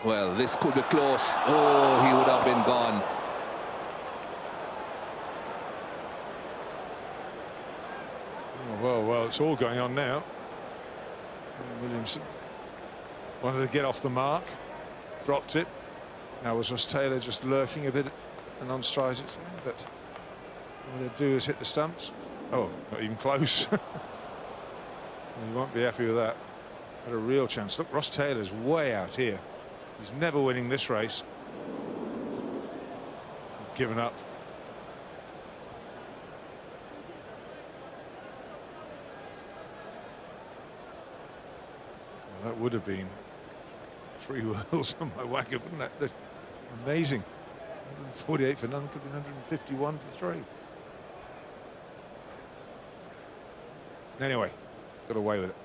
Well, this could be close. Oh, he would have been gone. Oh, well, it's all going on now. Williamson wanted to get off the mark, dropped it. Now was Ross Taylor just lurking a bit and on stride, but all they do is hit the stumps. Oh, not even close. You won't be happy with that. Had a real chance. Look, Ross Taylor's way out here. He's never winning this race. Given up. Well, that would have been 3 whirls on my wagon, wouldn't that? They're amazing. 148 for none, could be 151 for 3. Anyway, got away with it.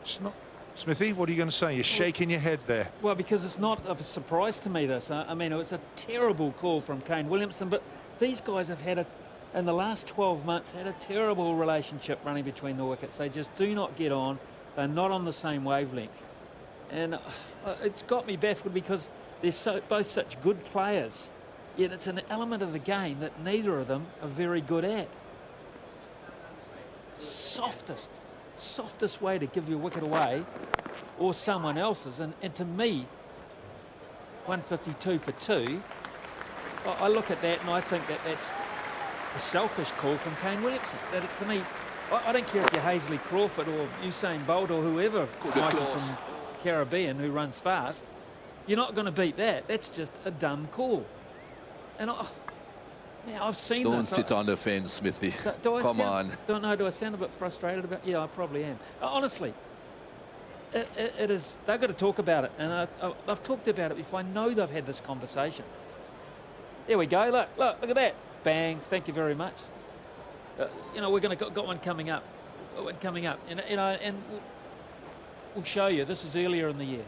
It's not. Smithy, what are you going to say? You're shaking your head there. Well, because it's not of a surprise to me, this. I mean, it was a terrible call from Kane Williamson, but these guys have had, in the last 12 months, had a terrible relationship running between the wickets. They just do not get on. They're not on the same wavelength. And it's got me baffled because they're both such good players, yet it's an element of the game that neither of them are very good at. Softest way to give your wicket away, or someone else's, and to me, 152 for 2, I look at that and I think that that's a selfish call from Kane Williamson. That, to me, I don't care if you're Hazley Crawford or Usain Bolt or whoever, Michael from Caribbean who runs fast, you're not going to beat that. That's just a dumb call. And yeah, I've seen Don't this. sit on the fence, Smithy. Come on. Don't know. Do I sound a bit frustrated about? Yeah, I probably am. Honestly, it is. They've got to talk about it, and I've talked about it before. I know they've had this conversation. There we go. Look at that. Bang. Thank you very much. You know, we're going to got one coming up. And you know, and we'll show you. This is earlier in the year.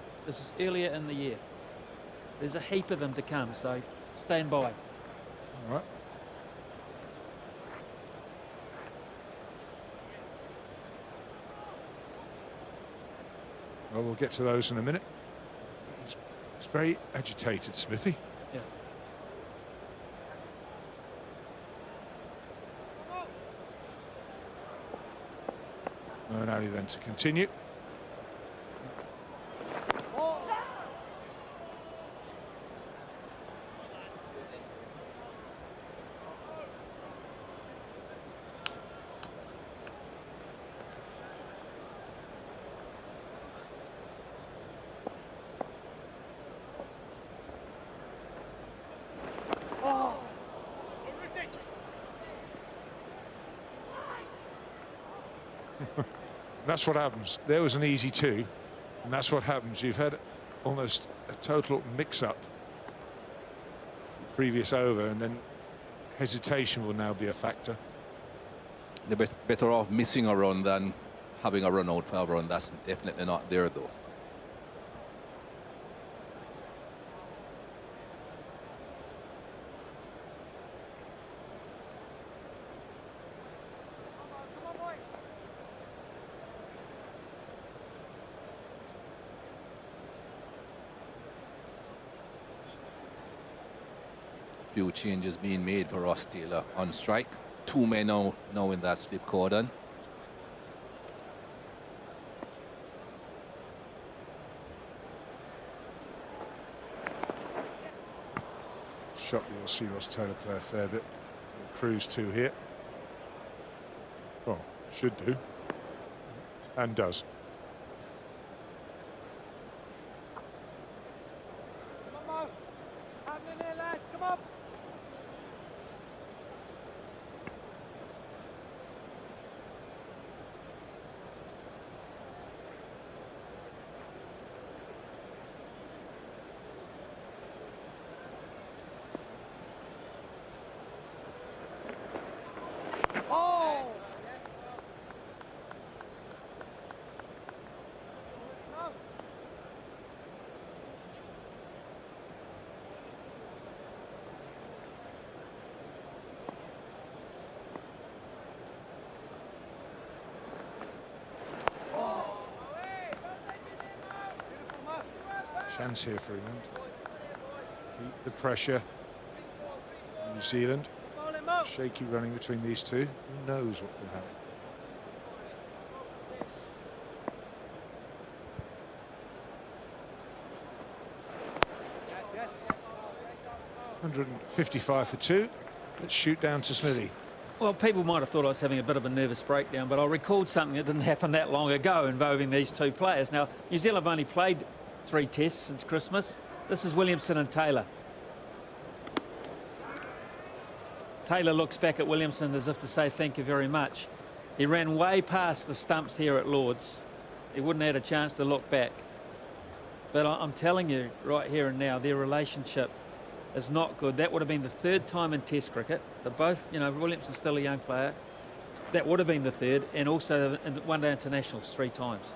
There's a heap of them to come. So stand by. All right. Well, we'll get to those in a minute. It's very agitated, Smithy. Yeah. And only then to continue. That's what happens. There was an easy 2, and that's what happens. You've had almost a total mix-up previous over, and then hesitation will now be a factor. They're better off missing a run than having a run out for a run. That's definitely not there, though. Few changes being made for Ross Taylor on strike. 2 men now in that slip cordon. Shot you'll see Ross Taylor play a fair bit. Cruise 2 here. Well, should do. And does. chance here for England. Keep the pressure. New Zealand. Shaky running between these two. Who knows what can happen? 155 for 2. Let's shoot down to Smithy. Well, people might have thought I was having a bit of a nervous breakdown, but I recalled something that didn't happen that long ago involving these two players. Now, New Zealand have only played 3 tests since Christmas. This is Williamson and Taylor. Taylor looks back at Williamson as if to say thank you very much. He ran way past the stumps here at Lord's. He wouldn't have had a chance to look back. But I'm telling you right here and now, their relationship is not good. That would have been the 3rd time in Test cricket. They're both, you know, Williamson's still a young player. That would have been the 3rd, and also in one-day internationals 3 times.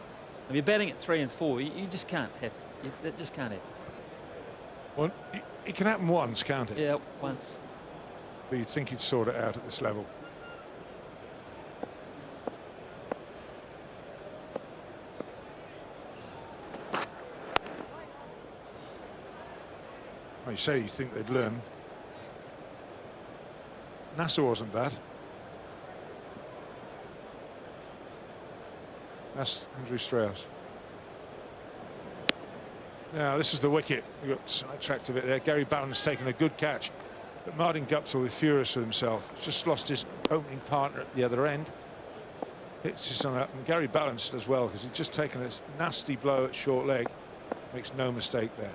If you're batting at 3 and 4, you just can't have it. That just can't happen. Well, it can happen once, can't it? Yeah, once. But you'd think you'd sort it out at this level. Well, you say you think they'd learn. NASA wasn't bad. That's Andrew Strauss. Now this is the wicket. We got sidetracked a bit there. Gary Ballan's taken a good catch, but Martin Guptill was furious with himself. He's just lost his opening partner at the other end. Hits this on up, and Gary Balance does well because he's just taken this nasty blow at short leg. Makes no mistake there.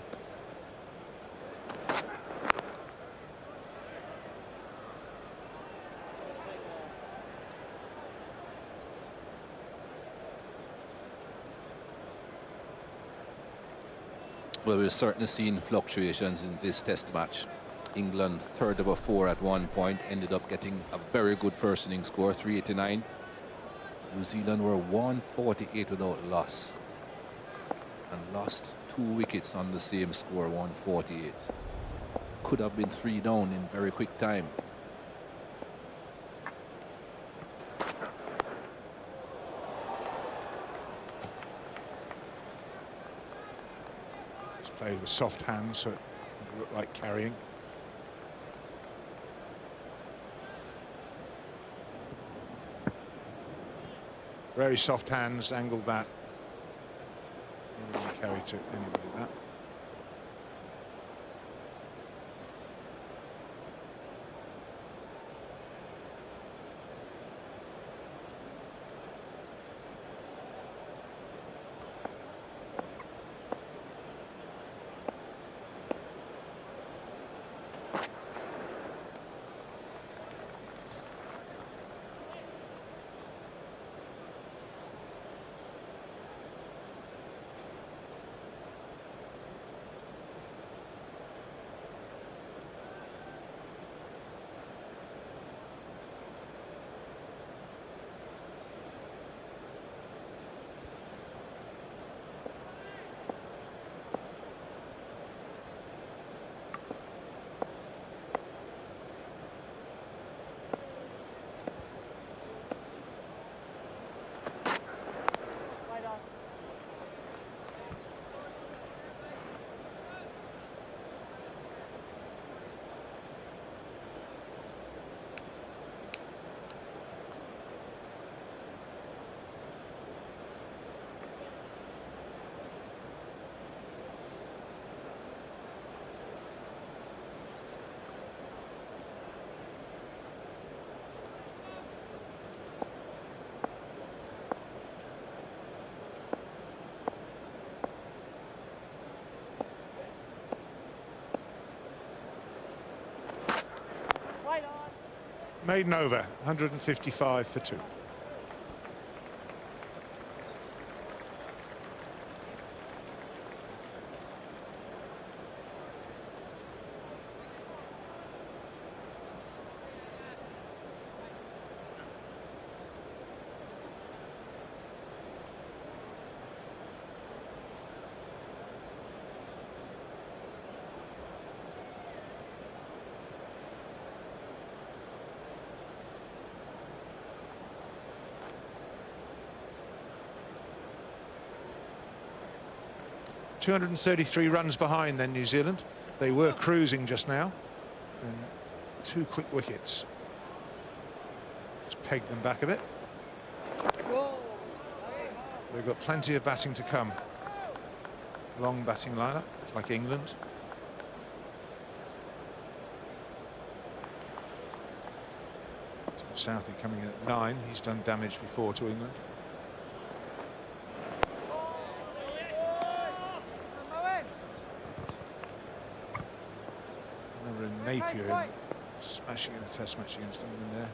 Well, we've certainly seen fluctuations in this test match. England 3rd over 4 at one point, ended up getting a very good first inning score, 389. New Zealand were 148 without loss and lost 2 wickets on the same score, 148. Could have been 3 down in very quick time. Played with soft hands, so it looked like carrying. Very soft hands, angled bat. Anybody carry to anybody that. Maiden over, 155 for 2. 233 runs behind then New Zealand. They were cruising just now. And 2 quick wickets. Just pegged them back a bit. They've got plenty of batting to come. Long batting lineup, like England. Southey coming in at 9. He's done damage before to England. Remember in Napier smashing in a test match against England there.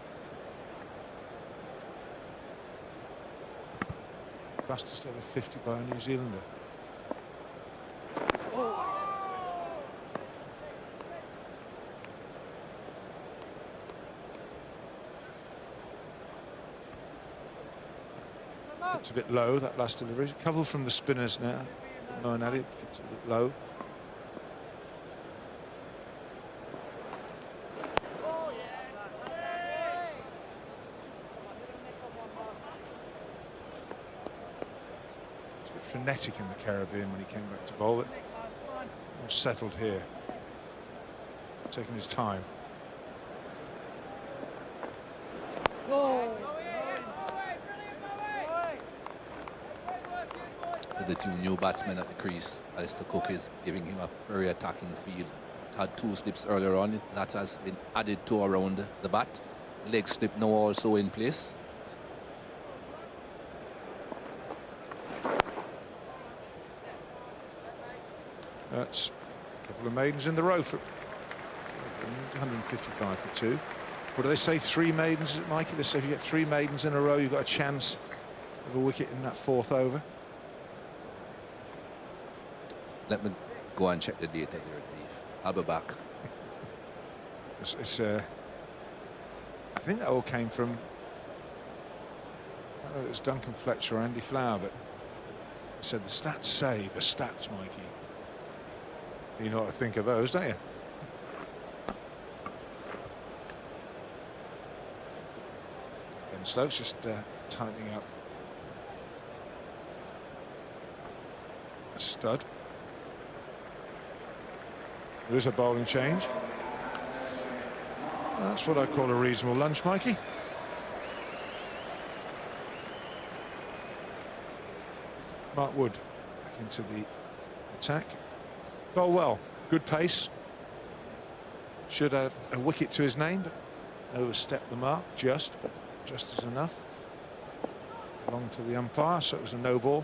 Fastest ever 50 by a New Zealander. It's a bit low, that last delivery. Couple from the spinners now. Moeen Ali, it's a bit low. It's a bit frenetic in the Caribbean when he came back to bowl, but more settled here. Taking his time. With the 2 new batsmen at the crease, Alistair Cook is giving him a very attacking field. Had 2 slips earlier on, that has been added to around the bat. Leg slip now also in place. That's a couple of maidens in the row for 155 for 2. What do they say, 3 maidens, is it, Mikey? They say if you get 3 maidens in a row, you've got a chance of a wicket in that 4th over. Let me go and check the data there, Dave. I'll be back. I think that all came from, I don't know if it was Duncan Fletcher or Andy Flower, but he said the stats say the stats, Mikey. You know what to think of those, don't you? Ben Stokes just tightening up a stud. There is a bowling change. That's what I call a reasonable lunch, Mikey. Mark Wood back into the attack. Bowl well, good pace. Should have a wicket to his name, but overstepped the mark just, but just is enough. Long to the umpire, so it was a no ball.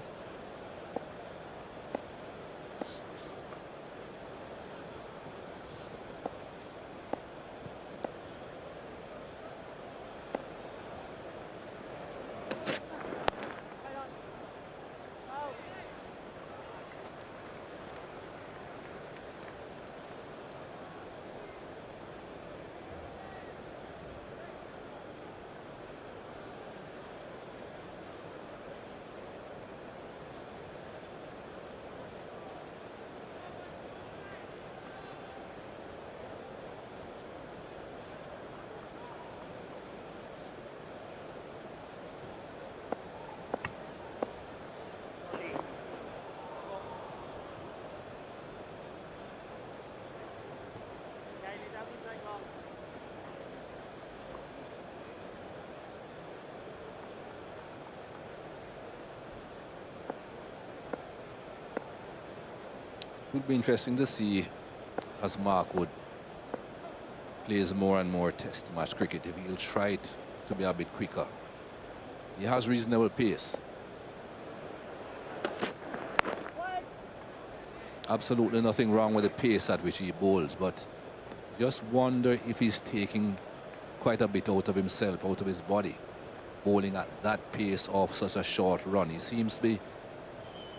Would be interesting to see as Mark Wood plays more and more test match cricket if he'll try to be a bit quicker. He has reasonable pace. Absolutely nothing wrong with the pace at which he bowls, but just wonder if he's taking quite a bit out of himself, out of his body, bowling at that pace off such a short run. He seems to be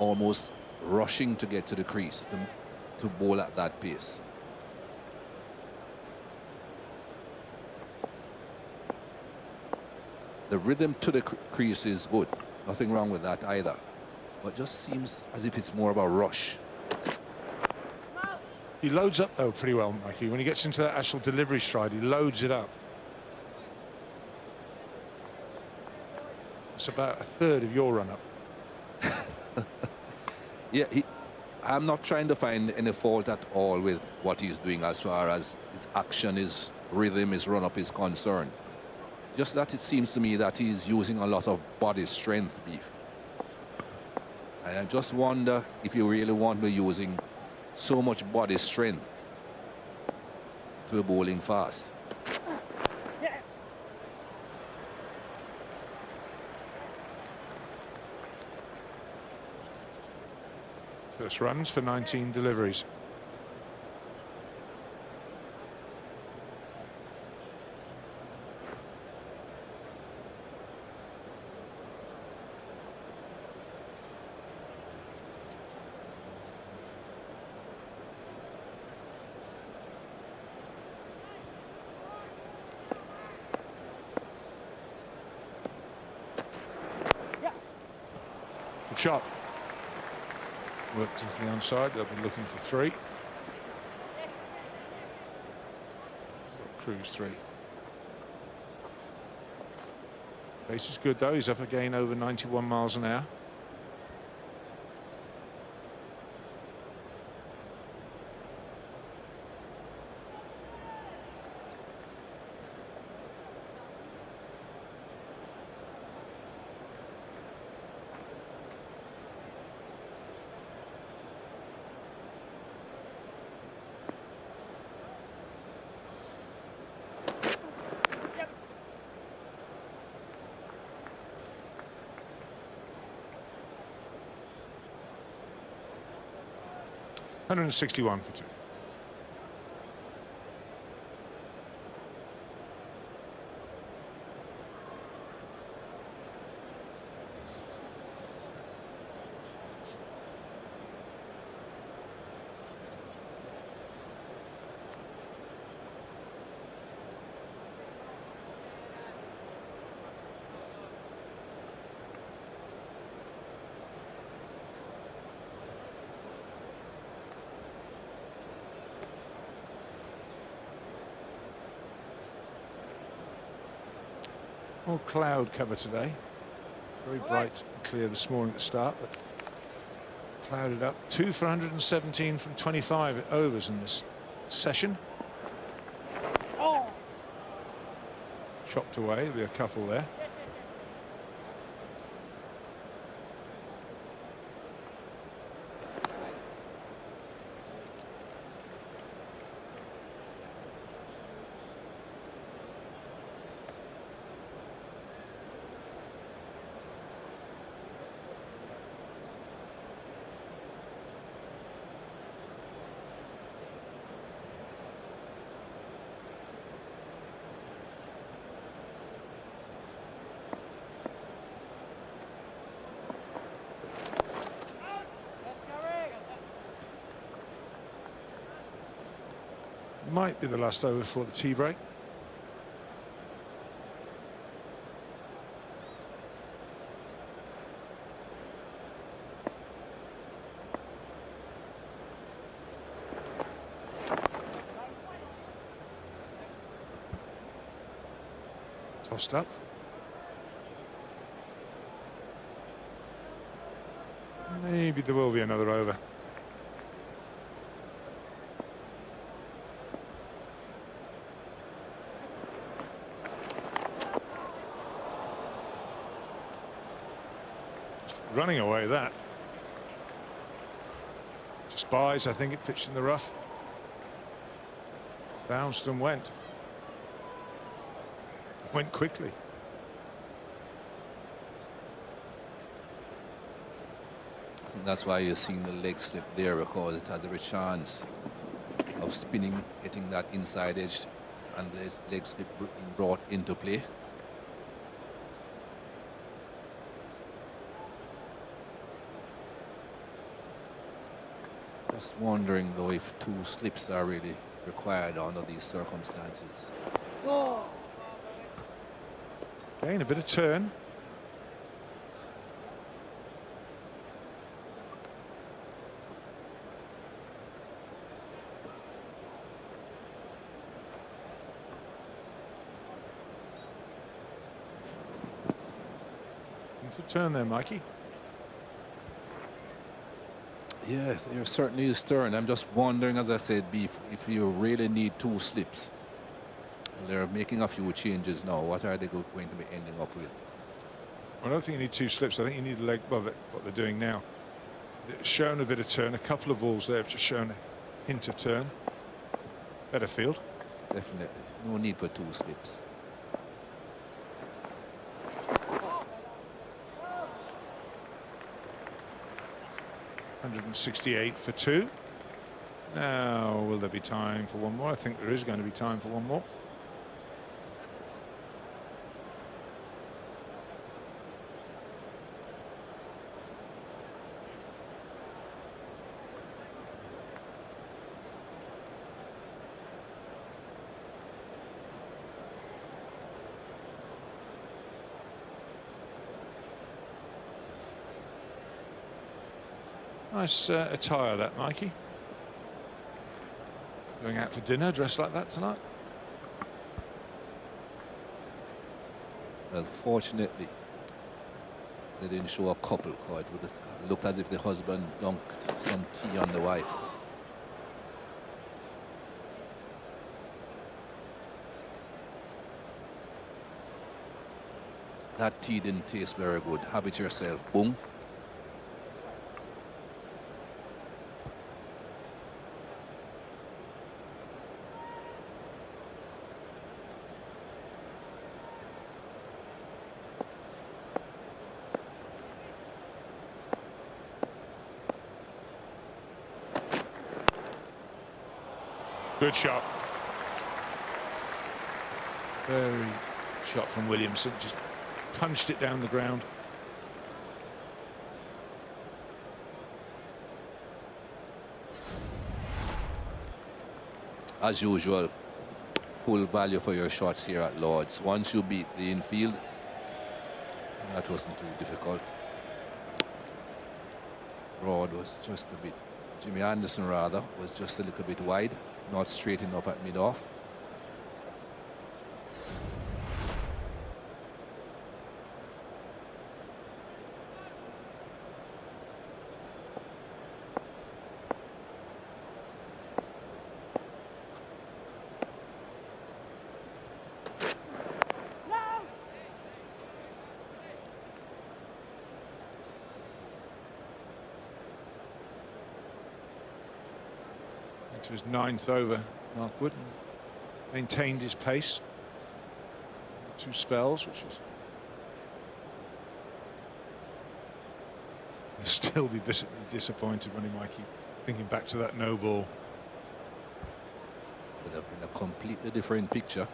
almost rushing to get to the crease to bowl at that pace. The rhythm to the crease is good, nothing wrong with that either, but just seems as if it's more of a rush. He loads up though pretty well, Mikey. When he gets into that actual delivery stride, he loads it up. It's about a third of your run up. Yeah, I'm not trying to find any fault at all with what he's doing as far as his action, his rhythm, his run-up is concerned. Just that it seems to me that he's using a lot of body strength, Beef. And I just wonder if you really want to be using so much body strength to be bowling fast. First runs for 19 deliveries. Good shot. Worked into the onside. They'll be looking for 3. Cruise 3. Pace is good though. He's up again over 91 miles an hour. $161 for 2. More cloud cover today. Very bright and clear this morning at the start, but clouded up. 2 for 117 from 25 overs in this session. Chopped away, there'll be a couple there. Might be the last over for the tea break. Tossed up. Maybe there will be another over. Running away that. Just buys, I think it pitched in the rough. Bounced and went. Went quickly. I think that's why you're seeing the leg slip there, because it has every chance of spinning, hitting that inside edge, and the leg slip being brought into play. Just wondering though if 2 slips are really required under these circumstances. Again, a bit of turn. Into turn there, Mikey. Yeah, there certainly is turn. I'm just wondering, as I said, Beef, if you really need 2 slips. They're making a few changes now. What are they going to be ending up with? I don't think you need 2 slips. I think you need a leg. Well, what they're doing now. It's shown a bit of turn. A couple of balls there have just shown a hint of turn. Better field. Definitely. No need for 2 slips. .168 for 2. Now, will there be time for one more? I think there is going to be time for one more. Nice attire that, Mikey. Going out for dinner dressed like that tonight? Well, fortunately, they didn't show a couple. It would have looked as if the husband dunked some tea on the wife. That tea didn't taste very good. Have it yourself. Boom. Good shot. Very shot from Williamson. Just punched it down the ground. As usual, full value for your shots here at Lord's. Once you beat the infield, that wasn't too difficult. Broad was just a bit, Jimmy Anderson rather, was just a little bit wide, not straight enough at mid-off. To his 9th over, Mark Wood maintained his pace. 2 spells, which is he'll still be bitterly disappointed when he might keep thinking back to that no ball. Would have been a completely different picture.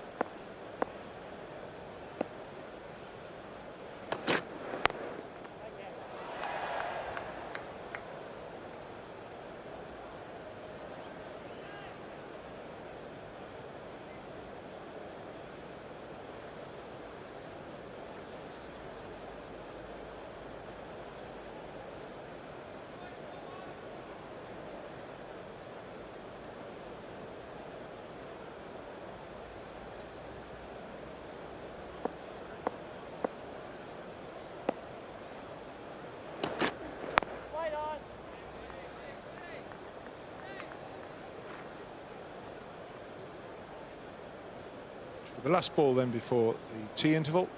The last ball then before the tea interval.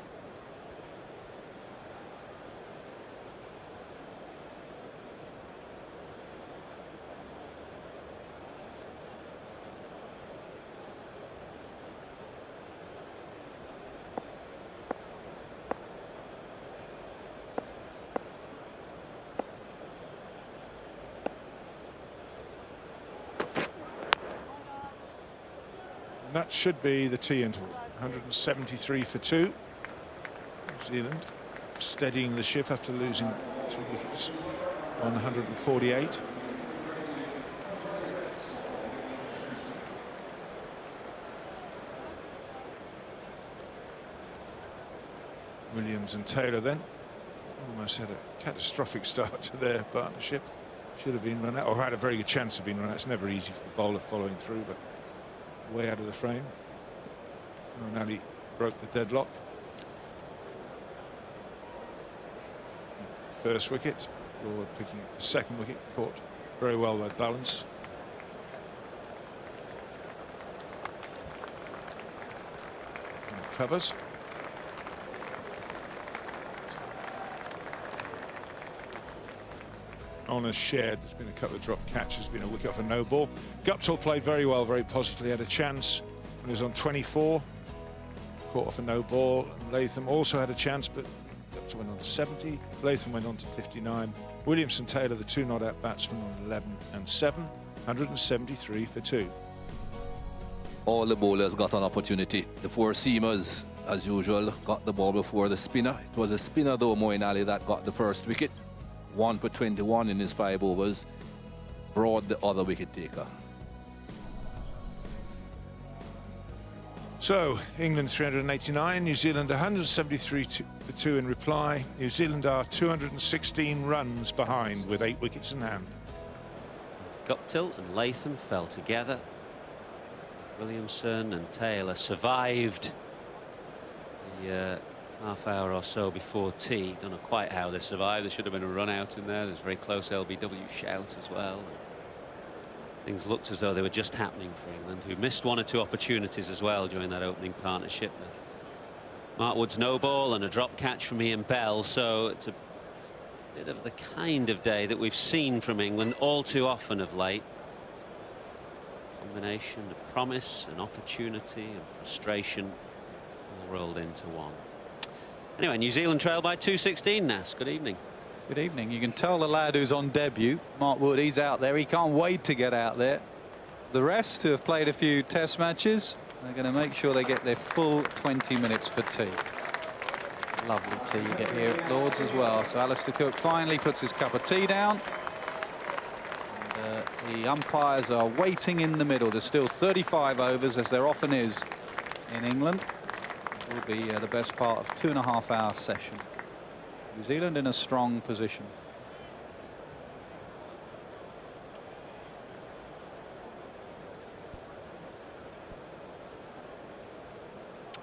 And that should be the tea interval. 173 for 2. New Zealand steadying the ship after losing 2 wickets on 148. Williams and Taylor then almost had a catastrophic start to their partnership. Should have been run out, or had a very good chance of being run out. It's never easy for the bowler following through, but way out of the frame. O'Malley broke the deadlock. First wicket, Lord picking up the 2nd wicket, caught Very well that balance. And covers. Honours shared. There's been a couple of drop catches, been a wicket off a no ball. Guptill played very well, very positively, had a chance when he was on 24. Caught off a no ball. And Latham also had a chance, but Guptill went on to 70. Latham went on to 59. Williamson, Taylor, the two not out batsmen, on 11 and 7. 173 for 2. All the bowlers got an opportunity. The four seamers, as usual, got the ball before the spinner. It was a spinner, though, Moeen Ali, that got the first wicket. 1 for 21 in his 5 overs. Broad, the other wicket taker. So, England 389, New Zealand 173 for 2 in reply. New Zealand are 216 runs behind with 8 wickets in hand. Guptill and Latham fell together. Williamson and Taylor survived the half hour or so before tea. Don't know quite how they survived. There should have been a run out in there. There's a very close LBW shout as well. Things looked as though they were just happening for England, who missed 1 or 2 opportunities as well during that opening partnership. Mark Wood's no ball and a drop catch from Ian Bell, so it's a bit of the kind of day that we've seen from England all too often of late. Combination of promise and opportunity and frustration all rolled into one. Anyway, New Zealand trail by 216. Nas, good evening. Good evening. You can tell the lad who's on debut, Mark Wood, he's out there. He can't wait to get out there. The rest who have played a few test matches are going to make sure they get their full 20 minutes for tea. Lovely tea you get here at Lord's as well. So Alistair Cook finally puts his cup of tea down. And, the umpires are waiting in the middle. There's still 35 overs, as there often is in England. It will be the best part of 2.5 hour session. New Zealand in a strong position.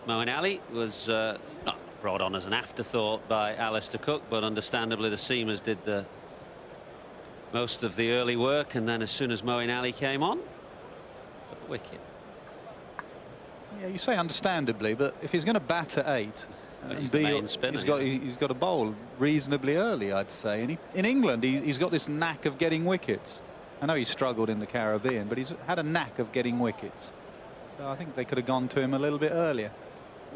Moeen Ali was not brought on as an afterthought by Alistair Cook, but understandably the seamers did the most of the early work, and then as soon as Moeen Ali came on, took the wicket. Yeah, you say understandably, but if he's going to bat at 8, he's the main spinner, he's got to bowl reasonably early, I'd say. And in England, he's got this knack of getting wickets. I know he struggled in the Caribbean, but he's had a knack of getting wickets. So I think they could have gone to him a little bit earlier.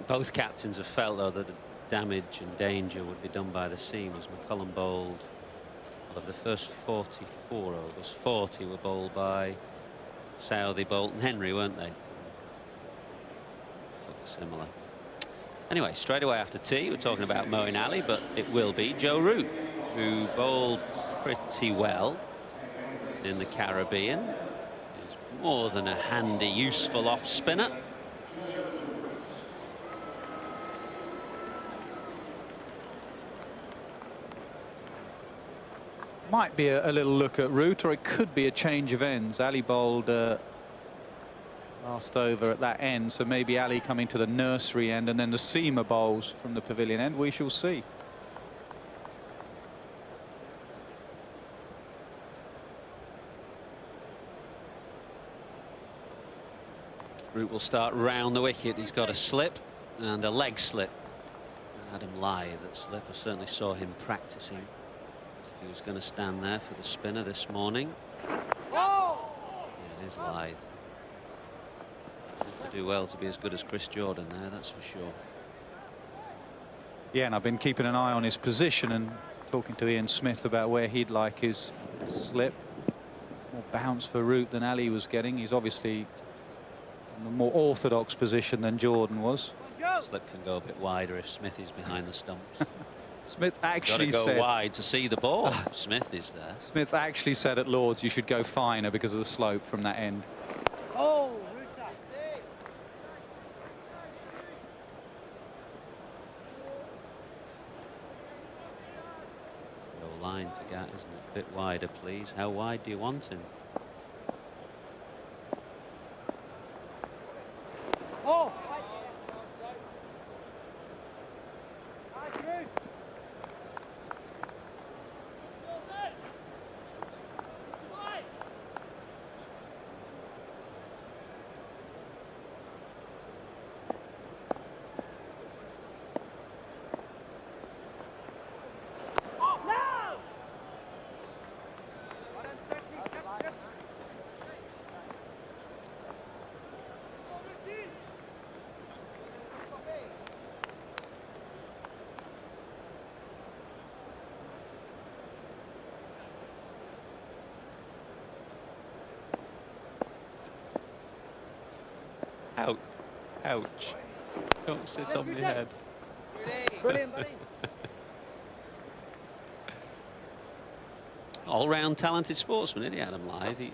Both captains have felt, though, that the damage and danger would be done by the seamers. McCullum bowled, of the first 44 overs, 40 were bowled by Southey, Bolton, Henry, weren't they? Look similar. Anyway, straight away after tea, we're talking about Moeen Ali, but it will be Joe Root, who bowled pretty well in the Caribbean. He's more than a handy, useful off spinner. Might be a little look at Root, or it could be a change of ends. Ali bowled last over at that end, so maybe Ali coming to the nursery end and then the seamer bowls from the pavilion end. We shall see. Root will start round the wicket. He's got a slip and a leg slip. Adam Lythe at slip. I certainly saw him practicing. He was going to stand there for the spinner this morning. Oh! Yeah, it is Lythe. To do well to be as good as Chris Jordan there, that's for sure. Yeah, and I've been keeping an eye on his position and talking to Ian Smith about where he'd like his slip. More bounce for Root than Ali was getting. He's obviously in a more orthodox position than Jordan was. Slip can go a bit wider if Smith is behind the stumps. Smith actually said, said wide to see the ball. Smith is there. Smith actually said at Lord's you should go finer because of the slope from that end. Oh, Root's up. No line to get, isn't it? A bit wider, please. How wide do you want him? Oh! Ouch. Ouch. Don't sit Yes, on you my did. head. Brilliant, buddy. All-round talented sportsman, isn't he, Adam Lyth? He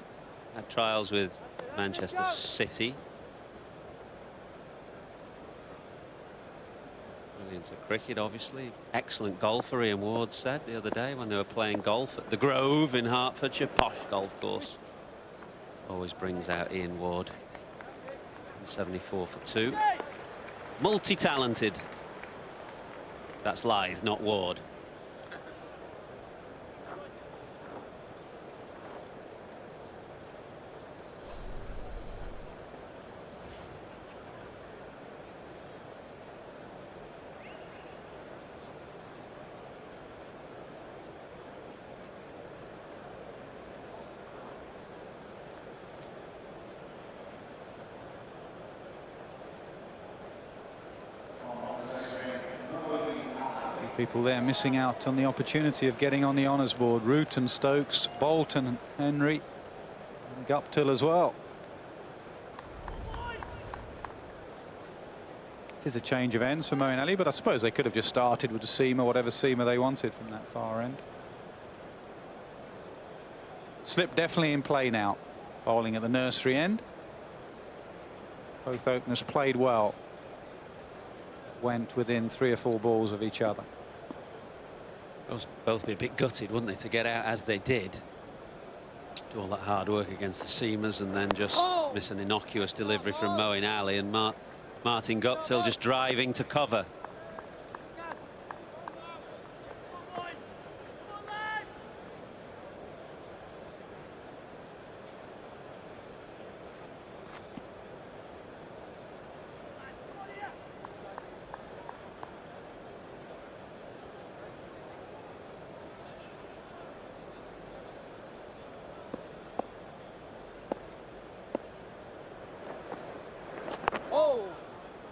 had trials with Manchester City. Brilliant at cricket, obviously. Excellent golfer, Ian Ward said the other day when they were playing golf at the Grove in Hertfordshire. Posh golf course. Always brings out Ian Ward. 74 for 2. Multi-talented. That's Lyth, not Ward. People there missing out on the opportunity of getting on the honours board. Root and Stokes, Bolton and Henry, and Guptill as well. It is a change of ends for Moeen Ali, but I suppose they could have just started with the seamer, whatever seamer they wanted from that far end. Slip definitely in play now. Bowling at the nursery end. Both openers played well. Went within 3 or 4 balls of each other. Both be a bit gutted, wouldn't they, to get out as they did. Do all that hard work against the seamers and then just miss an innocuous delivery from Moeen Ali, and Martin Guptill just driving to cover.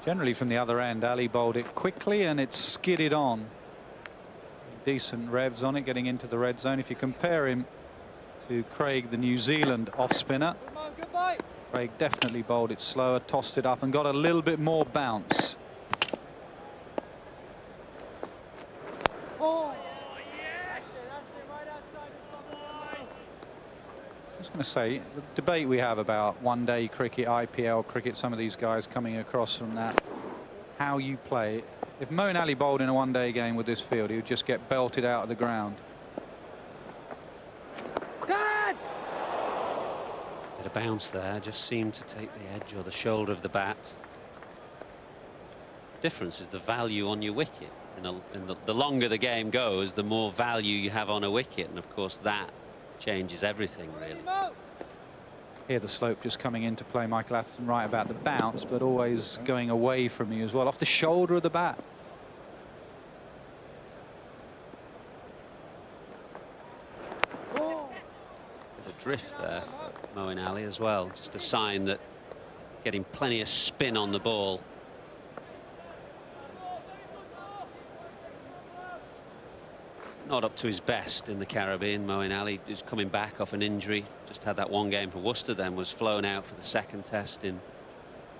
Generally from the other end, Ali bowled it quickly and it skidded on. Decent revs on it, getting into the red zone. If you compare him to Craig, the New Zealand off spinner, Craig definitely bowled it slower, tossed it up and got a little bit more bounce. I was going to say, the debate we have about one-day cricket, IPL cricket, some of these guys coming across from that, how you play. If Moeen Ali bowled in a one-day game with this field, he would just get belted out of the ground. Good. Bit of bounce there, just seemed to take the edge or the shoulder of the bat. Difference is the value on your wicket. The longer the game goes, the more value you have on a wicket, and of course that changes everything, really. Here the slope just coming into play. Michael Atherton right about the bounce, but always going away from you as well, off the shoulder of the bat. The drift there for Moeen Ali as well, just a sign that getting plenty of spin on the ball. Not up to his best in the Caribbean. Moeen Ali is coming back off an injury. Just had that one game for Worcester, then was flown out for the second test in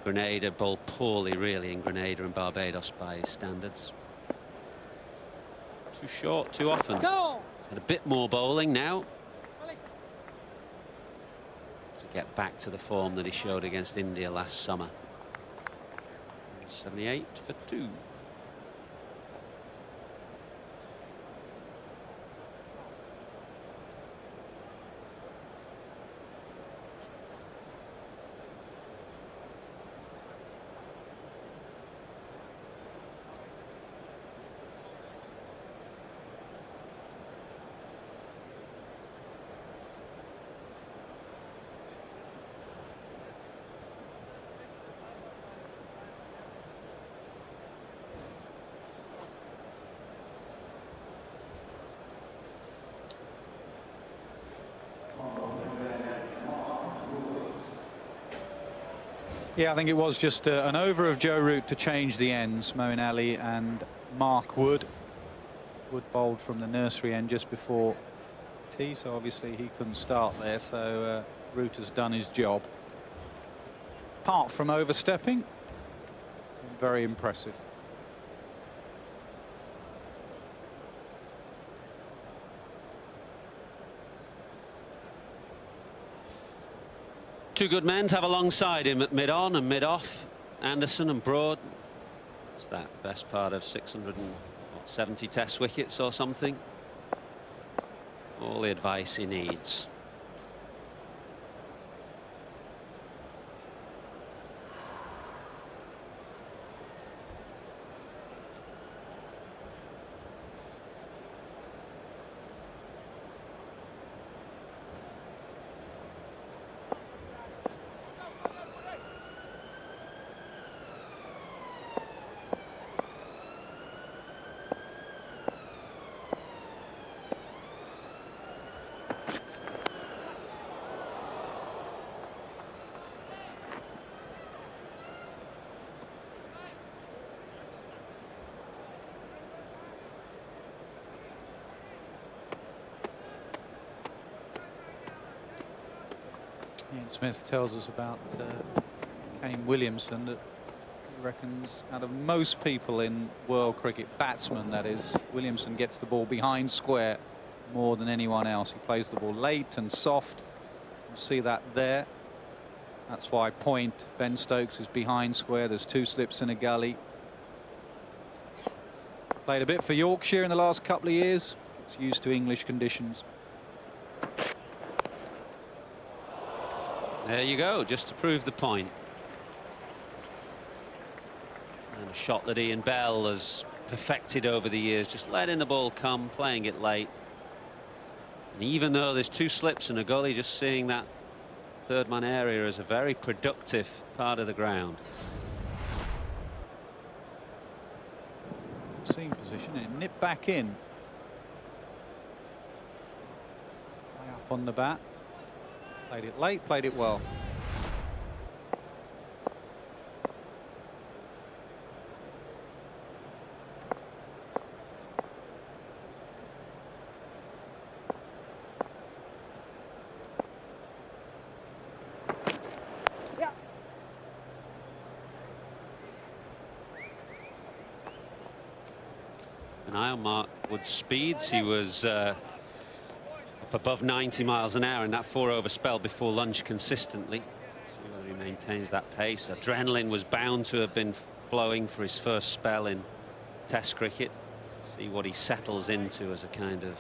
Grenada. Bowled poorly, really, in Grenada and Barbados by his standards. Too short, too often. He's had a bit more bowling now to get back to the form that he showed against India last summer. 78 for 2. Yeah, I think it was just an over of Joe Root to change the ends. Moeen Ali and Mark Wood. Wood bowled from the nursery end just before tea, so obviously he couldn't start there, so Root has done his job. apart from overstepping, very impressive. Two good men to have alongside him at mid-on and mid-off. Anderson and Broad. Is that the best part of 670 test wickets or something? All the advice he needs. Ian Smith tells us about Kane Williamson, that he reckons out of most people in world cricket, batsmen that is, Williamson gets the ball behind square more than anyone else. He plays the ball late and soft. You see that there. That's why Point, Ben Stokes, is behind square. There's 2 slips in a gully. Played a bit for Yorkshire in the last couple of years. It's used to English conditions. There you go, just to prove the point. And a shot that Ian Bell has perfected over the years, just letting the ball come, playing it late. And even though there's 2 slips and a gully, just seeing that third man area as a very productive part of the ground. Seam position and nip back in. Way up on the bat. Played it late, played it well. Yeah. An eye on Mark Wood's speeds. He was up above 90 miles an hour in that 4-over spell before lunch consistently. See whether he maintains that pace. Adrenaline was bound to have been flowing for his first spell in Test cricket. See what he settles into as a kind of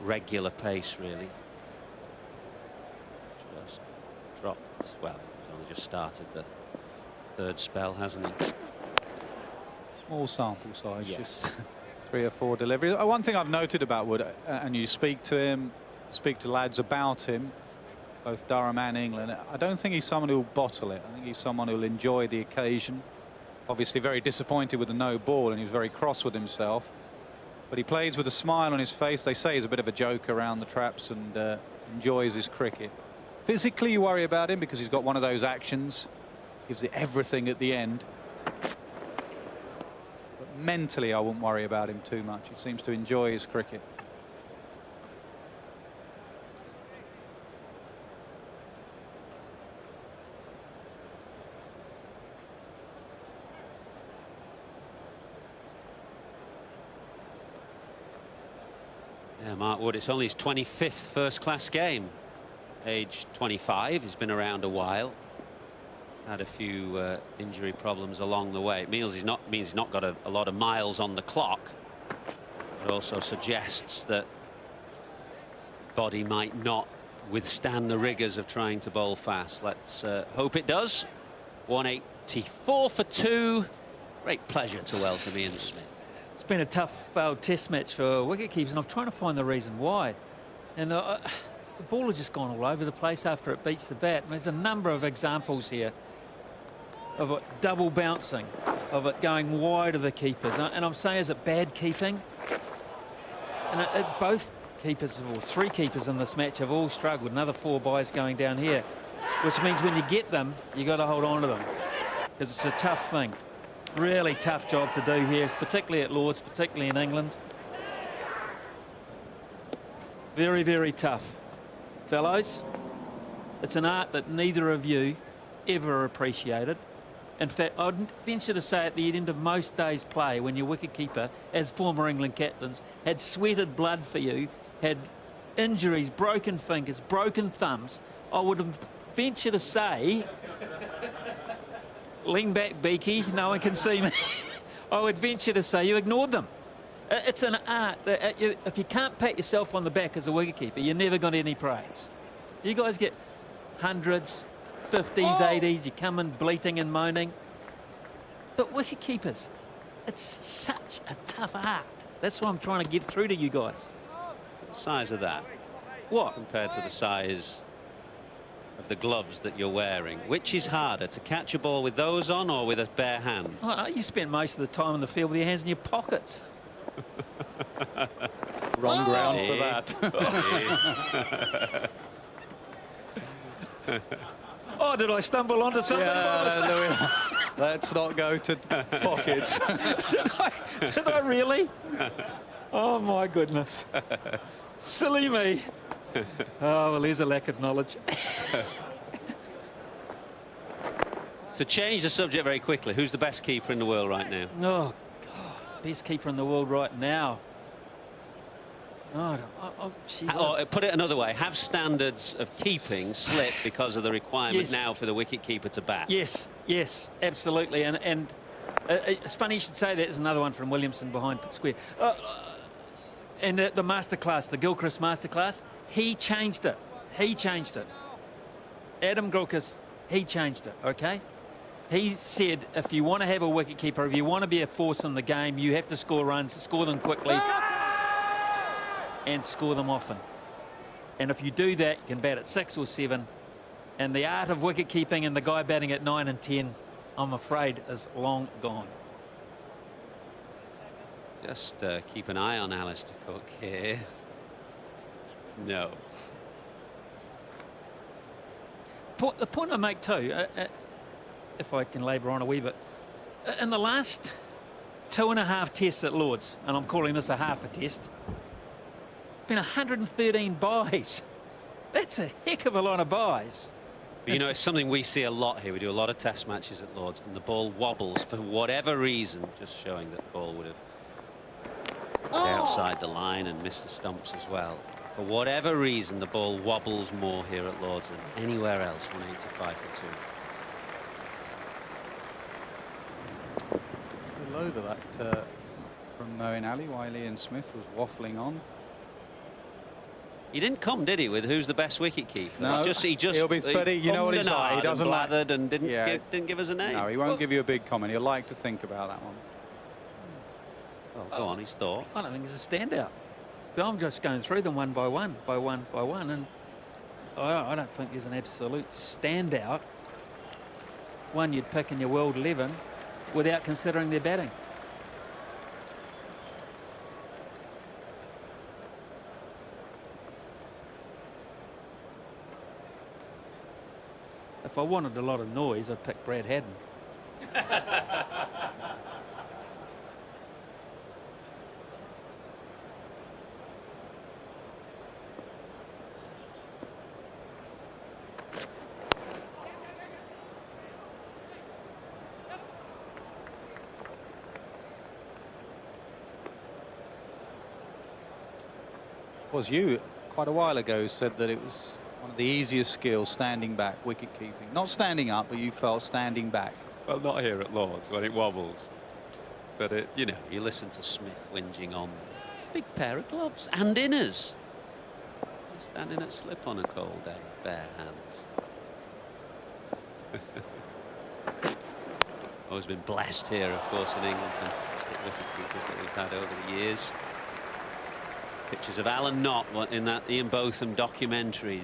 regular pace, really. Just dropped. Well, he's only just started the 3rd spell, hasn't he? Small sample size, Yes. just 3 or 4 deliveries. One thing I've noted about Wood, and you speak to him, speak to lads about him, both Durham and England, I don't think he's someone who'll bottle it. I think he's someone who'll enjoy the occasion. Obviously very disappointed with the no ball, and he was very cross with himself. But he plays with a smile on his face. They say he's a bit of a joke around the traps and enjoys his cricket. Physically, you worry about him because he's got one of those actions, gives it everything at the end. But mentally, I wouldn't worry about him too much. He seems to enjoy his cricket. Yeah, Mark Wood, it's only his 25th first-class game. Age 25, he's been around a while. Had a few injury problems along the way. It means he's not got a lot of miles on the clock. It also suggests that body might not withstand the rigors of trying to bowl fast. Let's hope it does. 184 for 2. Great pleasure to welcome Ian Smith. It's been a tough test match for wicketkeepers, and I'm trying to find the reason why. And the ball has just gone all over the place after it beats the bat. And there's a number of examples here of it double bouncing, of it going wide of the keepers. And I'm saying, is it bad keeping? And both keepers, or 3 keepers in this match, have all struggled. Another 4 byes going down here, which means when you get them, you got to hold on to them, because it's a tough thing. Really tough job to do here, particularly at Lord's, particularly in England. Very, very tough. Fellows, it's an art that neither of you ever appreciated. In fact, I'd venture to say at the end of most days' play, when your wicketkeeper, as former England captains, had sweated blood for you, had injuries, broken fingers, broken thumbs, I would venture to say, lean back, Beaky, no one can see me. I would venture to say you ignored them. It's an art. If you can't pat yourself on the back as a wicketkeeper, you're never going to get any praise. You guys get hundreds, 50s, 80s, you come in bleating and moaning. But wicketkeepers, it's such a tough art. That's what I'm trying to get through to you guys. The size of that, What? compared to the size of the gloves that you're wearing, which is harder, to catch a ball with those on or with a bare hand? Oh, you spend most of the time in the field with your hands in your pockets. Wrong ground for that. Oh, did I stumble onto something? Let's not go to pockets. Did I really? Oh, my goodness. Silly me. Oh, well, there's a lack of knowledge. To change the subject very quickly, who's the best keeper in the world right now? Oh, God, best keeper in the world right now. Oh, gee Or whiz. put it another way, have standards of keeping slip because of the requirement Yes. now for the wicket-keeper to bat? Yes, absolutely. And it's funny you should say that. There's another one from Williamson behind square. And the masterclass, the Gilchrist masterclass, he changed it. Adam Gilchrist, he changed it, okay? He said if you want to have a wicketkeeper, if you want to be a force in the game, you have to score runs, score them quickly, and score them often. And if you do that, you can bat at 6 or 7. And the art of wicket keeping and the guy batting at 9 and 10, I'm afraid, is long gone. Just keep an eye on Alistair Cook here. No. The point I make too, if I can labour on a wee bit, in the last 2.5 tests at Lord's, and I'm calling this a half a test, it's been 113 byes. That's a heck of a lot of byes. But, you know, it's something we see a lot here. We do a lot of test matches at Lord's, and the ball wobbles for whatever reason, just showing that the ball would have outside the line and missed the stumps as well. For whatever reason, the ball wobbles more here at Lord's than anywhere else. 185 for 2. A little over that from Moeen Ali while Ian Smith was waffling on. He didn't come, did he, with who's the best wicket-keeper? No, he just he'll be, but you know what he's like. He doesn't blathered and didn't give us a name. No, he won't give you a big comment. He'll like to think about that one. Oh, go on, he's thought. I don't think it's a standout. But I'm just going through them one by one, and I don't think there's an absolute standout, one you'd pick in your World 11 without considering their batting. If I wanted a lot of noise, I'd pick Brad Haddon. Was you quite a while ago said that it was one of the easiest skills, standing back, wicket keeping. Not standing up, but you felt standing back. Well, not here at Lord's when it wobbles. But, you know, you listen to Smith whinging on. Big pair of gloves and inners. Standing at slip on a cold day, bare hands. Always been blessed here, of course, in England. Fantastic wicket keepers that we've had over the years. Pictures of Alan Knott in that Ian Botham documentary,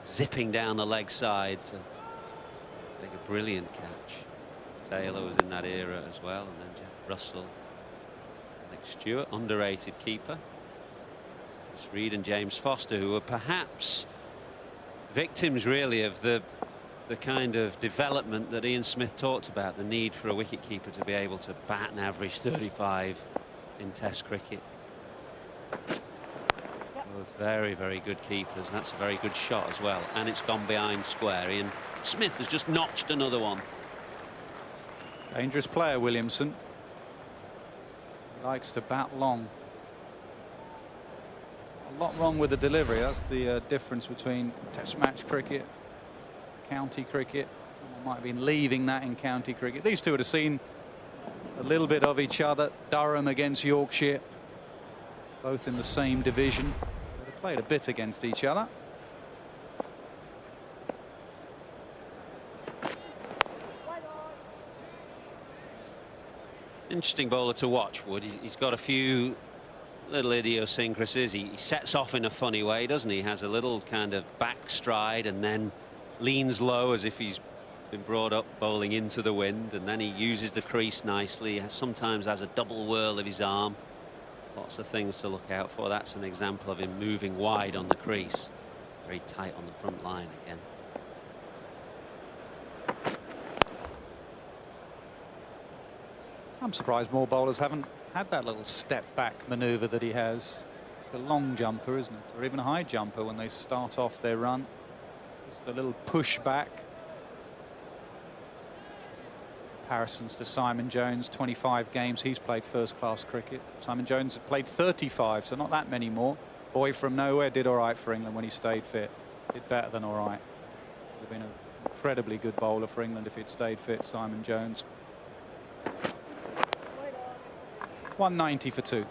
zipping down the leg side to make a brilliant catch. Taylor was in that era as well, and then Jack Russell, Alex Stewart, underrated keeper. Chris Reed and James Foster, who were perhaps victims really of the kind of development that Ian Smith talked about, the need for a wicketkeeper to be able to bat an average 35 in Test cricket. Both very, very good keepers. That's a very good shot as well. And it's gone behind square. Ian Smith has just notched another one. Dangerous player, Williamson. He likes to bat long. A lot wrong with the delivery. That's the difference between Test match cricket, county cricket. Someone might have been leaving that in county cricket. These two would have seen a little bit of each other. Durham against Yorkshire, both in the same division. They played a bit against each other. Interesting bowler to watch, Wood. He's got a few little idiosyncrasies. He sets off in a funny way, doesn't he? He has a little kind of back stride and then leans low as if he's been brought up bowling into the wind, and then he uses the crease nicely. He sometimes has a double whirl of his arm. Lots of things to look out for. That's an example of him moving wide on the crease. Very tight on the front line again. I'm surprised more bowlers haven't had that little step back manoeuvre that he has. A long jumper, isn't it? Or even a high jumper when they start off their run. Just a little push back. Comparisons to Simon Jones, 25 games he's played first-class cricket. Simon Jones had played 35, so not that many more. Boy from nowhere, did all right for England when he stayed fit. Did better than all right. Would have been an incredibly good bowler for England if he'd stayed fit, Simon Jones. 190 for 2.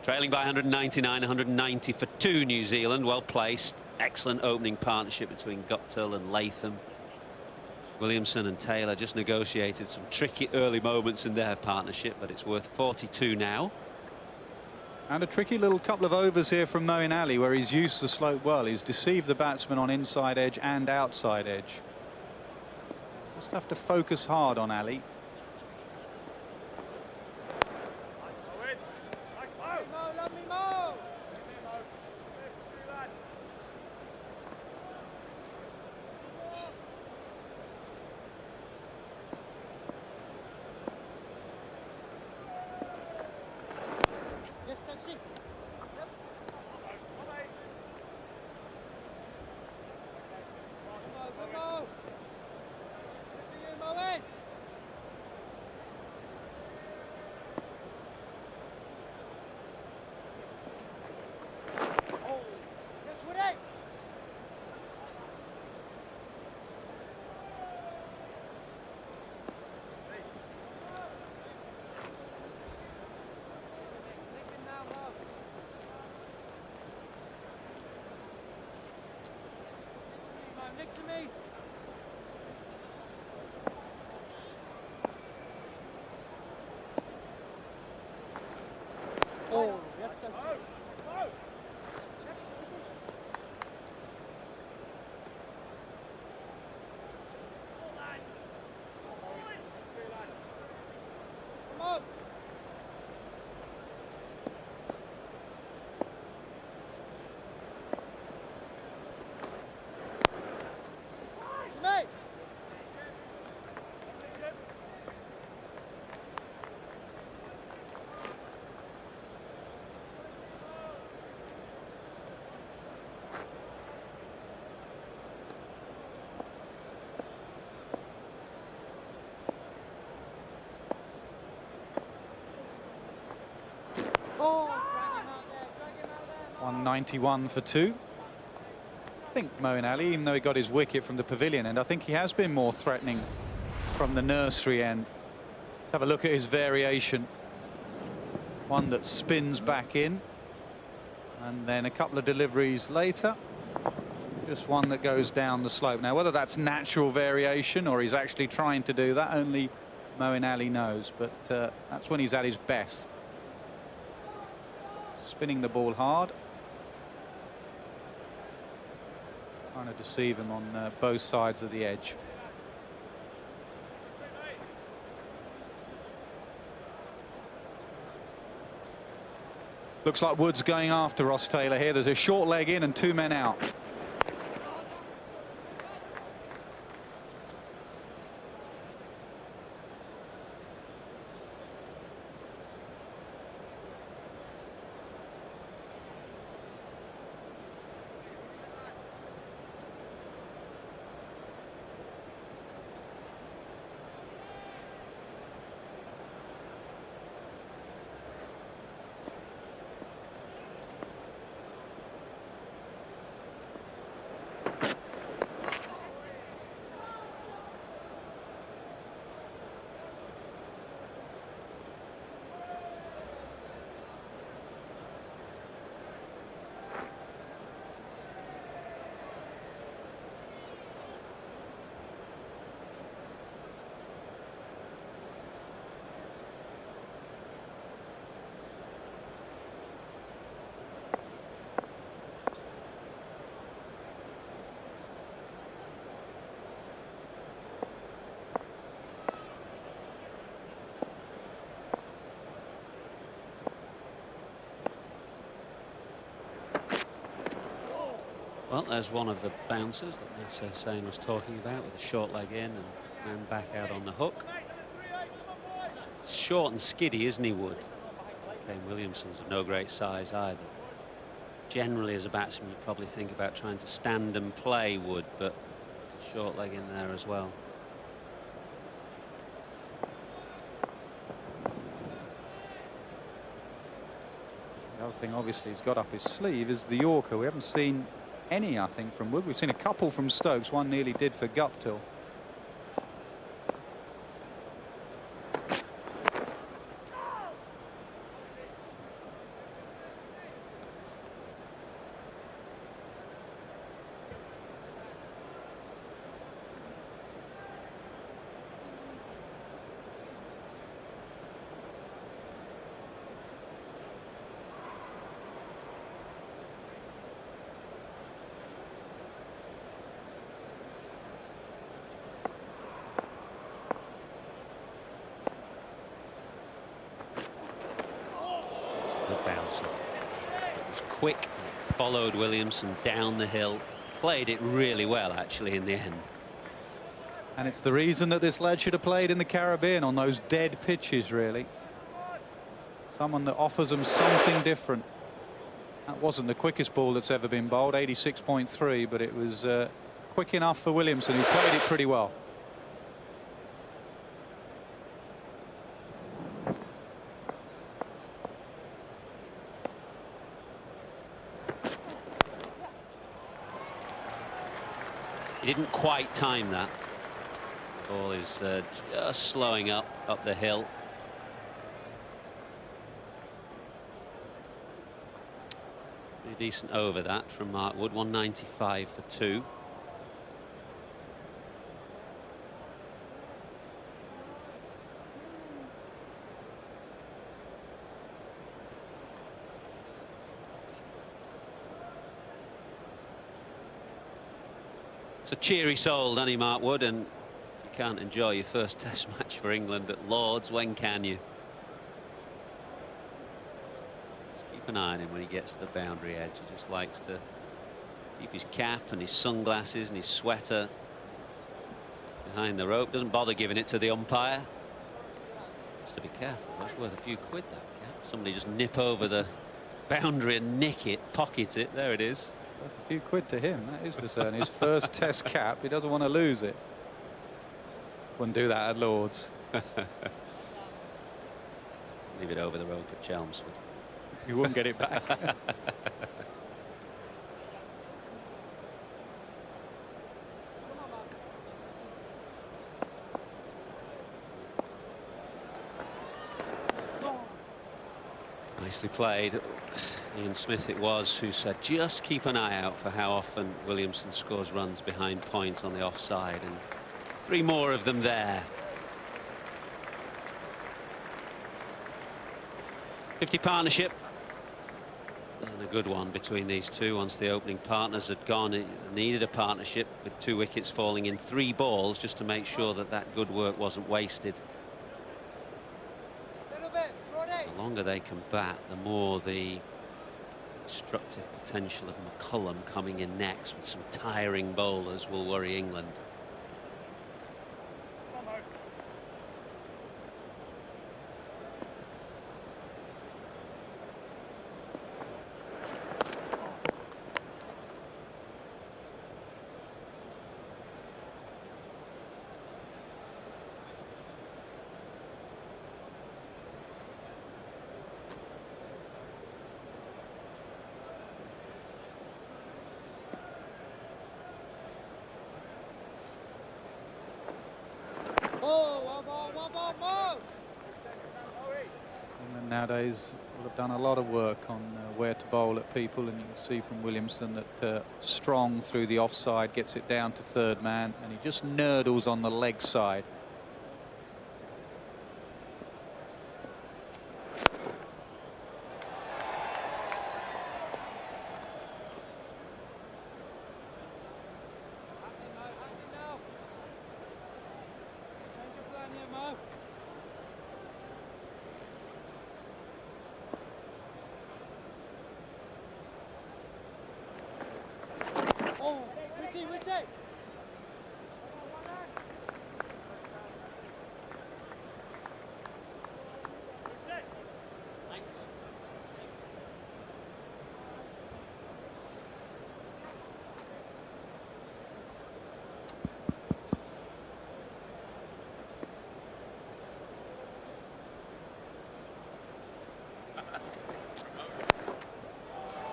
Trailing by 199, 190 for 2 New Zealand. Well placed. Excellent opening partnership between Guptill and Latham. Williamson and Taylor just negotiated some tricky early moments in their partnership, but it's worth 42 now. And a tricky little couple of overs here from Moeen Ali, where he's used the slope well. He's deceived the batsman on inside edge and outside edge. Just have to focus hard on Ali. Oh, yes, Coach. Come on. Jimmy. Oh, drag him out there, drag him out there. 191 for 2. I think Moeen Ali, even though he got his wicket from the pavilion end, I think he has been more threatening from the nursery end. Let's have a look at his variation. One that spins back in, and then a couple of deliveries later, just one that goes down the slope. Now, whether that's natural variation or he's actually trying to do that, only Moeen Ali knows, but that's when he's at his best. Spinning the ball hard. Trying to deceive him on both sides of the edge. Looks like Wood's going after Ross Taylor here. There's a short leg in and 2 men out. Well, there's one of the bouncers that Nasser Hussain was talking about, with a short leg in and man back out on the hook. Short and skiddy, isn't he, Wood? Kane Williamson's of no great size either. Generally, as a batsman, you'd probably think about trying to stand and play Wood, but there's a short leg in there as well. The other thing, obviously, he's got up his sleeve is the Yorker. We haven't seen any, I think, from Wood. We've seen a couple from Stokes. One nearly did for Guptill. Quick, followed Williamson down the hill, played it really well actually in the end. And it's the reason that this lad should have played in the Caribbean on those dead pitches, really. Someone that offers them something different. That wasn't the quickest ball that's ever been bowled, 86.3, but it was quick enough for Williamson, who played it pretty well. He didn't quite time that. Ball is just slowing up the hill. Pretty decent over that from Mark Wood, 195 for 2. It's a cheery soul, doesn't he, Mark Wood? And you can't enjoy your first Test match for England at Lord's, when can you? Just keep an eye on him when he gets to the boundary edge. He just likes to keep his cap and his sunglasses and his sweater behind the rope. Doesn't bother giving it to the umpire. Just to be careful. That's worth a few quid, that cap. Somebody just nip over the boundary and nick it, pocket it. There it is. That's a few quid to him, that is for certain. His first Test cap, he doesn't want to lose it. Wouldn't do that at Lord's. Leave it over the rope at Chelmsford. You wouldn't get it back. Nicely played. Ian Smith it was who said just keep an eye out for how often Williamson scores runs behind point on the offside, and 3 more of them there. 50 partnership. And a good one between these two. Once the opening partners had gone, it needed a partnership with 2 wickets falling in 3 balls just to make sure that that good work wasn't wasted. The longer they can bat, the more the destructive potential of McCullum coming in next with some tiring bowlers will worry England. And nowadays will have done a lot of work on where to bowl at people, and you can see from Williamson that Strong through the offside gets it down to 3rd man, and he just nurdles on the leg side.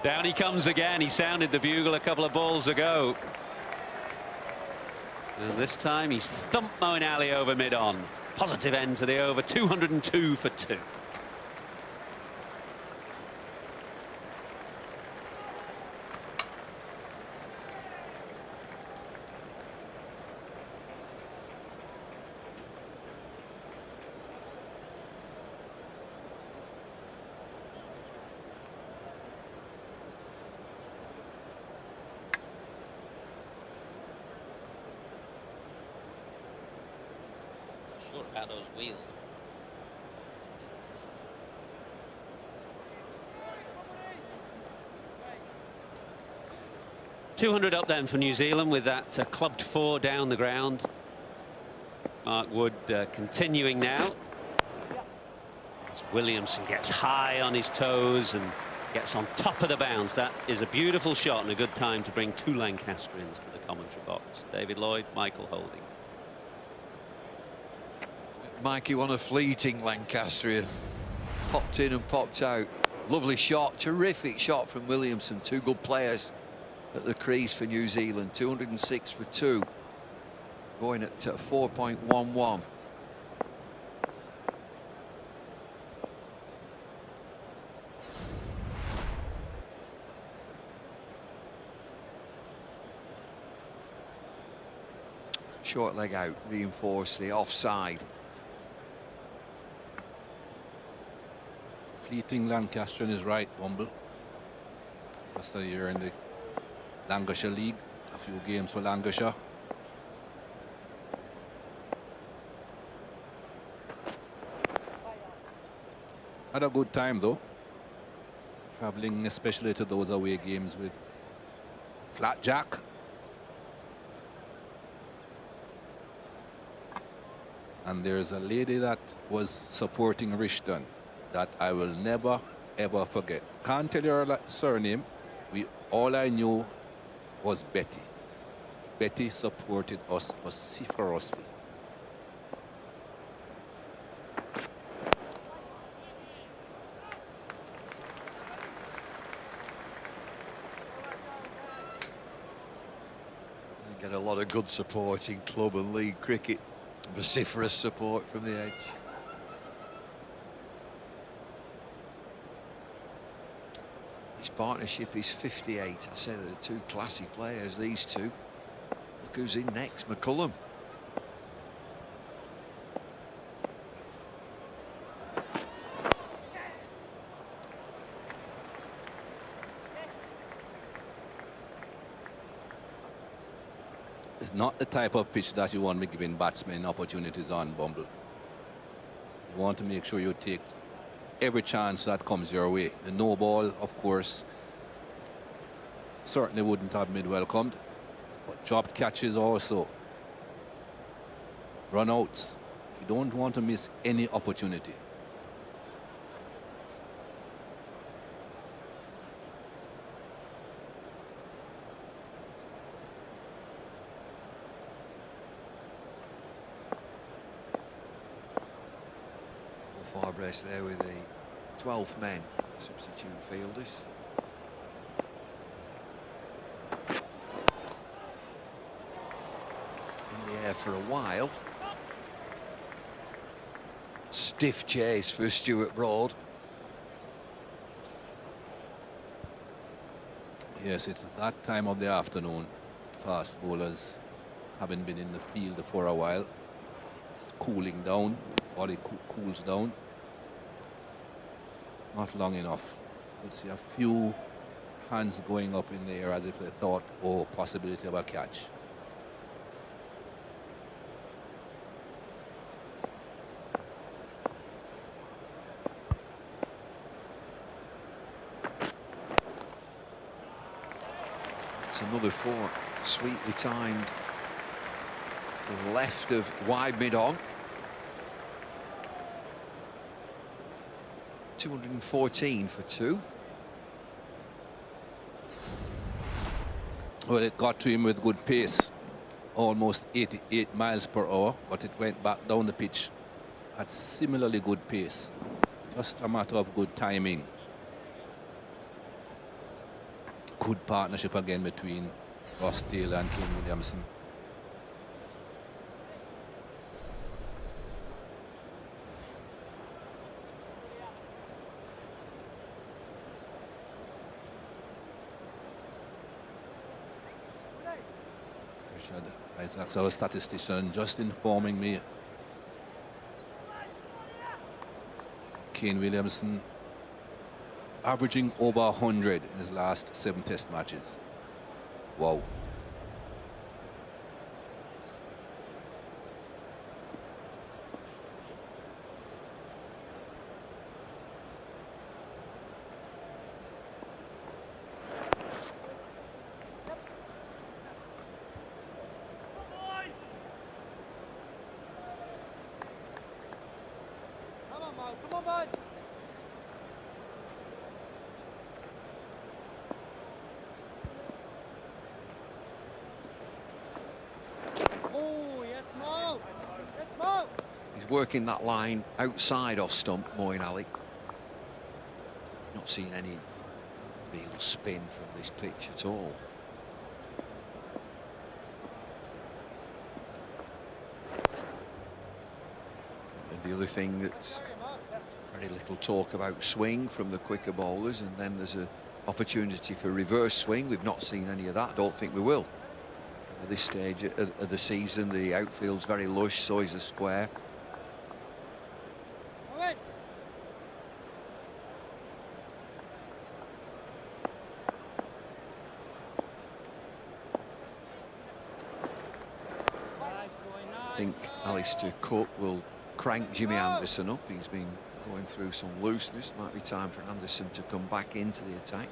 Down he comes again. He sounded the bugle a couple of balls ago. And this time he's thumped Moeen Ali over mid-on. Positive end to the over. 202 for 2. Sure about those wheels. .200 up then for New Zealand with that clubbed 4 down the ground. Mark Wood continuing now. As Williamson gets high on his toes and gets on top of the bounce. That is a beautiful shot and a good time to bring 2 Lancastrians to the commentary box. David Lloyd, Michael Holding. Mikey, one of fleeting Lancastrian. Popped in and popped out. Lovely shot, terrific shot from Williamson. 2 good players at the crease for New Zealand. 206 for 2. Going at 4.11. Short leg out, reinforce the offside. Fleeting Lancastrian is right, Bumble. Just a year in the Lancashire League, a few games for Lancashire. Had a good time though, traveling especially to those away games with Flat Jack. And there's a lady that was supporting Rishton that I will never ever forget. Can't tell you her surname. All I knew was Betty. Betty supported us vociferously. They get a lot of good support in club and league cricket. Vociferous support from the edge. This partnership is 58. I said they're 2 classy players, these 2. Look who's in next, McCullum. It's not the type of pitch that you want to be giving batsmen opportunities on, Bumble. You want to make sure you take every chance that comes your way. The no ball, of course, certainly wouldn't have been welcomed, but dropped catches also. Run outs. You don't want to miss any opportunity. Far brace there with the 12th men, substitute fielders. In the air for a while. Stiff chase for Stuart Broad. Yes, it's that time of the afternoon. Fast bowlers haven't been in the field for a while. It's cooling down. Body cools down. Not long enough. Could see a few hands going up in the air as if they thought, oh, possibility of a catch. It's another 4, sweetly timed. To the left of wide mid-on. 214 for 2. Well, it got to him with good pace, almost 88 miles per hour, but it went back down the pitch at similarly good pace. Just a matter of good timing. Good partnership again between Ross Taylor and Kane Williamson. Isaac's our statistician just informing me. Kane Williamson averaging over 100 in his last 7 test matches. Wow. Come on, bud. Oh, yes, Mo. Yes, Mo. He's working that line outside off stump, Moeen Ali. Not seeing any real spin from this pitch at all. And the other thing that's very little talk about swing from the quicker bowlers, and then there's an opportunity for reverse swing. We've not seen any of that. Don't think we will. At this stage of the season, the outfield's very lush, so is the square. I think Alistair Cook will crank Jimmy Anderson up. He's been going through some looseness. Might be time for Anderson to come back into the attack.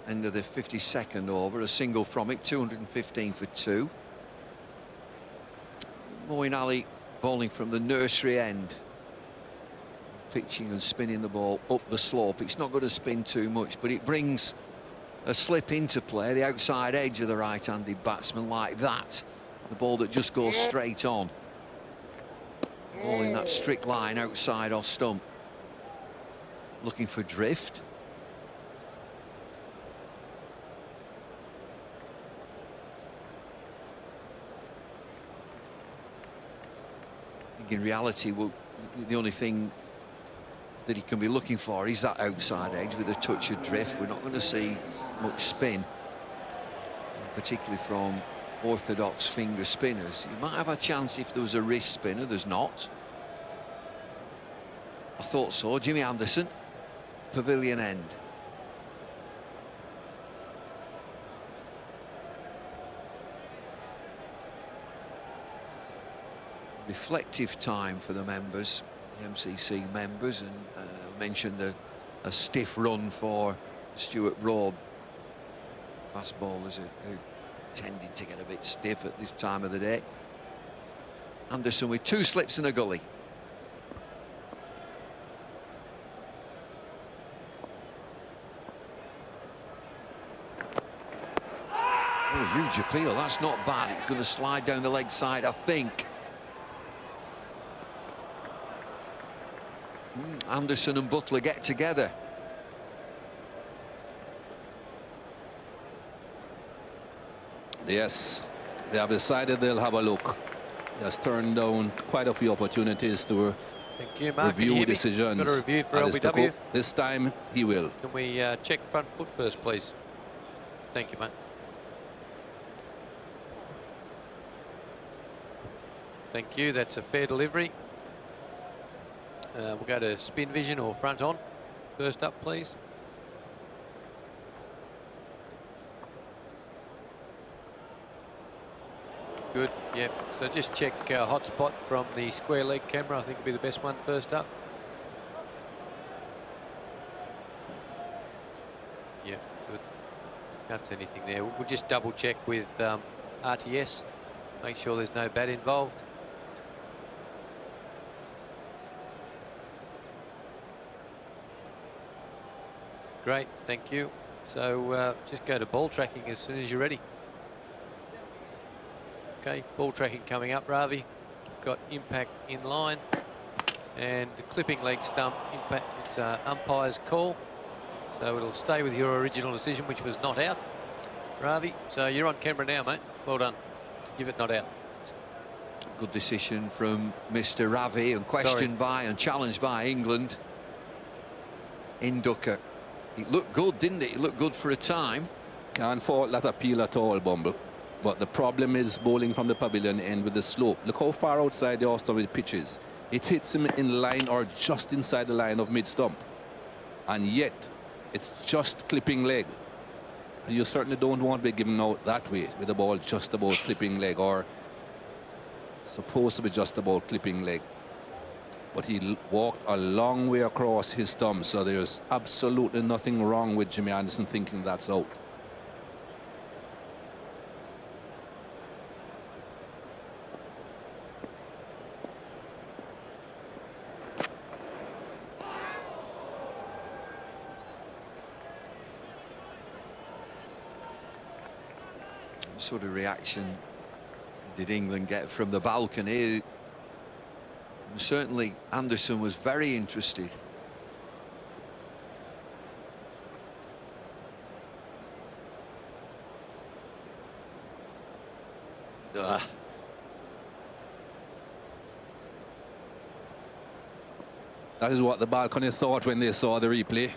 End of the 52nd over, a single from it, 215 for 2. Moeen Ali bowling from the nursery end, pitching and spinning the ball up the slope. It's not going to spin too much, but it brings a slip into play, the outside edge of the right-handed batsman like that. The ball that just goes straight on. Ball in that strict line outside off stump. Looking for drift. think in reality, the only thing that he can be looking for is that outside edge with a touch of drift. We're not going to see much spin, particularly from orthodox finger spinners. You might have a chance if there was a wrist spinner. There's not. I thought so. Jimmy Anderson, pavilion end. Reflective time for the members, the MCC members, and mentioned a stiff run for Stuart Broad. Fast bowlers who tended to get a bit stiff at this time of the day. Anderson with 2 slips and a gully. Oh, huge appeal. That's not bad. It's going to slide down the leg side, I think. Anderson and Butler get together. Yes, they have decided they'll have a look. He has turned down quite a few opportunities to Thank you, Mark. review decisions. Got a review for Alistair LBW. Cook. This time he will. Can we check front foot first, please? Thank you, mate. Thank you. That's a fair delivery. We'll go to spin vision or front on. First up, please. Good, yep. So just check hotspot from the square leg camera. I think it'll be the best one first up. Yeah, good. Can't see anything there. We'll just double check with RTS. Make sure there's no bat involved. Great, thank you. So just go to ball tracking as soon as you're ready. Okay, ball tracking coming up, Ravi. Got impact in line. And the clipping leg stump impact, it's umpire's call. So it'll stay with your original decision, which was not out, Ravi. So you're on camera now, mate. Well done. Give it not out. Good decision from Mr. Ravi, and questioned by and challenged by England. Inducker. It looked good, didn't it? It looked good for a time. Can't fault that appeal at all, Bumble. But the problem is bowling from the pavilion end with the slope. Look how far outside the Australian pitches. It hits him in line or just inside the line of mid-stump. And yet, it's just clipping leg. And you certainly don't want to be given out that way with the ball just about clipping leg, or supposed to be just about clipping leg. But he walked a long way across his thumb, so there's absolutely nothing wrong with Jimmy Anderson thinking that's out. What sort of reaction did England get from the balcony? Certainly Anderson was very interested. That is what the balcony thought when they saw the replay.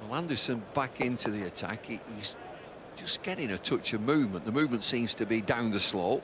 Well, Anderson back into the attack. He's just getting a touch of movement. The movement seems to be down the slope.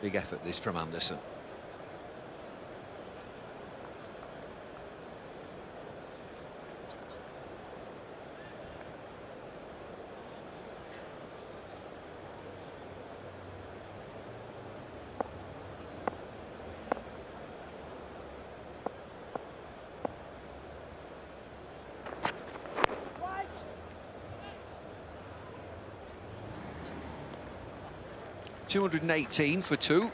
Big effort this from Anderson. .218 for 2.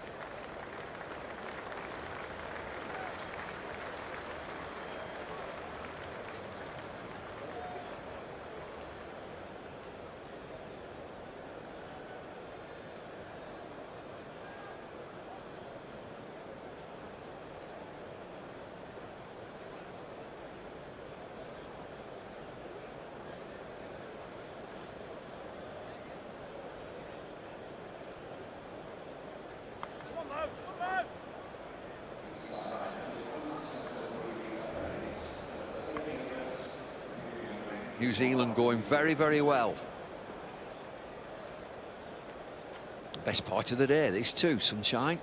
New Zealand going very, very well. Best part of the day, this too, sunshine.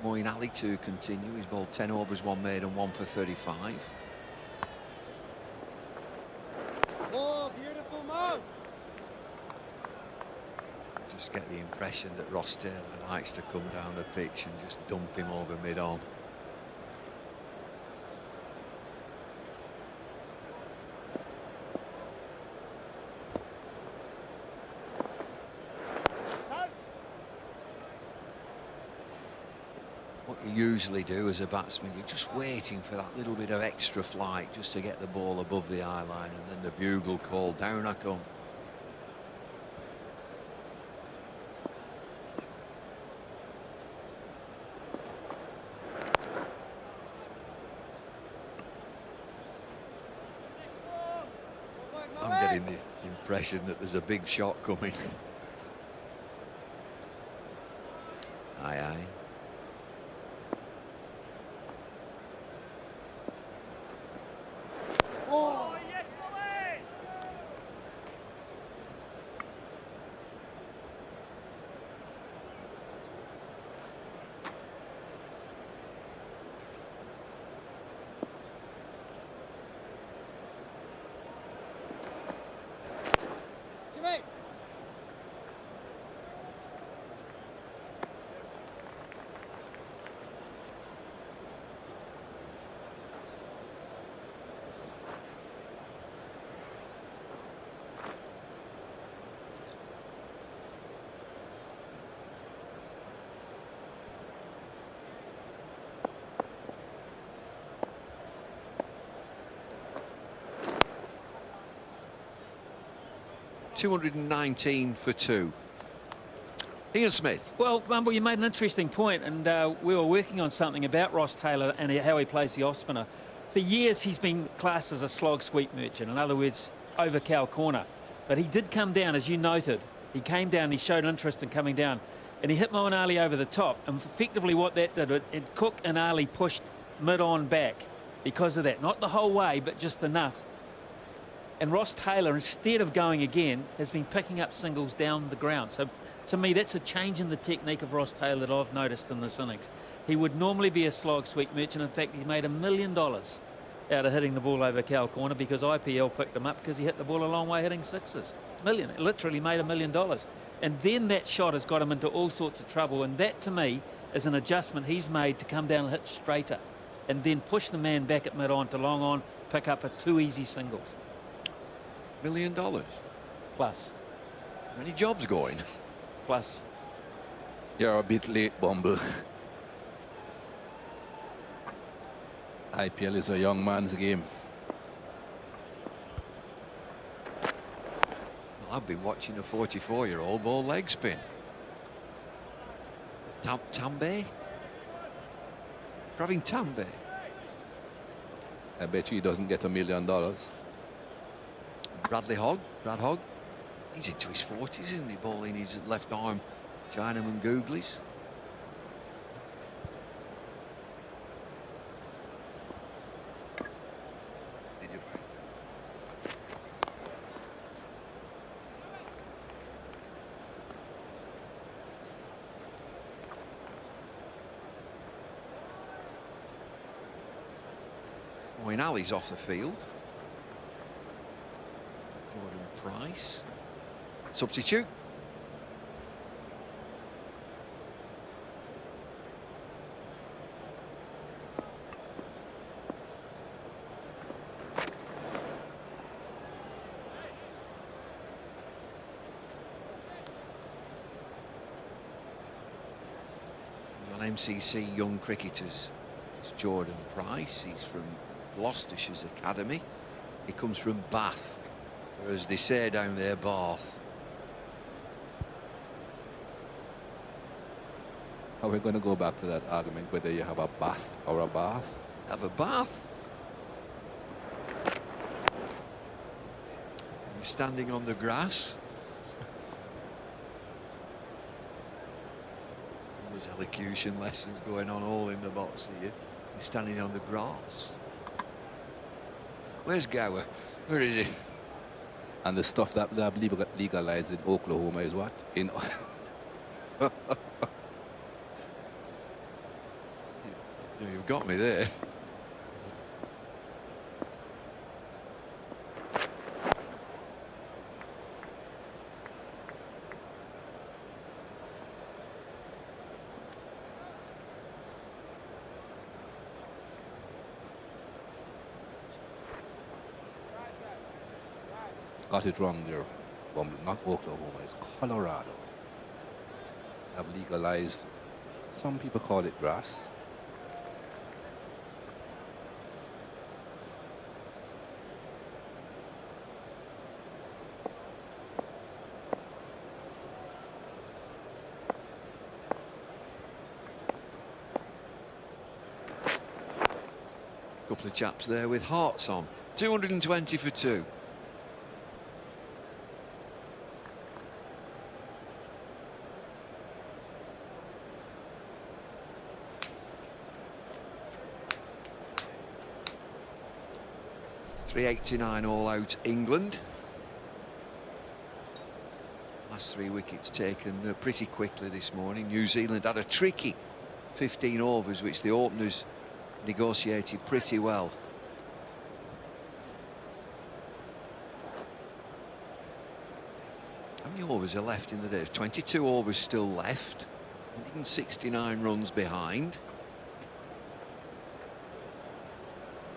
Moeen Ali to continue. He's bowled 10 overs, 1 made and 1 for 35. Oh, beautiful move. Just get the impression that Ross Taylor likes to come down the pitch and just dump him over mid-on. Usually do as a batsman, you're just waiting for that little bit of extra flight just to get the ball above the eye line, and then the bugle call, down I come. I'm getting the impression that there's a big shot coming. Aye, aye. .219 for 2. Ian Smith. Well, Bumble, you made an interesting point, and we were working on something about Ross Taylor and how he plays the off spinner. For years, he's been classed as a slog sweep merchant, in other words, over cow corner. But he did come down, as you noted. He came down, he showed interest in coming down, and he hit Moeen Ali over the top. And effectively what that did, it Cook and Ali pushed mid-on back because of that. Not the whole way, but just enough. And Ross Taylor, instead of going again, has been picking up singles down the ground. So, to me, that's a change in the technique of Ross Taylor that I've noticed in this innings. He would normally be a slog sweep merchant. In fact, he made $1 million out of hitting the ball over cow corner because IPL picked him up because he hit the ball a long way hitting sixes. Million. It literally made $1 million. And then that shot has got him into all sorts of trouble. And that, to me, is an adjustment he's made to come down and hit straighter and then push the man back at mid-on to long on, pick up 2 easy singles. $1 million. Plus. How many jobs going? Plus. You're a bit late, Bumble. IPL is a young man's game. Well, I've been watching a 44-year-old bowl leg spin. Tambe? Praveen Tambe. I bet you he doesn't get $1 million. Brad Hogg, he's into his 40s, isn't he, bowling his left arm Chinaman googlies. Did you? Moeen Ali's off the field. Jordan Price. Substitute. MCC young cricketers. It's Jordan Price. He's from Gloucestershire's academy. He comes from Bath, or as they say down there, Bath. Are we going to go back to that argument whether you have a bath or a bath? Have a bath. You're standing on the grass. There's elocution lessons going on all in the box here. He's standing on the grass. Where's Gower? Where is he? And the stuff that they have legalized in Oklahoma is what? In You've got me there. Got it wrong there. Not Oklahoma, it's Colorado. They have legalized, some people call it grass. Couple of chaps there with hearts on. 220 for 2. .389 all out England. Last 3 wickets taken pretty quickly this morning. New Zealand had a tricky 15 overs which the openers negotiated pretty well. How many overs are left in the day? 22 overs still left. 169 runs behind.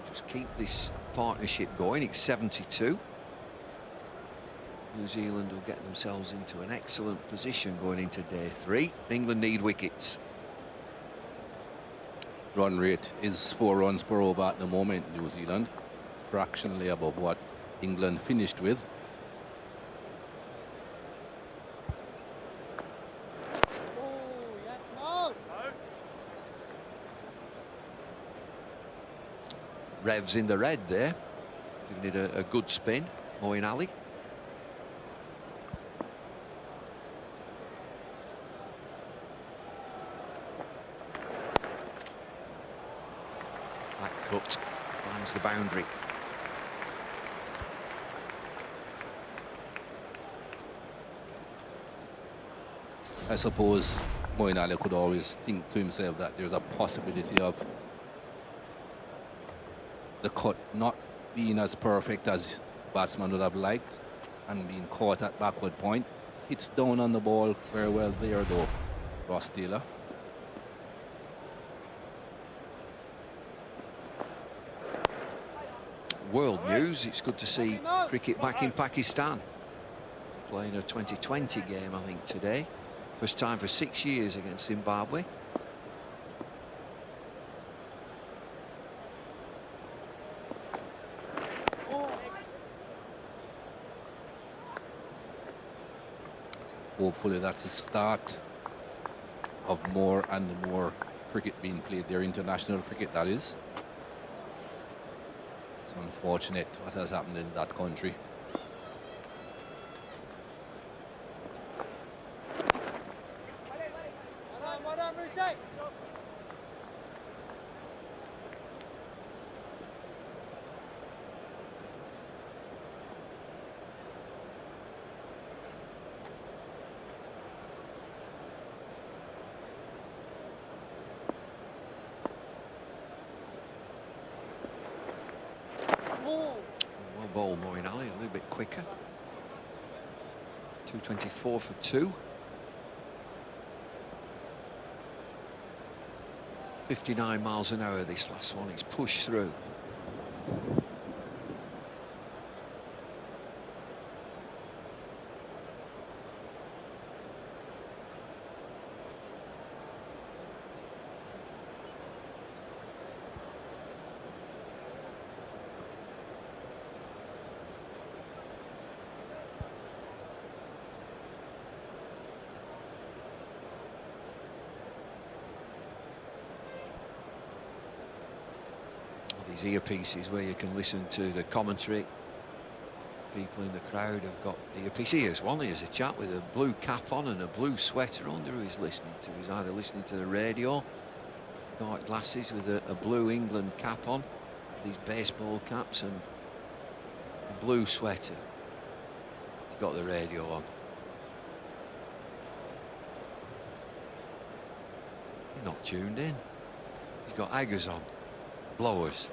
Just keep this partnership going. It's 72. New Zealand will get themselves into an excellent position going into day 3. England need wickets. Run rate is 4 runs per over at the moment, New Zealand. Fractionally above what England finished with. Revs in the red there, giving it a good spin. Moeen Ali. Back cut, finds the boundary. I suppose Moeen Ali could always think to himself that there's a possibility of the cut not being as perfect as batsman would have liked and being caught at backward point. Hits down on the ball very well there though, Ross Taylor. World news, it's good to see cricket back in Pakistan. Playing a 2020 game, I think, today. First time for 6 years against Zimbabwe. Hopefully that's the start of more and more cricket being played there, international cricket that is. It's unfortunate what has happened in that country. ball, Moeen Ali, a little bit quicker. 224 for 2. 59 miles an hour this last one. It's pushed through. These earpieces where you can listen to the commentary. People in the crowd have got earpieces. Here's one. Here's a chap with a blue cap on and a blue sweater under who he's listening to. He's either listening to the radio, dark glasses with a blue England cap on, these baseball caps, and a blue sweater. He's got the radio on. He's not tuned in. He's got Aggers on, blowers.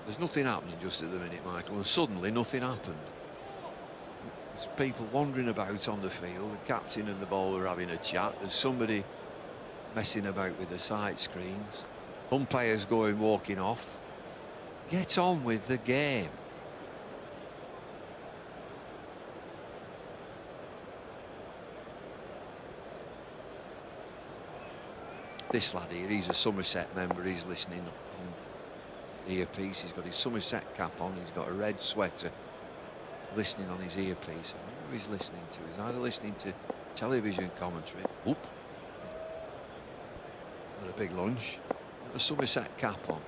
There's nothing happening just at the minute, Michael, and suddenly nothing happened. There's people wandering about on the field. The captain and the bowler are having a chat. There's somebody messing about with the side screens. Umpires going walking off. Get on with the game. This lad here, he's a Somerset member. He's listening on earpiece. He's got his Somerset cap on. He's got a red sweater, listening on his earpiece. I wonder who he's listening to. He's either listening to television commentary. Whoop. Got a big lunch. Got a Somerset cap on.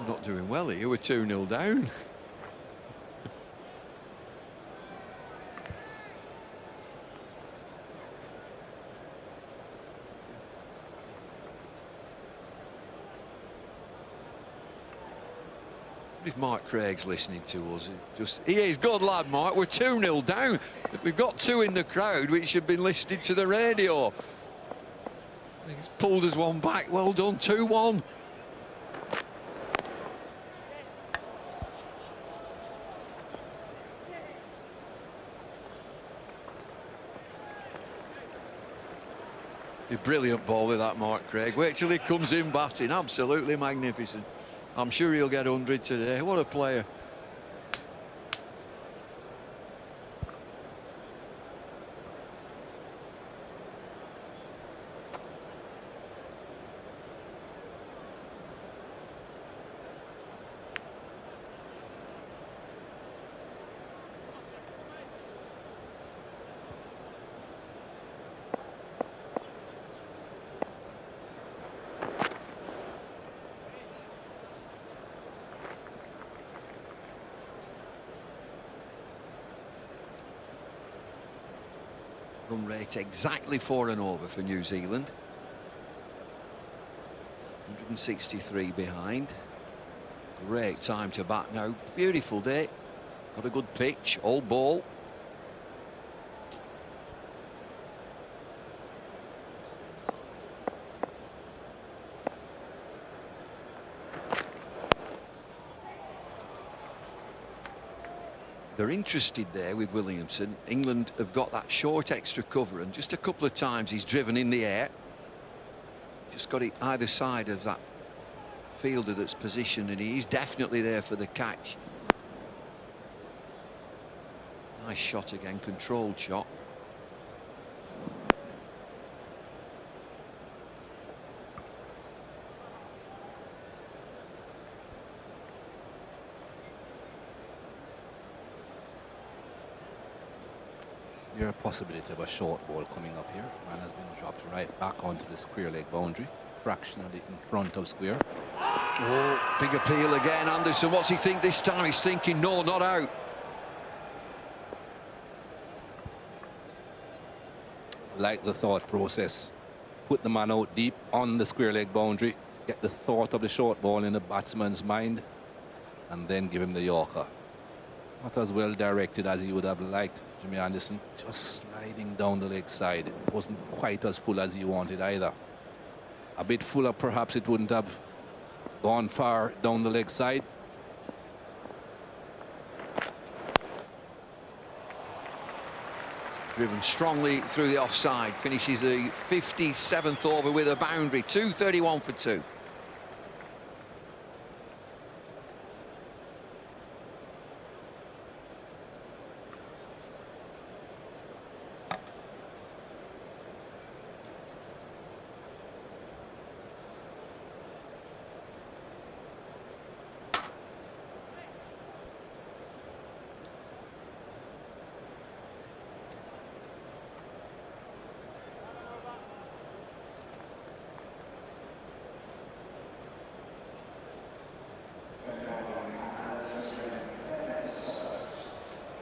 We're not doing well here. We're 2-0 down. If Mike Craig's listening to us, he is good lad, Mike. We're 2-0 down. We've got 2 in the crowd which have been listening to the radio. He's pulled us one back. Well done. 2-1. A brilliant bowler, that Mark Craig. Wait till he comes in batting. Absolutely magnificent. I'm sure he'll get 100 today. What a player. Run rate exactly 4 and over for New Zealand. 163 behind. Great time to bat now. Beautiful day. Got a good pitch. All ball. They're interested there with Williamson. England have got that short extra cover, and just a couple of times he's driven in the air. Just got it either side of that fielder that's positioned, and he's definitely there for the catch. Nice shot again, controlled shot. there a possibility of a short ball coming up here? Man has been dropped right back onto the square leg boundary, fractionally in front of square. Oh, big appeal again, Anderson. What's he think this time? He's thinking, no, not out. Like the thought process. Put the man out deep on the square leg boundary, get the thought of the short ball in the batsman's mind, and then give him the Yorker. Not as well directed as he would have liked, Jimmy Anderson. Just sliding down the leg side. It wasn't quite as full as he wanted either. A bit fuller, perhaps it wouldn't have gone far down the leg side. Driven strongly through the offside. Finishes the 57th over with a boundary. 2:31 for 2.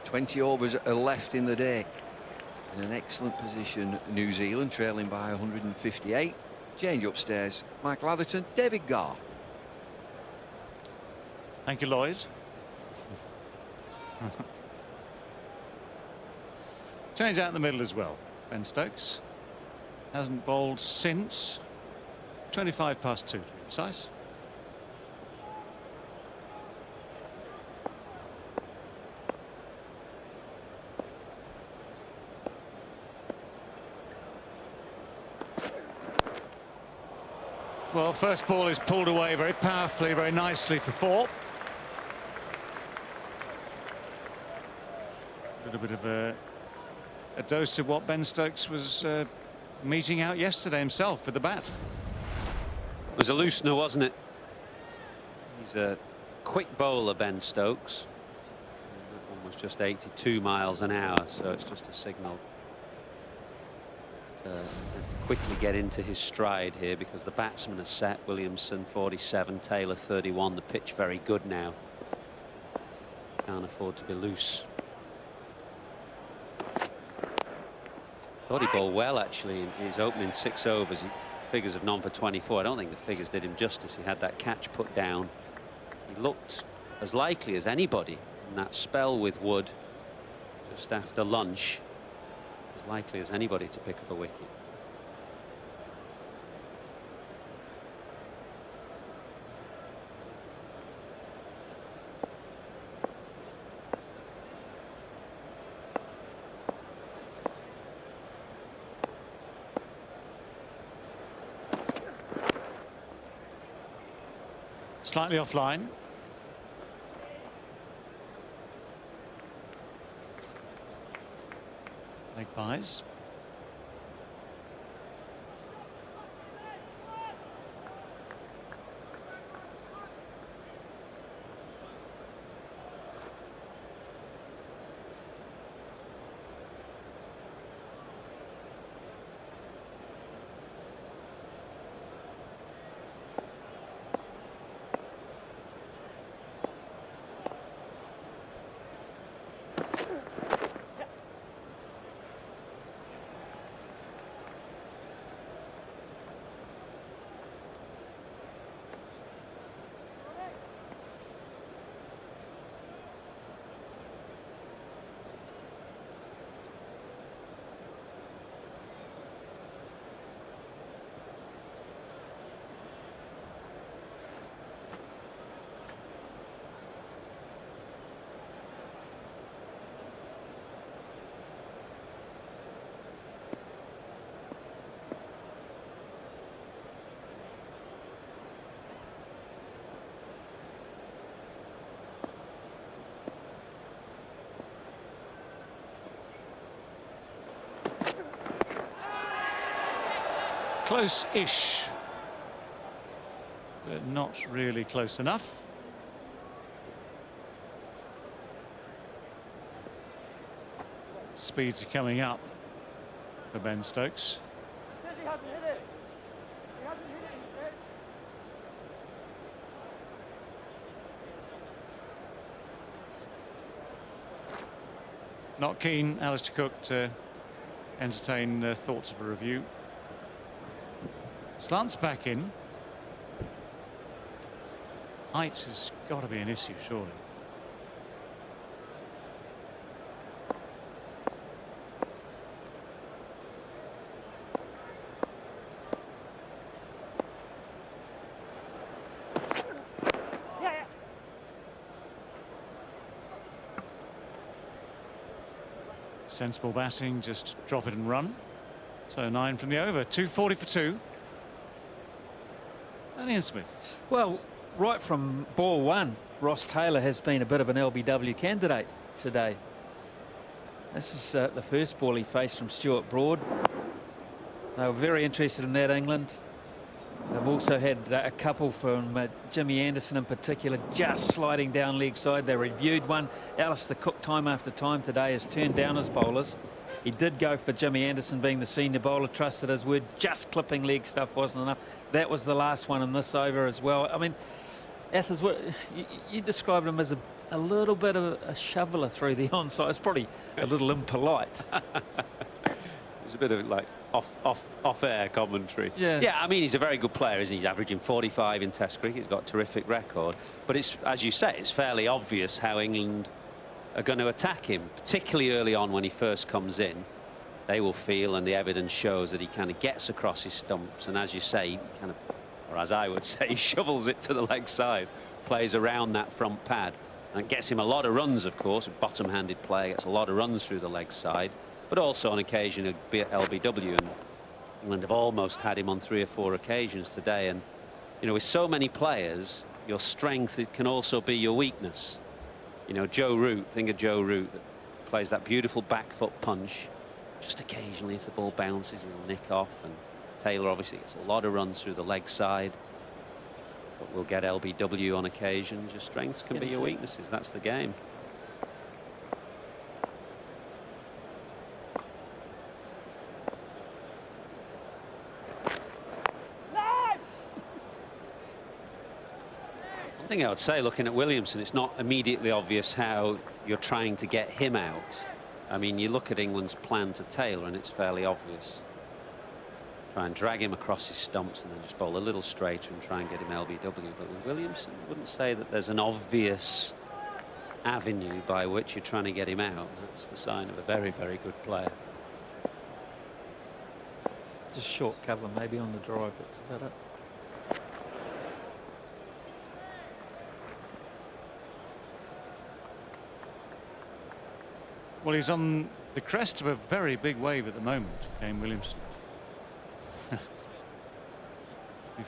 Twenty overs are left in the day. In an excellent position, New Zealand, trailing by 158. Change upstairs. Michael Atherton, David Garr. Thank you, Lloyd. Change out in the middle as well. Ben Stokes hasn't bowled since 25 past 2 to be precise. Well, first ball is pulled away very powerfully, very nicely for 4. A little bit of a dose of what Ben Stokes was meeting out yesterday himself with the bat. It was a loosener, wasn't it? He's a quick bowler, Ben Stokes. That one was just 82 miles an hour, so it's just a signal to have to quickly get into his stride here, because the batsman is set. Williamson 47, Taylor 31. The pitch very good now. Can't afford to be loose. Thought he bowled well actually in his opening 6 overs. Figures of none for 24. I don't think the figures did him justice. He had that catch put down. He looked as likely as anybody in that spell with Wood just after lunch. As likely as anybody to pick up a wicket. Slightly offline. Leg byes. Close-ish, but not really close enough. speeds are coming up for Ben Stokes. He says he hasn't hit it. He hasn't hit it, he said. Not keen, Alistair Cook, to entertain thoughts of a review. Slants back in. Height has got to be an issue, surely. Yeah. Sensible batting, just drop it and run. So 9 from the over, 240 for 2. And Ian Smith. Well, right from ball one, Ross Taylor has been a bit of an LBW candidate today. This is the first ball he faced from Stuart Broad. They were very interested in that, England. They've also had a couple from Jimmy Anderson in particular, just sliding down leg side. They reviewed one. Alistair Cook, time after time today, has turned down his bowlers. He did go for Jimmy Anderson being the senior bowler, trusted his word. Just clipping leg stuff wasn't enough. That was the last one in this over as well. I mean, Athers, you described him as a little bit of a shoveler through the onside. It's probably a little impolite. It's a bit of like off-air commentary. Yeah. I mean, he's a very good player, isn't he? He's averaging 45 in Test cricket. He's got a terrific record. But it's, as you say, it's fairly obvious how England are going to attack him, particularly early on when he first comes in. They will feel, and the evidence shows, that he kind of gets across his stumps, and as you say, he kind of, or as I would say, he shovels it to the leg side, plays around that front pad, and it gets him a lot of runs, of course. A bottom-handed player gets a lot of runs through the leg side, but also on occasion a LBW, and England have almost had him on 3 or 4 occasions today. And you know, with so many players, your strength, it can also be your weakness. You know, Joe Root, think of Joe Root, that plays that beautiful back foot punch. Just occasionally, if the ball bounces, he'll nick off. And Taylor obviously gets a lot of runs through the leg side, but will get LBW on occasion. Your strengths can be your weaknesses. That's the game. One thing I would say, looking at Williamson, it's not immediately obvious how you're trying to get him out. I mean, you look at England's plan to Taylor and it's fairly obvious. Try and drag him across his stumps and then just bowl a little straighter and try and get him LBW. But with Williamson, I wouldn't say that there's an obvious avenue by which you're trying to get him out. That's the sign of a very, very good player. Just short cover maybe on the drive, that's about it. Well, he's on the crest of a very big wave at the moment, Kane Williamson. For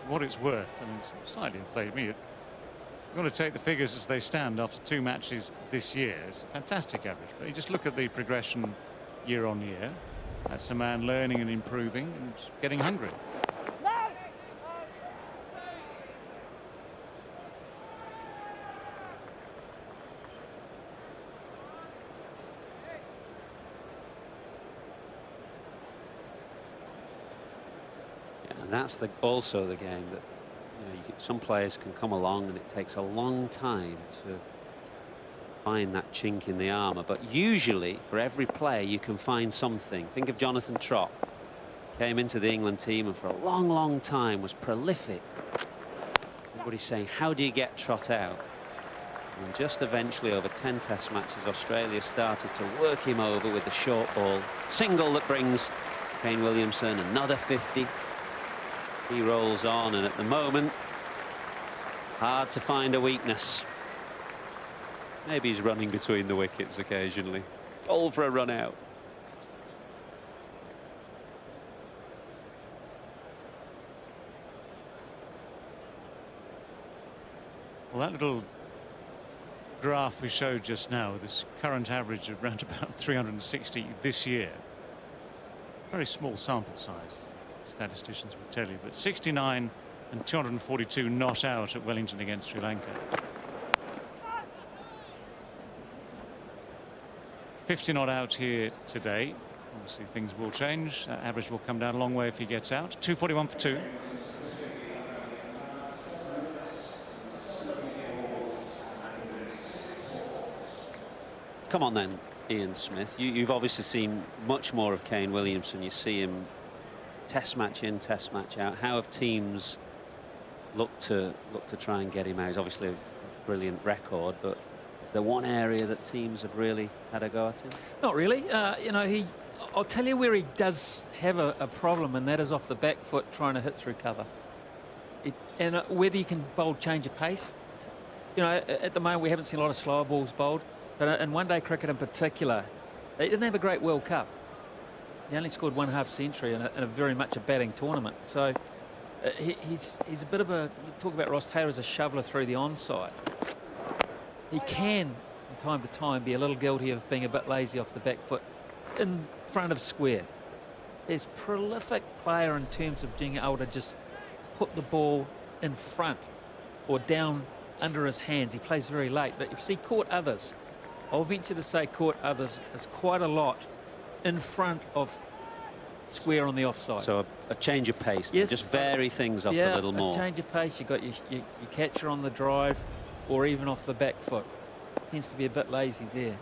what it's worth, I mean, it's slightly inflated me. You've got to take the figures as they stand after 2 matches this year. It's a fantastic average, but you just look at the progression year on year. That's a man learning and improving and getting hungry. And that's also the game that, you know, some players can come along and it takes a long time to find that chink in the armour. But usually, for every player, you can find something. Think of Jonathan Trott. Came into the England team and for a long, long time was prolific. Everybody's saying, how do you get Trott out? And just eventually, over 10 Test matches, Australia started to work him over with the short ball. Single that brings Kane Williamson another 50. He rolls on, and at the moment, hard to find a weakness. Maybe he's running between the wickets occasionally. All for a run out. Well, that little graph we showed just now, this current average of around about 360 this year. Very small sample size, statisticians would tell you, but 69 and 242 not out at Wellington against Sri Lanka. 50 not out here today. Obviously things will change. That average will come down a long way if he gets out. 241 for 2. Come on then, Ian Smith. You've obviously seen much more of Kane Williamson. You see him test match in, test match out. How have teams looked to try and get him out? He's obviously a brilliant record, but is there one area that teams have really had a go at him? Not really. You know, I'll tell you where he does have a problem, and that is off the back foot trying to hit through cover. And whether you can bowl change of pace. You know, at the moment we haven't seen a lot of slower balls bowled, but in one-day cricket in particular, he didn't have a great World Cup. He only scored 1/2 century in a very much a batting tournament. So he's a bit of a, you talk about Ross Taylor as a shoveler through the onside. He can, from time to time, be a little guilty of being a bit lazy off the back foot in front of square. He's a prolific player in terms of being able to just put the ball in front or down under his hands. He plays very late, but if you see caught others, I'll venture to say caught others is quite a lot in front of square on the offside. So a change of pace, yes, just vary things up a little more. A change of pace. You've got your catcher on the drive or even off the back foot. Tends to be a bit lazy there.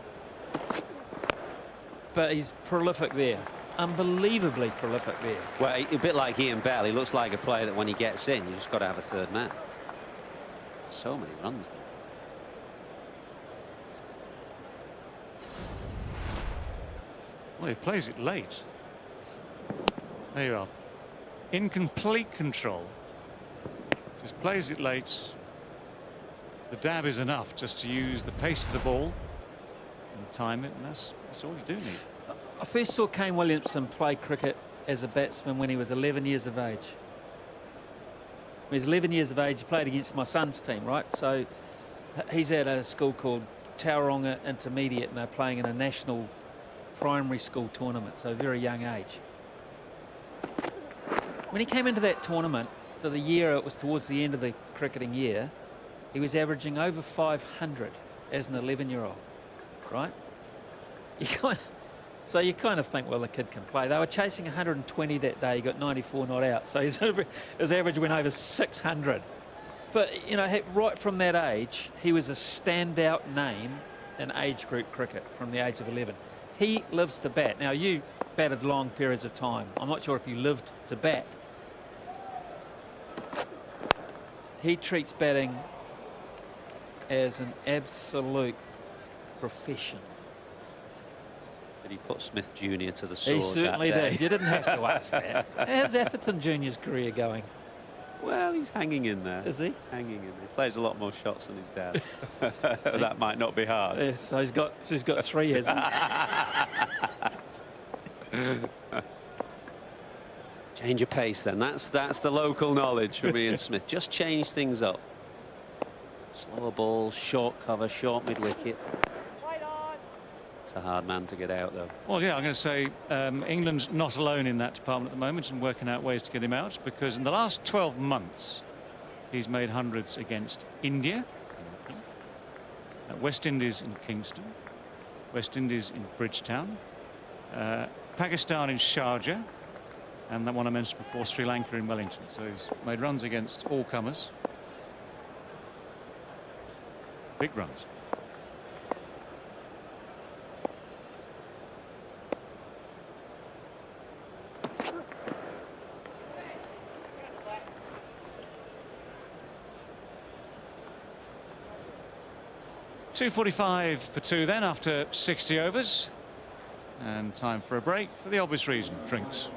But he's prolific there. Unbelievably prolific there. Well, a bit like Ian Bell, he looks like a player that when he gets in, you just got to have a third man. So many runs there. Well, he plays it late. There you are. In complete control. Just plays it late. The dab is enough just to use the pace of the ball and time it, and that's all you do need. I first saw Kane Williamson play cricket as a batsman when he was 11 years of age. When he was 11 years of age, he played against my son's team, right? So he's at a school called Tauranga Intermediate, and they're playing in a national primary school tournament, so a very young age. When he came into that tournament for the year, it was towards the end of the cricketing year, he was averaging over 500 as an 11-year-old, right? So you kind of think, well, the kid can play. They were chasing 120 that day. He got 94 not out, so his average went over 600. But, you know, right from that age, he was a standout name in age group cricket from the age of 11. He lives to bat. Now, you batted long periods of time. I'm not sure if you lived to bat. He treats batting as an absolute profession. But he put Smith Jr. to the sword. He certainly that day. did. You didn't have to ask that. How's Atherton Jr.'s career going? Well, he's hanging in there. Is he? Hanging in there. He plays a lot more shots than his dad. That might not be hard. Yes, so he's got 3, hasn't he? Change of pace then. That's the local knowledge from Ian Smith. Just change things up. Slower ball, short cover, short mid-wicket. It's a hard man to get out, though. Well, yeah, I'm going to say England's not alone in that department at the moment and working out ways to get him out, because in the last 12 months he's made hundreds against India, West Indies in Kingston, West Indies in Bridgetown, Pakistan in Sharjah, and that one I mentioned before, Sri Lanka in Wellington. So he's made runs against all comers. Big runs. .245 for 2 then after 60 overs, and time for a break for the obvious reason, drinks.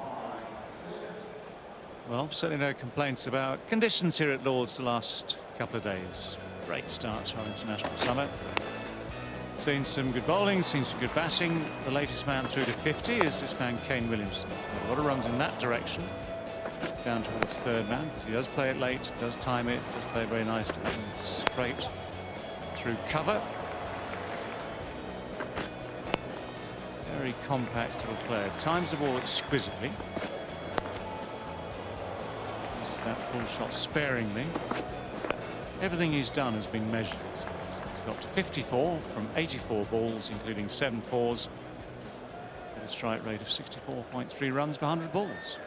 Well, certainly no complaints about conditions here at Lord's the last couple of days. Great start to our international summer. Seen some good bowling, seen some good batting. The latest man through to 50 is this man Kane Williamson. A lot of runs in that direction, down towards third man, because he does play it late, does time it, does play very nicely and straight through cover. Very compact little player. Times the ball exquisitely. Uses that full shot sparingly. Everything he's done has been measured. got to 54 from 84 balls, including 7 fours, with a strike rate of 64.3 runs per 100 balls.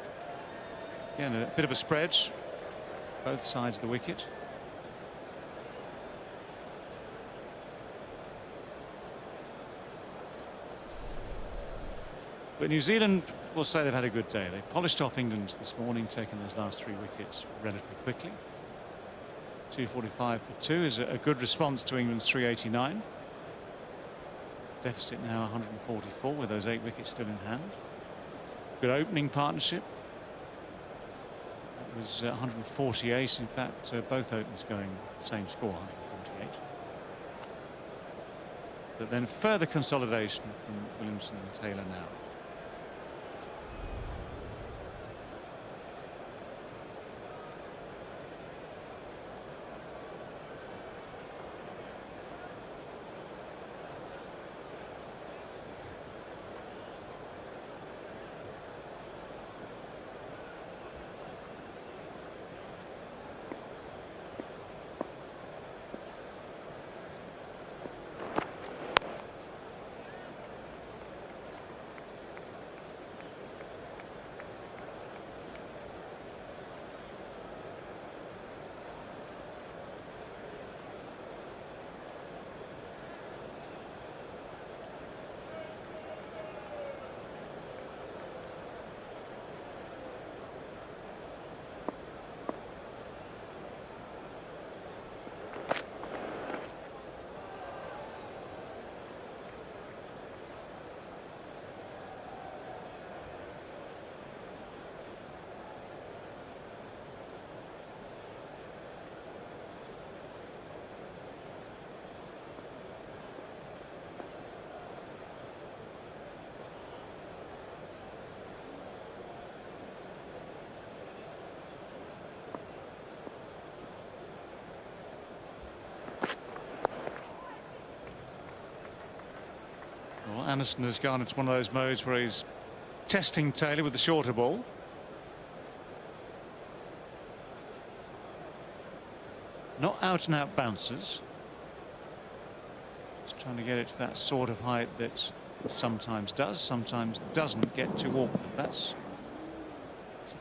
Again, a bit of a spread, both sides of the wicket. But New Zealand will say they've had a good day. They polished off England this morning, taking those last 3 wickets relatively quickly. 245 for 2 is a good response to England's 389. Deficit now 144 with those 8 wickets still in hand. Good opening partnership. It was 148. In fact, both openers going the same score, 148. But then further consolidation from Williamson and Taylor now. Well, Anderson has gone into one of those modes where he's testing Taylor with the shorter ball. Not out and out bounces. Just trying to get it to that sort of height that sometimes does, sometimes doesn't get too awkward. That's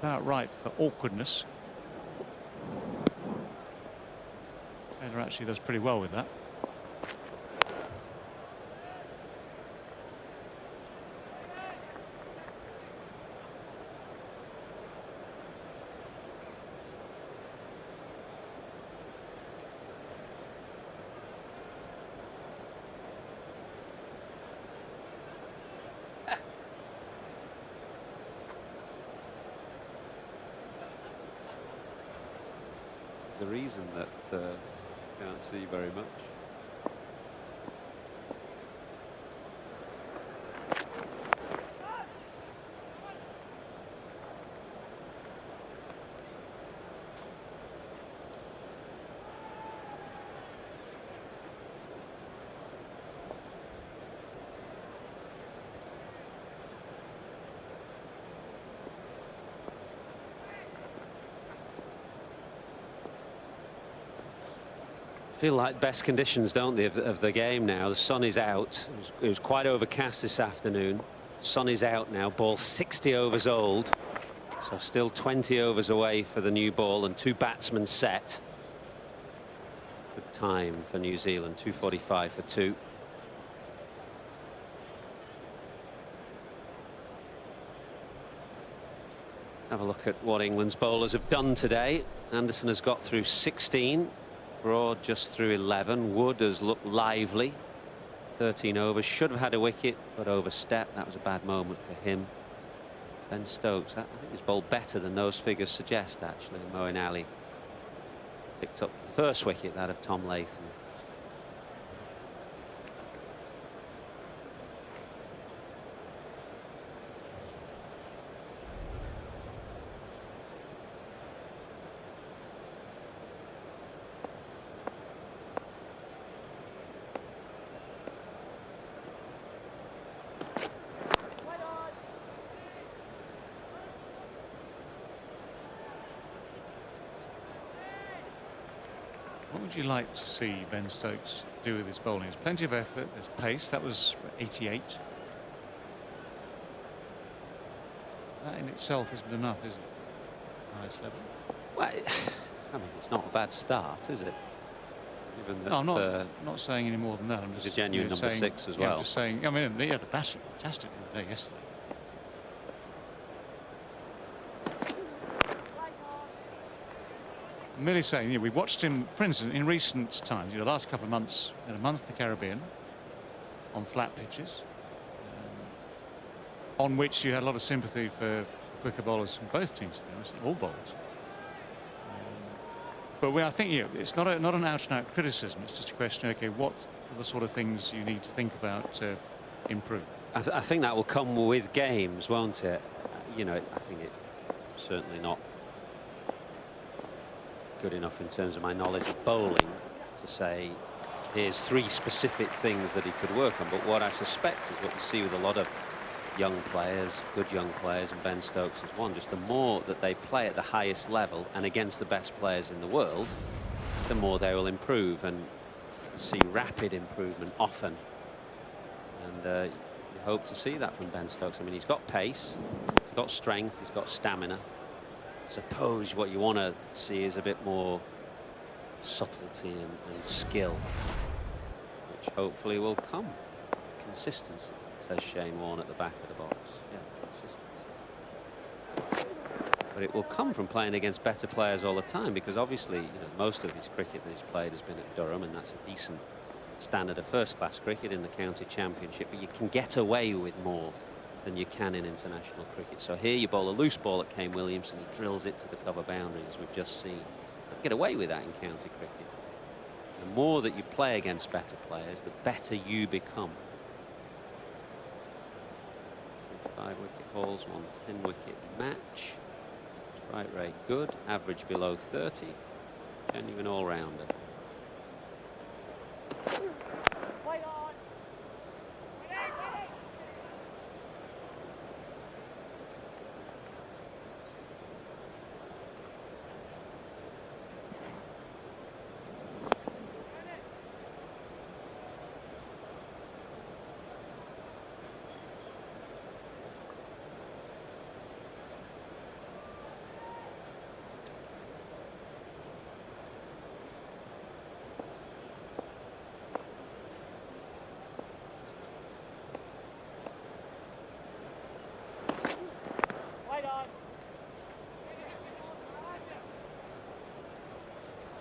about right for awkwardness. Taylor actually does pretty well with that. A reason that can't see very much. Feel like best conditions, don't they, of the game now. The sun is out. It was quite overcast this afternoon. Sun is out now. Ball 60 overs old, so still 20 overs away for the new ball and 2 batsmen set. Good time for New Zealand. 245 for 2. Let's have a look at what England's bowlers have done today. Anderson has got through 16. Broad just through 11. Wood has looked lively. 13 overs. Should have had a wicket, but overstepped. That was a bad moment for him. Ben Stokes, I think he's bowled better than those figures suggest, actually. Moeen Ali picked up the first wicket, that of Tom Latham. What would you like to see Ben Stokes do with his bowling? There's plenty of effort, there's pace. That was 88. That in itself isn't enough, is it? Highest level. Well, I mean, it's not a bad start, is it? Given that, No, I'm not saying any more than that. I'm just a genuine number saying, 6 as yeah, well. I'm just saying. I mean, yeah, the batting fantastic all day yesterday. I'm merely saying, we watched him, for instance, in recent times, the last couple of months, in a month in the Caribbean, on flat pitches, on which you had a lot of sympathy for quicker bowlers from both teams, to be honest, all bowlers. But I think it's not an out-and-out criticism. It's just a question. Okay, what are the sort of things you need to think about to improve? I think that will come with games, won't it? I think it's certainly not good enough in terms of my knowledge of bowling to say here's 3 specific things that he could work on. But what I suspect is what you see with a lot of young players, good young players, and Ben Stokes is one. Just the more that they play at the highest level and against the best players in the world, the more they will improve, and you see rapid improvement often. And you hope to see that from Ben Stokes. I mean, he's got pace, he's got strength, he's got stamina. I suppose what you want to see is a bit more subtlety and skill, which hopefully will come. Consistency, says Shane Warne at the back of the box. Yeah, consistency. But it will come from playing against better players all the time, because obviously, most of his cricket that he's played has been at Durham, and that's a decent standard of first-class cricket in the county championship. But you can get away with more than you can in international cricket. So here you bowl a loose ball at Kane Williamson, he drills it to the cover boundary, as we've just seen. You get away with that in county cricket. The more that you play against better players, the better you become. 5-wicket hauls, 1 10-wicket match. Strike rate good, average below 30. Genuine all-rounder.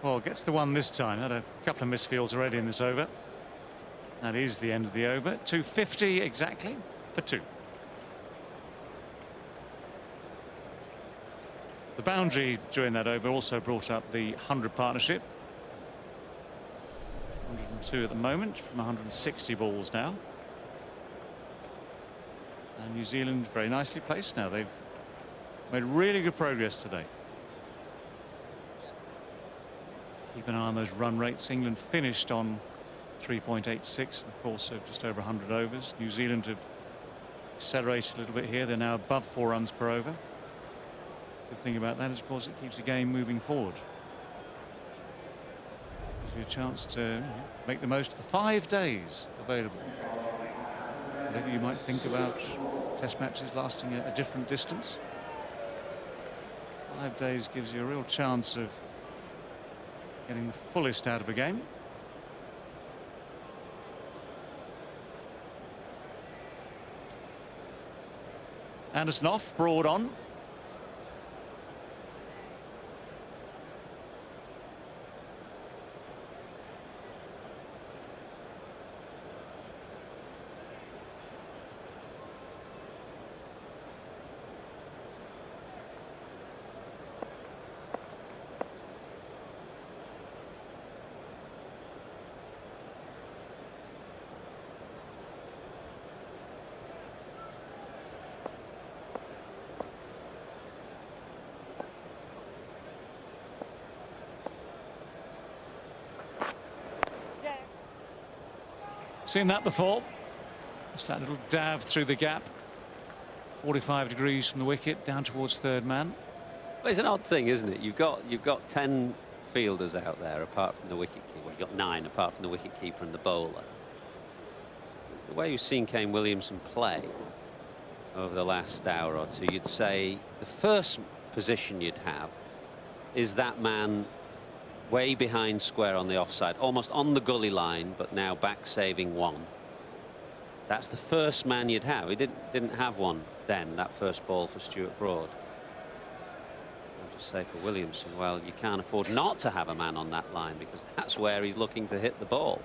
Well, gets the one this time. Had a couple of misfields already in this over. That is the end of the over. 250 exactly for 2. The boundary during that over also brought up the 100 partnership. 102 at the moment from 160 balls now. And New Zealand very nicely placed now. They've made really good progress today. Keep an eye on those run rates. England finished on 3.86 in the course of just over 100 overs. New Zealand have accelerated a little bit here. They're now above 4 runs per over. Good thing about that is, of course, it keeps the game moving forward. Gives you a chance to make the most of the 5 days available. Whatever you might think about test matches lasting a different distance, 5 days gives you a real chance of getting the fullest out of a game. Anderson off, Broad on. Seen that before. Just that little dab through the gap. 45 degrees from the wicket down towards third man. Well, it's an odd thing, isn't it? You've got 10, fielders out there apart from the wicketkeeper. Well, you've got 9 apart from the wicketkeeper and the bowler. The way you've seen Kane Williamson play over the last hour or two, you'd say the first position you'd have is that man way behind square on the offside, almost on the gully line, but now back saving 1. That's the first man you'd have. He didn't have one then, that first ball for Stuart Broad. I'll just say for Williamson, well, you can't afford not to have a man on that line, because that's where he's looking to hit the ball.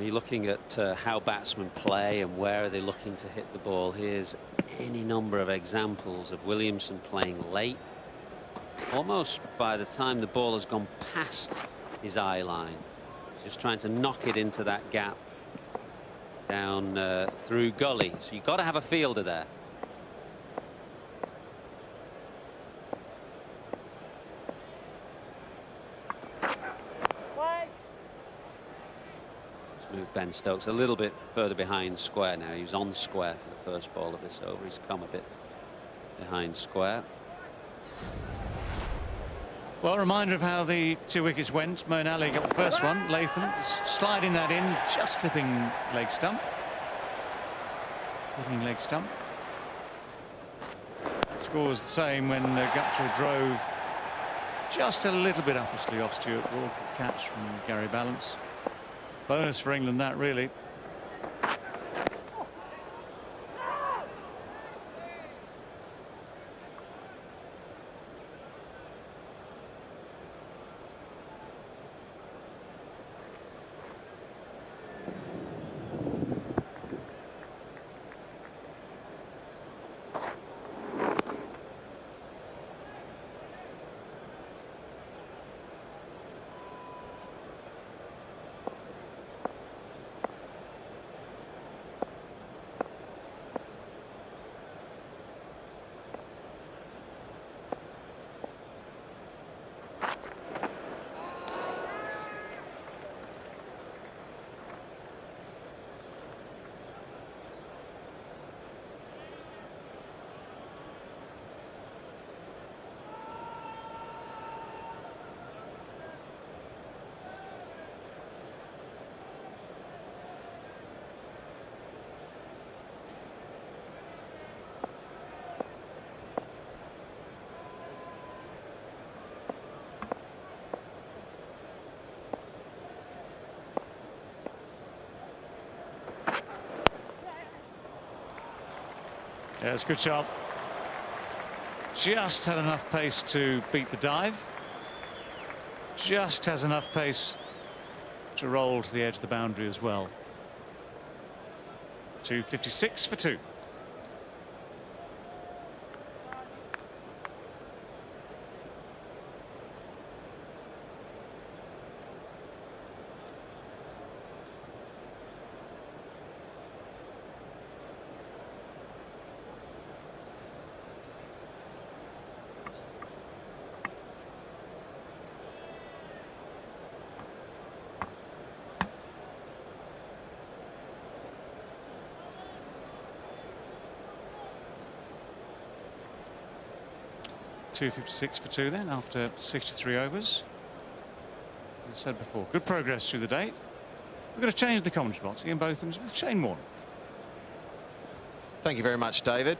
You're looking at how batsmen play and where are they looking to hit the ball. Here's any number of examples of Williamson playing late. Almost by the time the ball has gone past his eye line, just trying to knock it into that gap down through gully. So you've got to have a fielder there. Move Ben Stokes a little bit further behind square now. He was on square for the first ball of this over. He's come a bit behind square. Well, a reminder of how the 2 wickets went. Moeen Ali got the first one. Latham sliding that in, just clipping leg stump. Hitting leg stump. Score was the same when Guptill drove just a little bit upwardsly off Stuart Broad. Catch from Gary Balance. Bonus for England, that really. Yeah, it's a good shot. Just had enough pace to beat the dive. Just has enough pace to roll to the edge of the boundary as well. 256 for 2. .256 for 2 then after 63 overs. As I said before, good progress through the day. We're going to change the commentary box. Ian Botham's with Shane Warne. Thank you very much, David.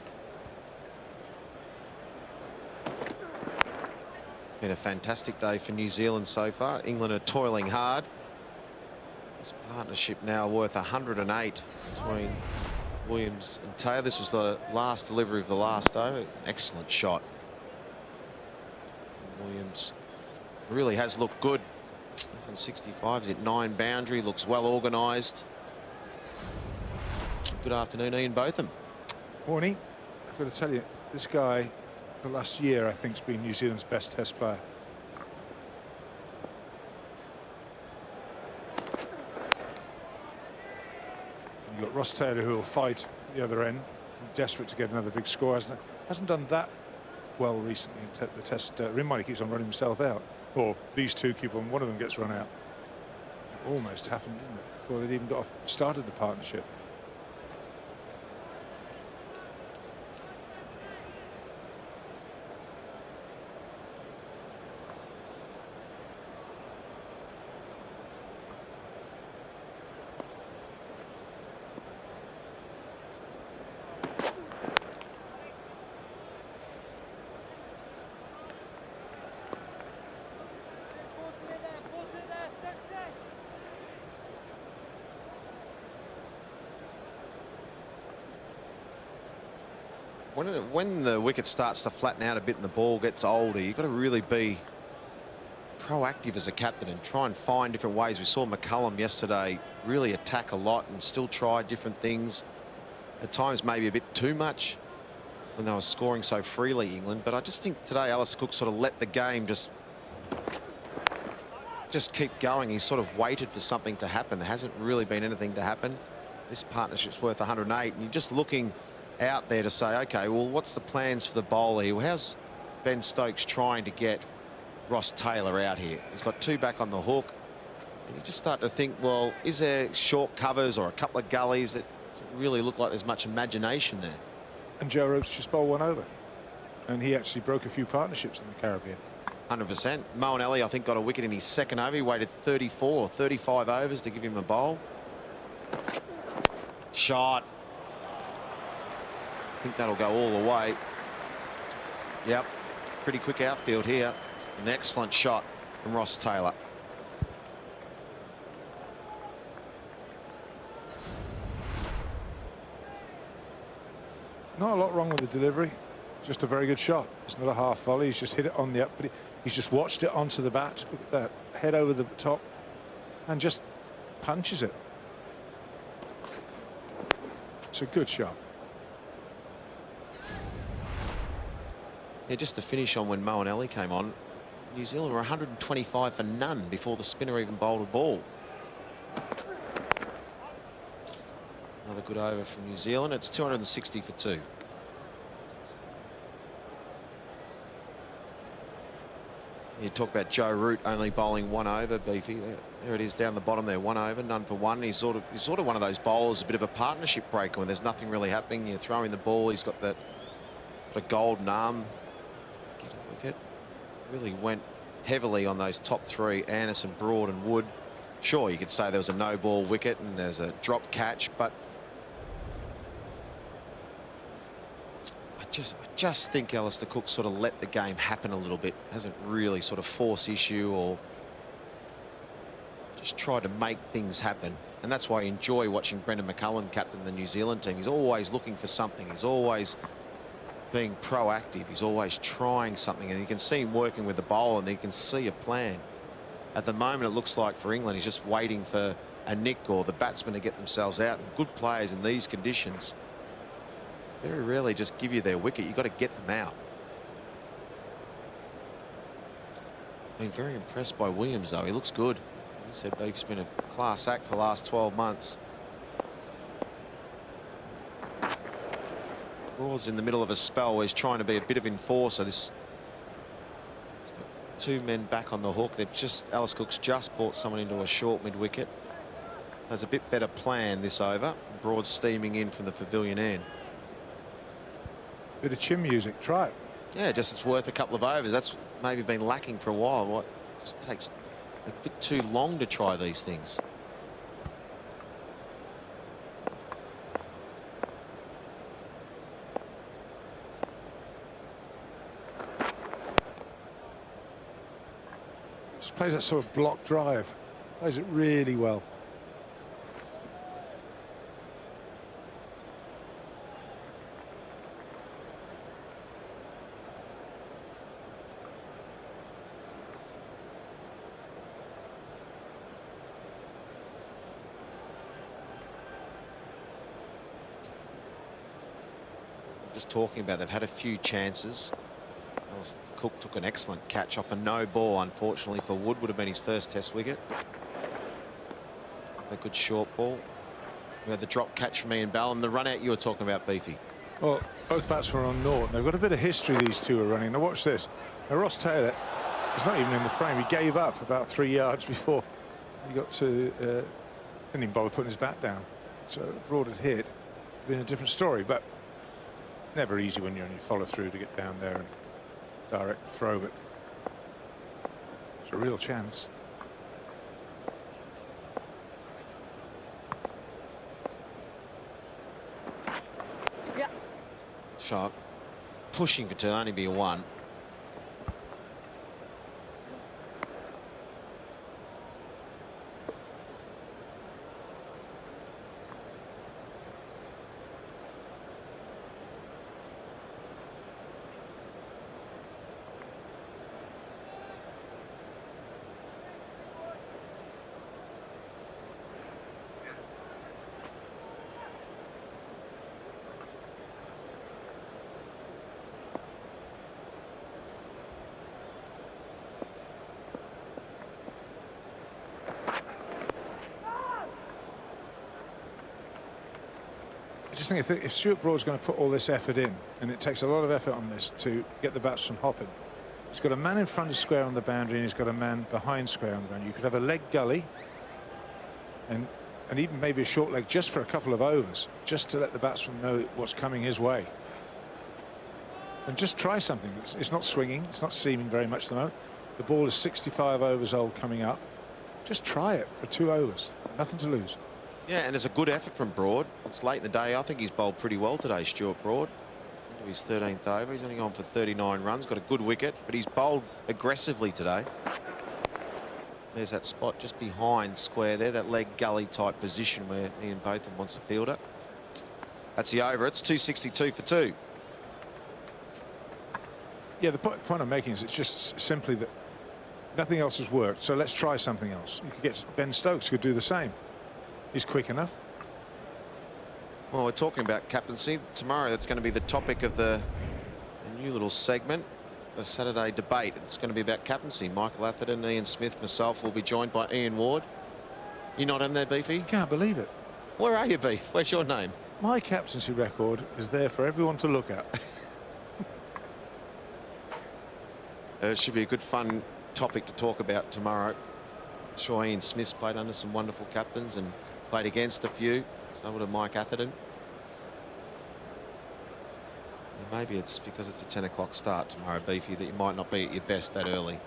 Been a fantastic day for New Zealand so far. England are toiling hard. This partnership now worth 108 between Williams and Taylor. This was the last delivery of the last over. Excellent shot. Williams really has looked good. He's on 65. He's at 9 boundary. Looks well organised. Good afternoon, Ian Botham. Morning. I've got to tell you, this guy, the last year, I think, has been New Zealand's best Test player. You've got Ross Taylor, who will fight at the other end, desperate to get another big score. Hasn't done that well recently in the Test. Rimani keeps on running himself out. or these two keep on, one of them gets run out. It almost happened, didn't it, before they'd even started the partnership. When the wicket starts to flatten out a bit and the ball gets older, you've got to really be proactive as a captain and try and find different ways. We saw McCullum yesterday really attack a lot and still try different things. At times maybe a bit too much when they were scoring so freely, England. But I just think today Alistair Cook sort of let the game just keep going. He's sort of waited for something to happen. There hasn't really been anything to happen. This partnership's worth 108, and you're just looking out there to say, okay, well, what's the plans for the bowler here? Well, how's Ben Stokes trying to get Ross Taylor out here? He's got two back on the hook, and you just start to think, well, is there short covers or a couple of gullies? It doesn't really look like there's much imagination there. And Joe Roach just bowled one over, and he actually broke a few partnerships in the Caribbean. 100%. Moeen Ali, I think, got a wicket in his second over. He waited 34 or 35 overs to give him a bowl. Shot. I think that'll go all the way. Yep, pretty quick outfield here. An excellent shot from Ross Taylor. Not a lot wrong with the delivery. Just a very good shot. It's not a half volley. He's just hit it on the up, but he's just watched it onto the bat. Look at that, head over the top, and just punches it. It's a good shot. Yeah, just to finish on when Moeen Ali came on, New Zealand were 125 for none before the spinner even bowled a ball. Another good over from New Zealand. It's 260 for 2. You talk about Joe Root only bowling one over, Beefy. There it is down the bottom there, one over, none for one. He's sort of one of those bowlers, a bit of a partnership breaker when there's nothing really happening. You're throwing the ball. He's got that sort of golden arm. Get a wicket. Really went heavily on those top three, Anderson, Broad and Wood. Sure, you could say there was a no-ball wicket and there's a drop catch, but I just think Alistair Cook sort of let the game happen a little bit. Hasn't really sort of forced issue or just tried to make things happen. And that's why I enjoy watching Brendan McCullum captain the New Zealand team. He's always looking for something. He's always being proactive. He's always trying something. And you can see him working with the bowler and you can see a plan. At the moment, it looks like for England, he's just waiting for a nick or the batsman to get themselves out. And good players in these conditions very rarely just give you their wicket. You've got to get them out. Been very impressed by Williams, though. He looks good. He said Beef's been a class act for the last 12 months. Broad's in the middle of a spell where he's trying to be a bit of enforcer. This two men back on the hook. Alice Cook's just brought someone into a short mid-wicket. Has a bit better plan this over. Broad steaming in from the pavilion end. Bit of chin music, try it. Yeah, just it's worth a couple of overs. That's maybe been lacking for a while. It just takes a bit too long to try these things. Just plays that sort of block drive. Plays it really well. Just talking about, they've had a few chances. Cook took an excellent catch off a no ball, unfortunately for Wood. Would have been his first test wicket. A good short ball. We had the drop catch from Ian Ballum. The run out you were talking about, Beefy. Well, both batsmen are on naught. They've got a bit of history, these two are running. Now watch this. Now Ross Taylor, He's not even in the frame. He gave up about 3 yards before he got to. Didn't even bother putting his bat down. So Broad had hit. Been a different story, but never easy when you're on your follow through to get down there and direct the throw. But it's a real chance. Yeah. Shot. Pushing to only be a 1. I just think if Stuart Broad's going to put all this effort in, and it takes a lot of effort on this to get the batsman hopping, he's got a man in front of square on the boundary and he's got a man behind square on the boundary. You could have a leg gully and even maybe a short leg just for a couple of overs, just to let the batsman know what's coming his way. And just try something. It's not swinging, it's not seaming very much at the moment. The ball is 65 overs old coming up. Just try it for 2 overs. Nothing to lose. Yeah, and it's a good effort from Broad. It's late in the day. I think he's bowled pretty well today, Stuart Broad. Into his 13th over. He's only gone for 39 runs. Got a good wicket, but he's bowled aggressively today. There's that spot just behind square there, that leg gully type position where Ian Botham wants to field it. That's the over. It's 262 for 2. Yeah, the point I'm making is it's just simply that nothing else has worked, so let's try something else. You could get Ben Stokes could do the same. He's quick enough. Well, we're talking about captaincy tomorrow. That's going to be the topic of a new little segment, the Saturday debate. It's going to be about captaincy. Michael Atherton, Ian Smith, myself will be joined by Ian Ward. You not in there, Beefy? Can't believe it. Where are you, Beef? Where's your name? My captaincy record is there for everyone to look at. It should be a good fun topic to talk about tomorrow. I'm sure Ian Smith's played under some wonderful captains and played against a few. So would have Mike Atherton. And maybe it's because it's a 10 o'clock start tomorrow, Beefy, that you might not be at your best that early.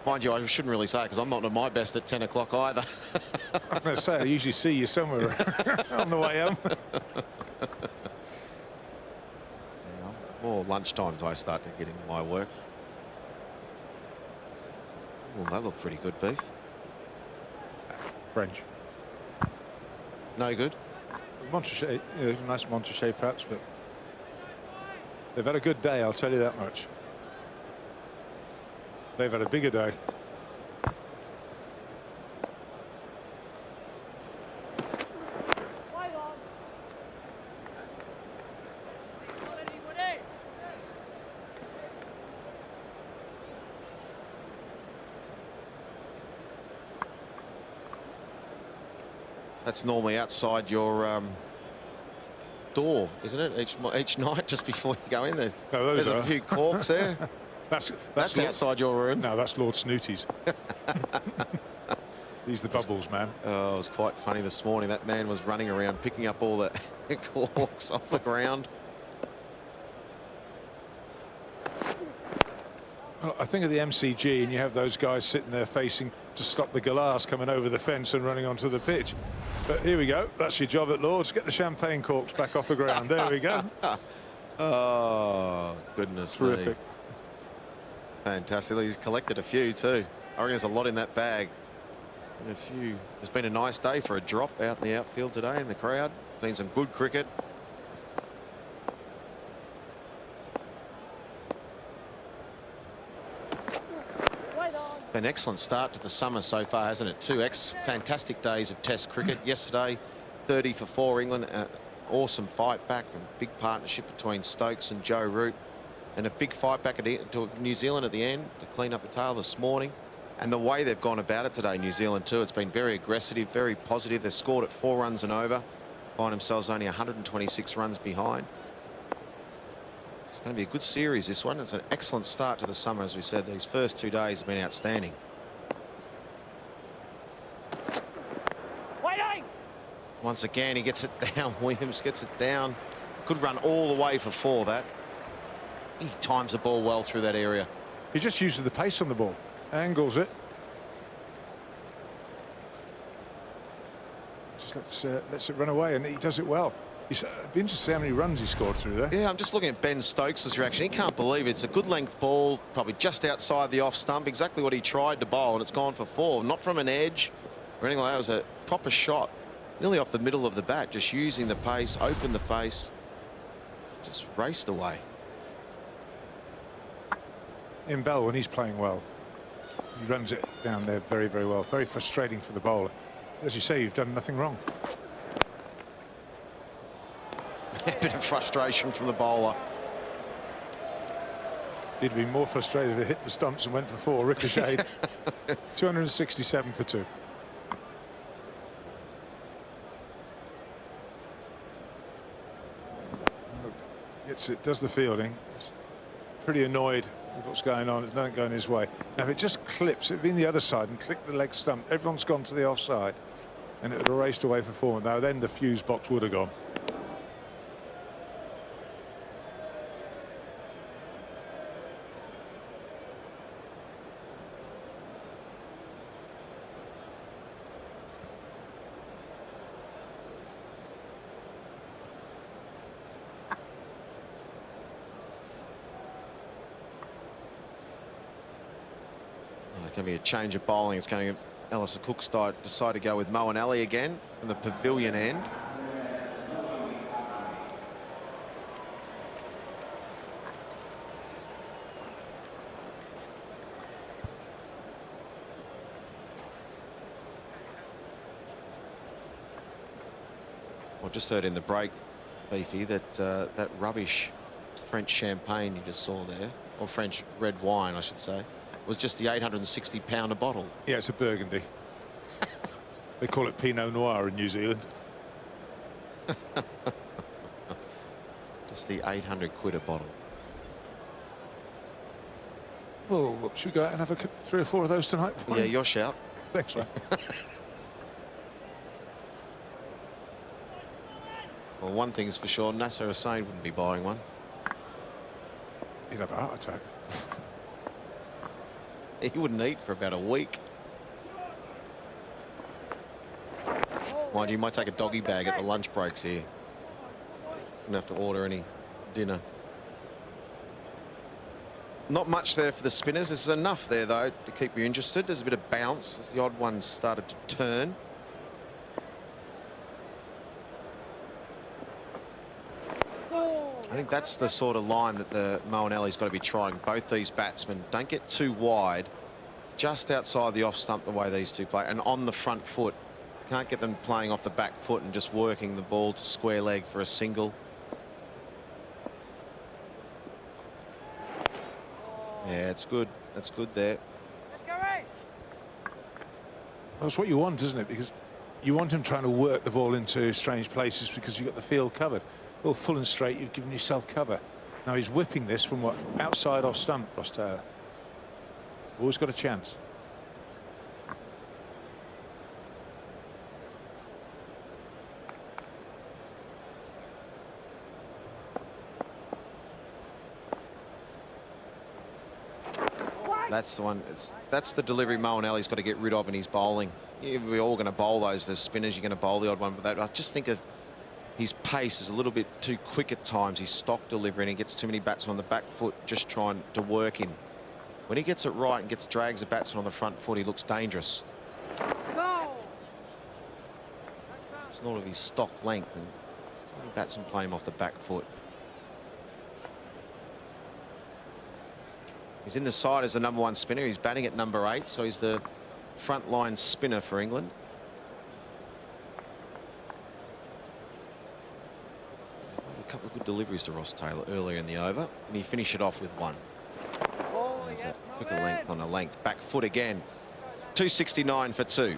Mind you, I shouldn't really say it because I'm not at my best at 10 o'clock either. I'm going to say, I usually see you somewhere on the way home. Yeah, more lunchtimes I start to get into my work. Oh, that looked pretty good, Beef. French. No good? Montrachet, you know, nice Montrachet perhaps, but they've had a good day, I'll tell you that much. They've had a bigger day. That's normally outside your door, isn't it? Each night, just before you go in there. No, there's a few corks there. That's outside your room. No, that's Lord Snooty's. He's the bubbles man. Oh, it was quite funny this morning. That man was running around picking up all the corks off the ground. Well, I think of the MCG, and you have those guys sitting there facing to stop the glass coming over the fence and running onto the pitch. But here we go. That's your job at Lord's. Get the champagne corks back off the ground. There we go. Oh, goodness. Terrific. Me. Fantastic. He's collected a few too. I reckon there's a lot in that bag. And a few. It's been a nice day for a drop out in the outfield today in the crowd. Been some good cricket. An excellent start to the summer so far, hasn't it? 2 fantastic days of Test cricket. Yesterday, 30 for 4 England. Awesome fight back. A big partnership between Stokes and Joe Root. And a big fight back to New Zealand at the end to clean up the tail this morning. And the way they've gone about it today, New Zealand too, it's been very aggressive, very positive. They've scored at 4 runs and over. Find themselves only 126 runs behind. It's going to be a good series, this one. It's an excellent start to the summer, as we said. These first 2 days have been outstanding. Once again, he gets it down. Williams gets it down. Could run all the way for 4, that. He times the ball well through that area. He just uses the pace on the ball. Angles it. Just lets it run away, and he does it well. It'd be interesting to see how many runs he scored through there. Yeah, I'm just looking at Ben Stokes' reaction. He can't believe it. It's a good length ball, probably just outside the off stump, exactly what he tried to bowl, and it's gone for 4. Not from an edge or anything like that. It was a proper shot, nearly off the middle of the bat, just using the pace, opened the face, just raced away. In Bell, when he's playing well, he runs it down there very, very well. Very frustrating for the bowler. As you say, you've done nothing wrong. A bit of frustration from the bowler. He'd be more frustrated if it hit the stumps and went for 4, ricocheted. 267 for 2. It does the fielding. It's pretty annoyed with what's going on. There's nothing going his way. Now, if it just clips, it'd been the other side and clicked the leg stump. Everyone's gone to the offside, and it would have raced away for 4. Now, then the fuse box would have gone. Going to be a change of bowling. It's going to Alistair Cook decide to go with Moeen Ali again from the pavilion end. I just heard in the break, Beefy, that that rubbish French champagne you just saw there, or French red wine, I should say, was just the 860-pounder bottle. Yeah, it's a Burgundy. They call it Pinot Noir in New Zealand. Just the 800 quid a bottle. Well, should we go out and have a 3 or 4 of those tonight? Yeah, your shout. Thanks, man. Well, one thing's for sure, Nasser Hussain wouldn't be buying one. He'd have a heart attack. He wouldn't eat for about a week. Mind you, might take a doggy bag at the lunch breaks here. Wouldn't have to order any dinner. Not much there for the spinners. This is enough there, though, to keep you interested. There's a bit of bounce as the odd one started to turn. I think that's the sort of line that the Moeen Ali's got to be trying. Both these batsmen don't get too wide, just outside the off stump the way these two play, and on the front foot. Can't get them playing off the back foot and just working the ball to square leg for a single. Yeah, it's good. That's good there. Well, that's what you want, isn't it? Because you want him trying to work the ball into strange places because you've got the field covered. All full and straight, you've given yourself cover. Now he's whipping this from what? Outside off stump, Ross Taylor. Always got a chance. That's the one. That's the delivery Moeen Ali's got to get rid of in his bowling. Yeah, we're all going to bowl those. The spinners, you're going to bowl the odd one. But I just think of his pace is a little bit too quick at times. His stock delivery, and he gets too many batsmen on the back foot just trying to work him. When he gets it right and drags a batsman on the front foot, he looks dangerous. It's not of his stock length, and too many batsmen play him off the back foot. He's in the side as the #1 spinner. He's batting at number 8, so he's the front-line spinner for England. A couple of good deliveries to Ross Taylor earlier in the over, and he finished it off with one. There's a quicker length on a length. Back foot again. 269 for 2.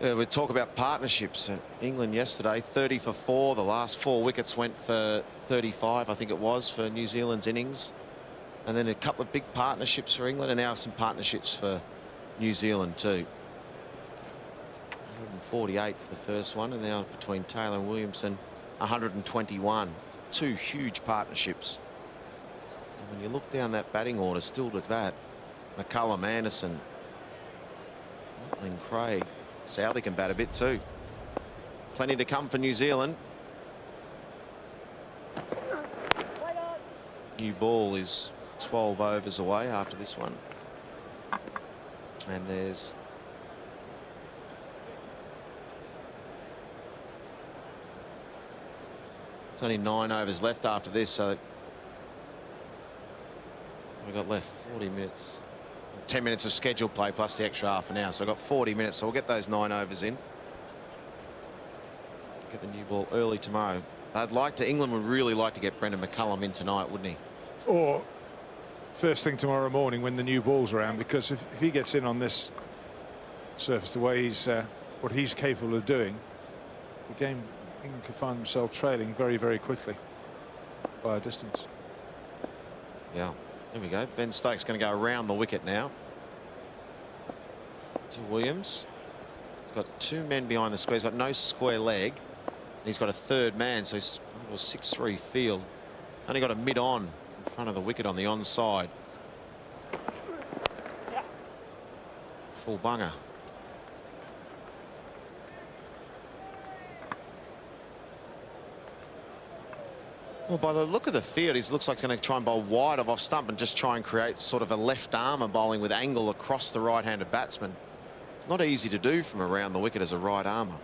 We talk about partnerships. England yesterday, 30 for 4. The last 4 wickets went for 35, I think it was, for New Zealand's innings. And then a couple of big partnerships for England, and now some partnerships for New Zealand too. 148 for the first one, and now between Taylor and Williamson, 121. 2 huge partnerships. And when you look down that batting order, still to that, McCullum, Anderson, Watling, Craig, Southey can bat a bit too. Plenty to come for New Zealand. New ball is 12 overs away after this one. And there's only 9 overs left after this, so we've got left 40 minutes. 10 minutes of scheduled play plus the extra half an hour, so I've got 40 minutes, so we'll get those 9 overs in. Get the new ball early tomorrow. England would really like to get Brendan McCullum in tonight, wouldn't he? Or first thing tomorrow morning when the new ball's around, because if he gets in on this surface the way he's what he's capable of doing, the game, England could find themselves trailing very, very quickly by a distance. Yeah, there we go. Ben Stokes going to go around the wicket now to Williams. He's got 2 men behind the square. He's got no square leg, and he's got a 3rd man, so he's a 6-3 field. Only got a mid-on in front of the wicket on the onside. Full bunger. Well, by the look of the field, he looks like he's going to try and bowl wide of off stump and just try and create sort of a left armour bowling with angle across the right-handed batsman. It's not easy to do from around the wicket as a right armour.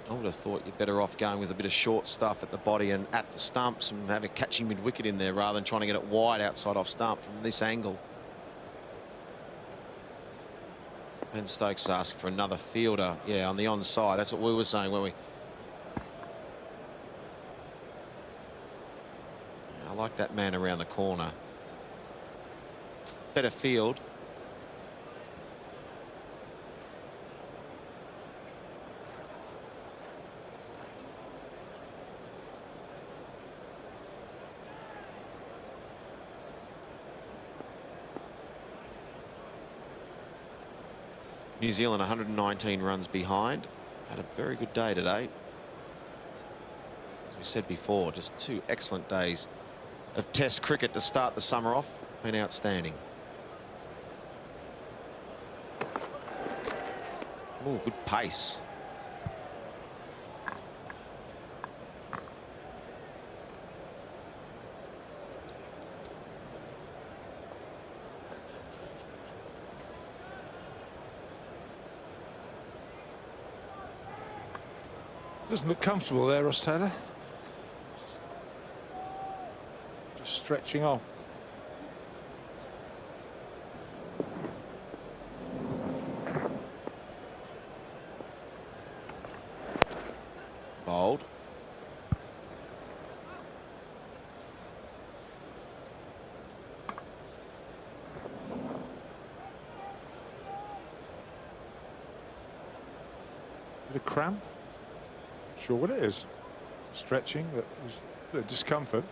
I would have thought you're better off going with a bit of short stuff at the body and at the stumps and have a catching mid-wicket in there rather than trying to get it wide outside off stump from this angle. Ben Stokes is asking for another fielder. Yeah, on the onside. That's what we were saying, weren't we? I like that man around the corner. Better field. New Zealand 119 runs behind. Had a very good day today. As we said before, just 2 excellent days of Test cricket to start the summer off. Been outstanding. Oh, good pace. Doesn't look comfortable there, Ross Taylor. Just stretching on. Bowled. Bit of cramp. Sure what it is. Stretching, but there's a bit of discomfort.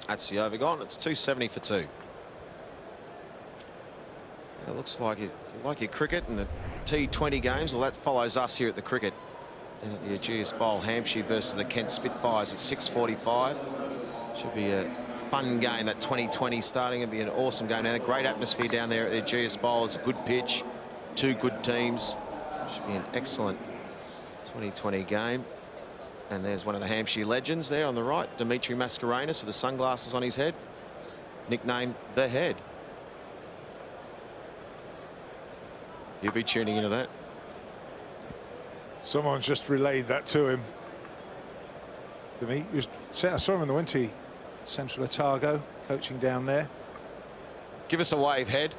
That's the over gone. It's 270 for 2. It looks like you like your cricket and the T20 games. Well, that follows us here at the cricket. And at the Ageas Bowl, Hampshire versus the Kent Spitfires at 6:45. Should be a fun game, that 2020 starting. It'll be an awesome game. Now, a great atmosphere down there at the GS Bowl. It's a good pitch, 2 good teams. Should be an excellent 2020 game. And there's one of the Hampshire legends there on the right, Dimitri Mascarenhas with the sunglasses on his head, nicknamed The Head. You'll be tuning into that. Someone's just relayed that to him. I saw him in the winter, Central Otago, coaching down there. Give us a wave, Head.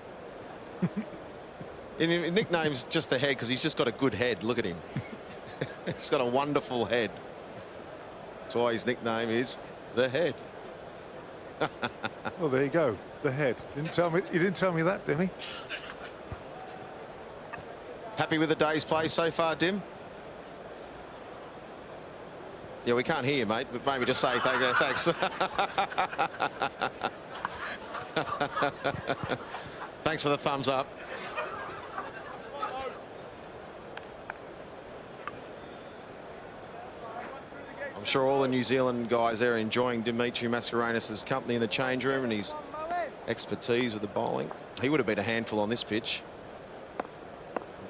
His nickname's just The Head because he's just got a good head. Look at him. He's got a wonderful head. That's why his nickname is The Head. Well, there you go. The Head. He didn't tell me that, did he? Happy with the day's play so far, Dim? Yeah, we can't hear you, mate, but maybe just say thanks. Thanks for the thumbs up. I'm sure all the New Zealand guys there are enjoying Dimitri Mascarenhas' company in the change room and his expertise with the bowling. He would have been a handful on this pitch.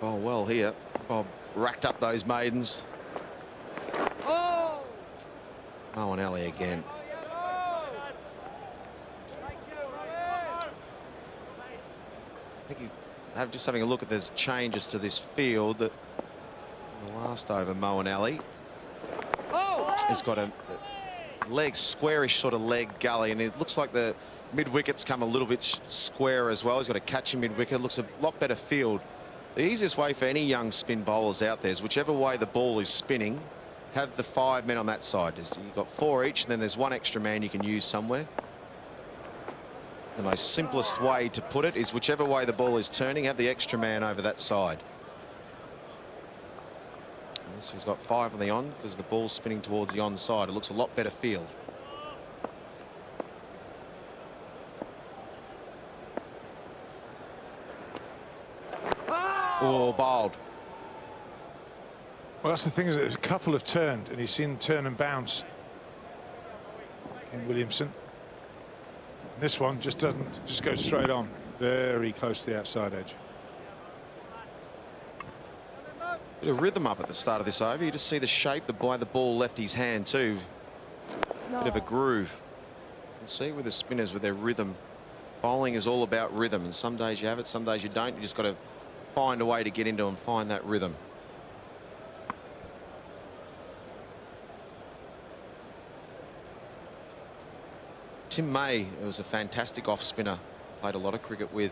Bowl well here. Bob racked up those maidens. Moeen Ali again. I think just having a look at those changes to this field. That in the last over, Moeen Ali has got a leg, squarish sort of leg gully, and it looks like the mid wicket's come a little bit square as well. He's got a catch in mid wicket. Looks a lot better field. The easiest way for any young spin bowlers out there is whichever way the ball is spinning, have the 5 men on that side. You've got 4 each, and then there's 1 extra man you can use somewhere. The most simplest way to put it is whichever way the ball is turning, have the extra man over that side. And this one's got 5 on the on because the ball's spinning towards the on side. It looks a lot better field. Oh, bowled. Well, that's the thing, is that a couple have turned, and he's seen them turn and bounce. Kane Williamson. And this one just goes straight on, very close to the outside edge. Bit of rhythm up at the start of this over. You just see the shape why the ball left his hand too. Bit of a groove. You can see with the spinners with their rhythm. Bowling is all about rhythm, and some days you have it, some days you don't. You just got to find a way to get into and find that rhythm. Tim May was a fantastic off spinner, played a lot of cricket with.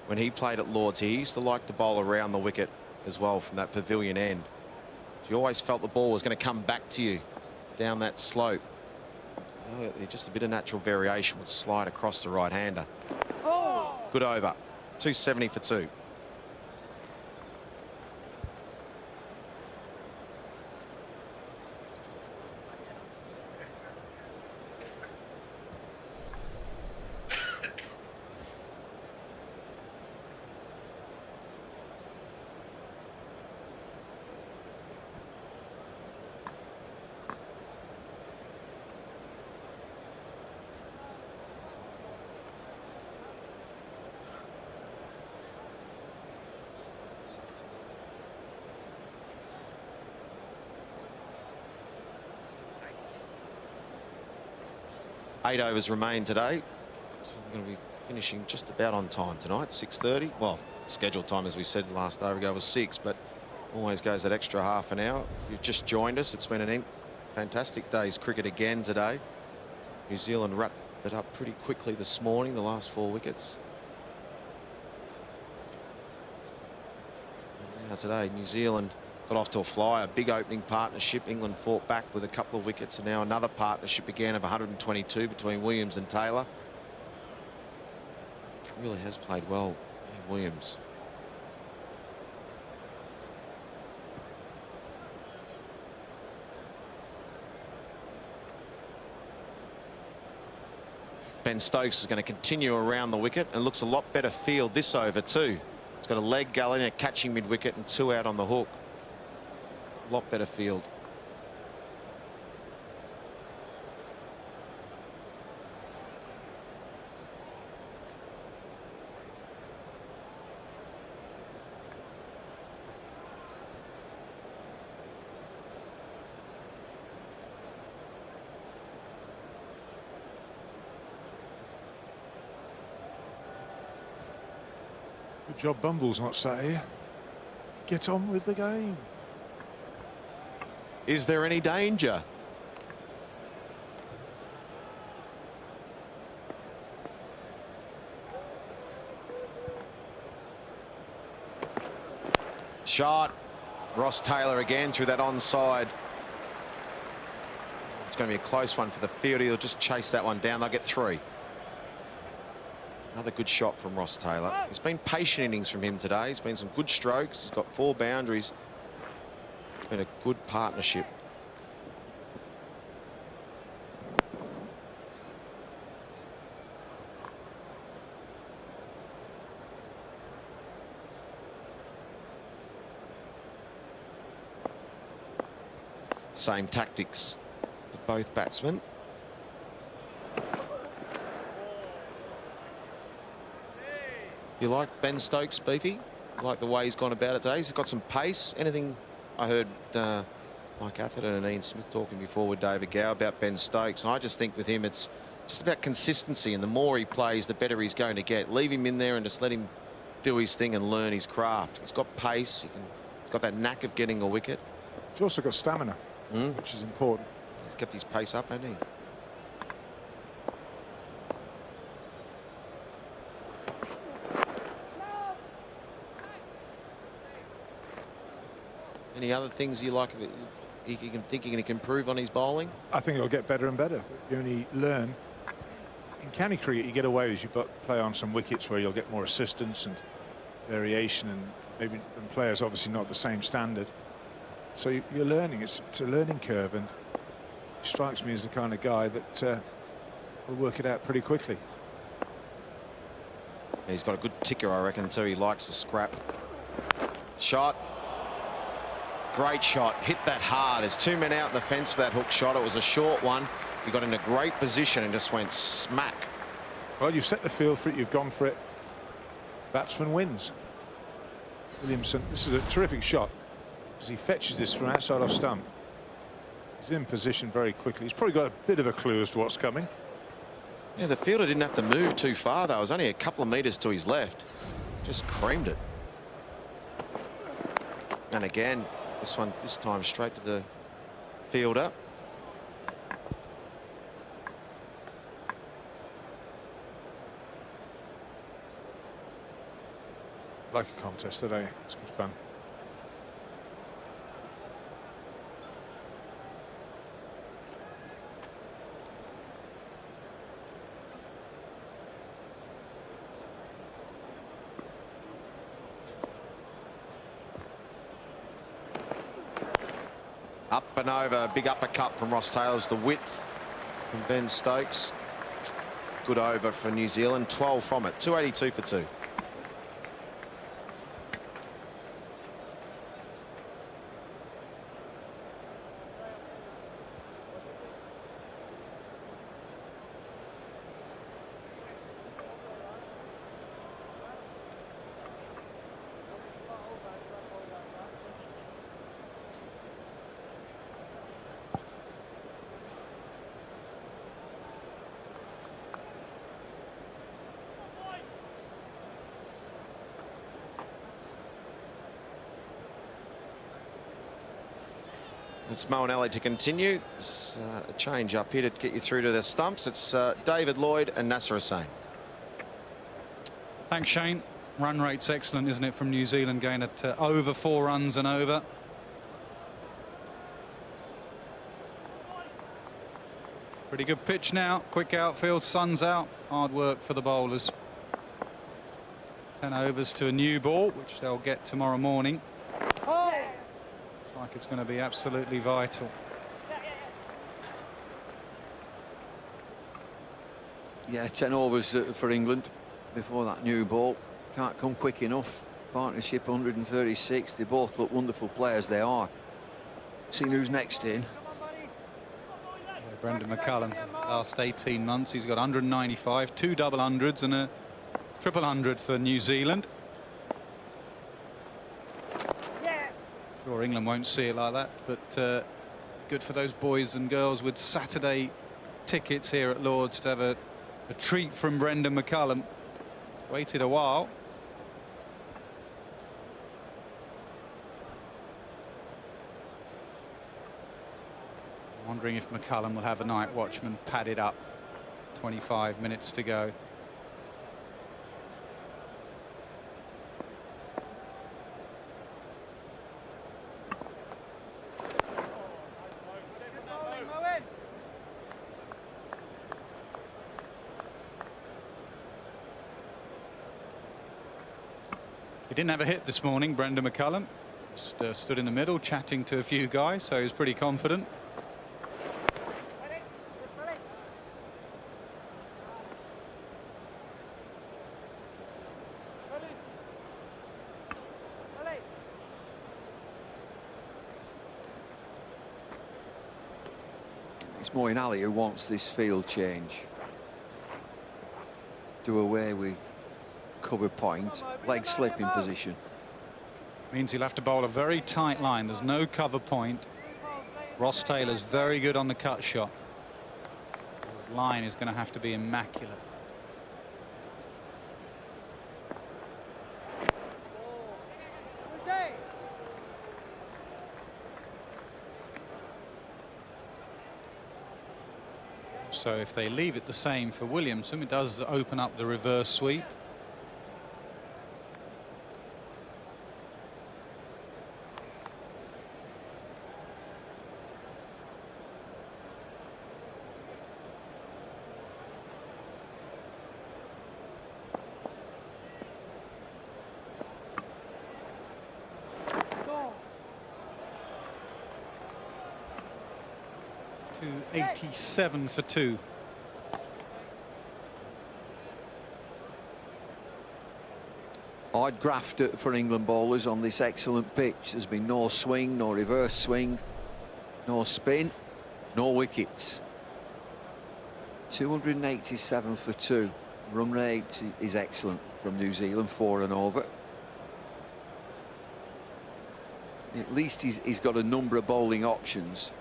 When he played at Lord's, he used to like to bowl around the wicket as well from that pavilion end. You always felt the ball was going to come back to you down that slope. Just a bit of natural variation would slide across the right-hander. Good over. 270 for 2. Eight overs remain today, so we're going to be finishing just about on time tonight. 6:30. Well, scheduled time, as we said last over ago, was 6, but always goes that extra half an hour. If you've just joined us, it's been a fantastic day's cricket again today. New Zealand wrapped it up pretty quickly this morning, the last 4 wickets. And now today, New Zealand got off to a flyer, a big opening partnership. England fought back with a couple of wickets, and now another partnership again of 122 between Williams and Taylor. Really has played well, Williams. Ben Stokes is going to continue around the wicket and looks a lot better field this over too. It's got a leg gully and a catching mid-wicket and 2 out on the hook. A lot better field. Good job Bumble's not sat here. Get on with the game. Is there any danger? Shot. Ross Taylor again through that onside. It's going to be a close one for the field. He'll just chase that one down. They'll get 3. Another good shot from Ross Taylor. It's been patient innings from him today. It's been some good strokes. He's got 4 boundaries. It's been a good partnership. Same tactics to both batsmen. You like Ben Stokes, Beefy? You like the way he's gone about it today? He's got some pace. Anything? I heard Mike Atherton and Ian Smith talking before with David Gow about Ben Stokes. And I just think with him, it's just about consistency. And the more he plays, the better he's going to get. Leave him in there and just let him do his thing and learn his craft. He's got pace. He's got that knack of getting a wicket. He's also got stamina, which is important. He's kept his pace up, hasn't he? Any other things you like of it? You can think he can improve on his bowling? I think it'll get better and better. You only learn. In county cricket, you get away as you play on some wickets where you'll get more assistance and variation, and maybe and players obviously not the same standard. So you're learning. It's a learning curve, and he strikes me as the kind of guy that will work it out pretty quickly. He's got a good ticker, I reckon, too. He likes the scrap. Shot. Great shot. Hit that hard. There's 2 men out in the fence for that hook shot. It was a short one. He got in a great position and just went smack. Well, you've set the field for it. You've gone for it. Batsman wins. Williamson. This is a terrific shot as he fetches this from outside off stump. He's in position very quickly. He's probably got a bit of a clue as to what's coming. Yeah, the fielder didn't have to move too far, though. It was only a couple of metres to his left. Just creamed it. And again, this time straight to the fielder. Like a contest today. It's good fun. Up and over, big uppercut from Ross Taylor. Was the width from Ben Stokes. Good over for New Zealand. 12 from it. 282 for 2. It's Moenelli to continue. It's a change up here to get you through to the stumps. It's David Lloyd and Nasser Hussain. Thanks, Shane. Run rate's excellent, isn't it, from New Zealand, going at over 4 runs and over. Pretty good pitch now. Quick outfield, sun's out. Hard work for the bowlers. 10 overs to a new ball, which they'll get tomorrow morning. Like it's going to be absolutely vital. Yeah, 10 overs for England before that new ball. Can't come quick enough. Partnership 136. They both look wonderful players. They are. See who's next in. Brendan McCullum, last 18 months, he's got 195, 2 double hundreds and a triple hundred for New Zealand. Sure, England won't see it like that, but good for those boys and girls with Saturday tickets here at Lord's to have a treat from Brendan McCullum. Waited a while. Wondering if McCullum will have a night watchman padded up. 25 minutes to go. He didn't have a hit this morning, Brendan McCullum. Just stood in the middle chatting to a few guys, so he was pretty confident. It's Moeen Ali who wants this field change. Do away with cover point, leg slip in position. Means he'll have to bowl a very tight line. There's no cover point. Ross Taylor's very good on the cut shot. His line is going to have to be immaculate. So if they leave it the same for Williamson, it does open up the reverse sweep. To 87 for 2. I'd graft it for England bowlers on this excellent pitch. There's been no swing, no reverse swing, no spin, no wickets. 287 for 2. Run rate is excellent from New Zealand, 4 and over. At least he's got a number of bowling options,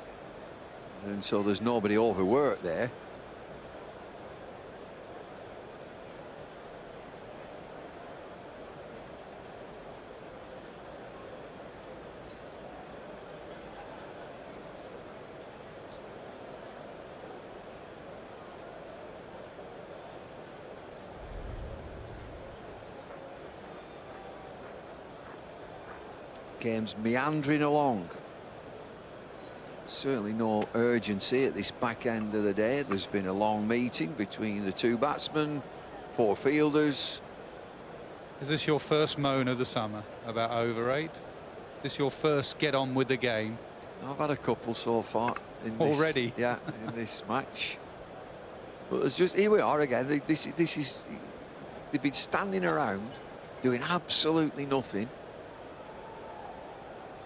and so there's nobody overworked there. Game's meandering along. Certainly no urgency at this back end of the day. There's been a long meeting between the two batsmen, 4 fielders. Is this your first moan of the summer about over 8? Is this your first get on with the game? I've had a couple so far in this, already. Yeah, in this match. But it's just, here we are again. This is they've been standing around doing absolutely nothing.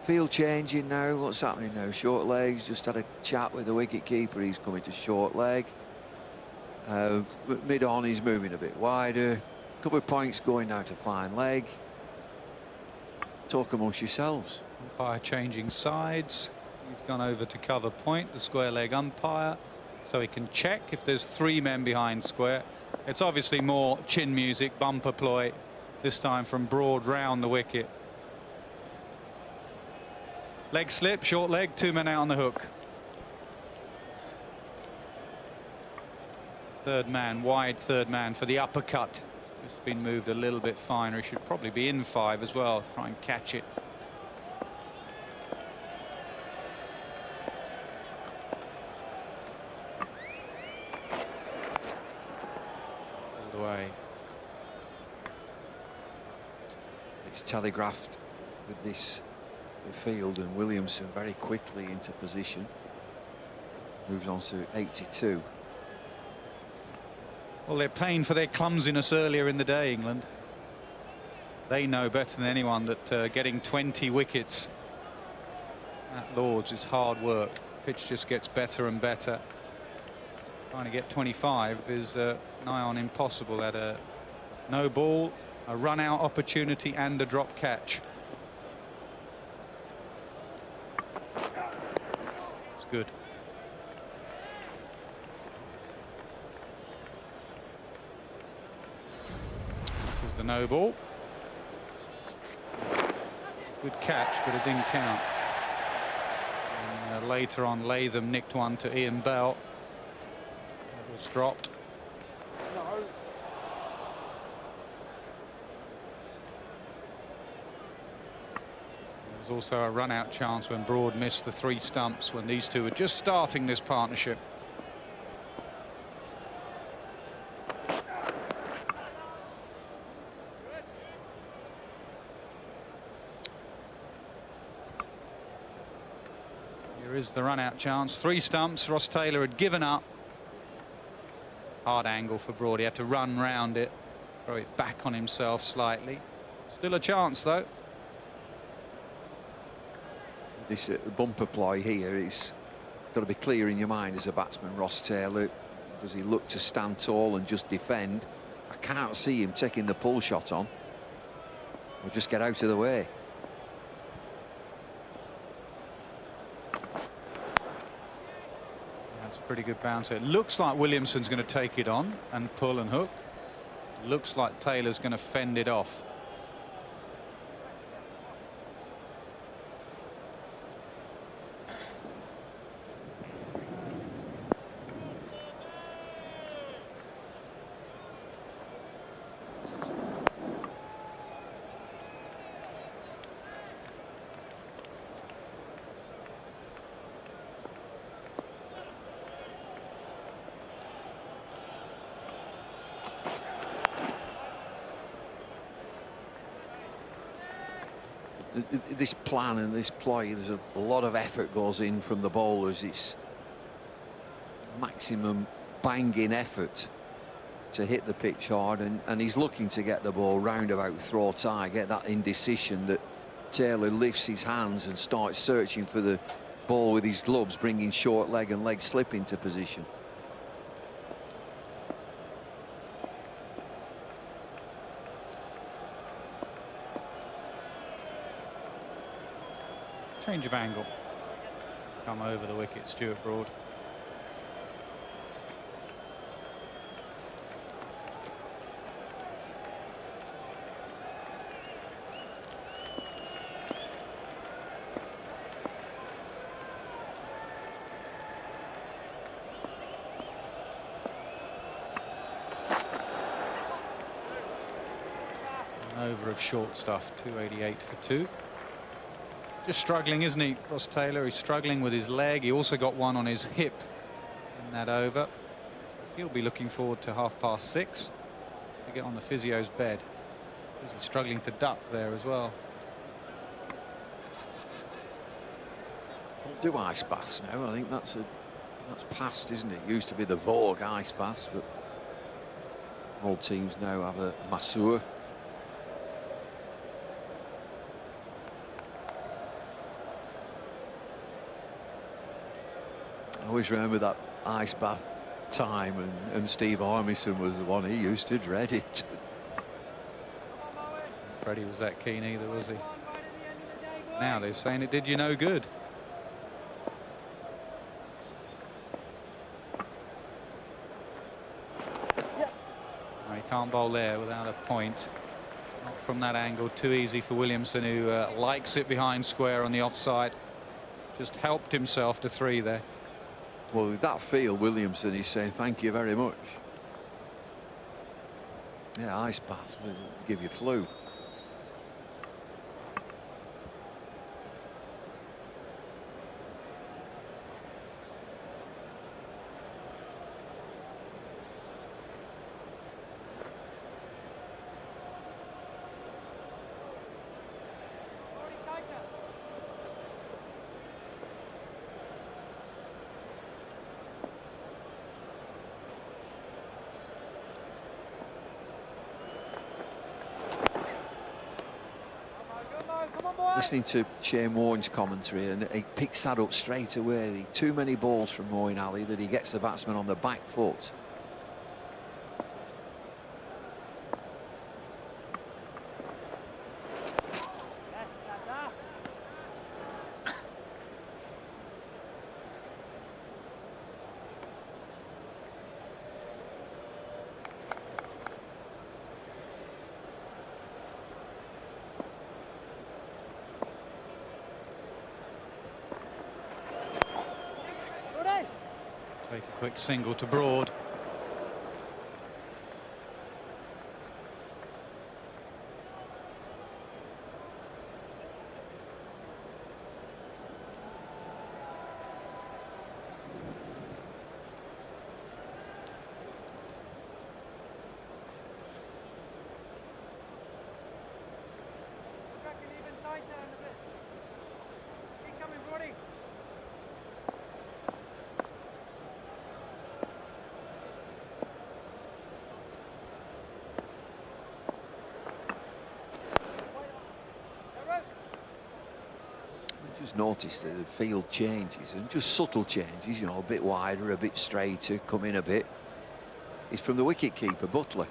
Field changing now. What's happening now? Short legs. Just had a chat with the wicket keeper. He's coming to short leg. Mid on, he's moving a bit wider. Couple of points going now to fine leg. Talk amongst yourselves. Umpire changing sides. He's gone over to cover point, the square leg umpire, so he can check if there's 3 men behind square. It's obviously more chin music, bumper ploy, this time from Broad round the wicket. Leg slip, short leg, 2 men out on the hook. Third man, wide third man for the uppercut. Just been moved a little bit finer. He should probably be in 5 as well. Try and catch it. Pulled away. It's telegraphed with this field, and Williamson very quickly into position. Moves on to 82. Well, they're paying for their clumsiness earlier in the day, England. They know better than anyone that getting 20 wickets at Lord's is hard work. Pitch just gets better and better. Trying to get 25 is nigh on impossible at a no ball, a run out opportunity and a drop catch. It's good. This is the no ball. Good catch, but it didn't count. And later on, Latham nicked one to Ian Bell. That was dropped. There was also a run-out chance when Broad missed the 3 stumps when these two were just starting this partnership. Here is the run-out chance. 3 stumps. Ross Taylor had given up. Hard angle for Broad. He had to run round it, throw it back on himself slightly. Still a chance, though. This bumper play here is got to be clear in your mind as a batsman. Ross Taylor, does he look to stand tall and just defend? I can't see him taking the pull shot on. Or just get out of the way. That's a pretty good bouncer. It looks like Williamson's going to take it on and pull and hook. It looks like Taylor's going to fend it off. This plan and this play, there's a lot of effort goes in from the bowlers. It's maximum banging effort to hit the pitch hard, and he's looking to get the ball round about throat high, get that indecision that Taylor lifts his hands and starts searching for the ball with his gloves, bringing short leg and leg slip into position. Change of angle. Come over the wicket, Stuart Broad. An over of short stuff, 288 for 2. Just struggling, isn't he, Ross Taylor? He's struggling with his leg. He also got one on his hip in that over. So he'll be looking forward to 6:30 to get on the physio's bed. He's struggling to duck there as well. Don't do ice baths now. I think that's past, isn't it? Used to be the vogue, ice baths, but all teams now have a masseur. I always remember that ice bath time, and Steve Armisen was the one. He used to dread it. Freddie was that keen either, was he? Now they're saying it did you no good. No, he can't bowl there without a point. Not from that angle. Too easy for Williamson, who likes it behind square on the offside. Just helped himself to 3 there. Well, with that feel, Williamson is saying thank you very much. Yeah, ice baths will give you flu. Listening to Shane Warne's commentary, and he picks that up straight away. Too many balls from Moeen Ali that he gets the batsman on the back foot. Take a quick single to Broad. Just noticed that the field changes, and just subtle changes, you know, a bit wider, a bit straighter, come in a bit. It's from the wicket-keeper, Butler.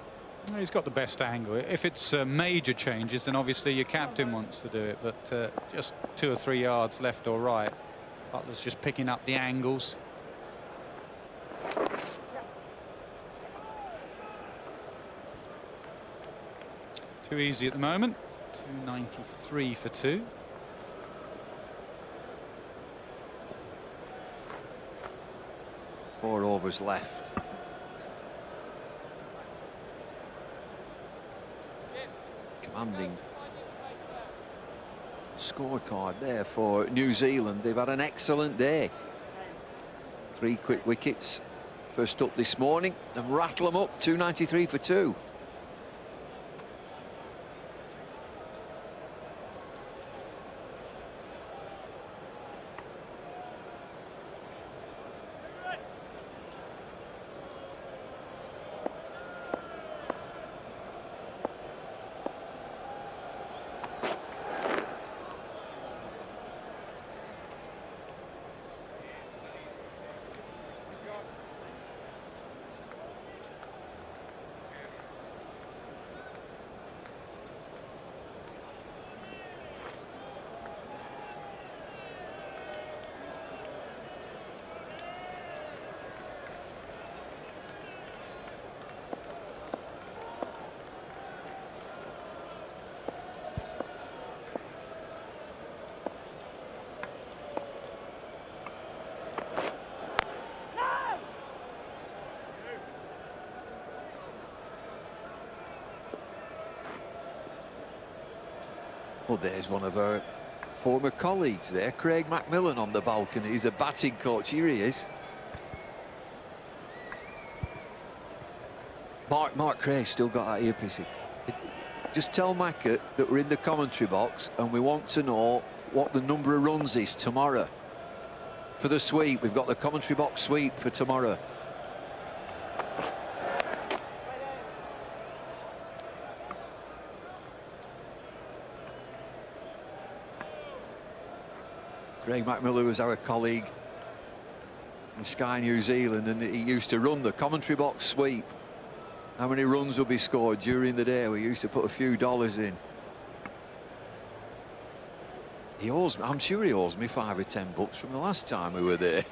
He's got the best angle. If it's major changes, then obviously your captain wants to do it, but just 2 or 3 yards left or right, Butler's just picking up the angles. Too easy at the moment. 293 for 2. Four overs left. Commanding scorecard there for New Zealand. They've had an excellent day. 3 quick wickets first up this morning and rattle them up. 293 for 2. Well, there's one of our former colleagues there, Craig McMillan, on the balcony. He's a batting coach. Here he is. Mark Craig's still got that earpiece in. Just tell Macca that we're in the commentary box and we want to know what the number of runs is tomorrow for the sweep. We've got the commentary box sweep for tomorrow. Craig McMillan was our colleague in Sky New Zealand, and he used to run the commentary box sweep. How many runs will be scored during the day? We used to put a few dollars in. He owes me, I'm sure he owes me $5 or $10 from the last time we were there.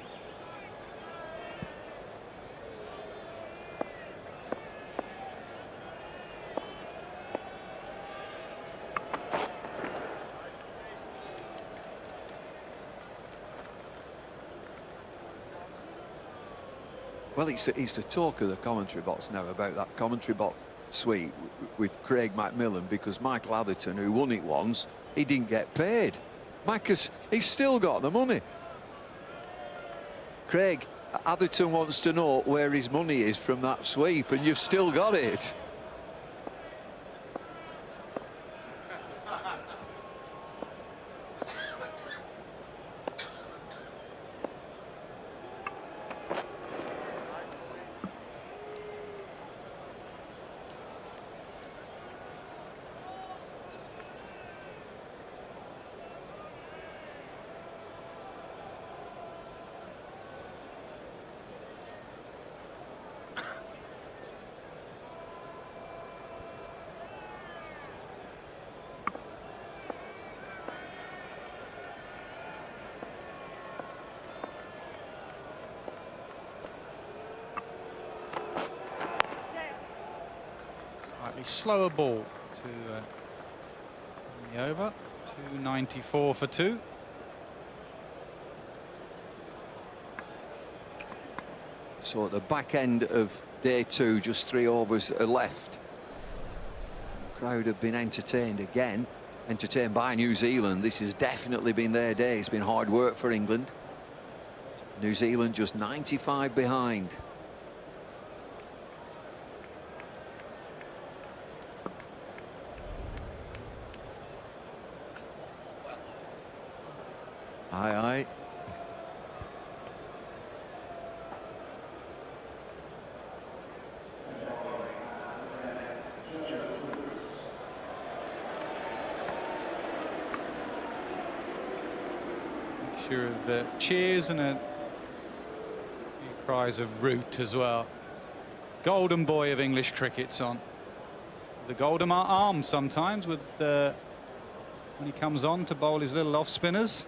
Well, it's the talk of the commentary box now about that commentary box suite with Craig McMillan, because Michael Atherton, who won it once, he didn't get paid. Macca's, he's still got the money. Craig, Atherton wants to know where his money is from that sweep, and you've still got it. Slower ball to the over. 294 for 2. So at the back end of day 2, just 3 overs are left. The crowd have been entertained again, entertained by New Zealand. This has definitely been their day. It's been hard work for England. New Zealand just 95 behind. Aye, aye. Mixture of cheers and a few cries of root as well. Golden boy of English cricket's on. The golden arm sometimes with when he comes on to bowl his little off spinners.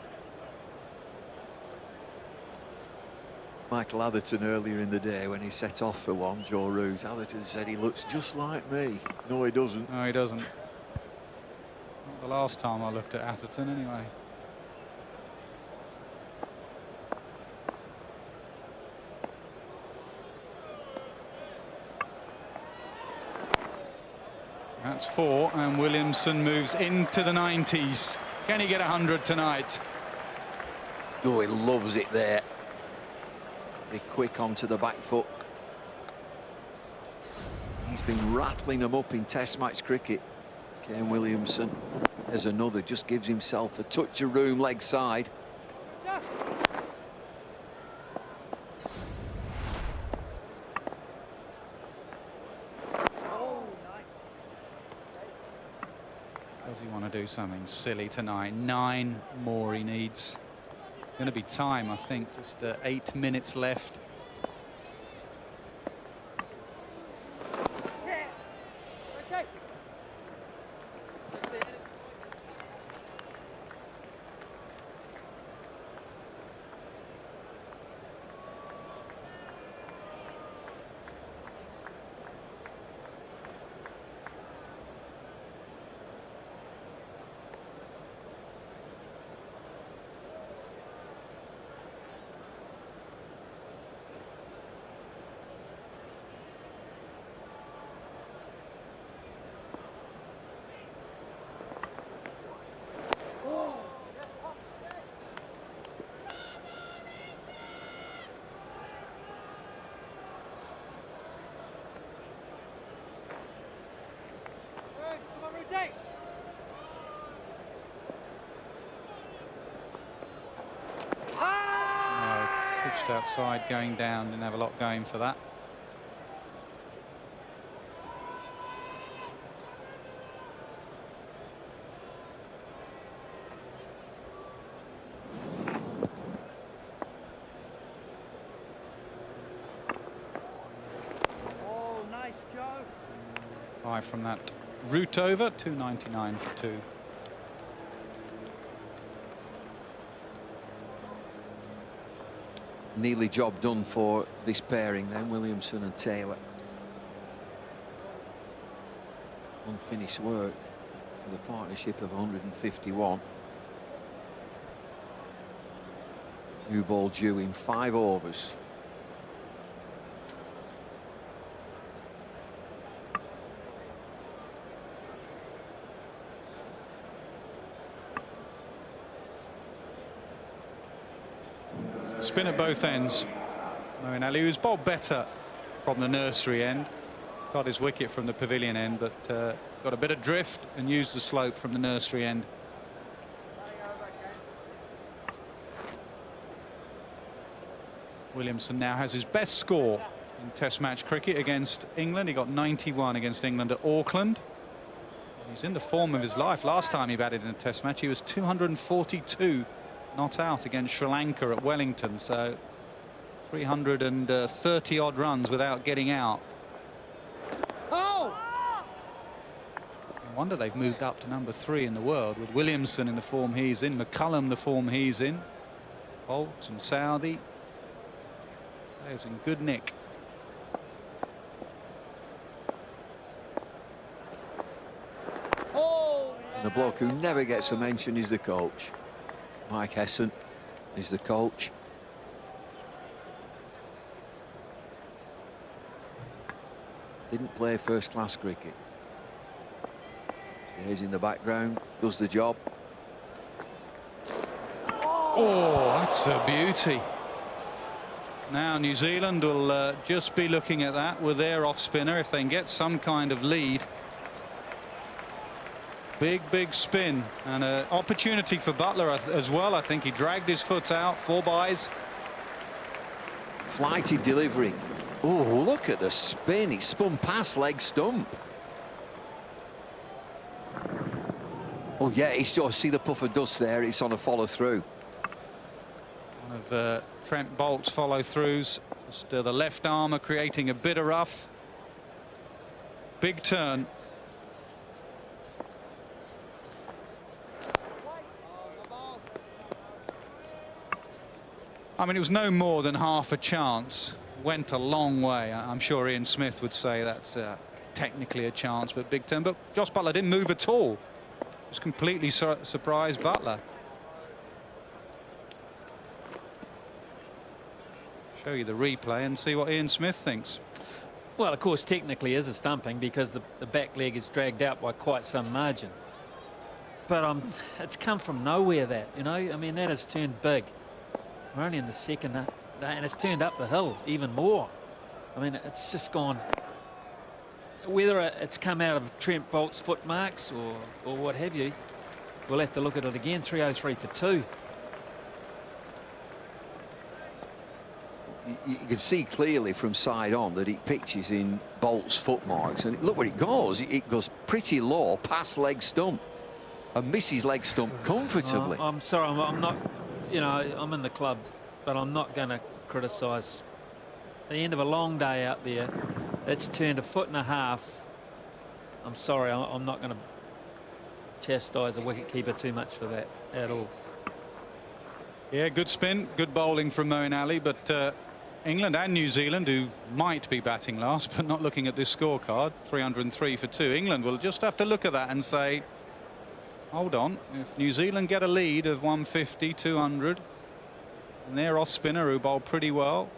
Michael Atherton earlier in the day when he set off for one, Joe Root, Atherton said he looks just like me. No, he doesn't. No, he doesn't. Not the last time I looked at Atherton, anyway. That's 4, and Williamson moves into the 90s. Can he get 100 tonight? Oh, he loves it there. Very quick onto the back foot. He's been rattling them up in Test match cricket. Kane Williamson. There's another, just gives himself a touch of room leg side. Does he want to do something silly tonight? 9 more he needs. Going to be time, I think. Just 8 minutes left. Pitched outside, going down, didn't have a lot going for that. Oh, nice, Joe. 5 from that route over, 299 for 2. Nearly job done for this pairing then, Williamson and Taylor. Unfinished work with a partnership of 151. New ball due in 5 overs. Spin at both ends. Moeen Ali, who's bowled better from the nursery end. Got his wicket from the pavilion end, but got a bit of drift and used the slope from the nursery end. Williamson now has his best score in Test match cricket against England. He got 91 against England at Auckland. He's in the form of his life. Last time he batted in a Test match, he was 242 not out against Sri Lanka at Wellington. So 330 odd runs without getting out. Oh! No wonder they've moved up to number 3 in the world, with Williamson in the form he's in, McCullum the form he's in, Holt and Southey. Players in good nick. Oh! And the bloke who never gets a mention is the coach. Mike Hesson is the coach. Didn't play first-class cricket. He's in the background, does the job. Oh, that's a beauty. Now New Zealand will just be looking at that with their off-spinner if they can get some kind of lead. Big spin and an opportunity for Buttler as well. I think he dragged his foot out, 4 byes. Flighty delivery. Oh, look at the spin. He spun past leg stump. Oh, yeah, he's just see the puff of dust there. It's on a follow through. One of Trent Bolt's follow-throughs. Just the left armour creating a bit of rough. Big turn. I mean, it was no more than half a chance. Went a long way. I'm sure Ian Smith would say that's technically a chance, but big turn. But Josh Buttler didn't move at all. Just completely surprised Buttler. Show you the replay and see what Ian Smith thinks. Well, of course, technically is a stumping because the back leg is dragged out by quite some margin. But it's come from nowhere, that, you know. I mean, that has turned big. We're only in the second day, and it's turned up the hill even more. I mean, it's just gone. Whether it's come out of Trent Bolt's foot marks or what have you, we'll have to look at it again. 303 for 2. You can see clearly from side on that it pitches in Bolt's footmarks, and look where it goes. It goes pretty low past leg stump and misses leg stump comfortably. I'm sorry, I'm not, you know, I'm in the club, but I'm not going to criticise. The end of a long day out there, it's turned 1.5 feet. I'm sorry, I'm not going to chastise a wicketkeeper too much for that at all. Yeah, good spin, good bowling from Moeen Ali, but England and New Zealand, who might be batting last, but not looking at this scorecard, 303 for 2. England will just have to look at that and say, hold on, if New Zealand get a lead of 150, 200, and their off-spinner who bowled pretty well,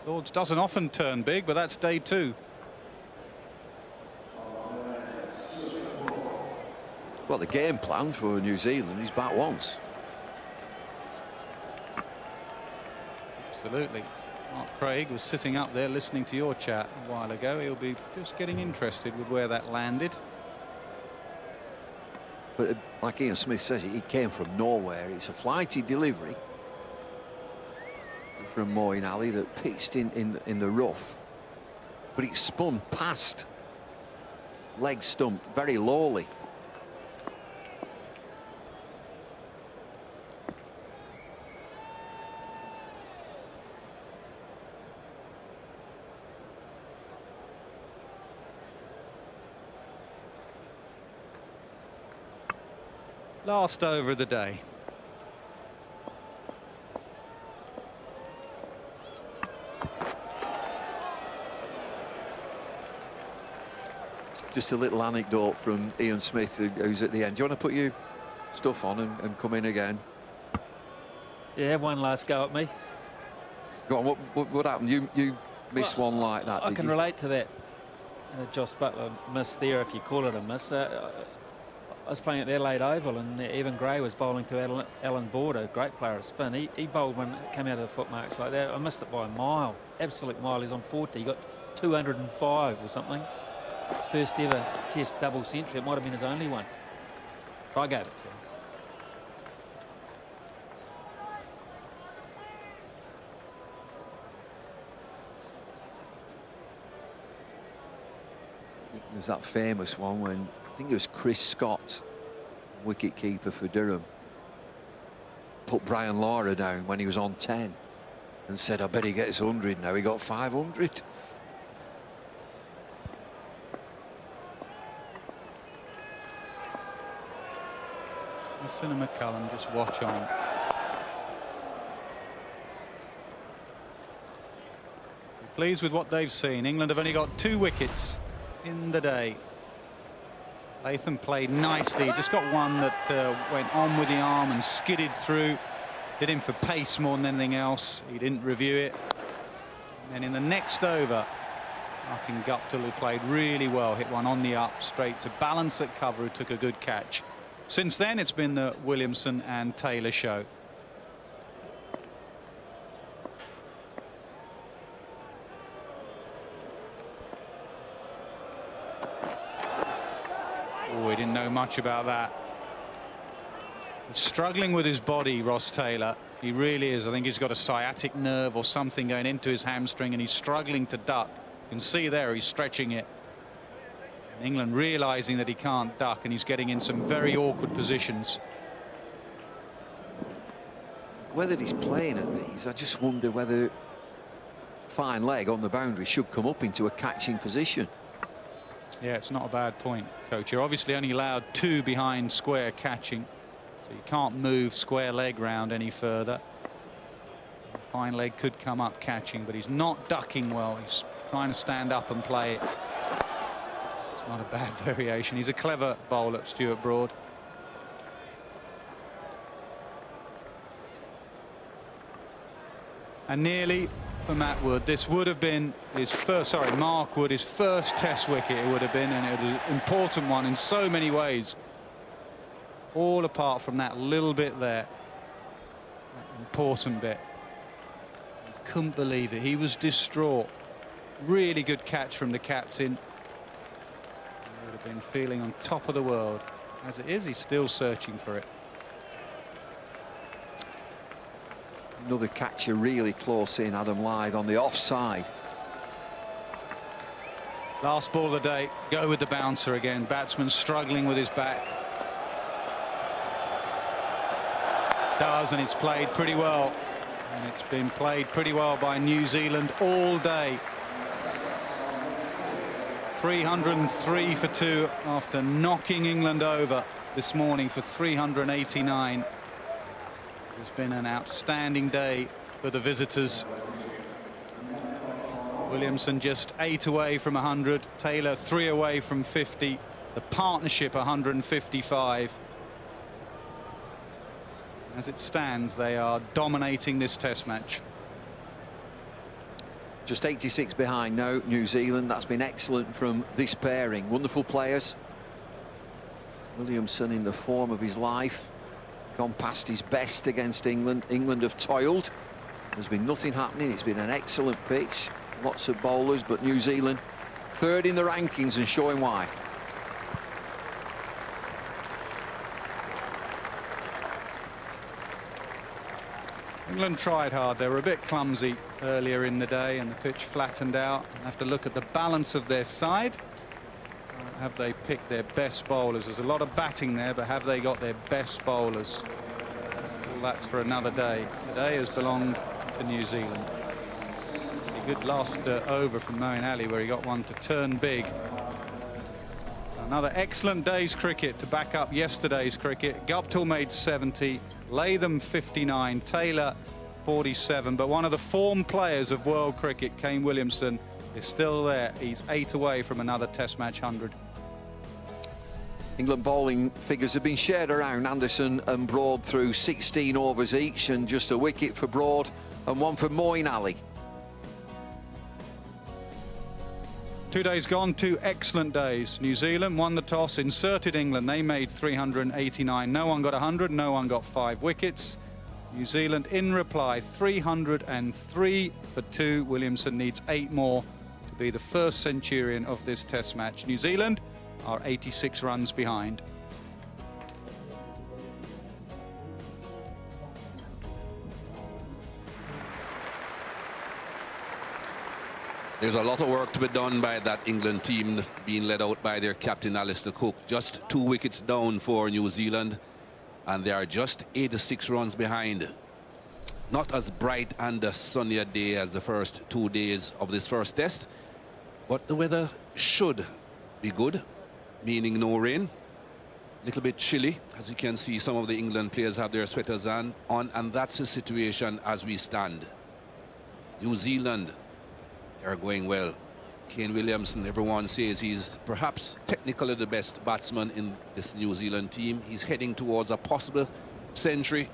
Lords doesn't often turn big, but that's day 2. Well, the game plan for New Zealand is bat once. Absolutely. Mark Craig was sitting up there listening to your chat a while ago. He'll be just getting interested with where that landed. But like Ian Smith says, it came from nowhere. It's a flighty delivery from Moeen Ali that pitched in the rough, but it spun past leg stump very lowly. Last over of the day. Just a little anecdote from Ian Smith, who's at the end. Do you want to put your stuff on and come in again? Yeah, have one last go at me. Go on, what happened? You missed one like that, I can relate to that. Josh Buttler miss there, if you call it a miss. I was playing at the Adelaide Oval, and Evan Gray was bowling to Alan Border, great player of spin. He bowled one that came out of the footmarks like that. I missed it by a mile, absolute mile. He's on 40. He got 205 or something. His first ever Test double century. It might have been his only one. I gave it to him. There's that famous one when I think it was Chris Scott, wicket keeper for Durham, put Brian Lara down when he was on 10 and said, I bet he gets 100 now. He got 500. Listen to McCullum, just watch on. Pleased with what they've seen. England have only got 2 wickets in the day. Latham played nicely, just got one that went on with the arm and skidded through. Did him for pace more than anything else. He didn't review it. And then in the next over, Martin Guptill, who played really well, hit one on the up straight to balance at cover, who took a good catch. Since then, it's been the Williamson and Taylor show. Oh, he didn't know much about that. He's struggling with his body, Ross Taylor. He really is. I think he's got a sciatic nerve or something going into his hamstring, and he's struggling to duck. You can see there he's stretching it. And England realizing that he can't duck, and he's getting in some very awkward positions. Whether he's playing at these, I just wonder whether fine leg on the boundary should come up into a catching position. Yeah, it's not a bad point, Coach. You're obviously only allowed 2 behind square catching, so you can't move square leg round any further. Fine leg could come up catching, but he's not ducking well. He's trying to stand up and play it. It's not a bad variation. He's a clever bowler, Stuart Broad. And nearly for Matt Wood, this would have been his first, Mark Wood, his first test wicket it would have been, and it was an important one in so many ways. All apart from that little bit there, that important bit. Couldn't believe it. He was distraught. Really good catch from the captain. He would have been feeling on top of the world. As it is, he's still searching for it. Another catcher really close in, Adam Lyth on the offside. Last ball of the day, go with the bouncer again. Batsman struggling with his back. Does, and it's played pretty well. And it's been played pretty well by New Zealand all day. 303 for 2 after knocking England over this morning for 389. It's been an outstanding day for the visitors. Williamson just 8 away from 100. Taylor 3 away from 50. The partnership 155. As it stands, they are dominating this test match. Just 86 behind now, New Zealand. That's been excellent from this pairing. Wonderful players. Williamson in the form of his life. Gone past his best against England. England have toiled. There's been nothing happening. It's been an excellent pitch. Lots of bowlers, but New Zealand third in the rankings and showing why. England tried hard. They were a bit clumsy earlier in the day, and the pitch flattened out. Have to look at the balance of their side. Have they picked their best bowlers? There's a lot of batting there, but have they got their best bowlers? Well, that's for another day. Today has belonged to New Zealand. A good last over from Moeen Ali, where he got one to turn big. Another excellent day's cricket to back up yesterday's cricket. Guptill made 70, Latham 59, Taylor 47, but one of the form players of world cricket, Kane Williamson, is still there. He's 8 away from another test match 100. England bowling figures have been shared around. Anderson and Broad through 16 overs each, and just a wicket for Broad and one for Moeen Ali. 2 days gone, 2 excellent days. New Zealand won the toss, inserted England. They made 389. No one got 100, no one got 5 wickets. New Zealand in reply, 303 for 2. Williamson needs 8 more to be the first centurion of this test match. New Zealand are 86 runs behind. There's a lot of work to be done by that England team, being led out by their captain Alistair Cook. Just 2 wickets down for New Zealand, and they are just 86 runs behind. Not as bright and a sunny a day as the first 2 days of this first test, but the weather should be good, meaning no rain. A little bit chilly, as you can see. Some of the England players have their sweaters on, and that's the situation as we stand. New Zealand, they're going well. Kane Williamson, everyone says he's perhaps technically the best batsman in this New Zealand team. He's heading towards a possible century.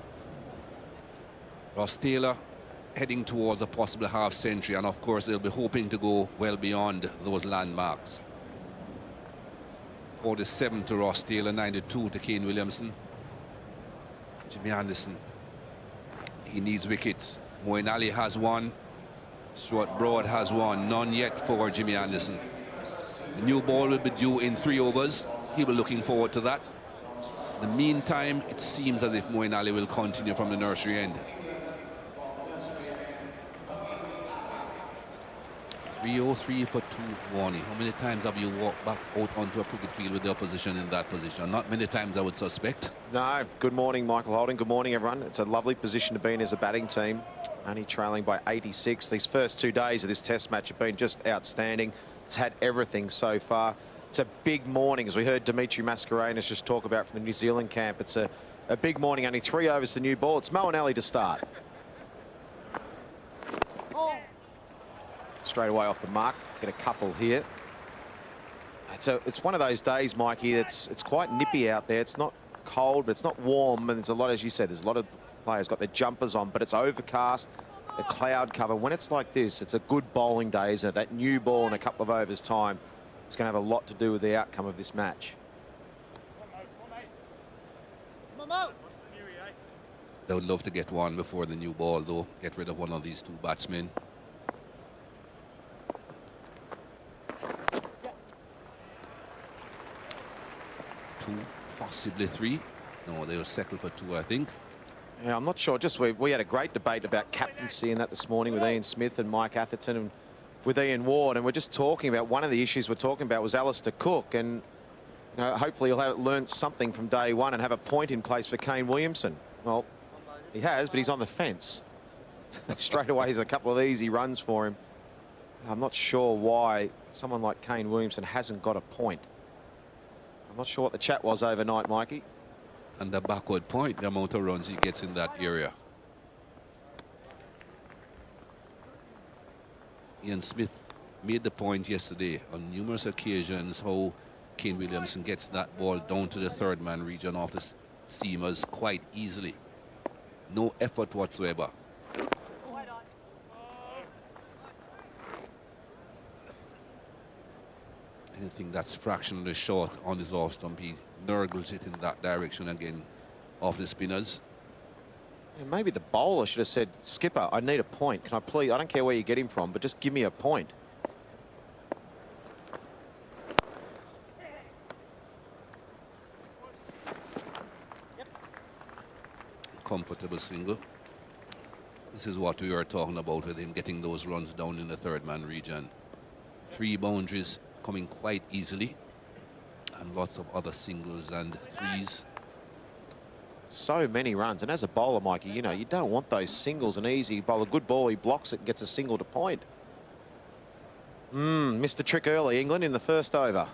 Ross Taylor, heading towards a possible half century, and of course they'll be hoping to go well beyond those landmarks. 47 to Ross Taylor, 92 to Kane Williamson. Jimmy Anderson, he needs wickets. Moeen Ali has one. Stuart Broad has one. None yet for Jimmy Anderson. The new ball will be due in 3 overs. He'll be looking forward to that. In the meantime, it seems as if Moeen Ali will continue from the nursery end. 303 for 2 warning. How many times have you walked back out onto a cricket field with the opposition in that position? Not many times, I would suspect. No. Good morning, Michael Holding. Good morning, everyone. It's a lovely position to be in as a batting team. Only trailing by 86. These first 2 days of this test match have been just outstanding. It's had everything so far. It's a big morning, as we heard Dimitri Mascarenhas just talk about from the New Zealand camp. It's a big morning. Only 3 overs to new ball. It's Moeen Ali to start. Straight away off the mark. Get a couple here. It's one of those days, Mikey, it's quite nippy out there. It's not cold, but it's not warm. And there's a lot, as you said, there's a lot of players got their jumpers on, but it's overcast, the cloud cover. When it's like this, it's a good bowling day, isn't it? That new ball in a couple of overs' time, it's going to have a lot to do with the outcome of this match. They would love to get one before the new ball, though. Get rid of one of these 2 batsmen. Possibly 3. No, they will settle for 2, I think. Yeah, I'm not sure. Just we had a great debate about captaincy and that this morning with Ian Smith and Mike Atherton and with Ian Ward, and we're just talking about one of the issues we're talking about was Alistair Cook, and you know, hopefully he'll have learned something from day one and have a point in place for Kane Williamson. Well, he has, but he's on the fence. Straight away, there's a couple of easy runs for him. I'm not sure why someone like Kane Williamson hasn't got a point. I'm not sure what the chat was overnight, Mikey. And the backward point, the amount of runs he gets in that area. Ian Smith made the point yesterday on numerous occasions how Kane Williamson gets that ball down to the 3rd man region off the seamers quite easily. No effort whatsoever. Anything that's fractionally short on his off stump, he nurgles it in that direction again off the spinners. And maybe the bowler should have said, skipper, I need a point. Can I please, I don't care where you get him from, but just give me a point. Comfortable single. This is what we were talking about with him getting those runs down in the 3rd man region. 3 boundaries coming quite easily, and lots of other singles and 3s. So many runs, and as a bowler, Mikey, you know, you don't want those singles and easy. You bowl a good ball, he blocks it and gets a single to point. Missed the trick early, England, in the 1st over.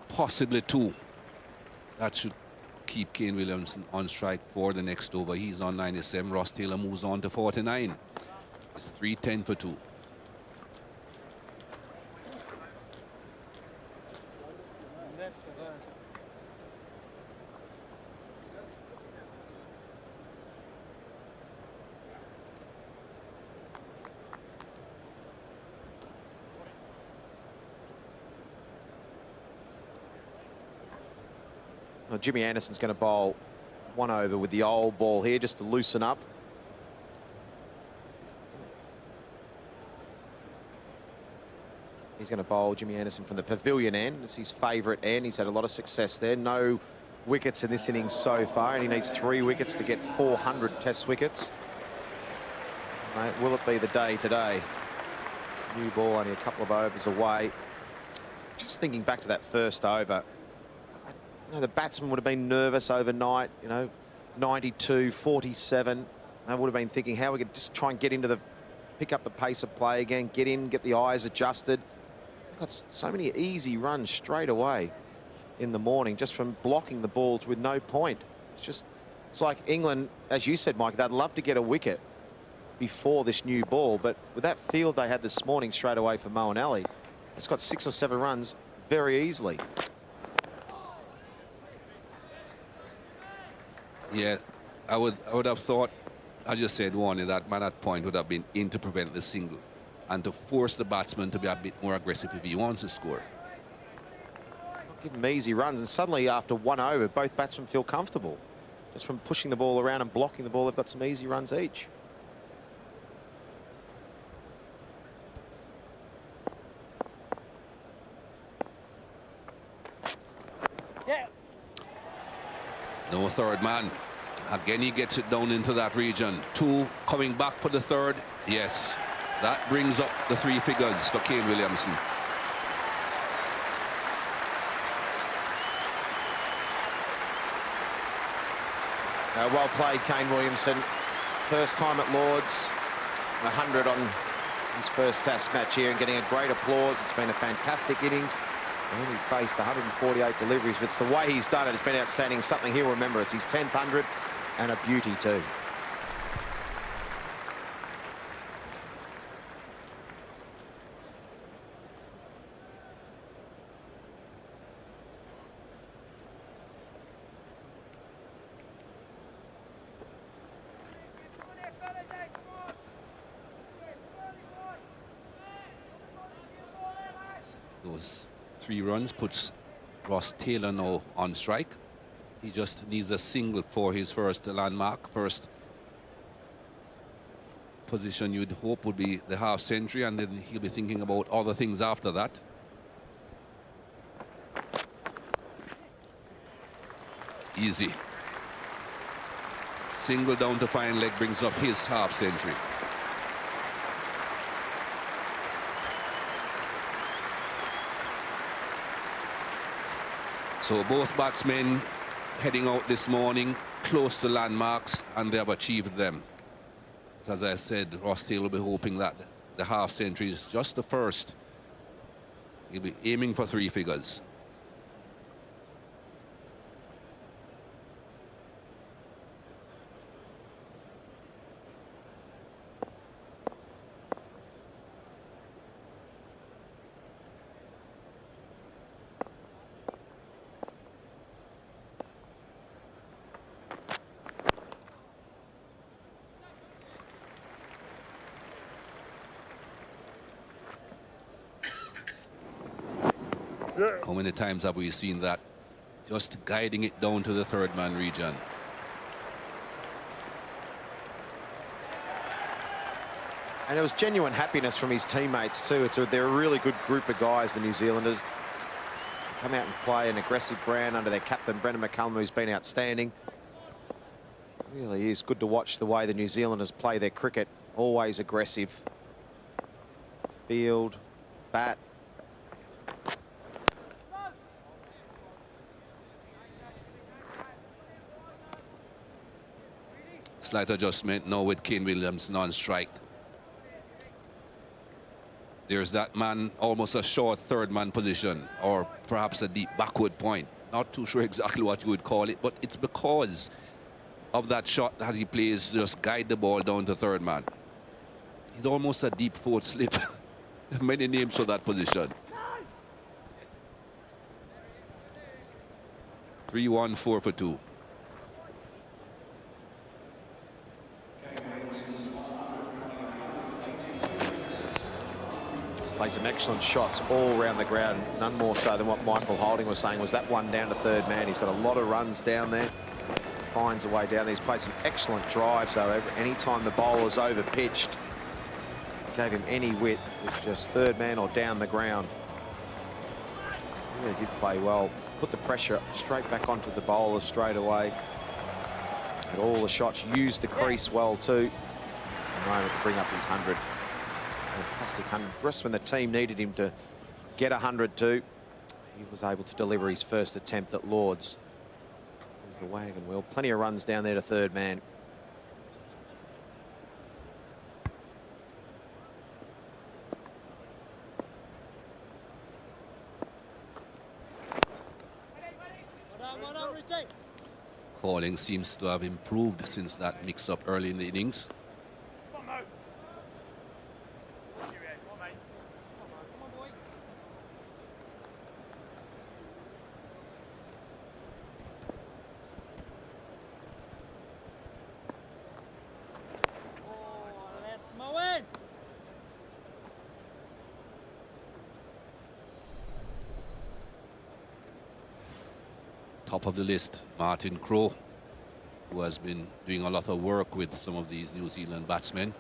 Possibly 2. That should keep Kane Williamson on strike for the next over. He's on 97. Ross Taylor moves on to 49. It's 3-10 for 2. Well, Jimmy Anderson's going to bowl 1 over with the old ball here just to loosen up. He's going to bowl Jimmy Anderson from the pavilion end. It's his favourite end. He's had a lot of success there. No wickets in this innings so far, and he needs 3 wickets to get 400 test wickets. Will it be the day today? New ball only a couple of overs away. Just thinking back to that 1st over. You know, the batsman would have been nervous overnight, you know, 92, 47. They would have been thinking how we could just try and get into pick up the pace of play again, get in, get the eyes adjusted. They've got so many easy runs straight away in the morning just from blocking the balls with no point. It's like England, as you said, Mike, they'd love to get a wicket. before this new ball, but with that field they had this morning straight away for Moeen, it's got 6 or 7 runs very easily. Yeah, I would have thought, as you said, Warnie, that man at point would have been in to prevent the single and to force the batsman to be a bit more aggressive if he wants to score. Give them easy runs, and suddenly after 1 over, both batsmen feel comfortable. Just from pushing the ball around and blocking the ball, they've got some easy runs each. Yeah. No third man. Again, he gets it down into that region. 2 coming back for the third. Yes, that brings up the 3 figures for Kane Williamson. Well played, Kane Williamson. First time at Lords, 100 on his first Test match here and getting a great applause. It's been a fantastic innings. He only faced 148 deliveries, but it's the way he's done it. It's been outstanding. Something he'll remember. It's his 10th 100 and a beauty too. Those 3 runs puts Ross Taylor now on strike. He just needs a single for his first landmark. First position you'd hope would be the half century, and then he'll be thinking about other things after that. Easy. Single down to fine leg brings up his half century. So both batsmen heading out this morning close to landmarks, and they have achieved them. As I said, Ross Taylor will be hoping that the half century is just the first. He'll be aiming for 3 figures. How many times have we seen that? Just guiding it down to the third man region. And there was genuine happiness from his teammates too. They're a really good group of guys, the New Zealanders. Come out and play an aggressive brand under their captain, Brendan McCullum, who's been outstanding. It really is good to watch the way the New Zealanders play their cricket. Always aggressive. Field, bat. Slight adjustment now with Kane Williamson on strike. There's that man, almost a short third man position, or perhaps a deep backward point. Not too sure exactly what you would call it, but it's because of that shot that he plays, just guide the ball down to third man. He's almost a deep fourth slip. Many names for that position. 3-1, 4 for 2. Played some excellent shots all around the ground. None more so than what Michael Holding was saying was that one down to third man. He's got a lot of runs down there. Finds a way down there. He's played some excellent drives though. Any time the bowler's over pitched, gave him any width. It was just third man or down the ground. He really did play well. Put the pressure straight back onto the bowler straight away. Had all the shots, used the crease well too. It's the moment to bring up his 100. Fantastic 100. Just when the team needed him to get 100 too, he was able to deliver his first attempt at Lords. There's the wagon wheel. Plenty of runs down there to third man. Calling seems to have improved since that mix-up early in the innings. top of the list, Martin Crowe, who has been doing a lot of work with some of these New Zealand batsmen.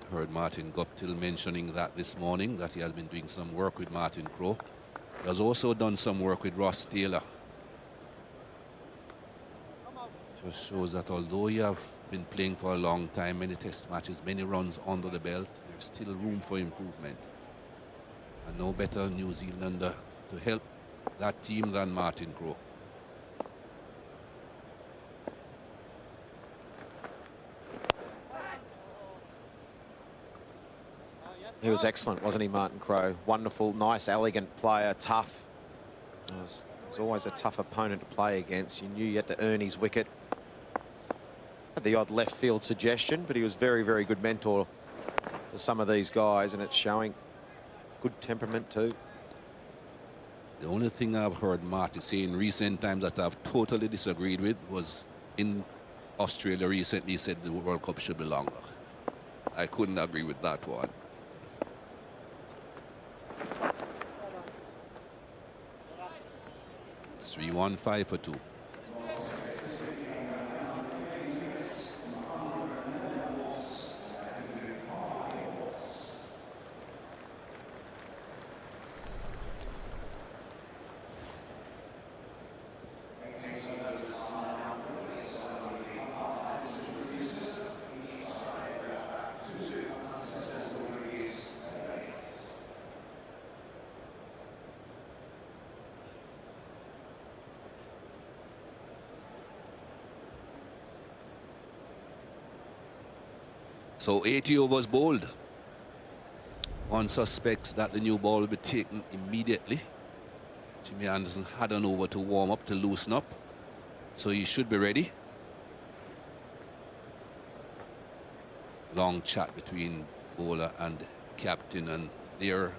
Heard Martin Guptill mentioning that this morning, that he has been doing some work with Martin Crowe. He has also done some work with Ross Taylor. Just shows that although you have been playing for a long time, many test matches, many runs under the belt, there's still room for improvement. And no better New Zealander to help that team than Martin Crowe. He was excellent, wasn't he, Martin Crowe? Wonderful, nice, elegant player, tough. It was always a tough opponent to play against. You knew you had to earn his wicket. Had the odd left field suggestion, but he was very, very good mentor for some of these guys, and it's showing. Good temperament too. The only thing I've heard Marty say in recent times that I've totally disagreed with was in Australia recently, he said the World Cup should be longer. I couldn't agree with that one. It's 3-1, 5 for 2. So 80 overs bowled. One suspects that the new ball will be taken immediately. Jimmy Anderson had an over to warm up, to loosen up. So he should be ready. Long chat between bowler and captain, and there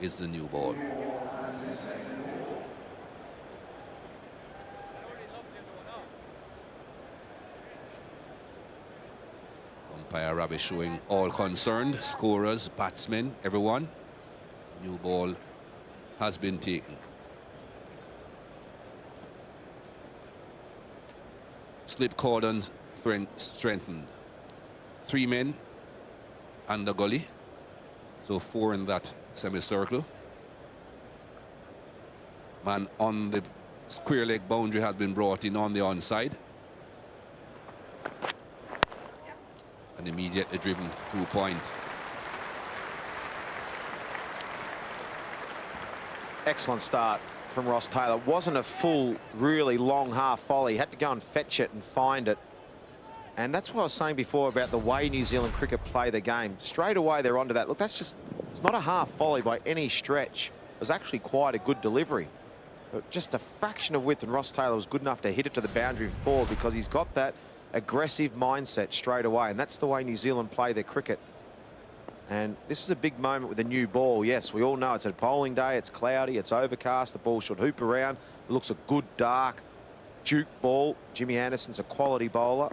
is the new ball. Umpire Ravi showing all concerned, scorers, batsmen, everyone. New ball has been taken. Slip cordons strengthened. 3 men and the gully, so 4 in that semicircle. Man on the square leg boundary has been brought in on the onside. And immediately driven through point. Excellent start from Ross Taylor. Wasn't a full, really long half volley. Had to go and fetch it and find it. And that's what I was saying before about the way New Zealand cricket play the game. Straight away they're onto that. Look, that's just, it's not a half volley by any stretch. It was actually quite a good delivery. But just a fraction of width, and Ross Taylor was good enough to hit it to the boundary forward because he's got that aggressive mindset straight away, and that's the way New Zealand play their cricket. And this is a big moment with a new ball. Yes, we all know it's a bowling day, it's cloudy, it's overcast, the ball should hoop around. It looks a good dark Duke ball. Jimmy Anderson's a quality bowler.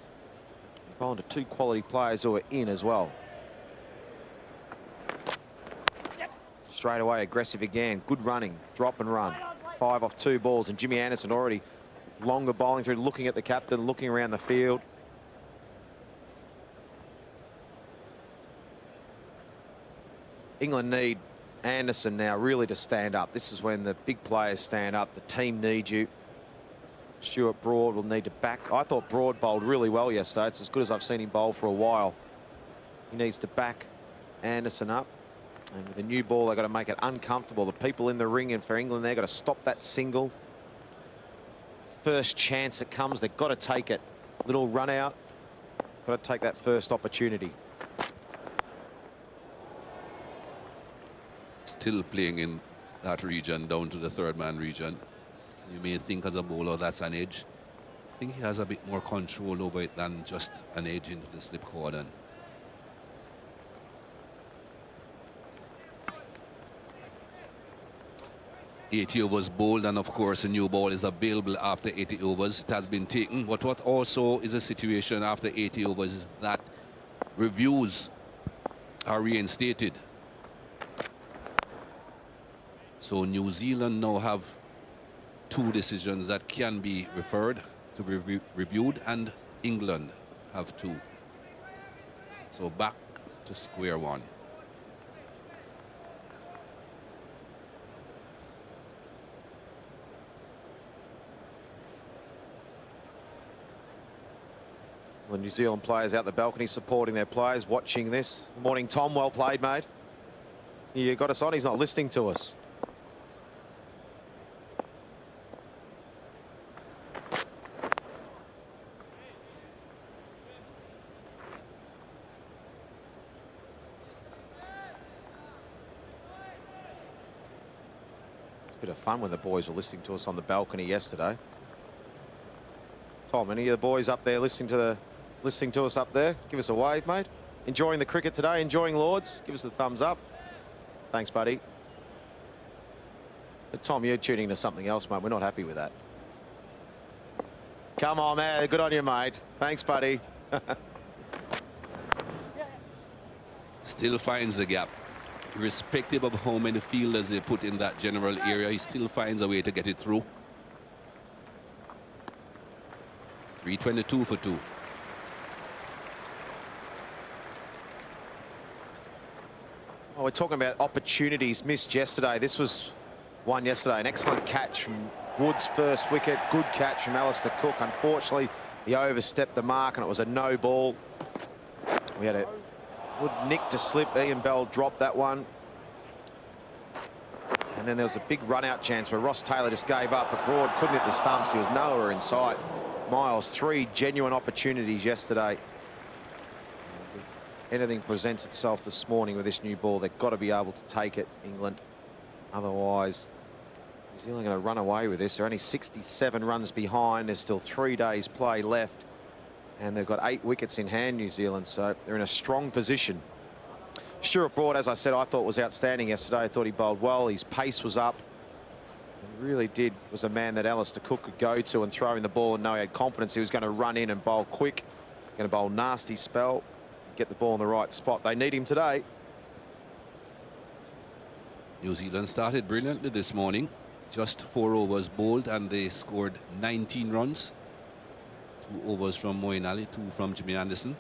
He's bowling to 2 quality players who are in as well. Straight away aggressive again, good running, drop and run. 5 off 2 balls, and Jimmy Anderson already longer bowling through, looking at the captain, looking around the field. England need Anderson now really to stand up. This is when the big players stand up. The team needs you. Stuart Broad will need to back. I thought Broad bowled really well yesterday. It's as good as I've seen him bowl for a while. He needs to back Anderson up. And with the new ball, they've got to make it uncomfortable. The people in the ring, and for England, they've got to stop that single. First chance that comes, they've got to take it. Little run out, got to take that first opportunity. Still playing in that region, down to the 3rd man region. You may think as a bowler that's an edge. I think he has a bit more control over it than just an edge into the slip cordon. .80 overs bowled, and of course a new ball is available after 80 overs. It has been taken, but what also is a situation after 80 overs is that reviews are reinstated. So New Zealand now have 2 decisions that can be referred to be reviewed, and England have 2. So back to square one. The New Zealand players out the balcony supporting their players, watching this. Good morning, Tom. Well played, mate. You got us on. He's not listening to us. Bit of fun when the boys were listening to us on the balcony yesterday. Tom, any of the boys up there listening to us up there? Give us a wave, mate. Enjoying the cricket today, enjoying Lords? Give us the thumbs up. Thanks, buddy. But Tom, you're tuning to something else, mate. We're not happy with that. Come on, man. Good on you, mate. Thanks, buddy. Still finds the gap. Irrespective of how many fielders they put in that general area, he still finds a way to get it through. 322 for 2. Well, we're talking about opportunities missed yesterday. This was one yesterday. An excellent catch from Wood's first wicket. Good catch from Alistair Cook. Unfortunately, he overstepped the mark and it was a no ball. We had a good nick to slip. Ian Bell dropped that one. And then there was a big run-out chance where Ross Taylor just gave up, but Broad couldn't hit the stumps. He was nowhere in sight. Miles, 3 genuine opportunities yesterday. And if anything presents itself this morning with this new ball, they've got to be able to take it, England. Otherwise, New Zealand are going to run away with this. They're only 67 runs behind. There's still 3 days play left. And they've got 8 wickets in hand, New Zealand, so they're in a strong position. Stuart Broad, as I said, I thought was outstanding yesterday. I thought he bowled well. His pace was up. And really was a man that Alistair Cook could go to and throw in the ball and know he had confidence. He was going to run in and bowl quick, going to bowl nasty spell, get the ball in the right spot. They need him today. New Zealand started brilliantly this morning. Just 4 overs bowled and they scored 19 runs. 2 overs from Moeen Ali, 2 from Jimmy Anderson.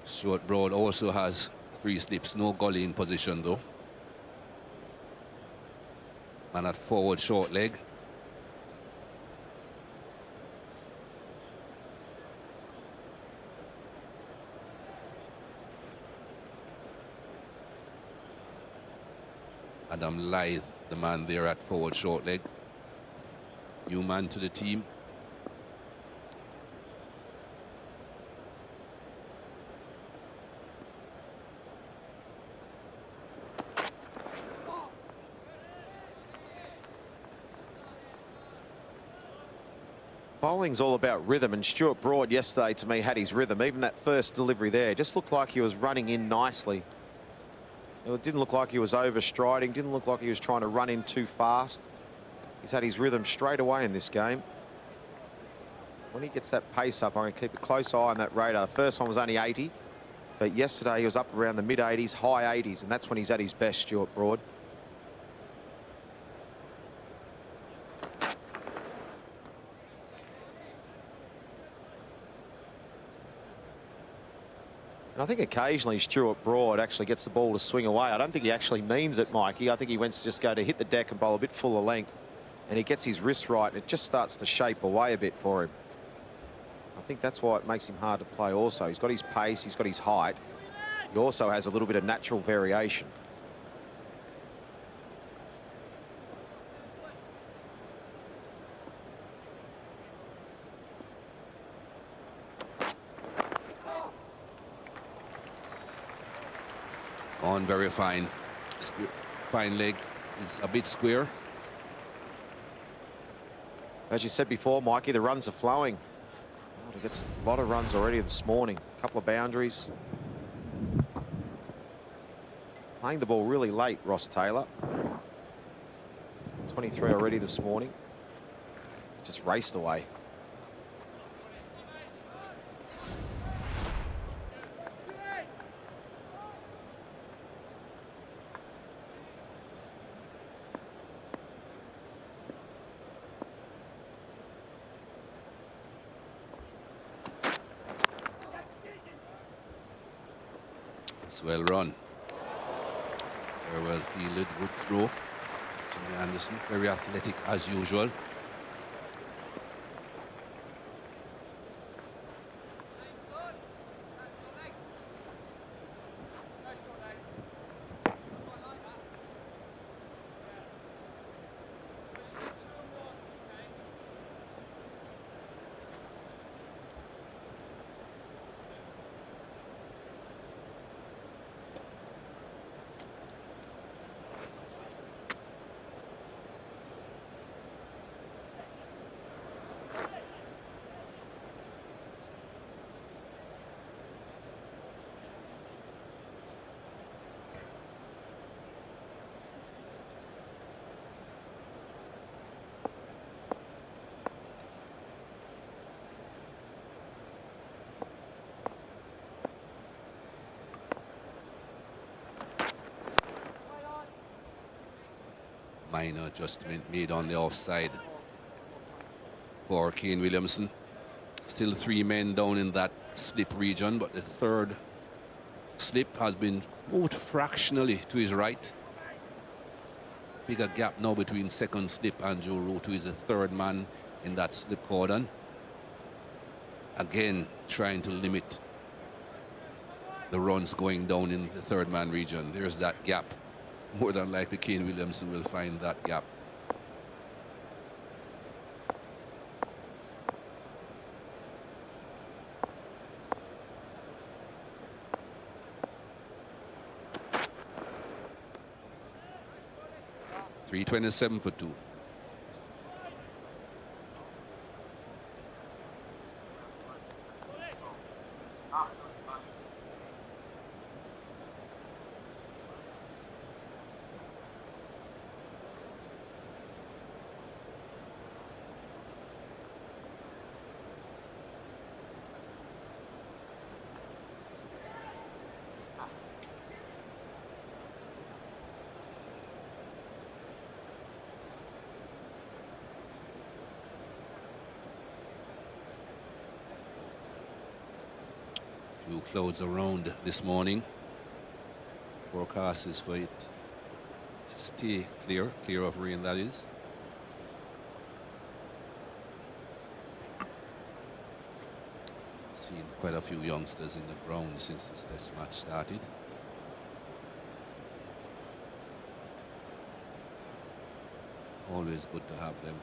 Stuart Broad also has 3 slips, no gully in position though. Man at forward short leg. Adam Lyth, the man there at forward short leg. New man to the team. Bowling's all about rhythm, and Stuart Broad yesterday to me had his rhythm. Even that first delivery there just looked like he was running in nicely. It didn't look like he was overstriding, didn't look like he was trying to run in too fast. He's had his rhythm straight away in this game. When he gets that pace up, I'm going to keep a close eye on that radar. The first one was only 80, but yesterday he was up around the mid-80s, high 80s, and that's when he's at his best, Stuart Broad. And I think occasionally Stuart Broad actually gets the ball to swing away. I don't think he actually means it, Mikey. I think he wants to just go to hit the deck and bowl a bit fuller length. And he gets his wrist right, and it just starts to shape away a bit for him. I think that's why it makes him hard to play also. He's got his pace, he's got his height. He also has a little bit of natural variation. On very fine. Fine leg is a bit square. As you said before, Mikey, the runs are flowing. Oh, he gets a lot of runs already this morning. A couple of boundaries. Playing the ball really late, Ross Taylor. 23 already this morning. Just raced away. That's well run. Very well fielded, good throw. Jimmy Anderson, very athletic as usual. Minor adjustment made on the offside for Kane Williamson. Still 3 men down in that slip region, but the third slip has been moved fractionally to his right. Bigger gap now between second slip and Joe Root, who is the third man in that slip cordon. Again, trying to limit the runs going down in the third man region. There's that gap. More than likely Kane Williamson will find that gap. .327 for 2. Few clouds around this morning. Forecast is for it to stay clear of rain, that is. Seen quite a few youngsters in the ground since this test match started. Always good to have them.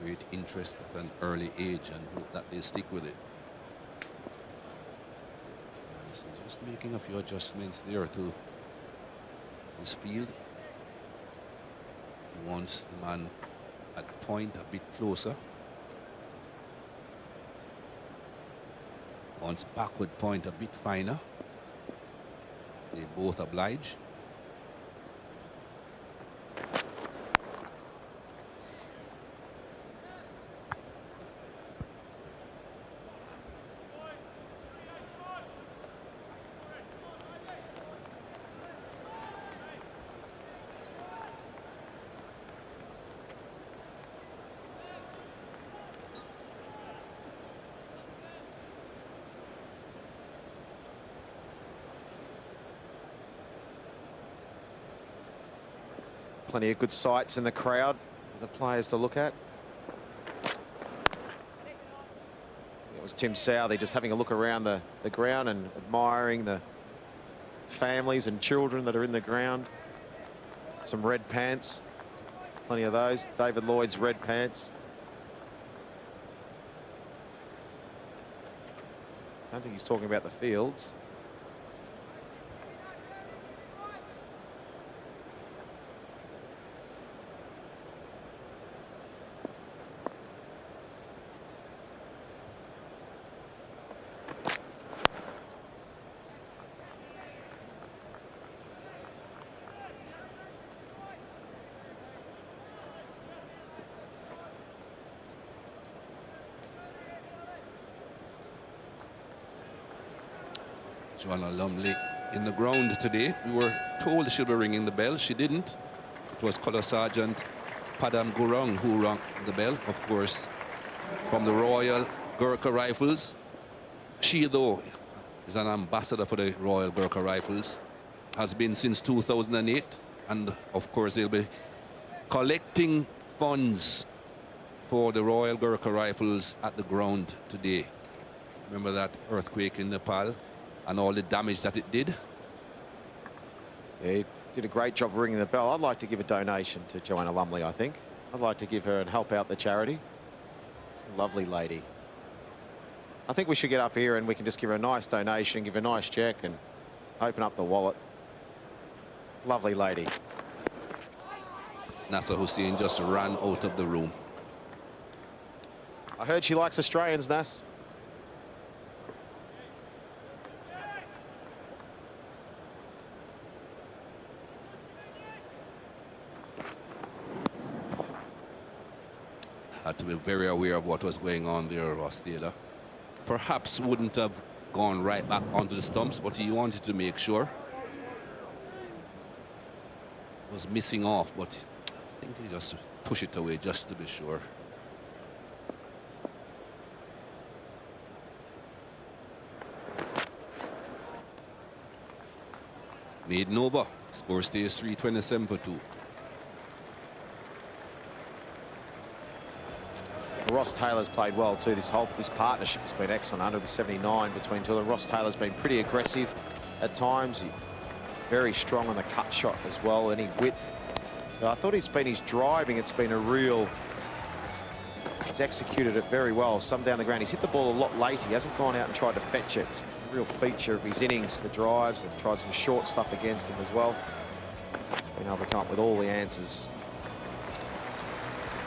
Create interest at an early age and hope that they stick with it. So just making a few adjustments there to his field. He wants the man at the point a bit closer. Wants backward point a bit finer. They both oblige. Plenty of good sights in the crowd for the players to look at. It was Tim Southey just having a look around the ground and admiring the families and children that are in the ground. Some red pants, plenty of those. David Lloyd's red pants. I don't think he's talking about the fields. Joanna Lumley in the ground today. We were told she would be ringing the bell. She didn't. It was Colour Sergeant Padam Gurung who rang the bell, of course, from the Royal Gurkha Rifles. She, though, is an ambassador for the Royal Gurkha Rifles, has been since 2008, and of course they'll be collecting funds for the Royal Gurkha Rifles at the ground today. Remember that earthquake in Nepal and all the damage that it did? Yeah, he did a great job ringing the bell. I'd like to give a donation to Joanna Lumley, I think. I'd like to give her and help out the charity. Lovely lady. I think we should get up here and we can just give her a nice donation, give her a nice check and open up the wallet. Lovely lady. Nasser Hussain just ran out of the room. I heard she likes Australians, Nas. Had to be very aware of what was going on there, Ross Taylor. Perhaps wouldn't have gone right back onto the stumps, but he wanted to make sure. Was missing off, but I think he just pushed it away just to be sure. Maiden over. Score stays 327 for 2. Ross Taylor's played well too. This partnership has been excellent. 179 between two of them. Ross Taylor's been pretty aggressive at times. He's very strong on the cut shot as well. Any width. I thought his driving. It's been a real. He's executed it very well. Some down the ground. He's hit the ball a lot late. He hasn't gone out and tried to fetch it. It's a real feature of his innings. The drives and tried some short stuff against him as well. He's been able to come up with all the answers.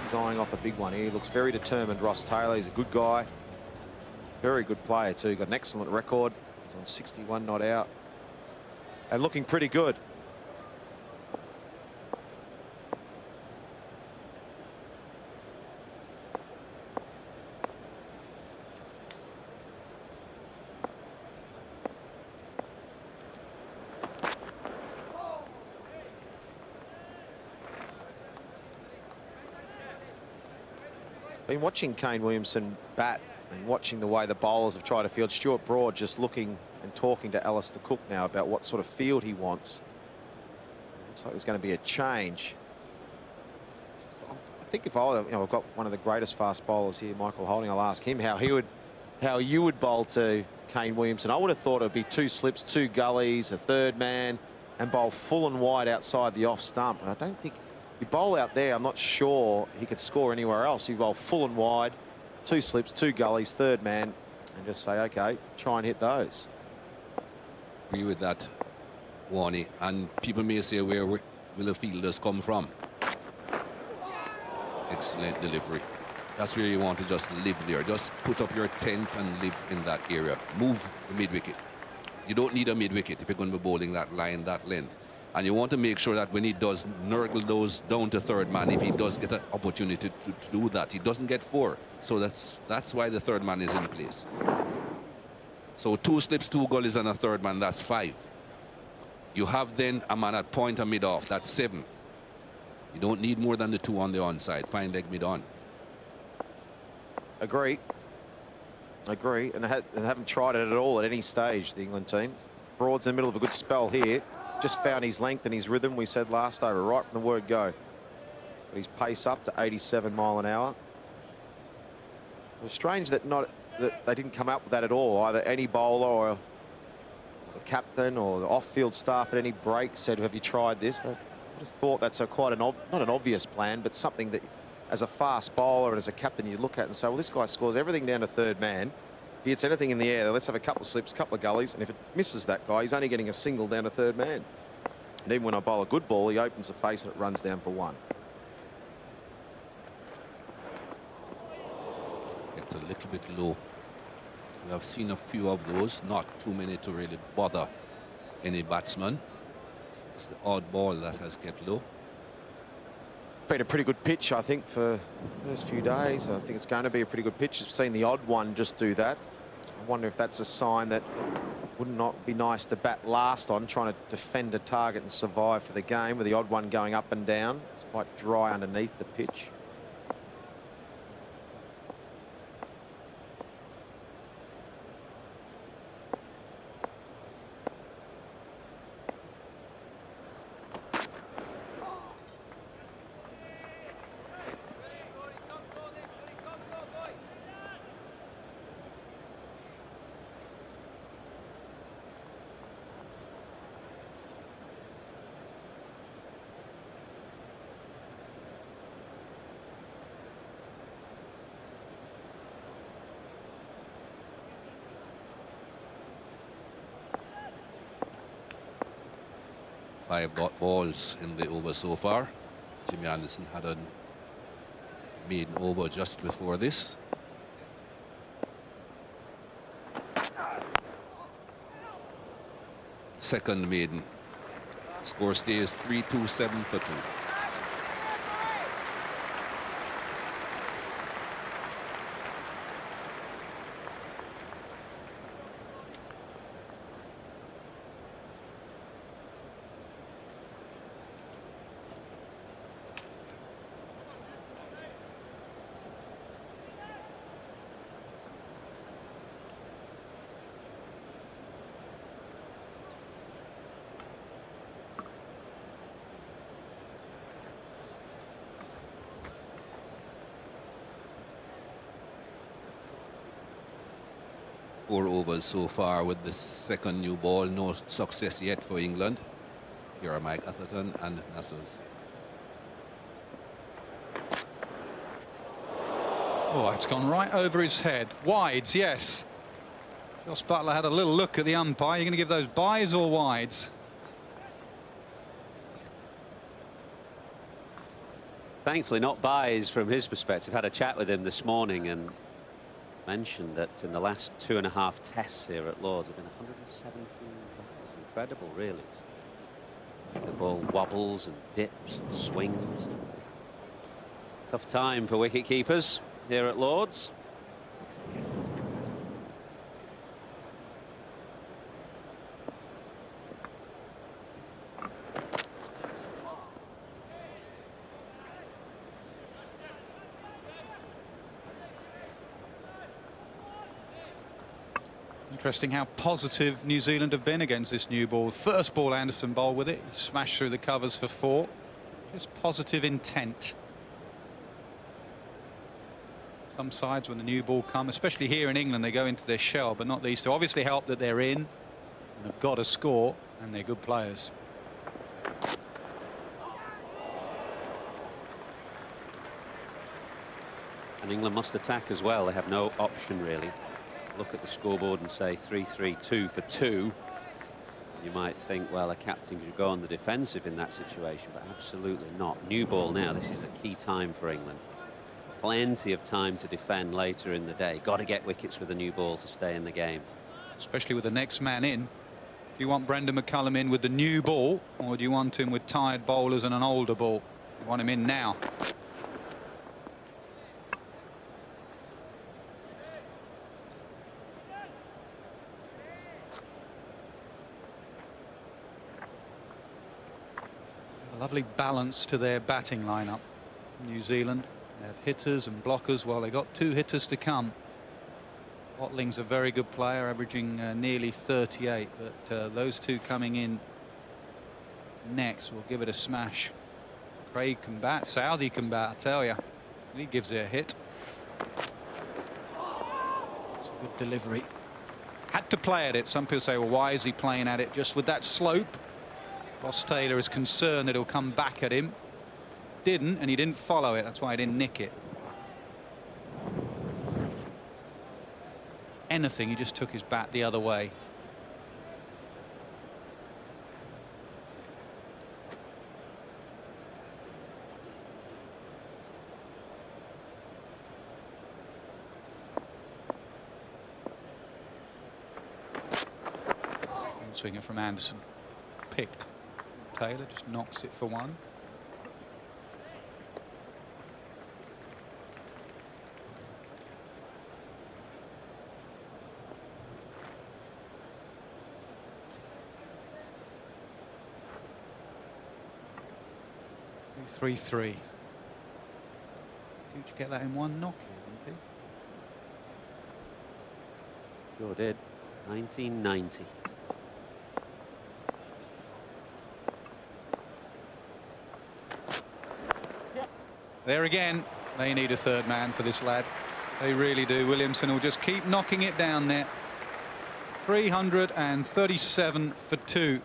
He's eyeing off a big one here. He looks very determined, Ross Taylor. He's a good guy. Very good player too. Got an excellent record. He's on 61 not out. And looking pretty good. Been watching Kane Williamson bat and watching the way the bowlers have tried to field. Stuart Broad just looking and talking to Alistair Cook now about what sort of field he wants. Looks like there's going to be a change. I think if I've got one of the greatest fast bowlers here, Michael Holding, I'll ask him how you would bowl to Kane Williamson. I would have thought it would be 2 slips, 2 gullies, a third man, and bowl full and wide outside the off stump. I don't think. You bowl out there, I'm not sure he could score anywhere else. You bowl full and wide, 2 slips, 2 gullies, third man, and just say, OK, try and hit those. Agree with that, Warnie. And people may say, where will the fielders come from? Excellent delivery. That's where you want to just live there. Just put up your tent and live in that area. Move the mid-wicket. You don't need a mid-wicket if you're going to be bowling that line, that length. And you want to make sure that when he does nurgle those down to third man, if he does get an opportunity to do that, he doesn't get 4. So that's why the third man is in place. So 2 slips, 2 gullies and a third man, that's 5. You have then a man at point and mid off, that's 7. You don't need more than the 2 on the onside. Fine leg mid on. Agree. And haven't tried it at all at any stage, the England team. Broad's in the middle of a good spell here. Just found his length and his rhythm, we said last over, right from the word go. Got his pace up to 87 mile an hour. It was strange that they didn't come up with that at all. Either any bowler or the captain or the off-field staff at any break said, have you tried this? I just thought that's not an obvious plan, but something that as a fast bowler and as a captain you look at and say, well, this guy scores everything down to third man. He hits anything in the air, let's have a couple of slips, couple of gullies, and if it misses that guy, he's only getting a single down to third man. And even when I bowl a good ball, he opens the face and it runs down for 1. It's a little bit low. We have seen a few of those, not too many to really bother any batsman. It's the odd ball that has kept low. Been a pretty good pitch, I think, for the first few days. I think it's going to be a pretty good pitch. I've seen the odd one just do that. I wonder if that's a sign that would not be nice to bat last on, trying to defend a target and survive for the game, with the odd one going up and down. It's quite dry underneath the pitch. 5 balls in the over so far. Jimmy Anderson had a maiden over just before this. Second maiden. Score stays 3-2-7 for 2. Four overs so far with the second new ball. No success yet for England. Here are Mike Atherton and Nassau's. Oh, it's gone right over his head. Wides, yes. Josh Butler had a little look at the umpire. You're going to give those byes or wides? Thankfully not byes from his perspective. Had a chat with him this morning and mentioned that in the last 2.5 tests here at Lord's have been 117 byes. Incredible, really. The ball wobbles and dips and swings. Tough time for wicket keepers here at Lord's. Interesting how positive New Zealand have been against this new ball. First ball Anderson bowled with it. He smashed through the covers for 4. Just positive intent. Some sides when the new ball come, especially here in England, they go into their shell, but not these two. Obviously help that they're in and have got a score, and they're good players. And England must attack as well. They have no option really. Look at the scoreboard and say 3-3-2 for 2. You might think, well, a captain could go on the defensive in that situation, but absolutely not. New ball now. This is a key time for England. Plenty of time to defend later in the day. Got to get wickets with a new ball to stay in the game. Especially with the next man in. Do you want Brendan McCullum in with the new ball, or do you want him with tired bowlers and an older ball? You want him in now. A lovely balance to their batting lineup. New Zealand, they have hitters and blockers. Well, they got 2 hitters to come. Watling's a very good player, averaging nearly 38, but those 2 coming in next will give it a smash. Craig can bat, Southey can bat, I tell you. He gives it a hit. It's a good delivery. Had to play at it. Some people say, well, why is he playing at it just with that slope? Ross Taylor is concerned that he'll come back at him. Didn't, and he didn't follow it. That's why he didn't nick it. Anything, he just took his bat the other way. Swinger from Anderson. Picked. Taylor just knocks it for 1. Three, 3-3. Did you get that in 1 knock here, didn't he? Sure did. 1990. There again, they need a 3rd man for this lad. They really do. Williamson will just keep knocking it down there. 337 for 2.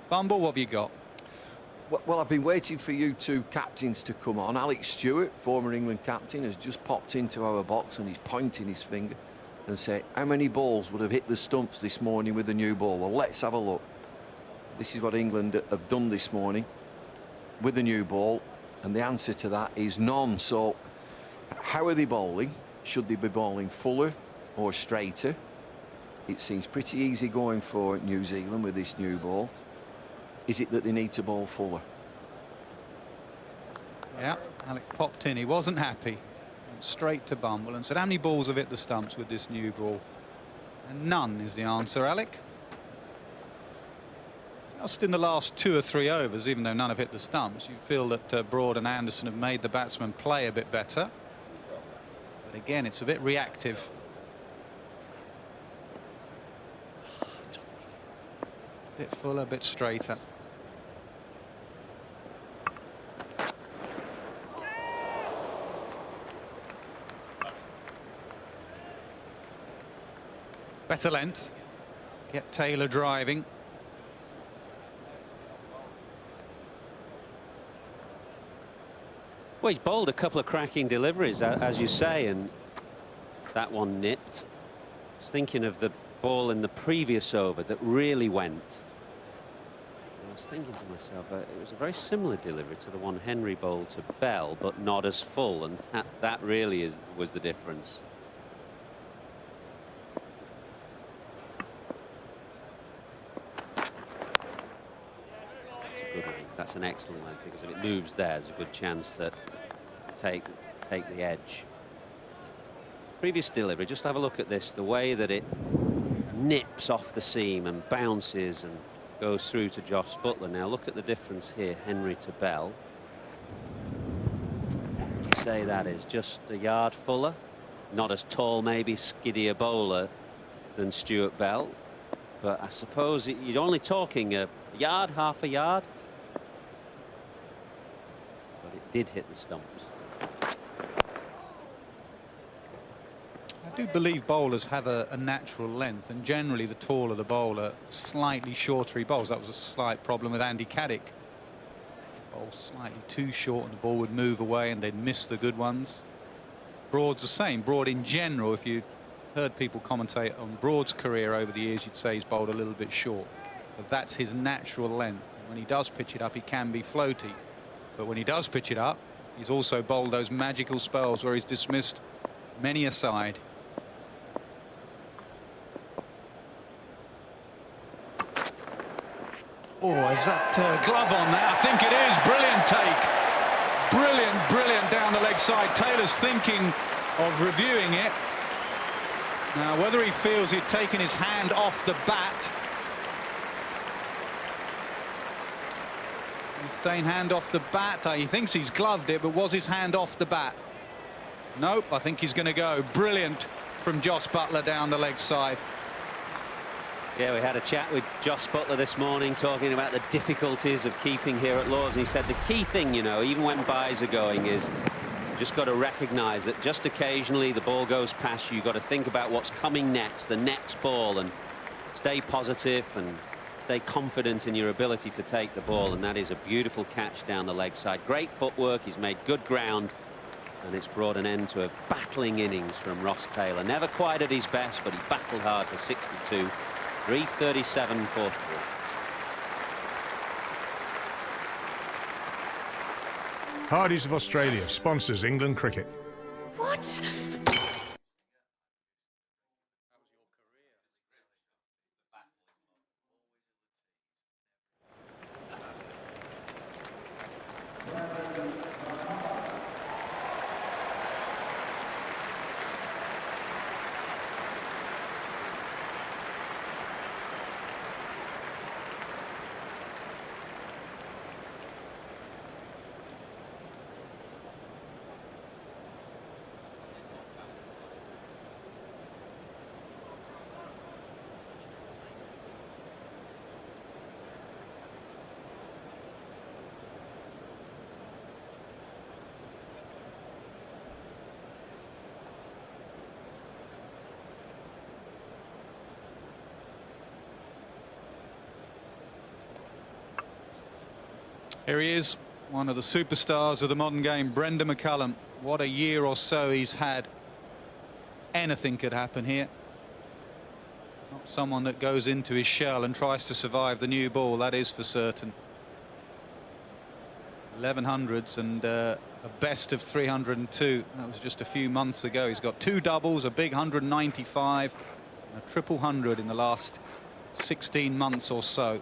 Bumble, what have you got? Well, I've been waiting for you 2 captains to come on. Alex Stewart, former England captain, has just popped into our box and he's pointing his finger and said, how many balls would have hit the stumps this morning with the new ball? Well, let's have a look. this is what England have done this morning with the new ball, and the answer to that is none. So how are they bowling? Should they be bowling fuller or straighter? It seems pretty easy going for New Zealand with this new ball. Is it that they need to bowl fuller? Yeah, Alec popped in. He wasn't happy. Went straight to Bumble and said, how many balls have hit the stumps with this new ball? And none is the answer, Alec. Just in the last 2 or 3 overs, even though none have hit the stumps, you feel that Broad and Anderson have made the batsman play a bit better. But again, it's a bit reactive. A bit fuller, a bit straighter. Better length. Get Taylor driving. Well, he's bowled a couple of cracking deliveries, as you say, and that one nipped. I was thinking of the ball in the previous over that really went. And I was thinking to myself, it was a very similar delivery to the one Henry bowled to Bell, but not as full, and that really was the difference. That's an excellent length, because if it moves there's a good chance that take the edge. Previous delivery, just have a look at this, the way that it nips off the seam and bounces and goes through to Josh Butler. Now look at the difference here, Henry to Bell. Would you say that is just a yard fuller? Not as tall, maybe skiddier bowler than Stuart Bell, but I suppose you're only talking a yard, half a yard. Did hit the stumps. I do believe bowlers have a natural length, and generally the taller the bowler, slightly shorter he bowls. That was a slight problem with Andy Caddick. Bowl slightly too short and the ball would move away and they'd miss the good ones. Broad's the same. Broad in general, if you heard people commentate on Broad's career over the years, you'd say he's bowled a little bit short. But that's his natural length. When he does pitch it up, he can be floaty. But when he does pitch it up, he's also bowled those magical spells where he's dismissed many a side. Oh, is that glove on there? I think it is. Brilliant take. Brilliant down the leg side. Taylor's thinking of reviewing it. Now, whether he feels he'd taken his hand off the bat. Saying hand off the bat. He thinks he's gloved it, but was his hand off the bat? Nope, I think he's going to go. Brilliant from Josh Butler down the leg side. Yeah, we had a chat with Josh Butler this morning talking about the difficulties of keeping here at Lord's, and he said the key thing, you know, even when byes are going, is you just got to recognise that just occasionally the ball goes past you. You've got to think about what's coming next, the next ball, and stay positive and stay confident in your ability to take the ball. And that is a beautiful catch down the leg side. Great footwork. He's made good ground, and it's brought an end to a battling innings from Ross Taylor. Never quite at his best, but he battled hard for 62. 3:37 fourth ball. Hardy's of Australia sponsors England cricket. What? Here he is, one of the superstars of the modern game, Brendan McCullum. What a year or so he's had. Anything could happen here. Not someone that goes into his shell and tries to survive the new ball, that is for certain. 1100s and a best of 302. That was just a few months ago. He's got 2 doubles, a big 195, and a triple 100 in the last 16 months or so.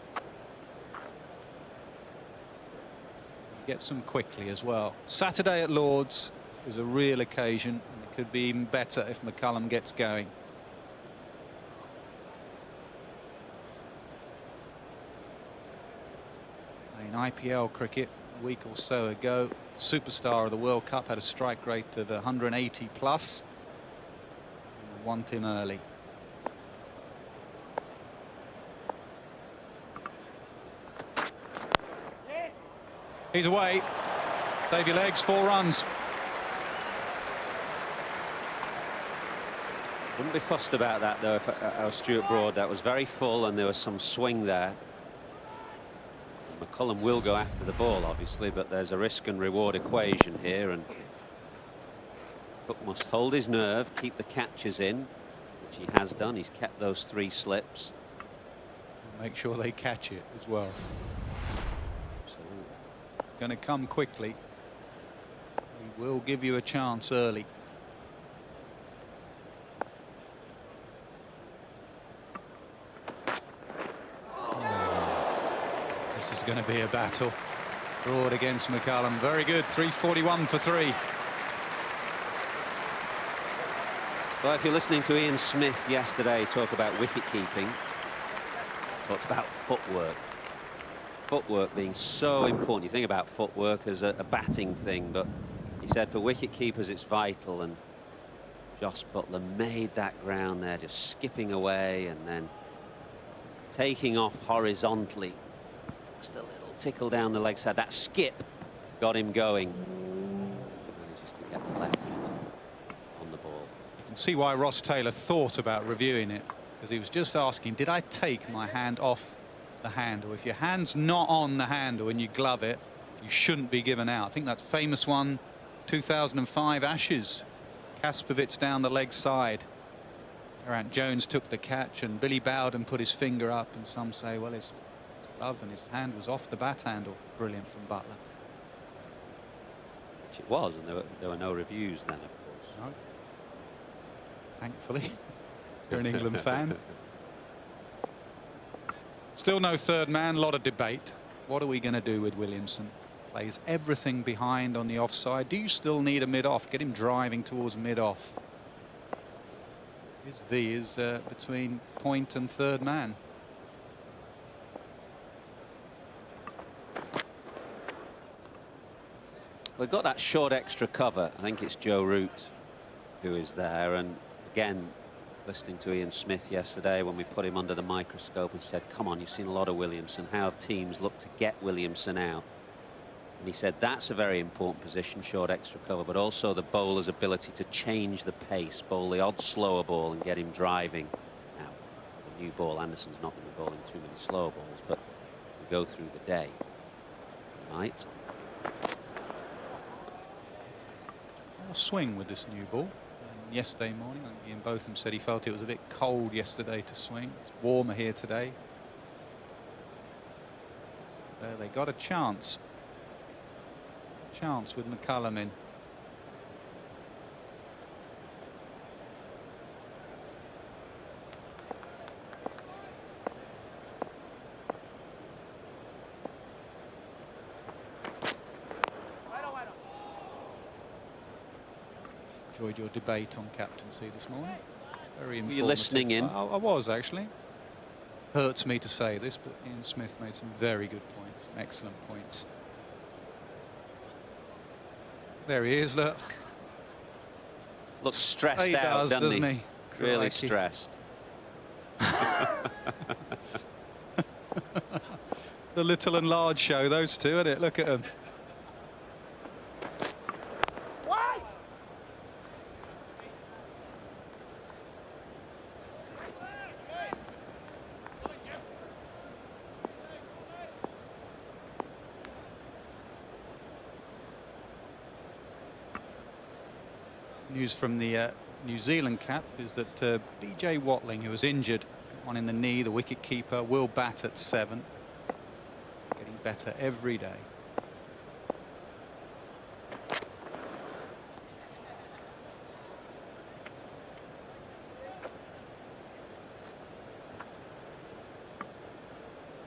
He gets them quickly as well. Saturday at Lord's is a real occasion, and it could be even better if McCullum gets going. In IPL cricket a week or so ago, superstar of the World Cup had a strike rate of 180 plus. Want him early. He's away. Save your legs, 4 runs. Wouldn't be fussed about that though if I was Stuart Broad. That was very full and there was some swing there. McCullum will go after the ball obviously, but there's a risk and reward equation here, and Cook must hold his nerve, keep the catches in, which he has done. He's kept those 3 slips. Make sure they catch it as well. Going to come quickly. He will give you a chance early. This is going to be a battle. Broad against McCullum. Very good. 341 for 3. Well, if you're listening to Ian Smith yesterday talk about wicket keeping, talked about footwork. Footwork being so important. You think about footwork as a batting thing, but he said for wicket keepers it's vital, and Jos Buttler made that ground there, just skipping away and then taking off horizontally. Just a little tickle down the leg side. That skip got him going. Just to get the left on the ball. You can see why Ross Taylor thought about reviewing it, because he was just asking, did I take my hand off the handle? If your hand's not on the handle and you glove it, you shouldn't be given out. I think that famous one, 2005 Ashes, Kaspervitz down the leg side. Geraint Jones took the catch and Billy Bowden put his finger up, and some say, well, his glove and his hand was off the bat handle. Brilliant from Buttler. Which it was, and there were no reviews then, of course. No. Thankfully. You're an England fan. Still no third man, a lot of debate. What are we going to do with Williamson? Plays everything behind on the offside. Do you still need a mid-off? Get him driving towards mid-off. His V is between point and third man. We've got that short extra cover. I think it's Joe Root who is there, and again, listening to Ian Smith yesterday when we put him under the microscope and said, come on, you've seen a lot of Williamson. How have teams looked to get Williamson out? And he said that's a very important position, short extra cover, but also the bowler's ability to change the pace, bowl the odd slower ball and get him driving. Now, the new ball, Anderson's not going to be bowling too many slower balls, but we go through the day. Right. More swing with this new ball. Yesterday morning, Ian Botham said he felt it was a bit cold yesterday to swing. It's warmer here today. They got a chance. Chance with McCullum in. Enjoyed your debate on captaincy this morning. Very informative. Were you listening in? I was actually. Hurts me to say this, but Ian Smith made some very good points, some excellent points. There he is, look. Looks stressed He out, doesn't he? Really Crikey. stressed. The little and large show, those two, isn't it? Look at them. News from the New Zealand cap is that BJ Watling, who was injured one in the knee. The wicket keeper will bat at 7. Getting better every day.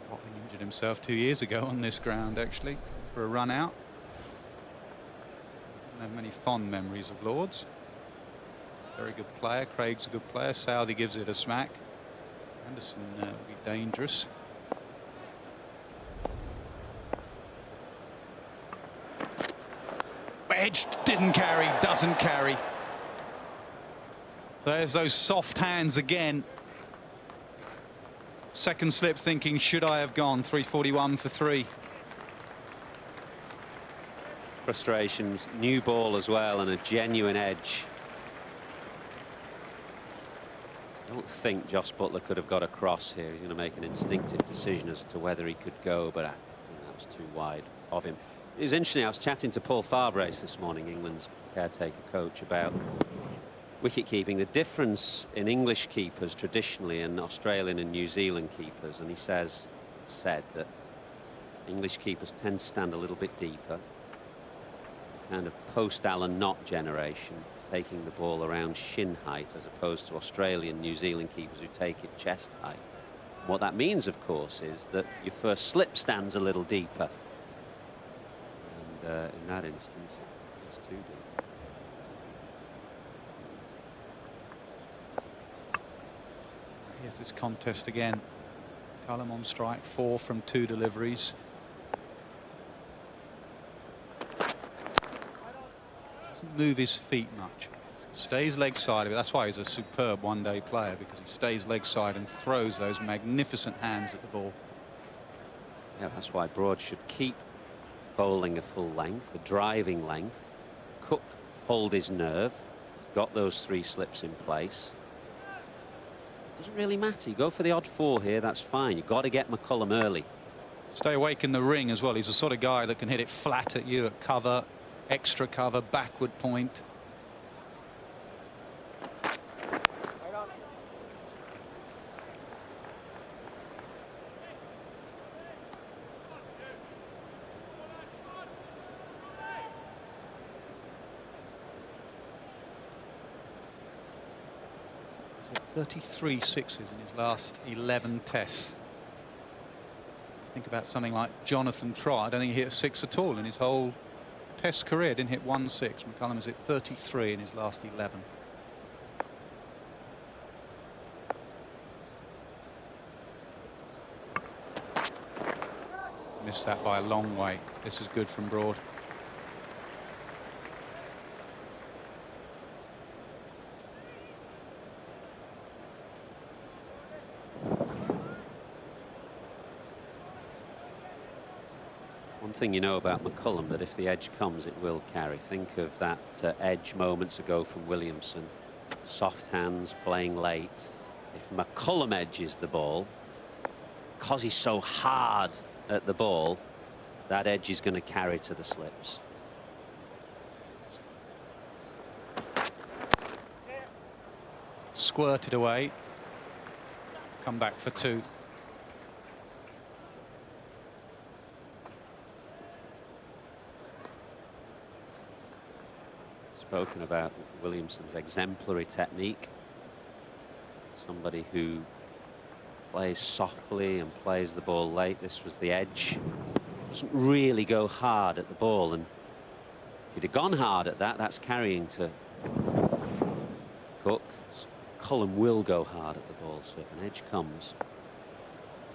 Watling injured himself 2 years ago on this ground, actually, for a run out. Doesn't have many fond memories of Lords. Very good player. Craig's a good player. Southey gives it a smack. Anderson will be dangerous. Edge didn't carry, doesn't carry. There's those soft hands again. Second slip thinking, should I have gone? 341 for 3. Frustrations, new ball as well, and a genuine edge. I don't think Joss Buttler could have got across here. He's going to make an instinctive decision as to whether he could go, but I think that was too wide of him. It was interesting, I was chatting to Paul Farbrace this morning, England's caretaker coach, about wicket keeping, the difference in English keepers traditionally and Australian and New Zealand keepers, and he said that English keepers tend to stand a little bit deeper, kind of post-Alan Knott generation, taking the ball around shin height, as opposed to Australian, New Zealand keepers who take it chest height. And what that means, of course, is that your first slip stands a little deeper. And in that instance, it was too deep. Here's this contest again. McCullum on strike, 4 from 2 deliveries. Doesn't move his feet much. Stays leg side of it. That's why he's a superb one-day player, because he stays leg side and throws those magnificent hands at the ball. Yeah, that's why Broad should keep bowling a full length, a driving length. Cook hold his nerve. He's got those 3 slips in place. Doesn't really matter. You go for the odd 4 here, that's fine. You've got to get McCullum early. Stay awake in the ring as well. He's the sort of guy that can hit it flat at you at cover, extra cover, backward point. He's had 33 sixes in his last 11 tests. Think about something like Jonathan Trott. I don't think he hit a 6 at all in his whole Test career. Didn't hit 1 6. McCullum is at 33 in his last 11. Missed that by a long way. This is good from Broad. One thing you know about McCullum, that if the edge comes, it will carry. Think of that edge moments ago from Williamson. Soft hands, playing late. If McCullum edges the ball, because he's so hard at the ball, that edge is going to carry to the slips. Squirted away. Come back for 2. Spoken about Williamson's exemplary technique. Somebody who plays softly and plays the ball late. This was the edge. Doesn't really go hard at the ball, and if he'd have gone hard at that, that's carrying to Cook. McCullum will go hard at the ball, so if an edge comes,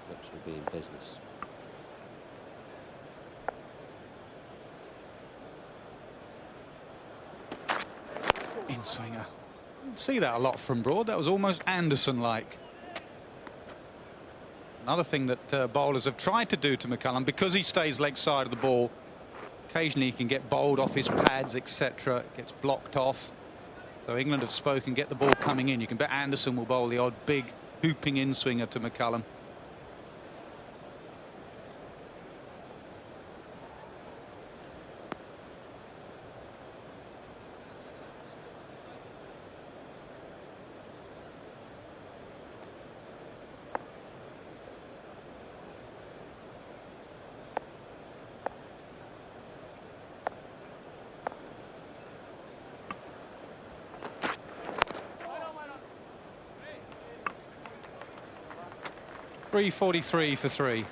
slips will be in business. In swinger. Didn't see that a lot from Broad. That was almost Anderson-like. Another thing that bowlers have tried to do to McCullum, because he stays leg side of the ball, occasionally he can get bowled off his pads, etc. Gets blocked off. So England have spoken, get the ball coming in. You can bet Anderson will bowl the odd big hooping in swinger to McCullum. 3:43 for 3.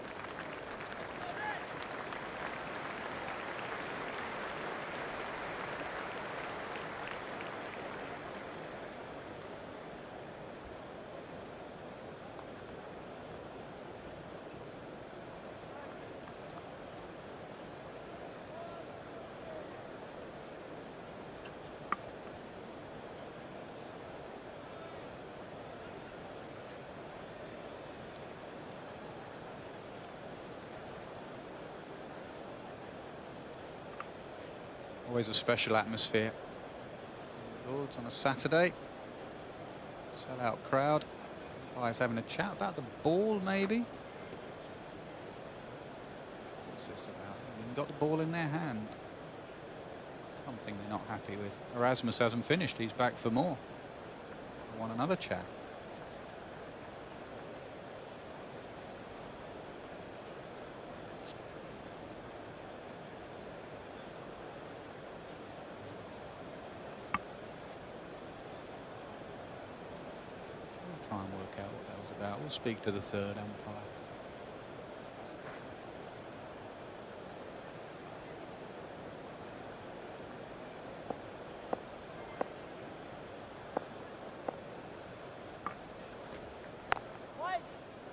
Always a special atmosphere. Lords on a Saturday. Sell-out crowd. Umpires having a chat about the ball, maybe. What's this about? They've even got the ball in their hand. Something they're not happy with. Erasmus hasn't finished. He's back for more. They want another chat. Try and work out what that was about. We'll speak to the third umpire.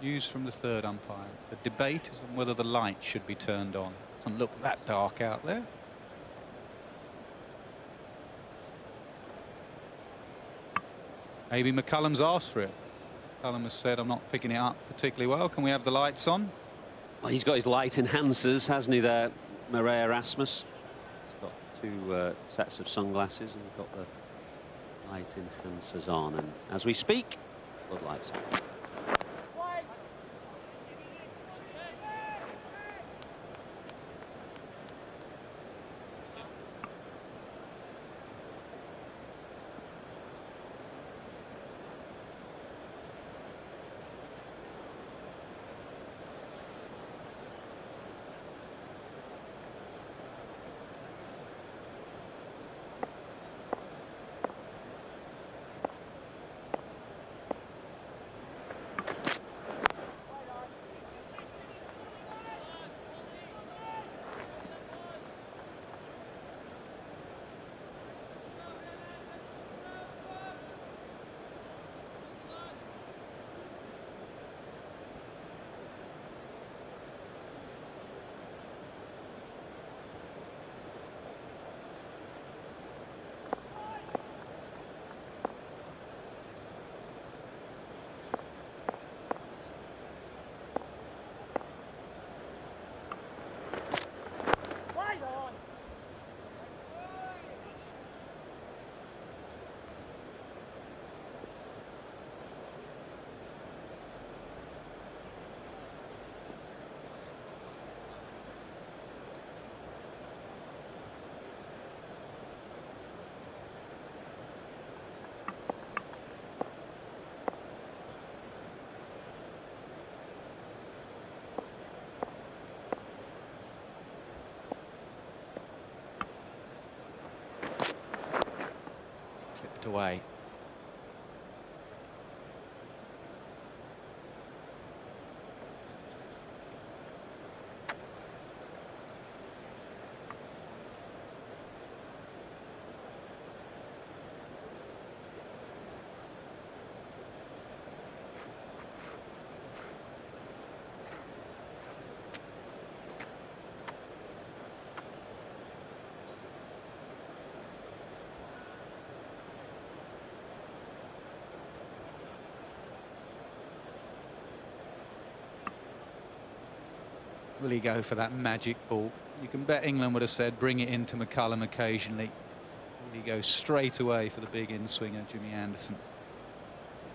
News from the third umpire. The debate is on whether the light should be turned on. Doesn't look that dark out there. Maybe McCullum's asked for it. McCullum has said, I'm not picking it up particularly well. Can we have the lights on? Well, he's got his light enhancers, hasn't he, there, Murray Erasmus? He's got two sets of sunglasses and he's got the light enhancers on. And as we speak, floodlights on. Away. Will he go for that magic ball? You can bet England would have said bring it into McCullum occasionally. Will he go straight away for the big in-swinger, Jimmy Anderson?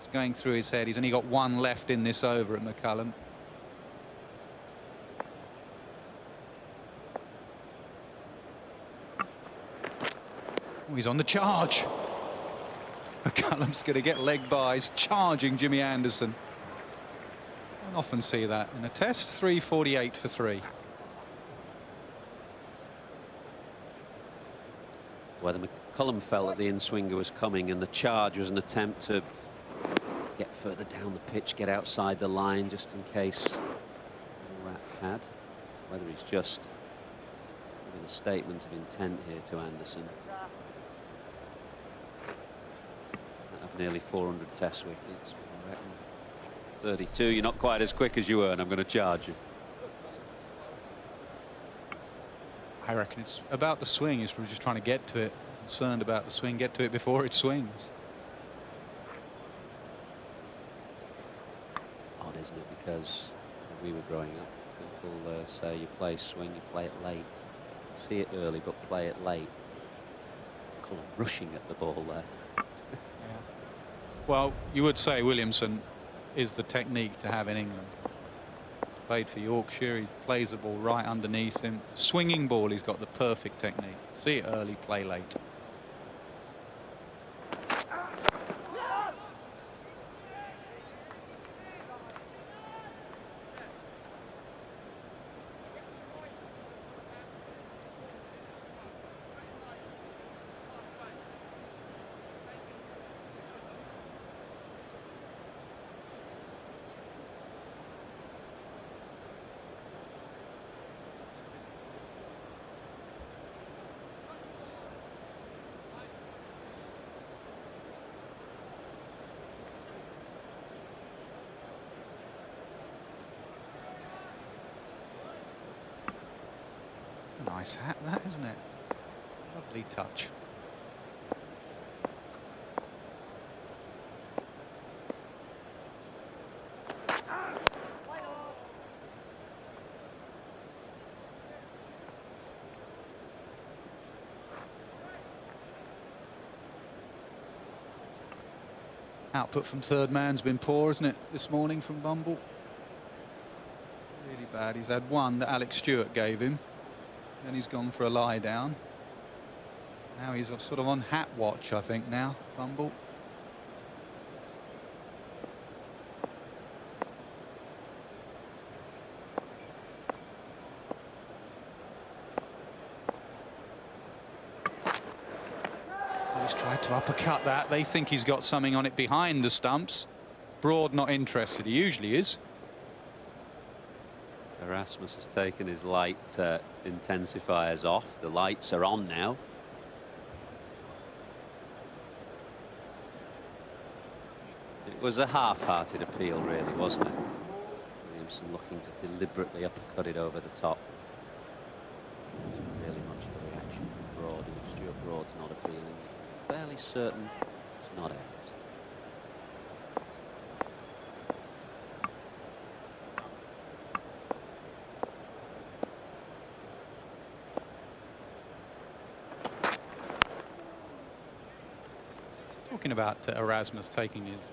It's going through his head. He's only got one left in this over at McCullum. Oh, he's on the charge. McCullum's going to get leg byes, charging Jimmy Anderson. Don't often see that in a test. 3:48 for 3. Whether McCullum felt that the in-swinger was coming and the charge was an attempt to get further down the pitch, get outside the line just in case Rat had. Whether he's just giving a statement of intent here to Anderson. Of nearly 400 test wickets. I reckon 32, you're not quite as quick as you were, and I'm going to charge you. I reckon it's about the swing. He's probably just trying to get to it. Concerned about the swing, get to it before it swings. Odd, isn't it? Because when we were growing up, people say you play swing, you play it late. See it early, but play it late. Call them rushing at the ball there. Yeah. Well, you would say Williamson is the technique to have in England. Played for Yorkshire, he plays the ball right underneath him. Swinging ball, he's got the perfect technique. See it early, play late. Nice hat, that, isn't it? Lovely touch. Output from third man's been poor, isn't it, this morning from Bumble? Really bad. He's had one that Alex Stewart gave him. Then he's gone for a lie down. Now he's sort of on hat watch, I think, now, Bumble. He's tried to uppercut that. They think he's got something on it behind the stumps. Broad not interested. He usually is. Erasmus has taken his light intensifiers off. The lights are on now. It was a half-hearted appeal, really, wasn't it? Williamson looking to deliberately uppercut it over the top. Wasn't really much of a reaction from Broad. If Stuart Broad's not appealing, fairly certain it's not out. Talking about Erasmus taking his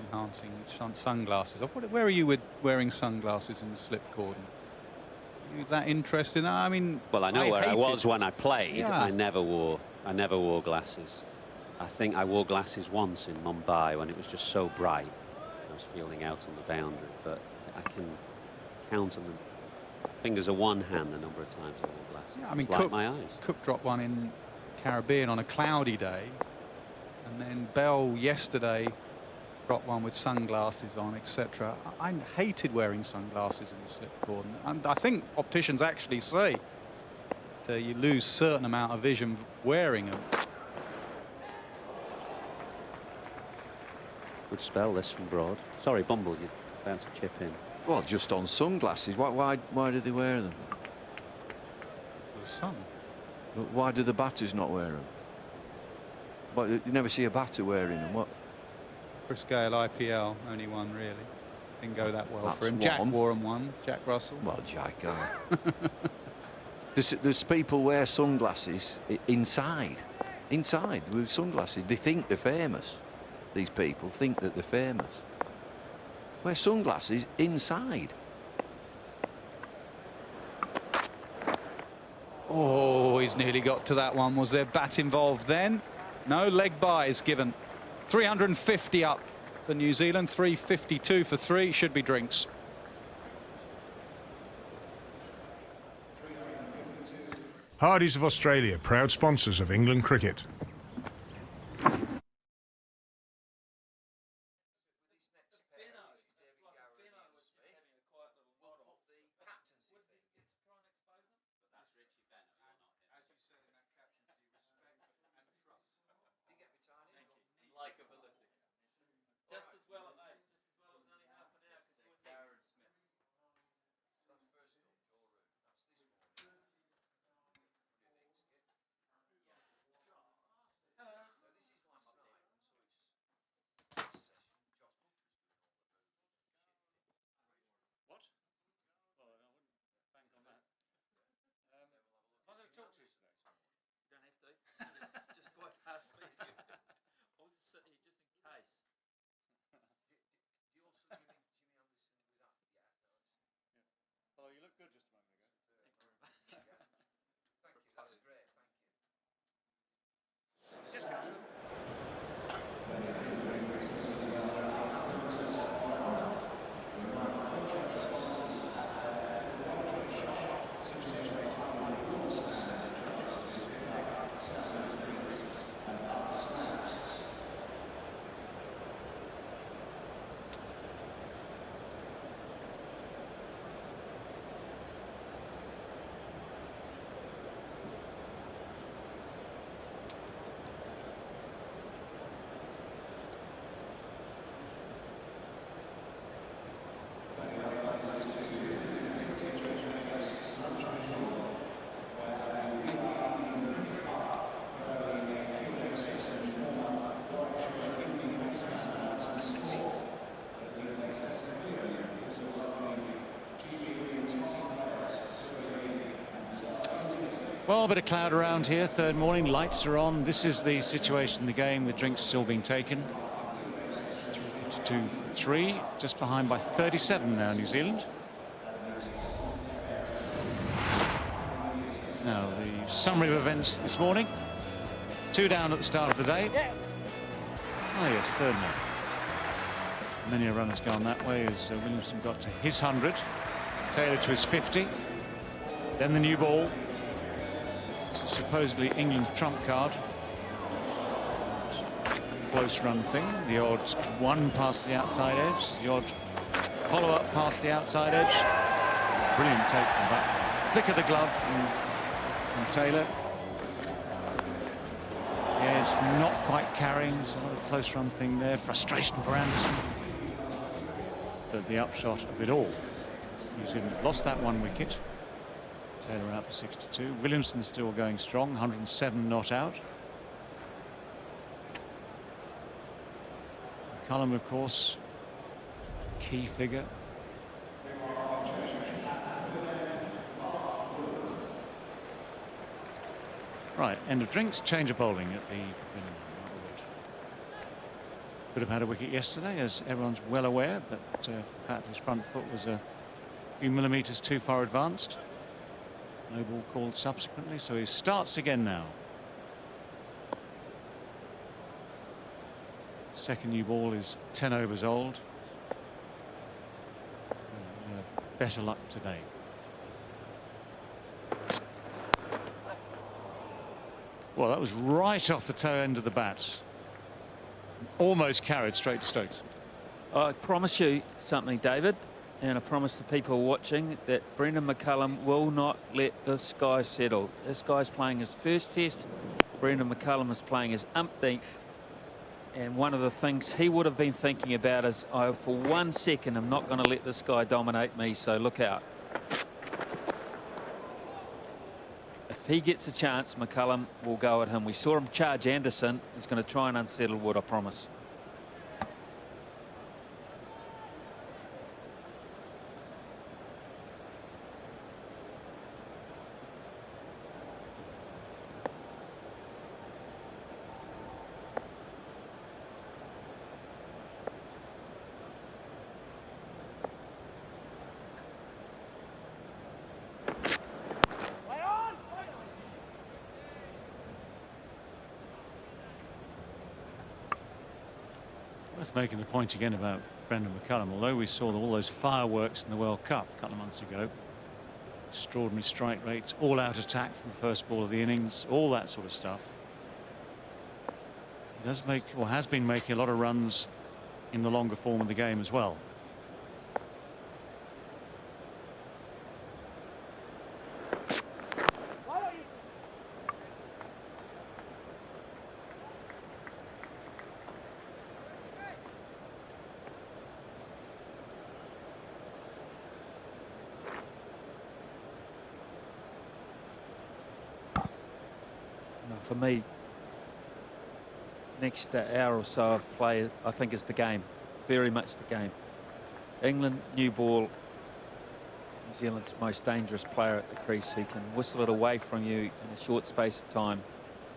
enhancing sunglasses off. Where are you with wearing sunglasses in the slip cordon? Are you that interested? I mean, well, I know where I was when I played. Yeah. I never wore glasses. I think I wore glasses once in Mumbai when it was just so bright. I was feeling out on the boundary, but I can count on the fingers of one hand the number of times I wore glasses. Yeah, I mean, it's like my eyes. Cook dropped one in Caribbean on a cloudy day. And then Bell yesterday dropped one with sunglasses on, etc. I hated wearing sunglasses in the slip cordon. And I think opticians actually say that you lose a certain amount of vision wearing them. Good spell this from Broad. Sorry, Bumble, you're about to chip in. Well, just on sunglasses. Why do they wear them? For the sun. Why do the batters not wear them? But you never see a batter wearing them. What? Chris Gayle, IPL, only one really. Didn't go that well That's for him. one. Jack wore him one. Jack Russell. Well, Jack. There's people wear sunglasses inside with sunglasses. They think they're famous. These people think that they're famous. Wear sunglasses inside. Oh, he's nearly got to that one. Was there bat involved then? No, leg byes given. 350 up for New Zealand, 352 for three. Should be drinks. Hardy's of Australia, proud sponsors of England cricket. last week. I'll just sit here just in case. Although you look good just a moment ago. Thank you very much. Thank you, that's great, thank you. Just go. Well, a bit of cloud around here, third morning, lights are on. This is the situation in the game with drinks still being taken. 3:52 for 3, just behind by 37 now, New Zealand. Now, the summary of events this morning. 2 down at the start of the day. Oh yes, third now. Many a run has gone that way as Williamson got to his 100, Taylor to his 50. Then the new ball. Supposedly England's trump card. Close run thing. The odd one past the outside edge. The odd follow-up past the outside edge. Brilliant take from that. Flick of the glove from Taylor. The edge not quite carrying. So a close run thing there. Frustration for Anderson. But the upshot of it all. New Zealand lost that 1 wicket. Taylor out for 62. Williamson still going strong, 107 not out. McCullum, of course, key figure. Right, end of drinks, change of bowling at the could have had a wicket yesterday, as everyone's well aware, but in fact his front foot was a few millimetres too far advanced. No ball called subsequently, so he starts again now. Second new ball is 10 overs old. We'll have better luck today. Well, that was right off the toe end of the bat. Almost carried straight to Stokes. I promise you something, David. And I promise the people watching that Brendan McCullum will not let this guy settle. This guy's playing his first test. Brendan McCullum is playing his umpteenth. And one of the things he would have been thinking about is, for 1 second, I'm not going to let this guy dominate me, so look out. If he gets a chance, McCullum will go at him. We saw him charge Anderson. He's going to try and unsettle Wood, I promise. Making the point again about Brendan McCullum, although we saw all those fireworks in the World Cup a couple of months ago, extraordinary strike rates, all out attack from the first ball of the innings, all that sort of stuff. He does make, or has been making, a lot of runs in the longer form of the game as well. For me, next hour or so of play, I think, is the game. Very much the game. England, new ball. New Zealand's most dangerous player at the crease, who can whistle it away from you in a short space of time.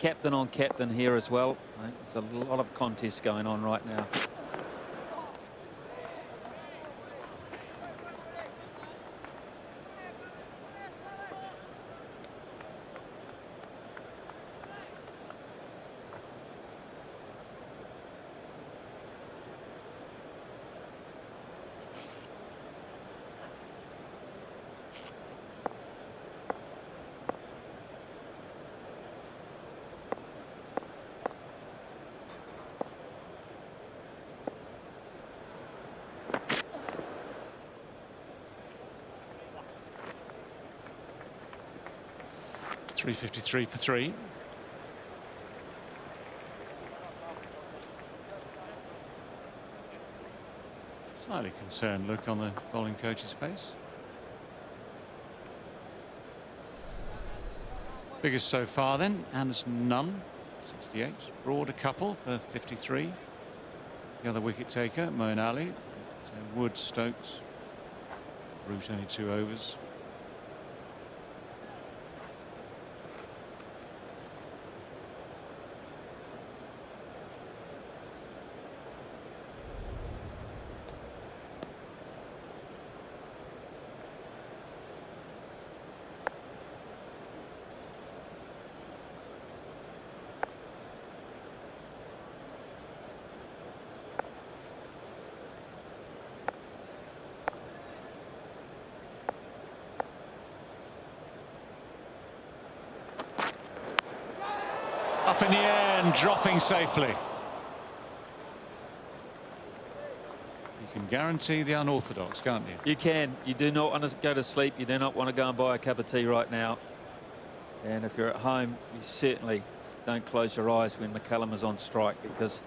captain on captain here as well. I think there's a lot of contests going on right now. .353 for 3. Slightly concerned look on the bowling coach's face. Biggest so far then, Anderson none, 68. Broad a couple for 53. The other wicket taker, Moeen Ali. So Wood, Stokes. Root only 2 overs. Up in the air and dropping safely. You can guarantee the unorthodox, can't you? You can. You do not want to go to sleep. You do not want to go and buy a cup of tea right now. And if you're at home, you certainly don't close your eyes when McCullum is on strike, because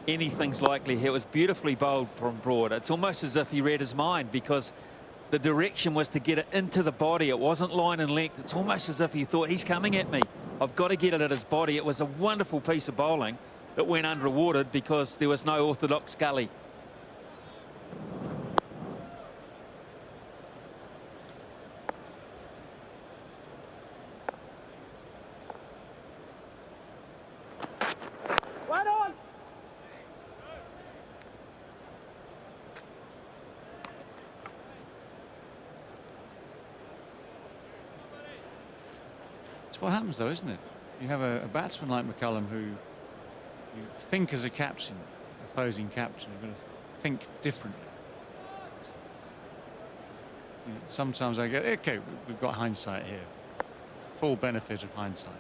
anything's likely here. It was beautifully bowled from Broad. It's almost as if he read his mind, because the direction was to get it into the body. It wasn't line and length. It's almost as if he thought, he's coming at me. I've got to get it at his body. It was a wonderful piece of bowling that went unrewarded because there was no orthodox gully. Right on. It's what happens though, isn't it? You have a batsman like McCullum who you think as a captain, opposing captain, you're going to think differently. You know, sometimes I go, okay, we've got hindsight here. Full benefit of hindsight.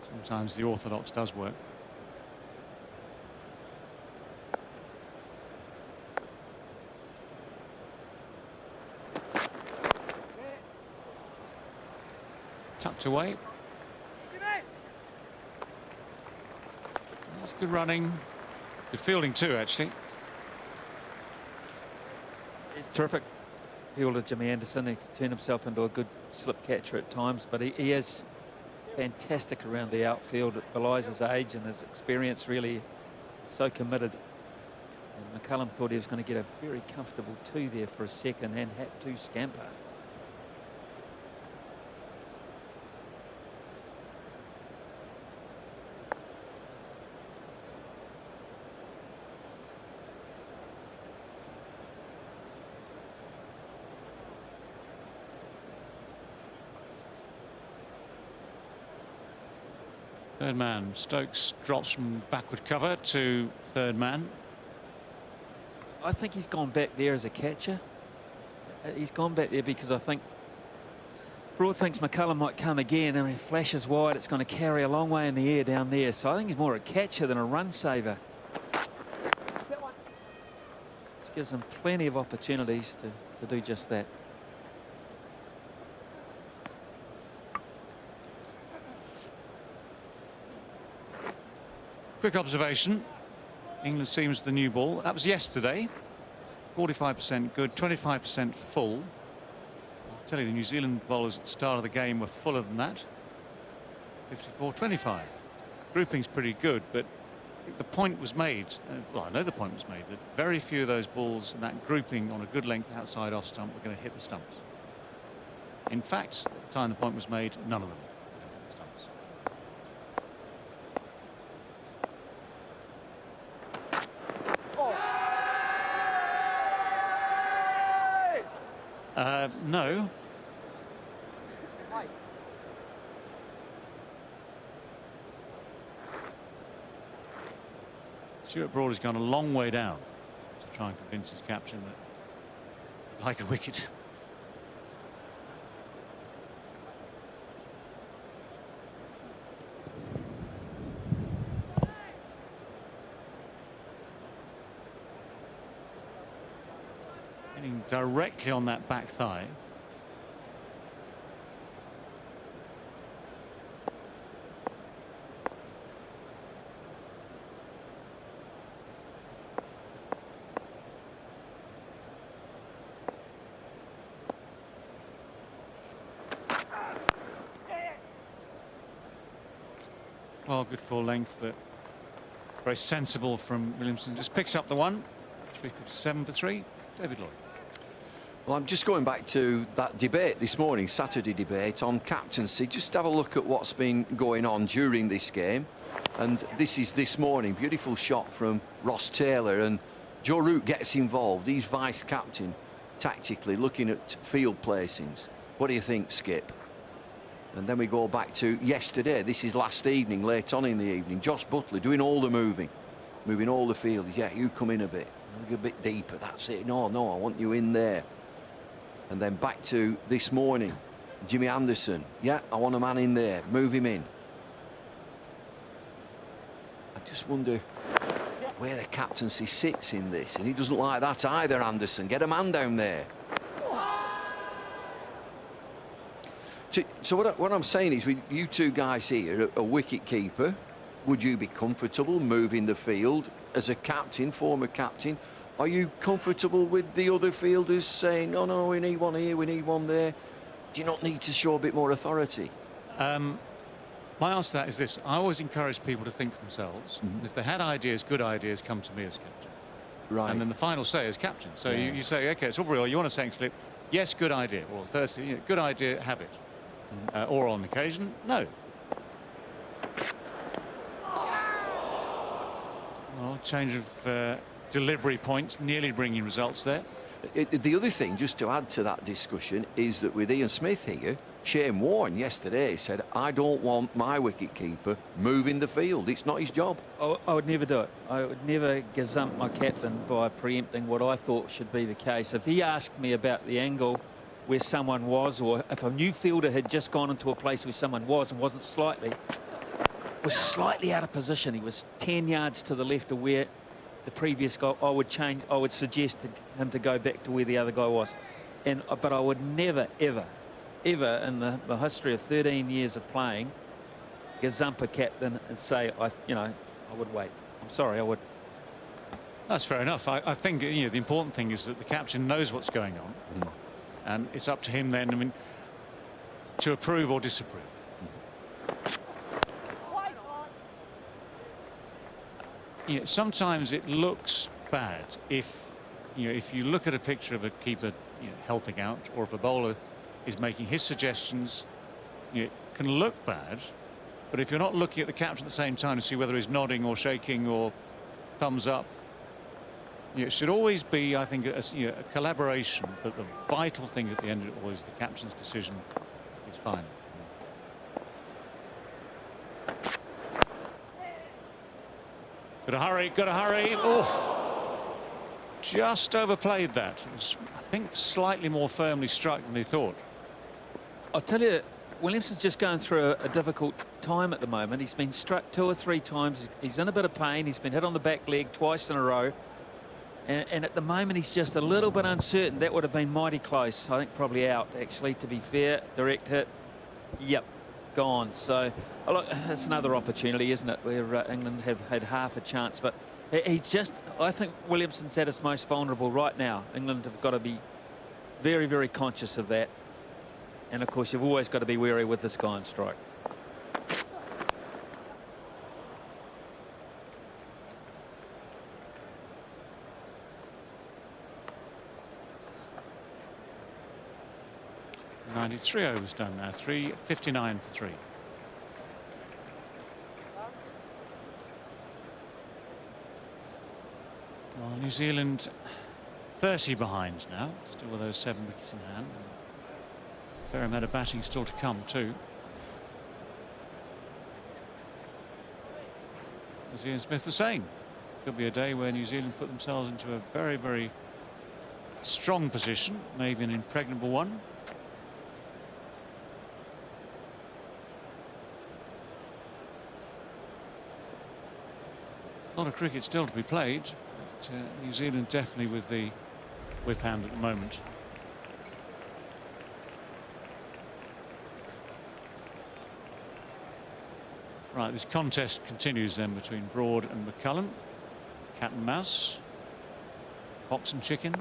Sometimes the orthodox does work. Tucked away. That's good running. Good fielding too, actually. It's terrific fielder, Jimmy Anderson. He's turned himself into a good slip catcher at times, but he is fantastic around the outfield. It belies his age and his experience, really. So committed. And McCullum thought he was going to get a very comfortable 2 there for a second and had to scamper. Third man. Stokes drops from backward cover to third man. I think he's gone back there as a catcher. He's gone back there because I think Broad thinks McCullum might come again, and he flashes wide. It's going to carry a long way in the air down there. So I think he's more a catcher than a run saver. This gives him plenty of opportunities to do just that. Quick observation. England seems the new ball. That was yesterday. 45% good, 25% full. I'll tell you, the New Zealand bowlers at the start of the game were fuller than that. 54-25. Grouping's pretty good, but I think the point was made. Well, I know the point was made that very few of those balls in that grouping on a good length outside off stump were going to hit the stumps. In fact, at the time the point was made, none of them hit the stumps. No. Stuart Broad has gone a long way down to try and convince his captain that he'd like a wicket. Hitting directly on that back thigh. Well, good full length, but very sensible from Williamson. Just picks up the one. 357 for 3. David Lloyd. Well, I'm just going back to that debate this morning, Saturday debate on captaincy. Just have a look at what's been going on during this game. And this is this morning. Beautiful shot from Ross Taylor, and Joe Root gets involved. He's vice captain tactically, looking at field placings. What do you think, Skip? And then we go back to yesterday. This is last evening, late on in the evening. Josh Butler doing all the moving all the field. Yeah, you come in a bit deeper. That's it. No, I want you in there. And then back to this morning, Jimmy Anderson. Yeah, I want a man in there. Move him in. I just wonder where the captaincy sits in this. And he doesn't like that either, Anderson. Get a man down there. So what I'm saying is, with you two guys here, a wicket keeper, would you be comfortable moving the field as a captain, former captain? Are you comfortable with the other fielders saying, no, we need one here, we need one there? Do you not need to show a bit more authority? My answer to that is this. I always encourage people to think for themselves. If they had ideas, good ideas, come to me as captain. Right. And then the final say is captain. So you say, OK, it's all real. You want a second slip? Yes, good idea. Or Thursday, good idea, have it. Or on occasion, no. Well, change of delivery point, nearly bringing results there. The other thing, just to add to that discussion, is that with Ian Smith here, Shane Warne yesterday said, I don't want my wicketkeeper moving the field. It's not his job. I would never do it. I would never gazump my captain by preempting what I thought should be the case. If he asked me about the angle where someone was, or if a new fielder had just gone into a place where someone was and was slightly out of position, he was 10 yards to the left of where the previous guy, I would suggest to him to go back to where the other guy was. But I would never, ever in the history of 13 years of playing, gazump a captain and say, I would wait. I'm sorry, I would. That's fair enough. I think the important thing is that the captain knows what's going on. And it's up to him then, to approve or disapprove. Sometimes it looks bad if you look at a picture of a keeper helping out, or if a bowler is making his suggestions, it can look bad. But if you're not looking at the captain at the same time to see whether he's nodding or shaking or thumbs up, it should always be, I think, a collaboration, but the vital thing at the end of it all is the captain's decision is final. Got to hurry. Oh, just overplayed that. It was, I think, slightly more firmly struck than he thought. I'll tell you, Williamson's just going through a difficult time at the moment. He's been struck 2 or 3 times. He's in a bit of pain. He's been hit on the back leg twice in a row. And at the moment, he's just a little bit uncertain. That would have been mighty close. I think probably out, actually, to be fair. Direct hit. Yep, gone. So, look, it's another opportunity, isn't it, where England have had half a chance. But he's just, I think Williamson's at his most vulnerable right now. England have got to be very, very conscious of that. And, of course, you've always got to be wary with this guy on strike. Three overs done now. 3:59 for 3. Well, New Zealand 30 behind now, still with those 7 wickets in hand. fair amount of batting still to come too. As Ian Smith was saying, could be a day where New Zealand put themselves into a very, very strong position, maybe an impregnable one. A lot of cricket still to be played, but New Zealand definitely with the whip hand at the moment. Right, this contest continues then between Broad and McCullum. Cat and mouse. Fox and chicken.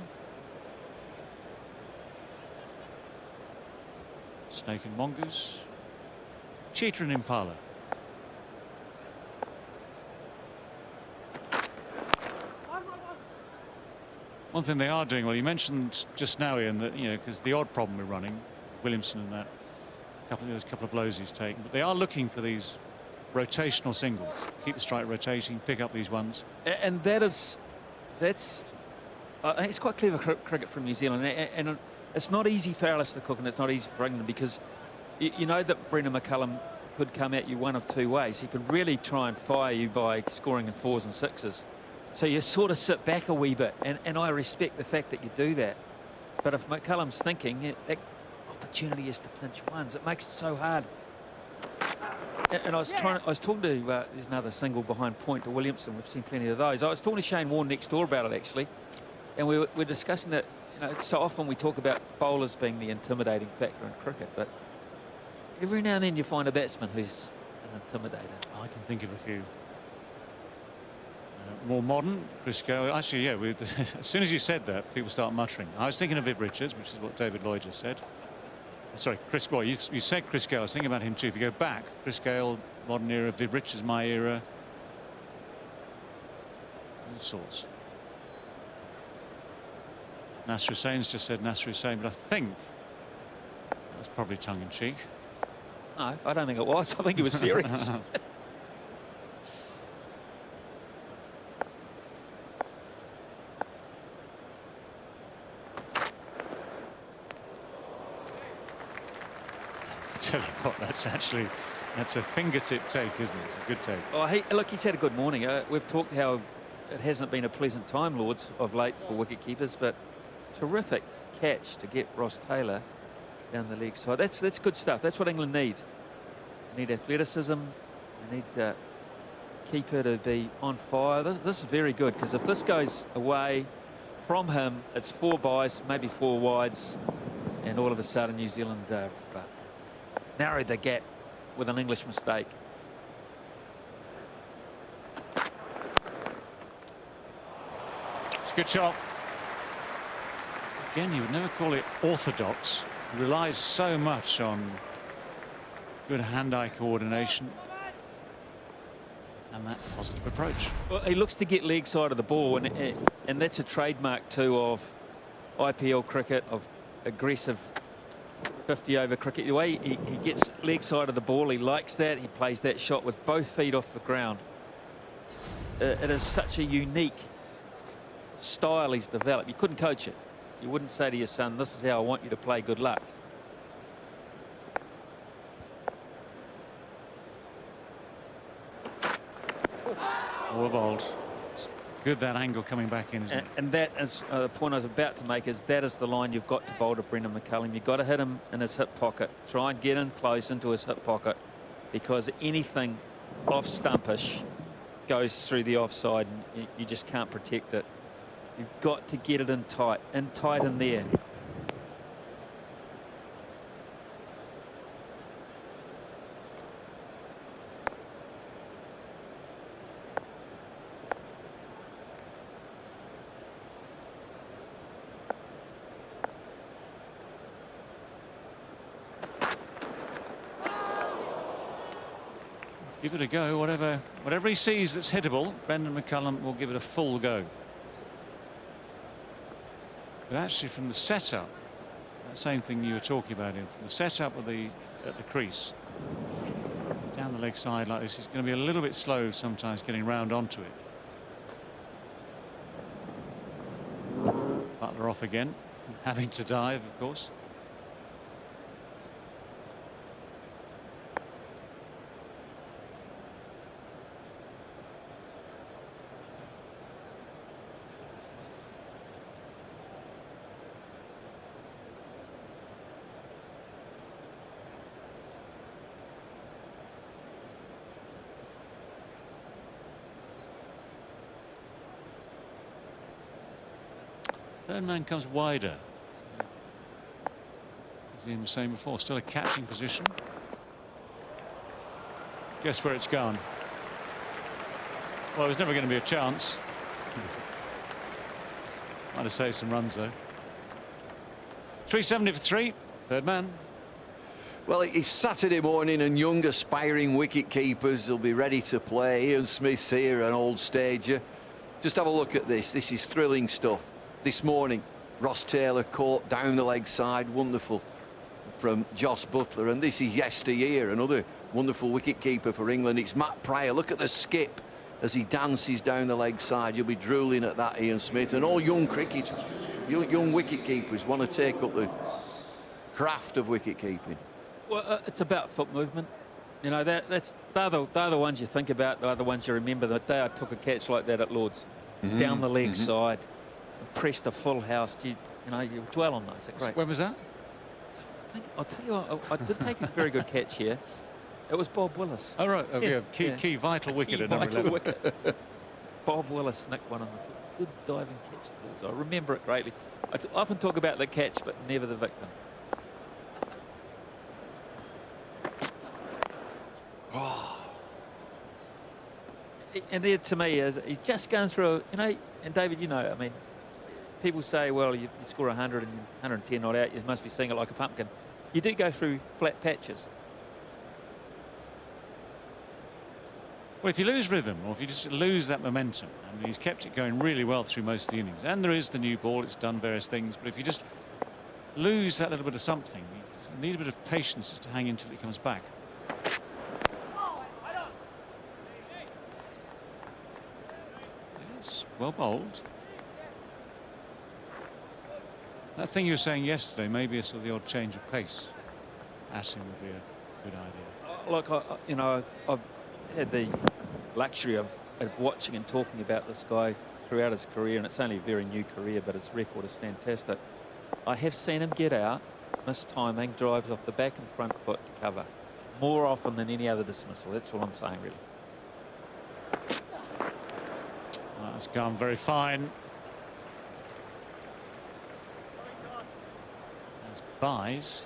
Snake and mongoose. Cheetah and impala. One thing they are doing well, you mentioned just now, Ian, that, you know, because the odd problem we're running, Williamson and that, those couple of blows he's taken, but they are looking for these rotational singles. Keep the strike rotating, pick up these ones. And that's I think it's quite clever cricket from New Zealand, and it's not easy for Alistair Cook and it's not easy for England, because you know that Brendan McCullum could come at you one of two ways. He could really try and fire you by scoring in 4s and 6s. So you sort of sit back a wee bit, and I respect the fact that you do that. But if McCullum's thinking, that opportunity is to pinch ones. It makes it so hard. And I was talking to, there's another single behind point to Williamson. We've seen plenty of those. I was talking to Shane Warne next door about it, actually. And we're discussing that, you know, so often we talk about bowlers being the intimidating factor in cricket, but every now and then you find a batsman who's an intimidator. I can think of a few. More modern, Chris Gayle. Actually, yeah, as soon as you said that, people start muttering. I was thinking of Viv Richards, which is what David Lloyd just said. Sorry, Chris, well, you said Chris Gayle. I was thinking about him too. If you go back, Chris Gayle, modern era, Viv Richards, my era. All sorts. Nasser Hussain's just said Nasser Hussain, but I think that was probably tongue-in-cheek. No, I don't think it was. I think he was serious. Tell you what, that's a fingertip take, isn't it? It's a good take. Oh, look, he's had a good morning. We've talked how it hasn't been a pleasant time, Lords, of late for wicket keepers, but terrific catch to get Ross Taylor down the leg side. That's good stuff. That's what England need. They need athleticism. They need keeper to be on fire. This is very good, because if this goes away from him, it's 4 byes, maybe 4 wides, and all of a sudden New Zealand narrowed the gap with an English mistake. It's a good shot. Again, you would never call it orthodox. It relies so much on good hand-eye coordination and that positive approach. Well, he looks to get leg side of the ball, and that's a trademark too of IPL cricket, of aggressive 50-over cricket. The way he gets leg side of the ball, he likes that. He plays that shot with both feet off the ground. It is such a unique style he's developed. You couldn't coach it. You wouldn't say to your son, this is how I want you to play, good luck. All bowled. It's good, that angle coming back in, isn't it? And that is the point I was about to make, is that is the line you've got to bowl to Brendan McCullum. You've got to hit him in his hip pocket. Try and get in close into his hip pocket, because anything off stumpish goes through the offside, and you just can't protect it. You've got to get it in tight in there. Give it a go, whatever he sees that's hittable, Brendan McCullum will give it a full go. But actually, from the setup, that same thing you were talking about, from the setup at the crease, down the leg side like this, he's going to be a little bit slow sometimes getting round onto it. Butler off again, having to dive, of course. Third man comes wider. As Ian was saying before, still a catching position. Guess where it's gone? Well, there's never going to be a chance. Might have saved some runs though. 370 for 3. Third man. Well, it's Saturday morning and young aspiring wicket keepers will be ready to play. Ian Smith's here, an old stager. Just have a look at this. This is thrilling stuff. This morning, Ross Taylor caught down the leg side. Wonderful from Joss Butler. And this is yesteryear, another wonderful wicket keeper for England. It's Matt Pryor. Look at the skip as he dances down the leg side. You'll be drooling at that, Ian Smith. And all young cricket, young wicket keepers want to take up the craft of wicket keeping. Well, it's about foot movement. You know, they're the ones you think about. They're the ones you remember. The day I took a catch like that at Lord's, down the leg side, pressed a full house. You know, you dwell on those. They're great. When was that? I'll tell you what, I did take a very good catch here. It was Bob Willis. Oh, right. Oh, yeah. Key vital wicket at number 11. Wicket. Bob Willis nicked one on the good diving catch. So I remember it greatly. I often talk about the catch, but never the victim. And there, to me, he's just going through, you know, and David, you know, I mean, people say, well, you score 100 and 110 not out, you must be seeing it like a pumpkin. You do go through flat patches. Well, if you lose rhythm, or if you just lose that momentum, and he's kept it going really well through most of the innings, and there is the new ball, it's done various things, but if you just lose that little bit of something, you need a bit of patience just to hang in till it comes back. It's well bowled. That thing you were saying yesterday, maybe a sort of the odd change of pace at him would be a good idea. Look, you know, I've had the luxury of watching and talking about this guy throughout his career, and it's only a very new career, but his record is fantastic. I have seen him get out, miss timing, drives off the back and front foot to cover more often than any other dismissal. That's all I'm saying, really. That's gone very fine. That's buys.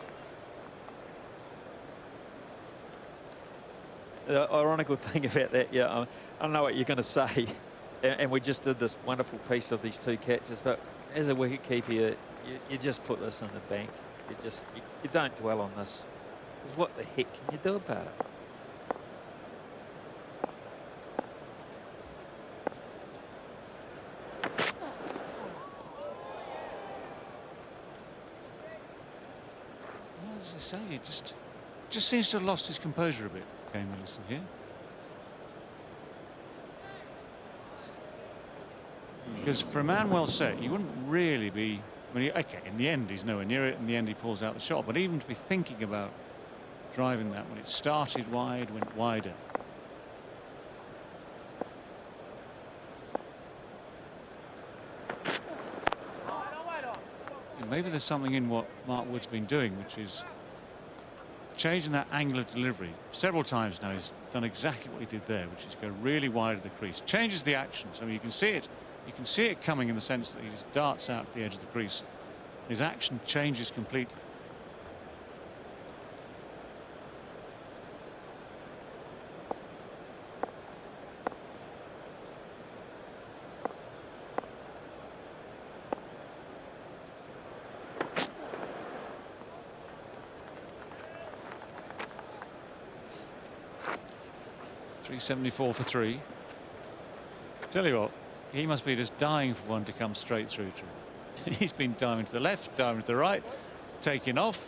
The ironical thing about that, yeah, I don't know what you're going to say, and we just did this wonderful piece of these two catches, but as a wicketkeeper, you just put this in the bank. You don't dwell on this. Because what the heck can you do about it? As I say, he just seems to have lost his composure a bit, Kane Williamson here. Because for a man well set, you wouldn't really be. I mean, okay, in the end he's nowhere near it. In the end he pulls out the shot, but even to be thinking about driving that when it started wide, went wider. And maybe there's something in what Mark Wood's been doing, which is changing that angle of delivery. Several times now he's done exactly what he did there, which is go really wide of the crease. Changes the action, so you can see it. You can see it coming in the sense that he just darts out at the edge of the crease. His action changes completely. .374 for 3. Tell you what, he must be just dying for one to come straight through to him. He's been diving to the left, diving to the right, taking off,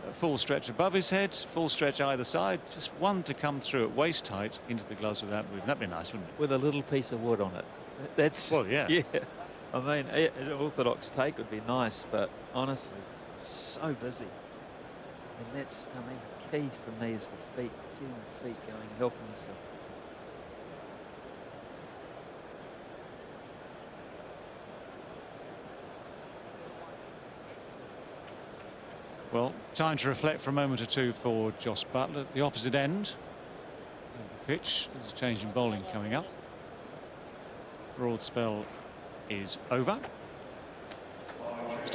a full stretch above his head, full stretch either side, just one to come through at waist height into the gloves without moving. That'd be nice, wouldn't it? With a little piece of wood on it. That's, well, yeah. Yeah. I mean, an orthodox take would be nice, but honestly, it's so busy. And that's, I mean, the key for me is the feet, getting the feet going, helping yourself. Well, time to reflect for a moment or two for Joss Butler at the opposite end of the pitch. There's a change in bowling coming up. Broad spell is over.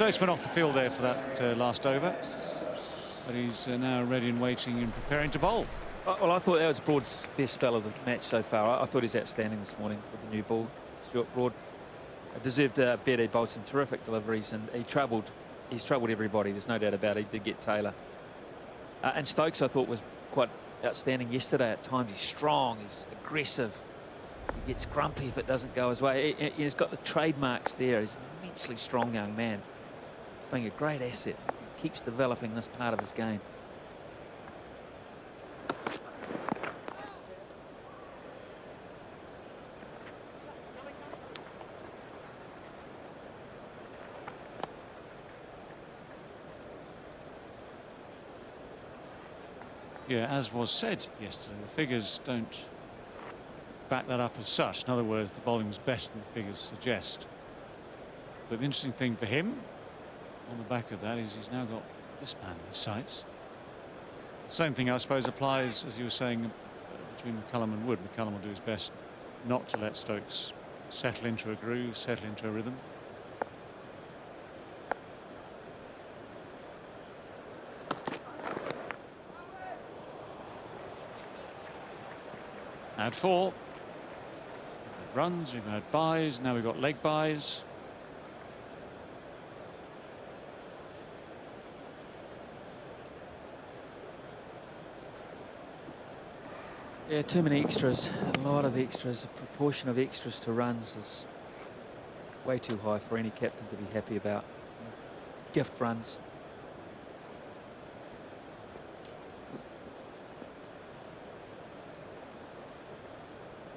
Stokes went off the field there for that last over, but he's now ready and waiting and preparing to bowl. Well, I thought that was Broad's best spell of the match so far. I thought he's outstanding this morning with the new ball. Stuart Broad deserved a better. He bowled some terrific deliveries, and he's troubled everybody. There's no doubt about it. He did get Taylor. And Stokes, I thought, was quite outstanding yesterday at times. He's strong, he's aggressive. He gets grumpy if it doesn't go his way. He's got the trademarks there. He's an immensely strong young man, being a great asset. He keeps developing this part of his game. Yeah, as was said yesterday, the figures don't back that up as such. In other words, the bowling was better than the figures suggest. But the interesting thing for him on the back of that is he's now got this man in his sights. The same thing, I suppose, applies, as you were saying, between McCullum and Wood. McCullum will do his best not to let Stokes settle into a groove, settle into a rhythm. Add 4. Runs, we've had buys, now we've got leg buys. Yeah, too many extras. A lot of extras. The proportion of extras to runs is way too high for any captain to be happy about. Gift runs.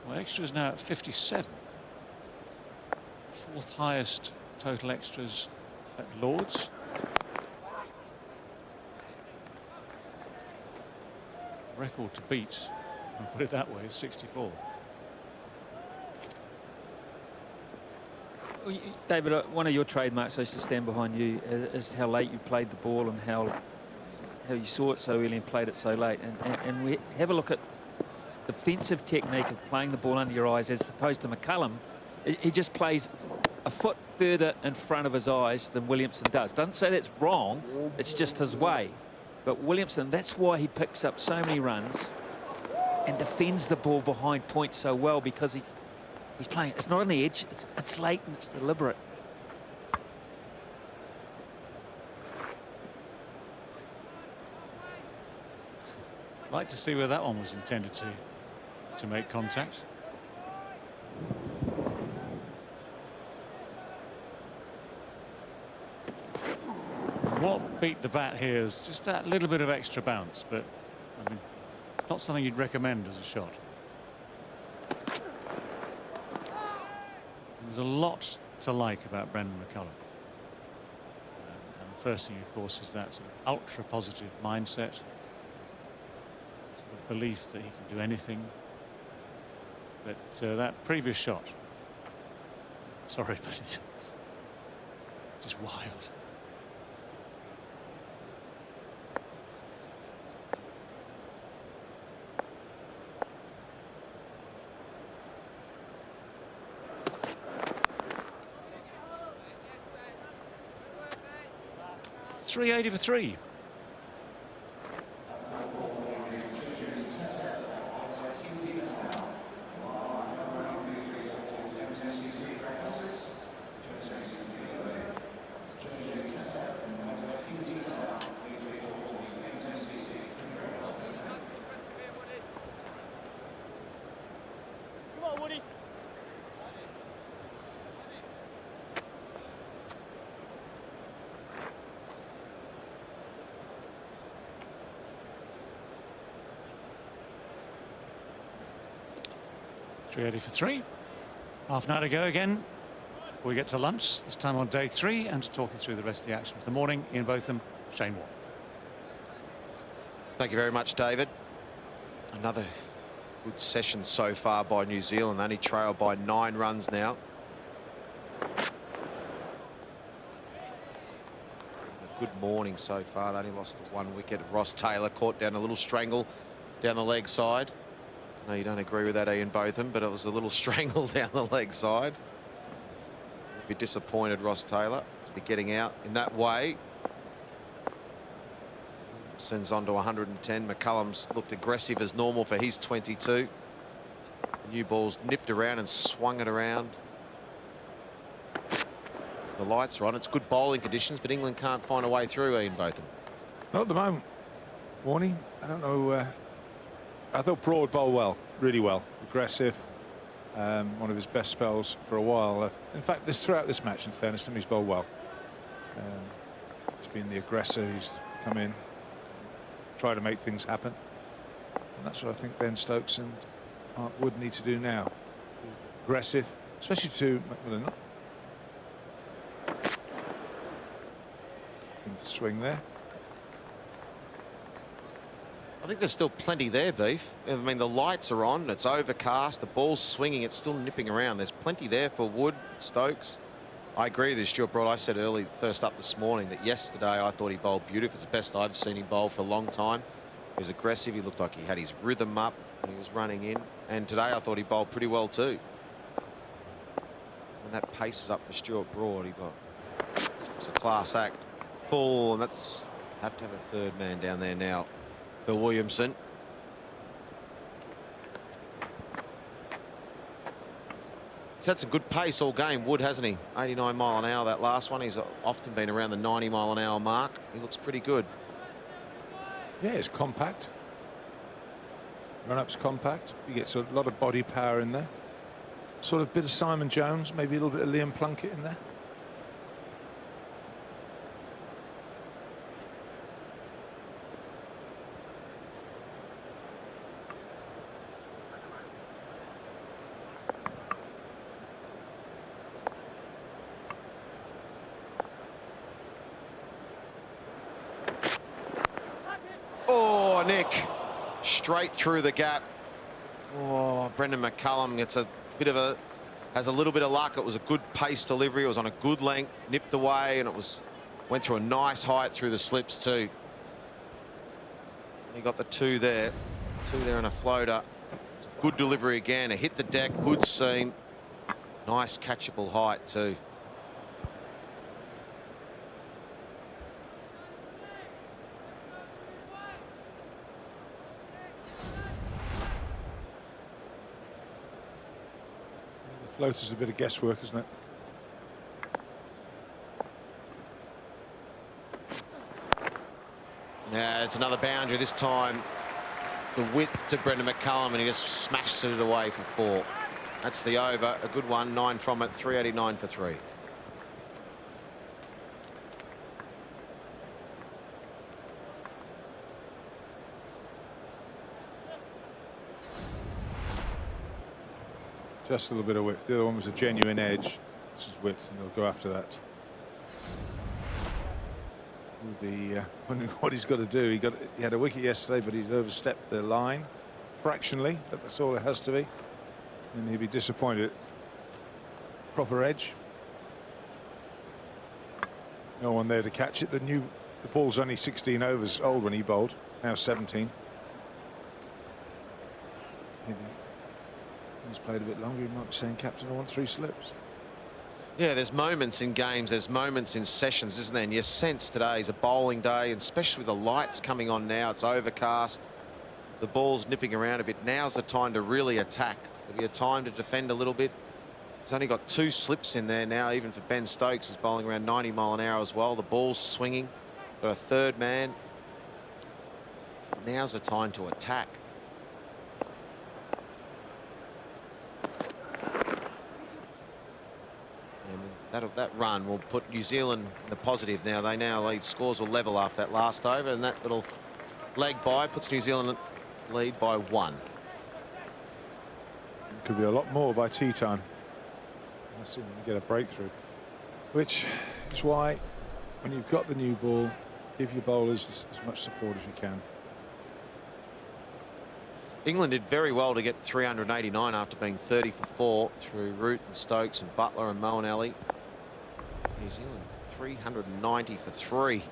Well, extras now at 57. 4th highest total extras at Lord's. Record to beat, I'll put it that way, is 64. Well, David, one of your trademarks, I used to stand behind you, is how late you played the ball and how you saw it so early and played it so late. And we have a look at defensive technique of playing the ball under your eyes as opposed to McCullum. He just plays a foot further in front of his eyes than Williamson does. Doesn't say that's wrong, it's just his way. But Williamson, that's why he picks up so many runs and defends the ball behind point so well, because he's playing. It's not an edge, it's late and it's deliberate. I'd like to see where that one was intended to make contact. What beat the bat here is just that little bit of extra bounce, but I mean, not something you'd recommend as a shot. There's a lot to like about Brendan McCullum. And the first thing, of course, is that sort of ultra positive mindset, sort of belief that he can do anything. But that previous shot, sorry, but it's just wild. .380 for 3. Come on, Woody. .380 for 3. Half an hour to go again before we get to lunch, this time on day 3, and to talk you through the rest of the action for the morning. Ian Botham, Shane Warne. Thank you very much, David. Another good session so far by New Zealand. Only trailed by 9 runs now. Another good morning so far. They only lost the 1 wicket. Ross Taylor caught down a little strangle down the leg side. No, you don't agree with that, Ian Botham, but it was a little strangle down the leg side. Be disappointed, Ross Taylor. be getting out in that way. Sends on to 110. McCullum's looked aggressive as normal for his 22. New ball's nipped around and swung it around. The lights are on. It's good bowling conditions, but England can't find a way through, Ian Botham. Not at the moment. Warning. I don't know. I thought Broad bowled well, really well. Aggressive. One of his best spells for a while. In fact, throughout this match, in fairness to him, he's bowled well. He's been the aggressor. He's come in, try to make things happen. And that's what I think Ben Stokes and Mark Wood need to do now. Aggressive, especially to McMillan. To swing there. I think there's still plenty there, Beef. I mean, the lights are on, it's overcast, the ball's swinging, it's still nipping around. There's plenty there for Wood, Stokes. I agree with you, Stuart Broad. I said early, first up this morning, that yesterday I thought he bowled beautiful. It's the best I've seen him bowl for a long time. He was aggressive, he looked like he had his rhythm up when he was running in. And today I thought he bowled pretty well too. When that pace is up for Stuart Broad, it's a class act. Full, and that's have to have a third man down there now for Williamson. He's had some good pace all game, Wood, hasn't he? 89 mile an hour that last one. He's often been around the 90 mile an hour mark. He looks pretty good. Yeah, it's compact. Run-up's compact. He gets a lot of body power in there. Sort of bit of Simon Jones, maybe a little bit of Liam Plunkett in there. Straight through the gap. Oh, Brendan McCullum gets has a little bit of luck. It was a good pace delivery. It was on a good length, nipped away, and went through a nice height through the slips too. He got the two there and a floater. Good delivery again. A hit the deck, good seam, nice catchable height too. Floater's a bit of guesswork, isn't it? Yeah, it's another boundary this time. The width to Brendan McCullum, and he just smashed it away for 4. That's the over. A good one. 9 from it. 389 for 3. Just a little bit of width. The other one was a genuine edge. This is width, and he'll go after that. Wondering what he's got to do. He had a wicket yesterday, but he's overstepped the line fractionally. But that's all it has to be, and he'll be disappointed. Proper edge. No one there to catch it. The ball's only 16 overs old when he bowled. Now 17. Maybe. He's played a bit longer. He might be saying, Captain, I want 3 slips. Yeah, there's moments in games, there's moments in sessions, isn't there? And you sense today is a bowling day, and especially with the lights coming on now, it's overcast, the ball's nipping around a bit. Now's the time to really attack. There'll be a time to defend a little bit. He's only got 2 slips in there now, even for Ben Stokes, is bowling around 90 mile an hour as well. The ball's swinging. Got a third man. Now's the time to attack. That run will put New Zealand in the positive now. They now lead. Scores will level after that last over, and that little leg by puts New Zealand lead by 1. Could be a lot more by tea time. Let's see if we can get a breakthrough. Which is why, when you've got the new ball, give your bowlers as much support as you can. England did very well to get 389 after being 30 for 4 through Root and Stokes and Butler and Moeen. New Zealand 390 for 3.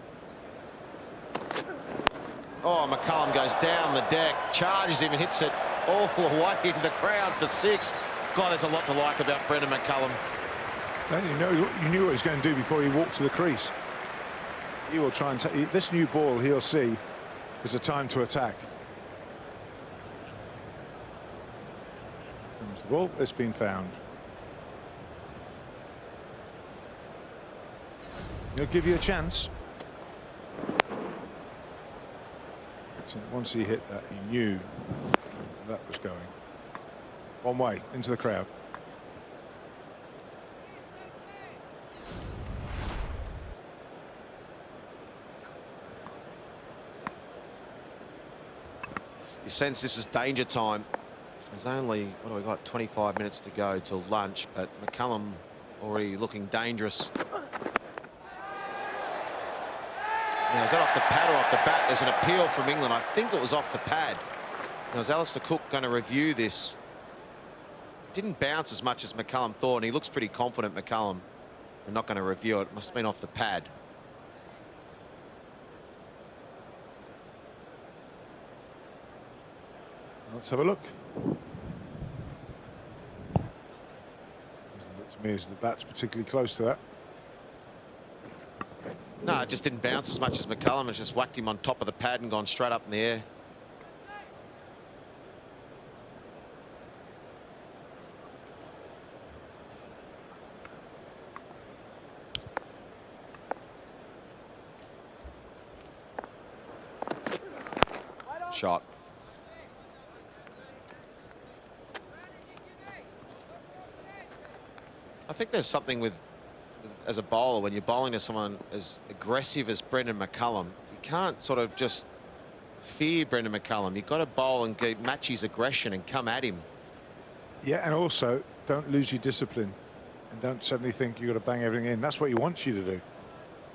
Oh, McCullum goes down the deck, charges him and hits it all the way into the crowd for 6. God, there's a lot to like about Brendan McCullum. You knew what he was going to do before he walked to the crease. He will try and take this new ball. He'll see is a time to attack. Comes the ball. It's been found. He'll give you a chance. Once he hit that, he knew that was going one way into the crowd. You sense this is danger time. There's only, what do we got, 25 minutes to go till lunch, but McCullum already looking dangerous. Now, is that off the pad or off the bat? There's an appeal from England. I think it was off the pad. Now, is Alistair Cook going to review this? Didn't bounce as much as McCullum thought, and he looks pretty confident, McCullum. We're not going to review it. Must have been off the pad. Let's have a look. Doesn't look to me as the bat's particularly close to that. No, it just didn't bounce as much as McCullum. It just whacked him on top of the pad and gone straight up in the air. Shot. I think there's something with as a bowler, when you're bowling to someone as aggressive as Brendan McCullum, you can't sort of just fear Brendan McCullum. You've got to bowl and match his aggression and come at him. Yeah, and also don't lose your discipline and don't suddenly think you've got to bang everything in. That's what he wants you to do.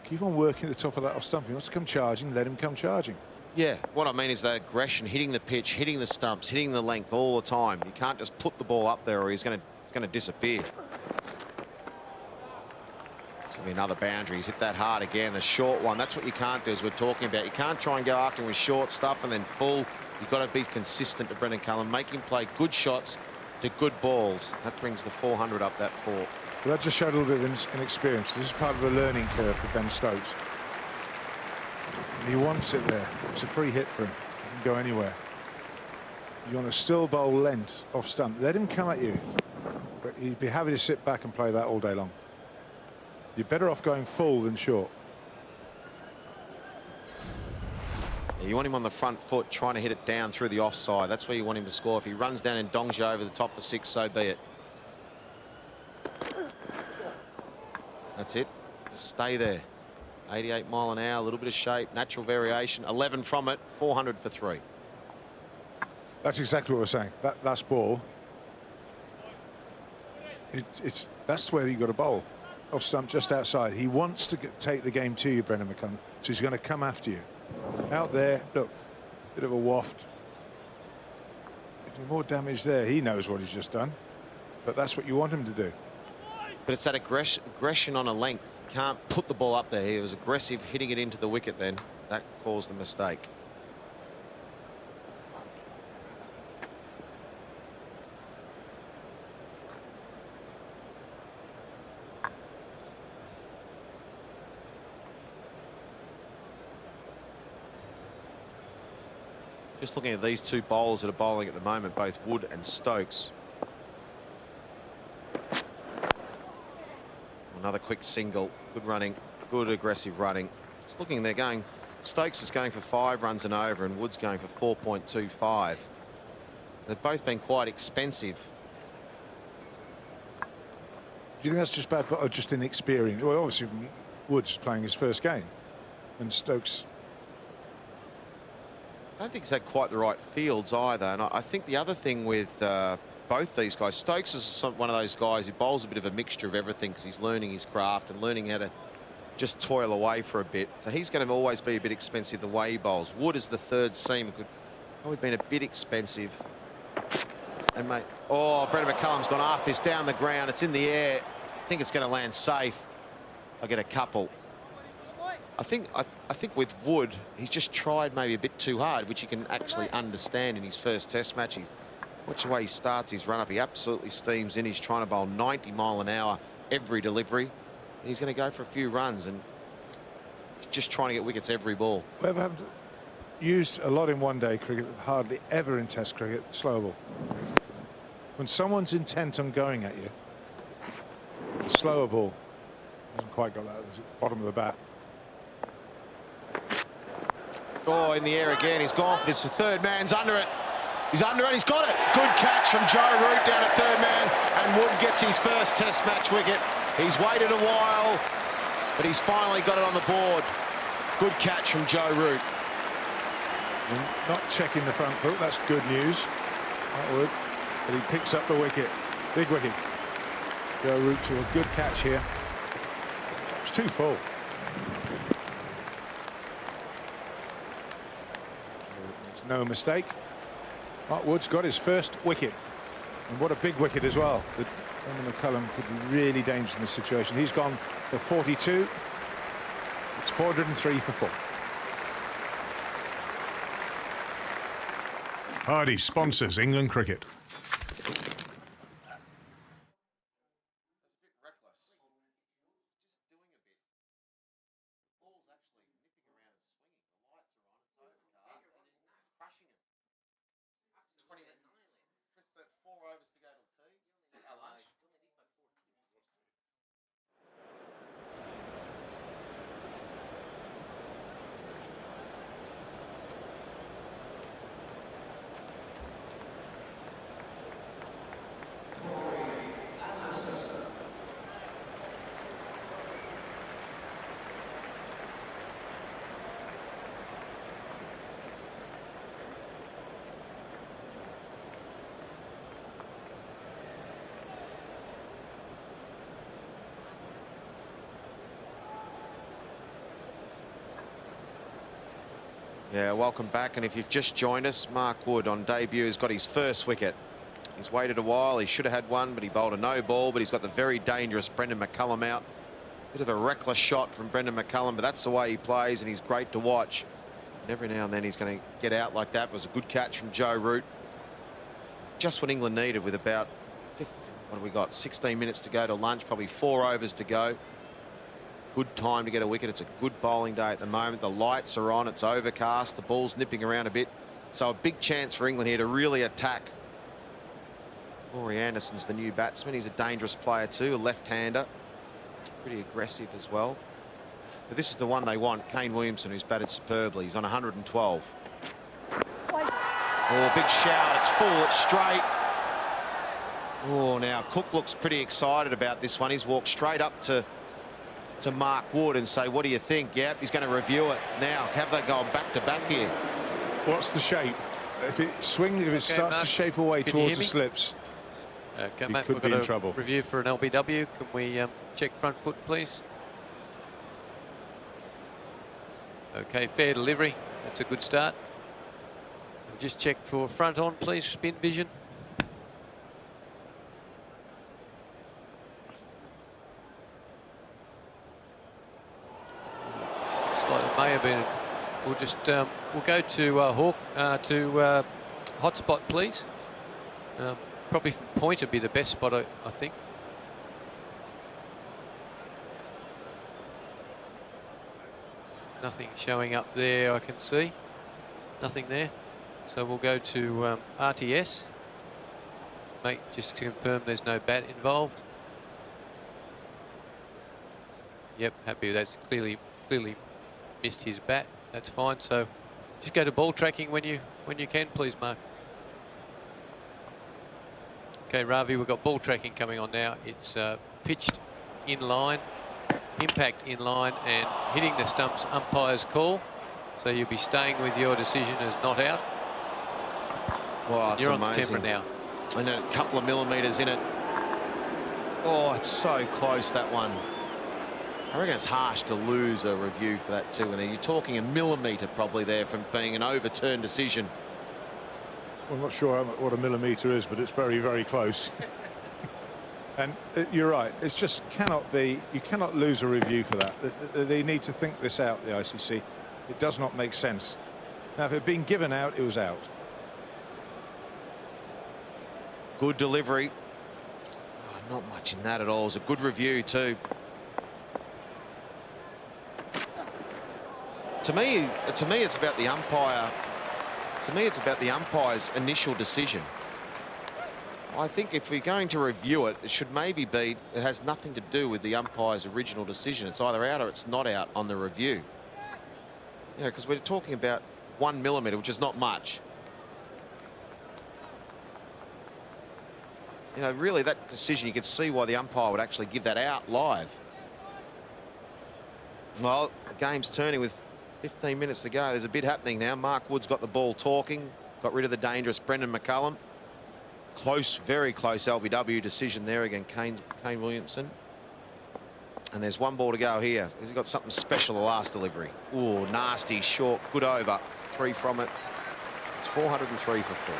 Keep on working at the top of that off stump. He wants to come charging, let him come charging. Yeah, what I mean is that aggression, hitting the pitch, hitting the stumps, hitting the length all the time. You can't just put the ball up there or he's going to disappear. It's going to be another boundary. He's hit that hard again, the short one. That's what you can't do, as we're talking about. You can't try and go after him with short stuff and then full. You've got to be consistent to Brendan McCullum. Make him play good shots to good balls. That brings the 400 up that four. Well, that just showed a little bit of inexperience. This is part of the learning curve for Ben Stokes. And he wants it there. It's a free hit for him. He can go anywhere. You want to still bowl length off stump. Let him come at you. But he'd be happy to sit back and play that all day long. You're better off going full than short. Yeah, you want him on the front foot, trying to hit it down through the offside. That's where you want him to score. If he runs down and dongs you over the top for 6, so be it. That's it. Stay there. 88 mile an hour, a little bit of shape, natural variation. 11 from it, 400 for 3. That's exactly what we're saying. That last ball, that's where you got to bowl. Off stump just outside. He wants to take the game to you, Brendan McCullum, so he's going to come after you. Out there, look, bit of a waft. Do more damage there. He knows what he's just done, but that's what you want him to do. But it's that aggression on a length. Can't put the ball up there. He was aggressive, hitting it into the wicket then. That caused the mistake. Just looking at these two bowlers that are bowling at the moment, both Wood and Stokes. Another quick single, good running, good aggressive running. Just looking, they're going, Stokes is going for 5 runs and over and Wood's going for 4.25. So they've both been quite expensive. Do you think that's just bad, or just inexperience? Well, obviously Wood's playing his first game and Stokes. I don't think he's had quite the right fields either. And I think the other thing with both these guys, Stokes is one of those guys who bowls a bit of a mixture of everything because he's learning his craft and learning how to just toil away for a bit. So he's going to always be a bit expensive the way he bowls. Wood is the third seam. Could probably been a bit expensive. And mate, oh, Brendan McCullum's gone after this down the ground. It's in the air. I think it's going to land safe. I'll get a couple. I think with Wood, he's just tried maybe a bit too hard, which you can actually understand in his first Test match. Watch the way he starts his run up. He absolutely steams in. He's trying to bowl 90 mile an hour every delivery. He's going to go for a few runs and just trying to get wickets every ball. We've used a lot in one-day cricket, hardly ever in Test cricket, slow ball. When someone's intent on going at you, the slower ball hasn't quite got that at the bottom of the bat. Oh, in the air again. He's gone for this. The third man's under it. He's under it. He's got it. Good catch from Joe Root down at third man. And Wood gets his first Test match wicket. He's waited a while, but he's finally got it on the board. Good catch from Joe Root. Not checking the front foot. That's good news. That would. But he picks up the wicket. Big wicket. Joe Root to a good catch here. It's too full. No mistake. Mark Wood's got his first wicket. And what a big wicket as well. Brendan McCullum could be really dangerous in this situation. He's gone for 42. It's 403 for 4. Hardy sponsors England cricket. Yeah, welcome back. And if you've just joined us, Mark Wood on debut has got his first wicket. He's waited a while. He should have had one, but he bowled a no ball. But he's got the very dangerous Brendan McCullum out. Bit of a reckless shot from Brendan McCullum, but that's the way he plays, and he's great to watch. And every now and then he's going to get out like that. It was a good catch from Joe Root. Just what England needed with about, what have we got, 16 minutes to go to lunch, probably 4 overs to go. Good time to get a wicket. It's a good bowling day at the moment. The lights are on. It's overcast. The ball's nipping around a bit. So a big chance for England here to really attack. Rory Anderson's the new batsman. He's a dangerous player too, a left-hander. Pretty aggressive as well. But this is the one they want, Kane Williamson, who's batted superbly. He's on 112. Oh, big shout. It's full. It's straight. Oh, now Cook looks pretty excited about this one. He's walked straight up to Mark Wood and say, what do you think? Yep, he's going to review it. Now, have they gone back to back here? What's the shape? If it starts Mark, to shape away towards the slips, okay, he Matt, could we've be got in a trouble. review for an LBW. Can we check front foot, please? Okay, fair delivery. That's a good start. And just check for front on, please. Spin vision. May have been. We'll just we'll go to hotspot, please. Probably from point would be the best spot, I think. Nothing showing up there, I can see. Nothing there. So we'll go to RTS. Mate, just to confirm there's no bat involved. Yep, happy. That's clearly missed his bat. That's fine. So just go to ball tracking when you can, please, Mark. Okay, Ravi, we've got ball tracking coming on now. It's pitched in line, impact in line, and hitting the stumps. Umpire's call. So you'll be staying with your decision as not out. Wow, it's You're amazing. on the camera now. And a couple of millimetres in it. Oh, it's so close, that one. I reckon it's harsh to lose a review for that too. And you're talking a millimetre probably there from being an overturned decision. Well, I'm not sure what a millimetre is, but it's very, very close. And you're right. It just cannot be. You cannot lose a review for that. They need to think this out, the ICC. It does not make sense. Now, if it had been given out, it was out. Good delivery. Not much in that at all. It was a good review too. To me, it's about the umpire. To me, it's about the umpire's initial decision. I think if we're going to review it, it should maybe be, it has nothing to do with the umpire's original decision. It's either out or it's not out on the review. You know, because we're talking about 1 millimetre, which is not much. You know, really that decision, you could see why the umpire would actually give that out live. Well, the game's turning with 15 minutes to go. There's a bit happening now. Mark Wood's got the ball talking, got rid of the dangerous Brendan McCullum. Close, very close LBW decision there again, Kane Williamson. And there's one ball to go here. He's got something special the last delivery. Oh, nasty, short, good over. 3 from it. It's 403 for 4.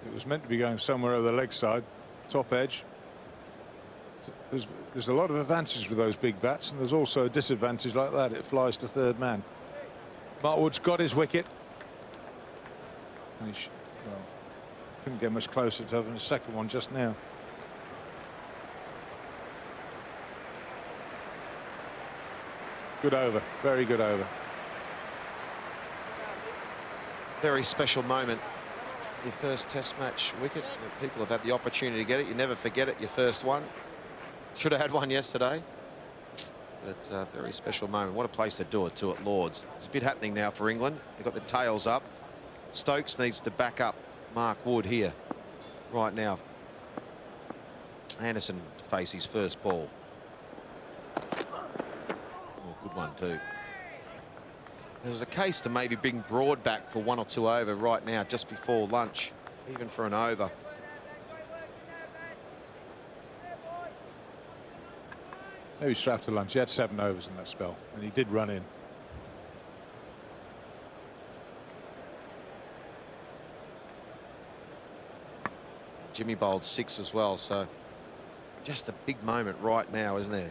It was meant to be going somewhere over the leg side, top edge. There's a lot of advantages with those big bats, and there's also a disadvantage like that. It flies to third man. Mark Wood's got his wicket. And well, couldn't get much closer to having a second one just now. Good over, very good over. Very special moment. Your first Test match wicket. People have had the opportunity to get it. You never forget it. Your first one. Should have had one yesterday. But it's a very special moment. What a place to do it too at Lord's. There's a bit happening now for England. They've got the tails up. Stokes needs to back up Mark Wood here right now. Anderson to face his first ball. Oh, good one too. There was a case to maybe bring Broad back for 1 or 2 over right now, just before lunch, even for an over. Maybe straight after lunch. He had 7 overs in that spell, and he did run in. Jimmy bowled 6 as well, so just a big moment right now, isn't there?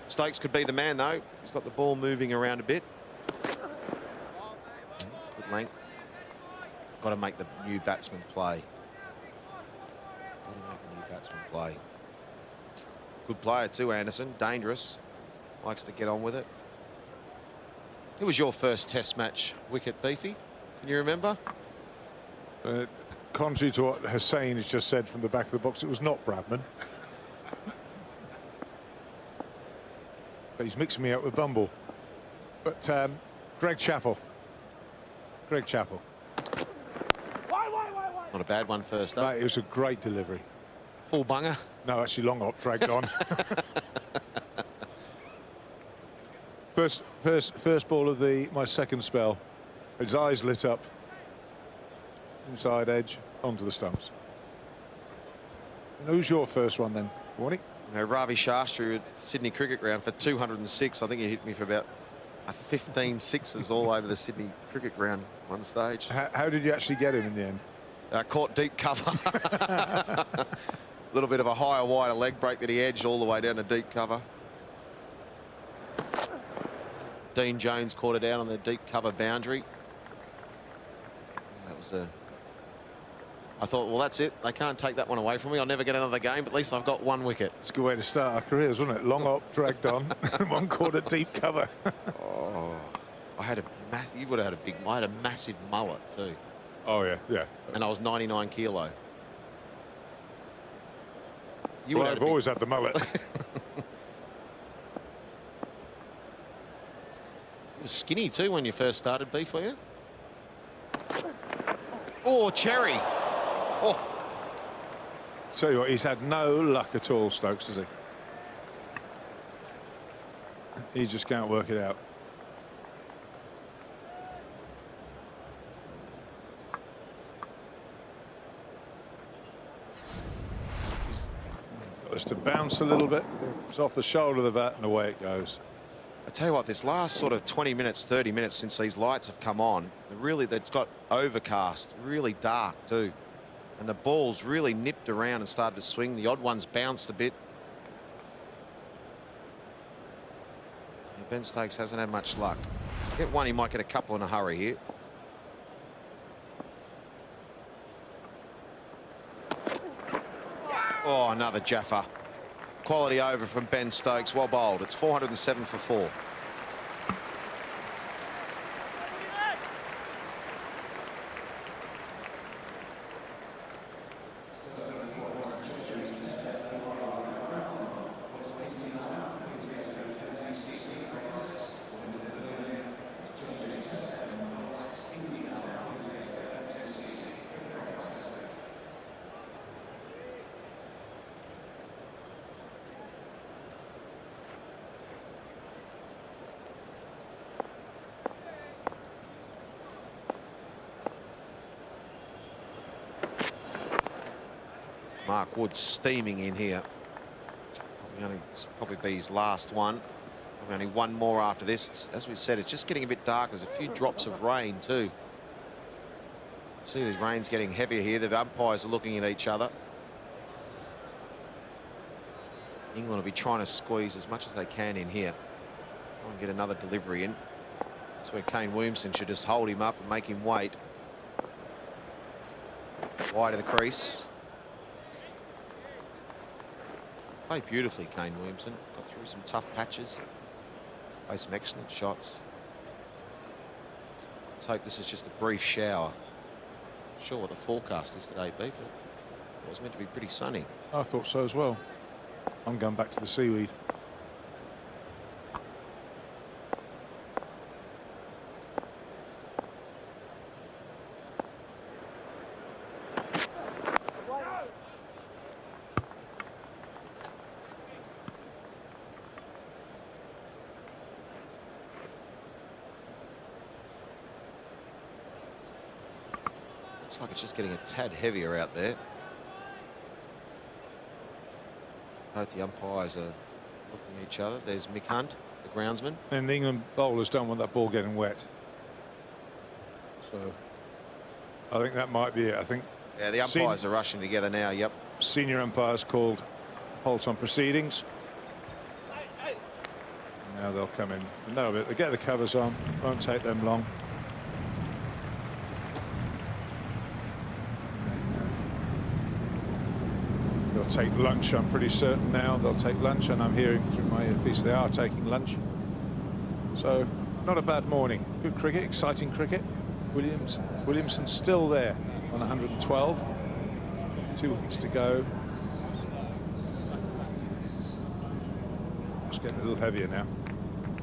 Stokes could be the man, though. He's got the ball moving around a bit. Good length. Got to make the new batsman play. Got to make the new batsman play. Good player too, Anderson. Dangerous. Likes to get on with it. Who was your first Test match wicket, Beefy? Can you remember? Contrary to what Hussain has just said from the back of the box, it was not Bradman. But he's mixing me up with Bumble. But Greg Chappell. Greg Chappell. Not a bad one first up. No, it was a great delivery. Full bunger? No, actually long hop, dragged on. First ball of my second spell. His eyes lit up. Inside edge, onto the stumps. And who's your first one then, Warnie? Ravi Shastri at Sydney Cricket Ground for 206. I think he hit me for about 15 sixes all over the Sydney Cricket Ground one stage. How did you actually get him in the end? Caught deep cover. A little bit of a higher, wider leg break that he edged all the way down to deep cover. Dean Jones caught it out on the deep cover boundary. That was a... I thought, well, that's it. They can't take that one away from me. I'll never get another game, but at least I've got 1 wicket. It's a good way to start our careers, wasn't it? Long hop, dragged on, one quarter deep cover. Oh, you would have had a big... I had a massive mullet too. Oh, yeah, yeah. And I was 99 kilo. Well, I've always had the mullet. You were skinny too when you first started, Beef, were you? Oh, cherry. Oh. Tell you what, he's had no luck at all, Stokes, has he? He just can't work it out. Got us to bounce a little bit. It's off the shoulder of the bat and away it goes. I tell you what, this last sort of 20 minutes, 30 minutes since these lights have come on, it's got overcast, really dark too. And the ball's really nipped around and started to swing. The odd ones bounced a bit. Ben Stokes hasn't had much luck. Get one, he might get a couple in a hurry here. Oh, another Jaffa. Quality over from Ben Stokes. Well bowled. It's 407 for 4. Mark Wood steaming in here. Probably be his last one. Probably only one more after this. As we said, it's just getting a bit dark. There's a few drops of rain too. See, the rain's getting heavier here. The umpires are looking at each other. England will be trying to squeeze as much as they can in here. Try and get another delivery in. That's where Kane Williamson should just hold him up and make him wait. Wide of the crease. Played beautifully, Kane Williamson. Got through some tough patches. Played some excellent shots. Let's hope this is just a brief shower. Not sure what the forecast is today, Beef. It was meant to be pretty sunny. I thought so as well. I'm going back to the seaweed. Looks like it's just getting a tad heavier out there. Both the umpires are looking at each other. There's Mick Hunt, the groundsman. And the England bowlers don't want that ball getting wet. So I think that might be it. I think. Yeah, the umpires are rushing together now. Yep. Senior umpires called halt on proceedings. Now they'll come in. No, but they get the covers on. Won't take them long. They'll take lunch, I'm pretty certain now. They'll take lunch, and I'm hearing through my earpiece they are taking lunch. So, not a bad morning. Good cricket, exciting cricket. Williamson still there on 112. 2 wickets to go. It's getting a little heavier now.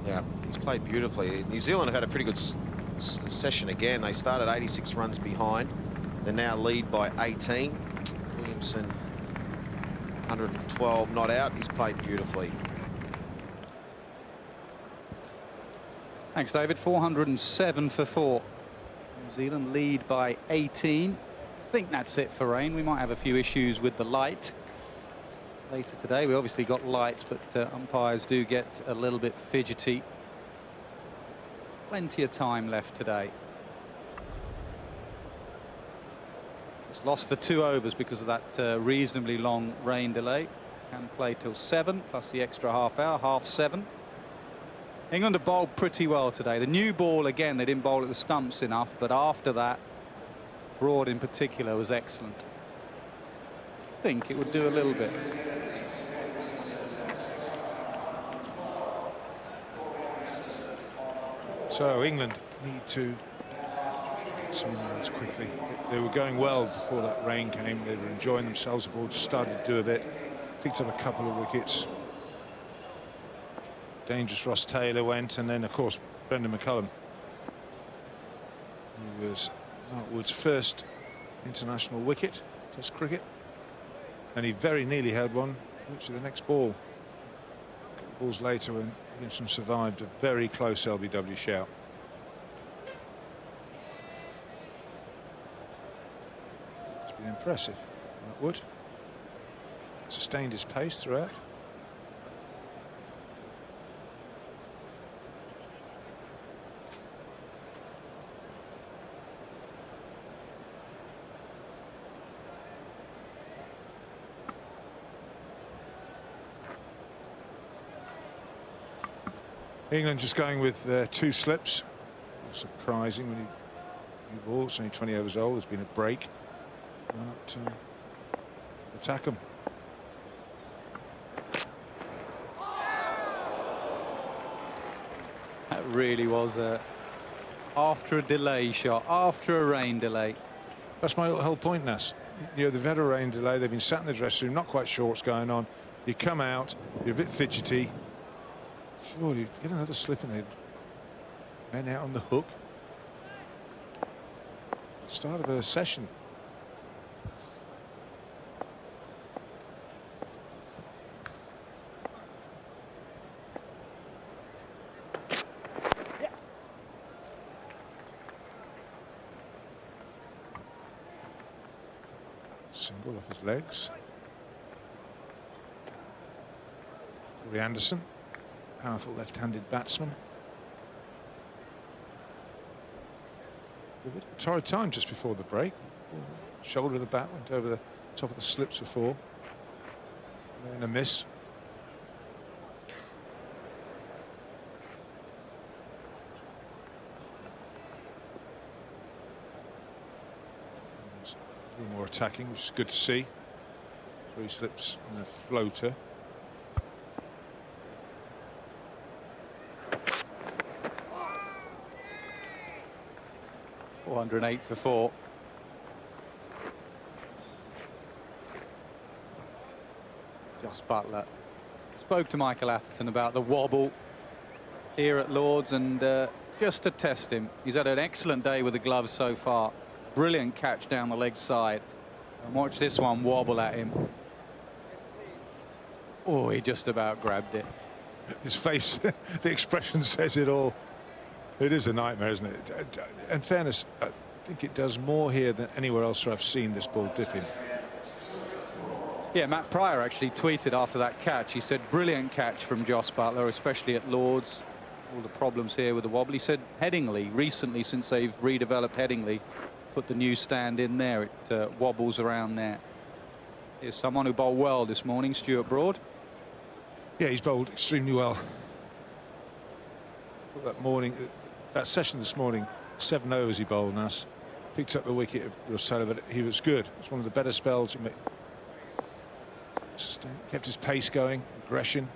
Yeah, he's played beautifully. New Zealand have had a pretty good session again. They started 86 runs behind. They now lead by 18. Williamson 112 not out. He's played beautifully. Thanks, David. 407 for 4. New Zealand lead by 18. I think that's it for rain. We might have a few issues with the light later today. We obviously got lights, but umpires do get a little bit fidgety. Plenty of time left today. Just lost the 2 overs because of that reasonably long rain delay. Can play till 7 plus the extra half hour, half 7. England have bowled pretty well today. The new ball, again, they didn't bowl at the stumps enough, but after that, Broad in particular was excellent. I think it would do a little bit. So England need to some runs quickly. They were going well before that rain came. They were enjoying themselves. The ball just started to do a bit. Picked up a couple of wickets. Dangerous Ross Taylor went, and then of course Brendan McCullum, who was Mark Wood's first international wicket, Test cricket, and he very nearly had one. Which the next ball, a couple of balls later, when Williamson survived a very close LBW shout. It's been impressive. Mark Wood sustained his pace throughout. England just going with 2 slips. Surprising when you ball. It's only 20 overs old. There's been a break. Why not attack them? That really was after a delay shot, after a rain delay. That's my whole point, Nas. You know, they've had a rain delay. They've been sat in the dressing room, not quite sure what's going on. You come out, you're a bit fidgety. Surely get another slip in it. Men out on the hook. Start of a session. Single off his legs. Corey Anderson, powerful left-handed batsman. A bit of a torrid time just before the break. Shoulder of the bat went over the top of the slips before. And a miss. A little more attacking, which is good to see. 3 slips and a floater. .408 for 4. Just Buttler spoke to Michael Atherton about the wobble here at Lord's, and just to test him, he's had an excellent day with the gloves so far. Brilliant catch down the leg side, and watch this one wobble at him. Oh, he just about grabbed it. His face, the expression says it all. It is a nightmare, isn't it? In fairness, I think it does more here than anywhere else where I've seen this ball dipping. Yeah, Matt Pryor actually tweeted after that catch. He said, brilliant catch from Jos Buttler, especially at Lord's. All the problems here with the wobble. He said Headingley, recently, since they've redeveloped Headingley, put the new stand in there. It wobbles around there. Here's someone who bowled well this morning, Stuart Broad. Yeah, he's bowled extremely well. That morning, that session this morning, 7 overs he bowled, Nas. Picked up the wicket of Rohit Sharma, but he was good. It's one of the better spells. Kept his pace going, aggression.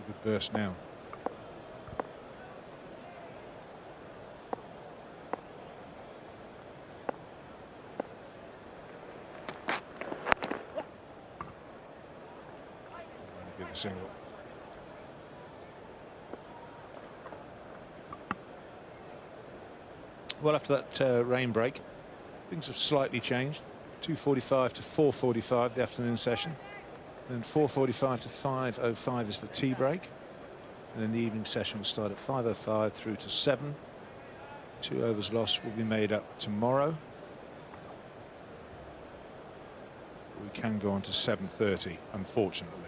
Good burst now. Get the single. Well, after that rain break, things have slightly changed. 2:45 to 4:45 the afternoon session, then 4:45 to 5:05 is the tea break, and then the evening session will start at 5:05 through to 7. 2 overs lost will be made up tomorrow. We can go on to 7:30, unfortunately.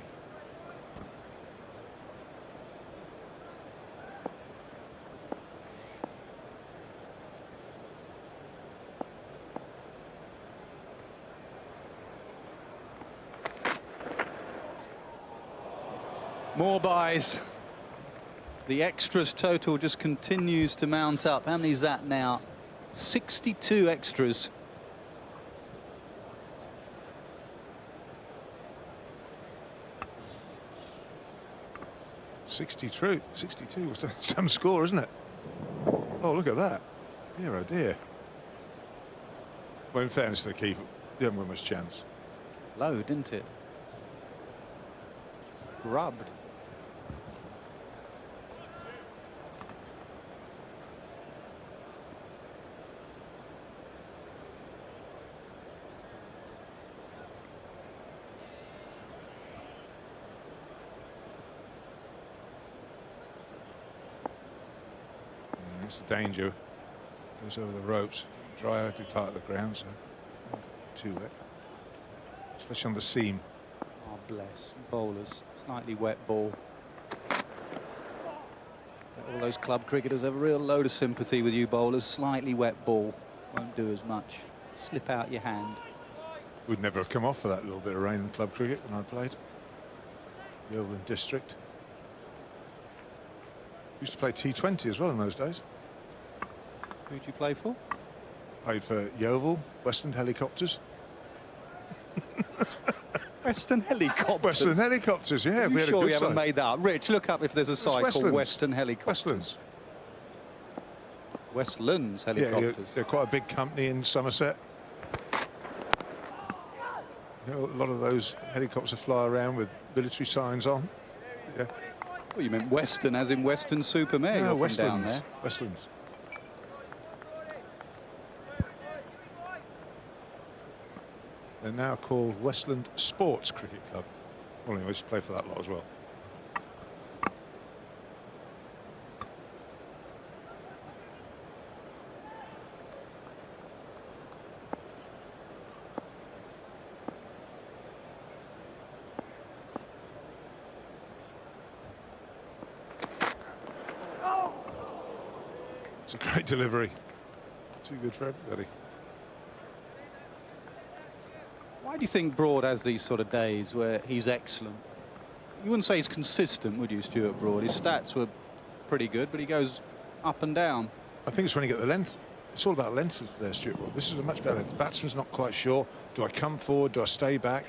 More buys. The extras total just continues to mount up. How many is that now? 62 extras. .62 was some score, isn't it? Oh, look at that. Dear, oh dear. Well, in fairness to the keeper, he hasn't got much chance. Low, didn't it? Rubbed. It's a danger. Goes over the ropes. Dry every part of the ground, so too wet. Especially on the seam. Oh, bless. Bowlers. Slightly wet ball. All those club cricketers have a real load of sympathy with you bowlers. Slightly wet ball. Won't do as much. Slip out your hand. Would never have come off for that little bit of rain in club cricket when I played. The Oldham District. Used to play T20 as well in those days. Who did you play for? Played for Yeovil, Westland Helicopters. Western Helicopters. Western Helicopters, yeah. Are you we had sure a good you haven't side. made that up? Rich, look up if there's a side called Westlands. Western Helicopters. Westlands. Westlands Yeah, Helicopters. they're quite a big company in Somerset. You know, a lot of those helicopters fly around with military signs on. Yeah. Well, you meant Western, as in Western Supermare. No, You're from down Westlands. there. Westlands. They're now called Westland Sports Cricket Club. Well, anyway, I used to play for that lot as well. It's a great delivery. Too good for everybody. Why do you think Broad has these sort of days where he's excellent? You wouldn't say he's consistent, would you, Stuart Broad? His stats were pretty good, but he goes up and down. I think it's when you get the length. It's all about length there, Stuart Broad. This is a much better. The batsman's not quite sure. Do I come forward? Do I stay back?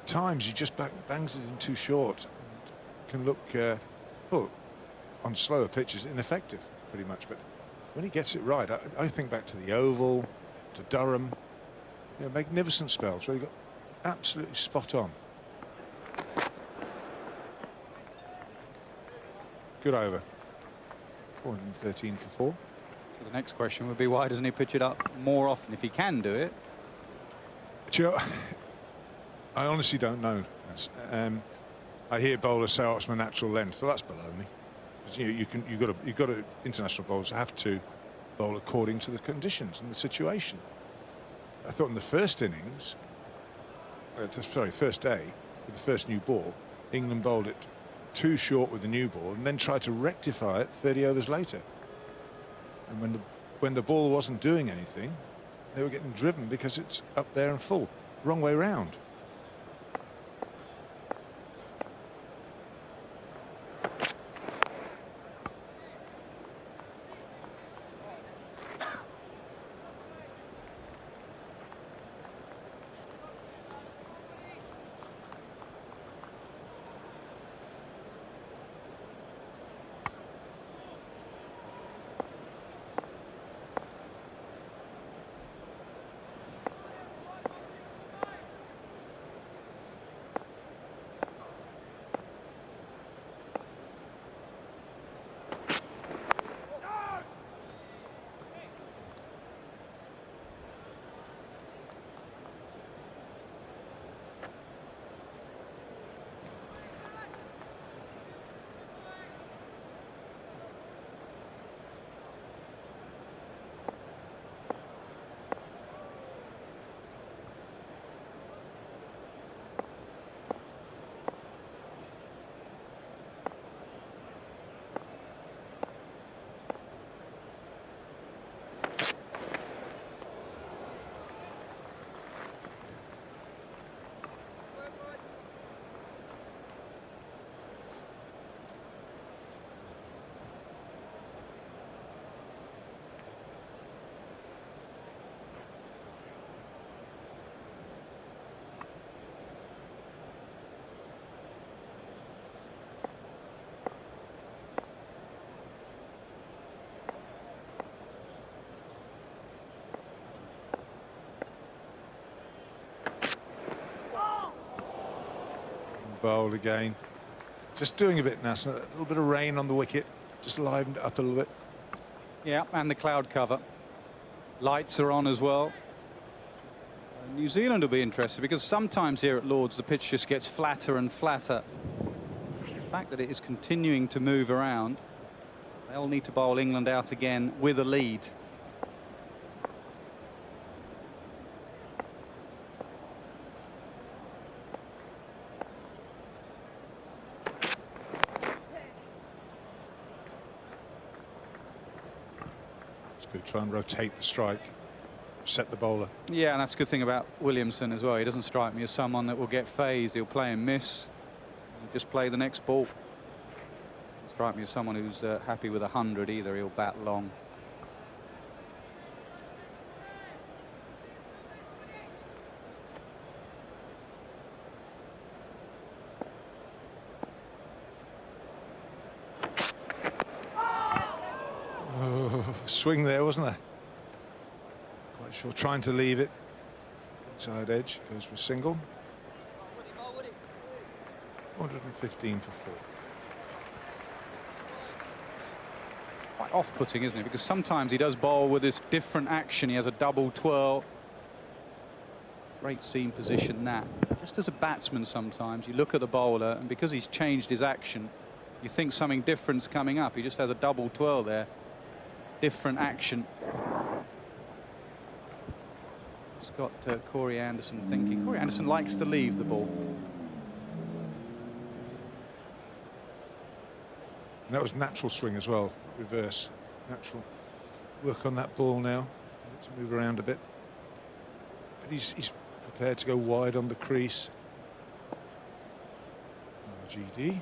At times he just bangs it in too short. And can look, well, on slower pitches, ineffective, pretty much. But when he gets it right, I think back to the Oval, to Durham. You know, magnificent spells where he got absolutely spot on. Good over. 413 for 4. So the next question would be, why doesn't he pitch it up more often if he can do it? But, you know, I honestly don't know. I hear bowlers say, "Oh, it's my natural length." Well, that's baloney. You've got to. International bowlers have to bowl according to the conditions and the situation. I thought in the first innings, first day, with the first new ball, England bowled it too short with the new ball and then tried to rectify it 30 overs later. And when the ball wasn't doing anything, they were getting driven because it's up there and full. Wrong way round. Bowled again. Just doing a bit now, so a little bit of rain on the wicket, just livened it up a little bit. Yeah, and the cloud cover. Lights are on as well. New Zealand will be interested because sometimes here at Lord's the pitch just gets flatter and flatter. The fact that it is continuing to move around, they'll need to bowl England out again with a lead. Try and rotate the strike, set the bowler. Yeah, and that's a good thing about Williamson as well. He doesn't strike me as someone that will get phased. He'll play and miss. He'll just play the next ball. strike me as someone who's happy with 100 either. He'll bat long. Swing there, wasn't there? Quite sure, trying to leave it. Inside edge, goes for a single. 415 for 4. Quite off-putting, isn't it? Because sometimes he does bowl with this different action. He has a double twirl. Great seam position, that. Just as a batsman sometimes, you look at the bowler, and because he's changed his action, you think something different's coming up. He just has a double twirl there. Different action. It's got Corey Anderson thinking. Corey Anderson likes to leave the ball. And that was natural swing as well, reverse. Natural work on that ball now. To move around a bit. But he's prepared to go wide on the crease. GD.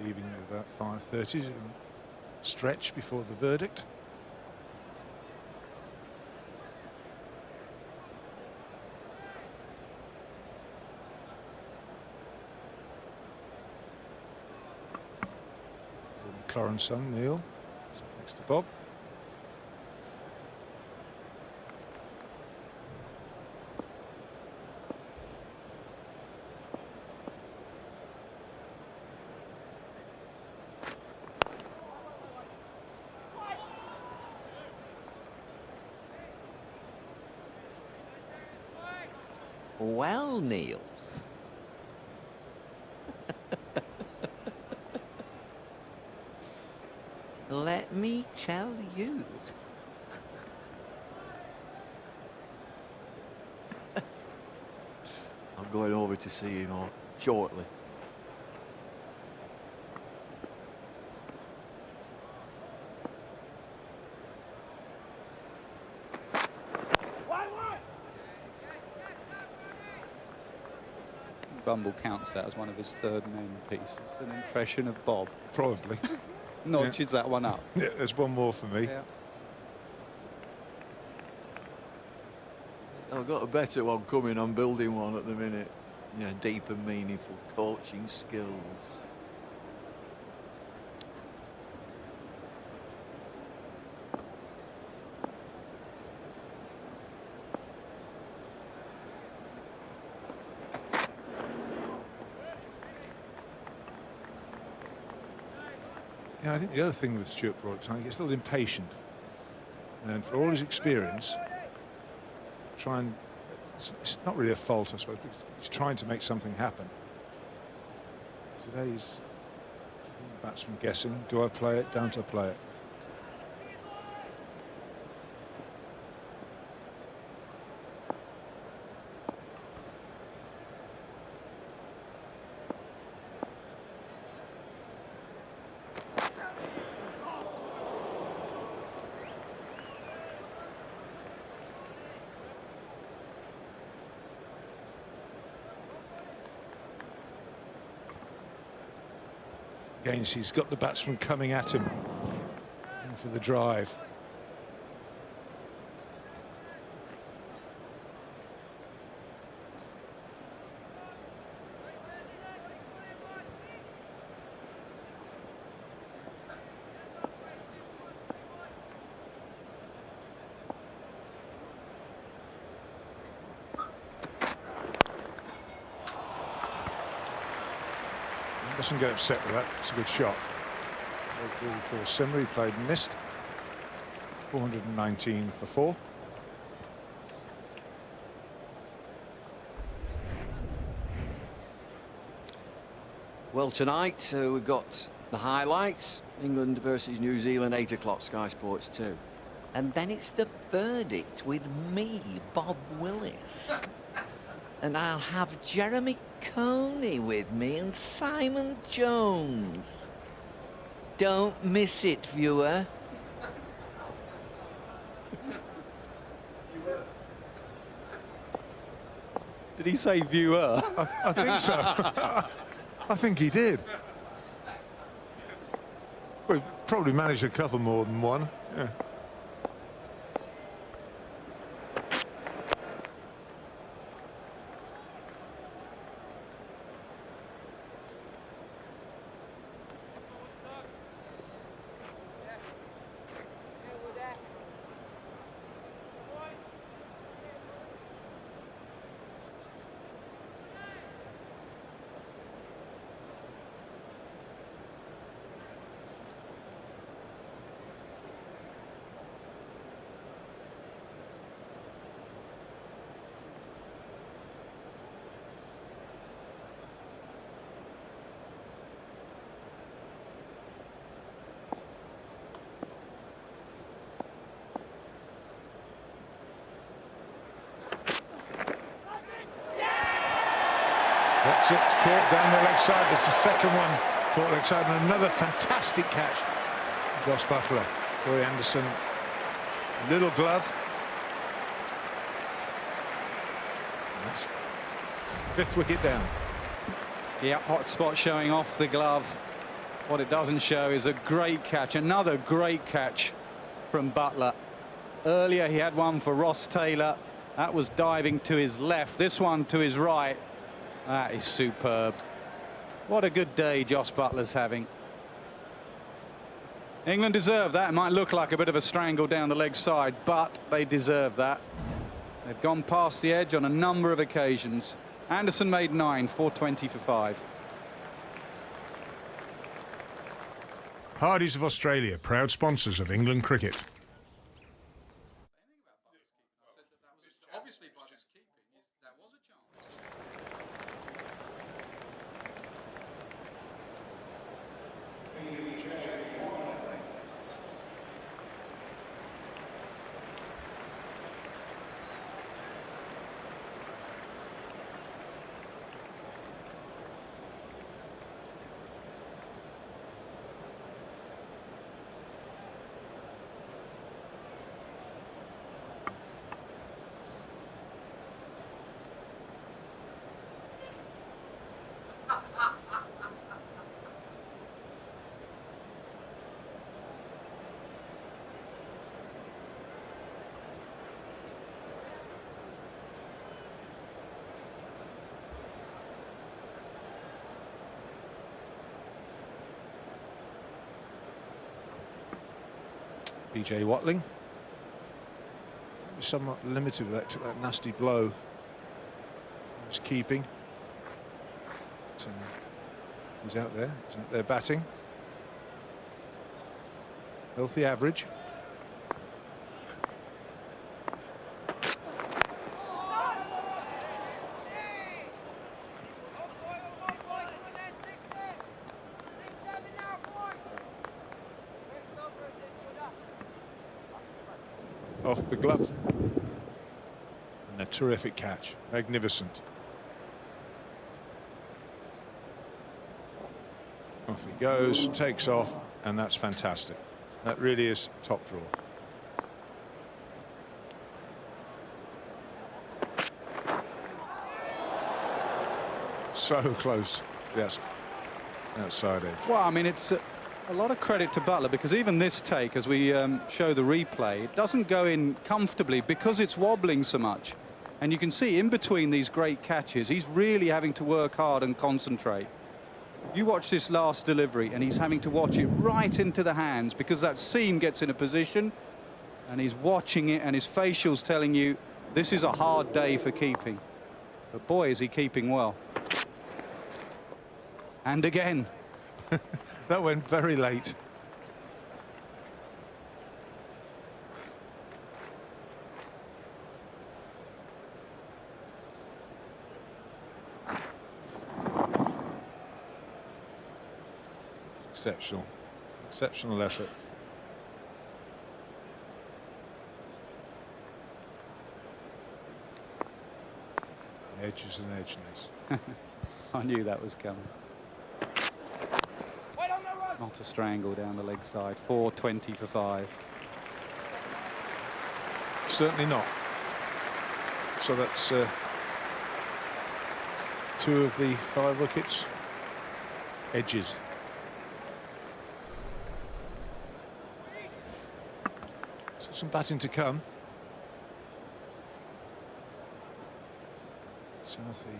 Leaving at about 5:30 to stretch before the verdict. McLaurin's son, Neil, next to Bob. Well, Neil. Let me tell you. I'm going over to see him shortly. Bumble counts that as one of his third main pieces. An impression of Bob. Probably. Notches that one up. Yeah, there's one more for me. Yeah. I've got a better one coming. I'm building one at the minute. Yeah, deep and meaningful coaching skills. Yeah, I think the other thing with Stuart Broad, he gets a little impatient, and for all his experience, it's not really a fault, I suppose, because he's trying to make something happen. Today he's the batsman guessing, do I play it, don't I play it? Again, he's got the batsman coming at him for the drive. Doesn't get upset with that. It's a good shot. For Simmer, he played and missed. 419 for 4. Well, tonight we've got the highlights. England versus New Zealand, 8 o'clock, Sky Sports 2. And then it's the verdict with me, Bob Willis. And I'll have Jeremy Coney with me and Simon Jones. Don't miss it, viewer. Did he say viewer? I think so. I think he did. Well, he probably managed a couple more than one. Yeah. That's it, caught down the leg side. That's the second one, caught leg side, and another fantastic catch. Josh Buttler, Corey Anderson, little glove. That's 5th wicket down. Yeah, hot spot showing off the glove. What it doesn't show is a great catch, another great catch from Buttler. Earlier he had one for Ross Taylor. That was diving to his left. This one to his right. That is superb. What a good day Josh Buttler's having. England deserve that. It might look like a bit of a strangle down the leg side, but they deserve that. They've gone past the edge on a number of occasions. Anderson made 9, 420 for 5. Hardy's of Australia, proud sponsors of England cricket. PJ Watling, somewhat limited with that nasty blow. He's keeping. So he's out there. He's out there batting. Healthy average. Off the glove. And a terrific catch. Magnificent. Off he goes, takes off, and that's fantastic. That really is top draw. So close to the outside edge. Well, I mean, it's a lot of credit to Buttler, because even this take, as we show the replay, it doesn't go in comfortably because it's wobbling so much. And you can see in between these great catches, he's really having to work hard and concentrate. You watch this last delivery and he's having to watch it right into the hands, because that seam gets in a position and he's watching it, and his facial's telling you this is a hard day for keeping. But boy, is he keeping well. And again. That went very late. Exceptional effort. An edge is an edge, Ness. I knew that was coming. Not a strangle down the leg side. 420 for 5. Certainly not. So that's 2 of the 5 wickets. Edges. So some batting to come. Southie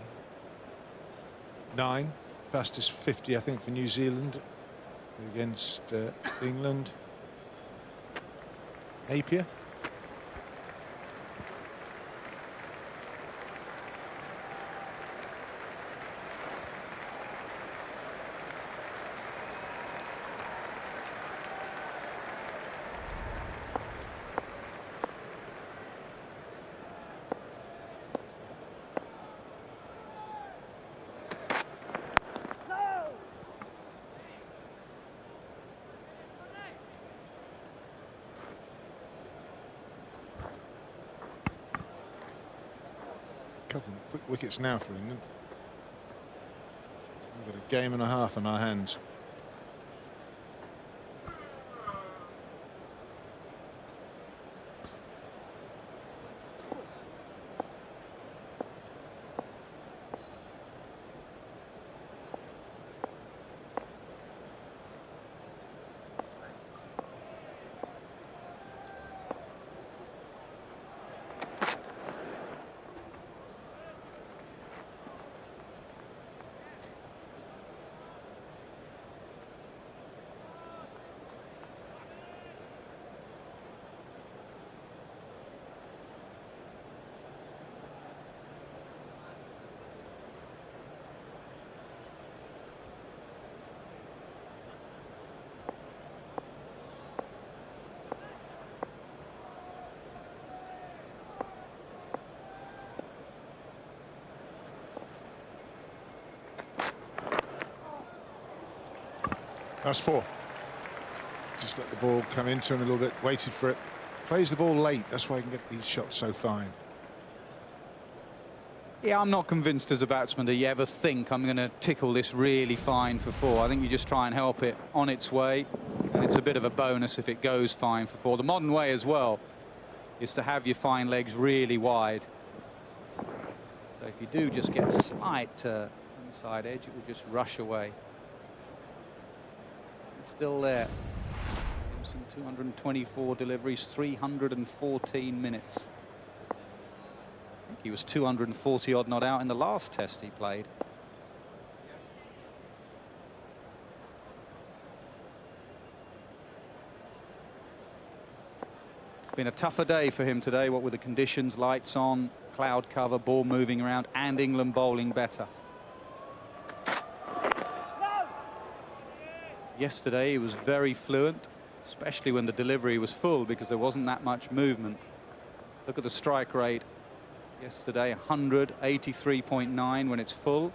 9, fastest 50 I think for New Zealand against England. Napier. Couple of quick wickets now for England. We've got a game and a half on our hands. That's 4. Just let the ball come into him a little bit, waited for it. Plays the ball late, that's why he can get these shots so fine. Yeah, I'm not convinced as a batsman that you ever think I'm going to tickle this really fine for 4. I think you just try and help it on its way, and it's a bit of a bonus if it goes fine for 4. The modern way as well is to have your fine legs really wide. So if you do just get a slight inside edge, it will just rush away. Still there. 224 deliveries, 314 minutes. I think he was 240 odd not out in the last test he played. Been a tougher day for him today, what with the conditions, lights on, cloud cover, ball moving around, and England bowling better. Yesterday he was very fluent, especially when the delivery was full because there wasn't that much movement. Look at the strike rate yesterday, 183.9 when it's full.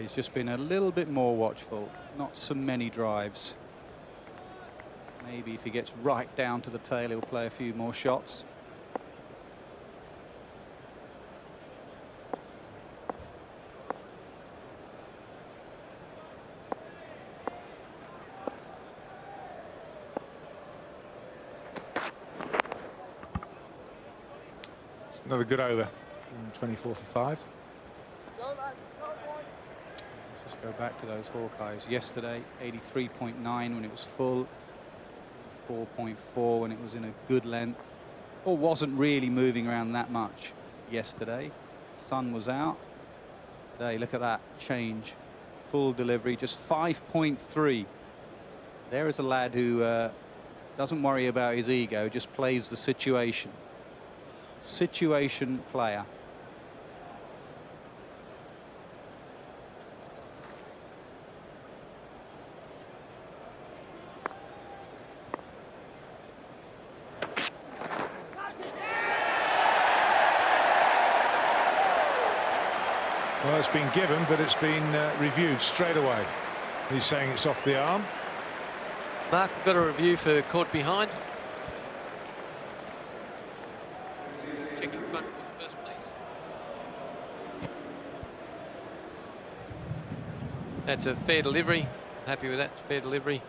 He's just been a little bit more watchful, not so many drives. Maybe if he gets right down to the tail, he'll play a few more shots. Another good over. 24 for 5. Just go back to those Hawkeyes. Yesterday, 83.9 when it was full, 4.4 when it was in a good length. Or wasn't really moving around that much yesterday. Sun was out. Today, look at that change. Full delivery, just 5.3. There is a lad who doesn't worry about his ego, just plays the situation. Situation player. it's been given, but it's been reviewed straight away. He's saying it's off the arm. Mark, we've got a review for caught behind. Checking front foot first, please. That's a fair delivery. Happy with that, fair delivery.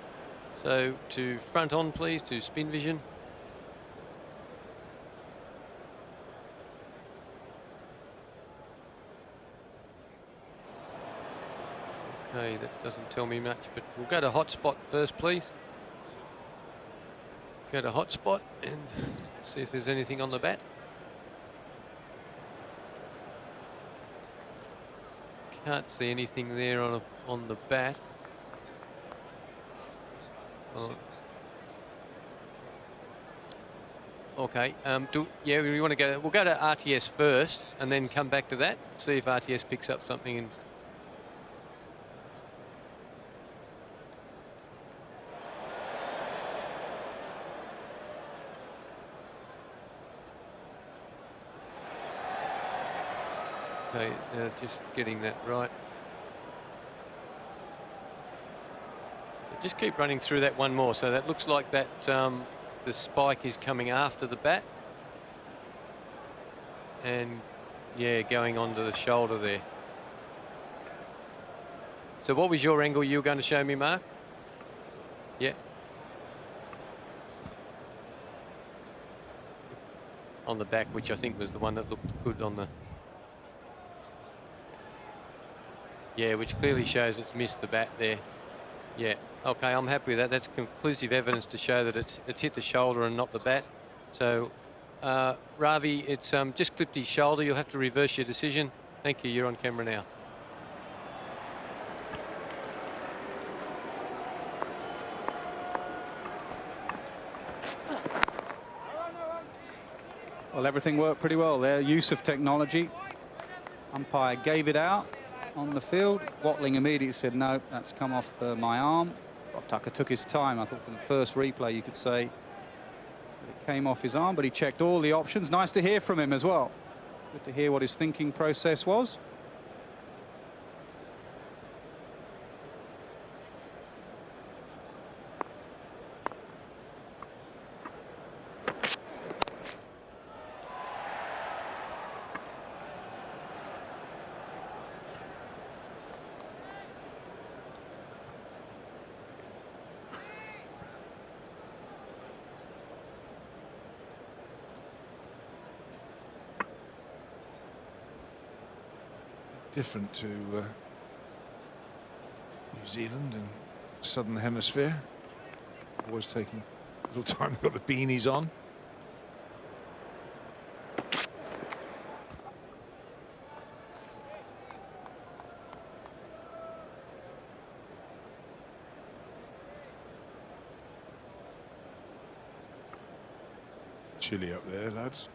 So to front on, please, to spin vision. Okay, that doesn't tell me much, but we'll go to hotspot first, please. Go to hotspot and see if there's anything on the bat. Can't see anything there on the bat. Oh. Okay. Yeah, we want to go. We'll go to RTS first, and then come back to that. See if RTS picks up something. And okay, just getting that right. So just keep running through that one more. So that looks like that the spike is coming after the bat. And yeah, going onto the shoulder there. So what was your angle you were going to show me, Mark? Yeah. On the back, which I think was the one that looked good on the... Yeah, which clearly shows it's missed the bat there. Yeah, okay, I'm happy with that. That's conclusive evidence to show that it's hit the shoulder and not the bat. So, Ravi, it's just clipped his shoulder. You'll have to reverse your decision. Thank you, you're on camera now. Well, everything worked pretty well there. Use of technology. Umpire gave it out on the field. Watling immediately said, no, that's come off my arm. Bob Tucker took his time. I thought from the first replay you could say it came off his arm, but he checked all the options. Nice to hear from him as well. Good to hear what his thinking process was. Different to New Zealand and Southern Hemisphere. Always taking a little time. Got the beanies on. Chilly up there, lads.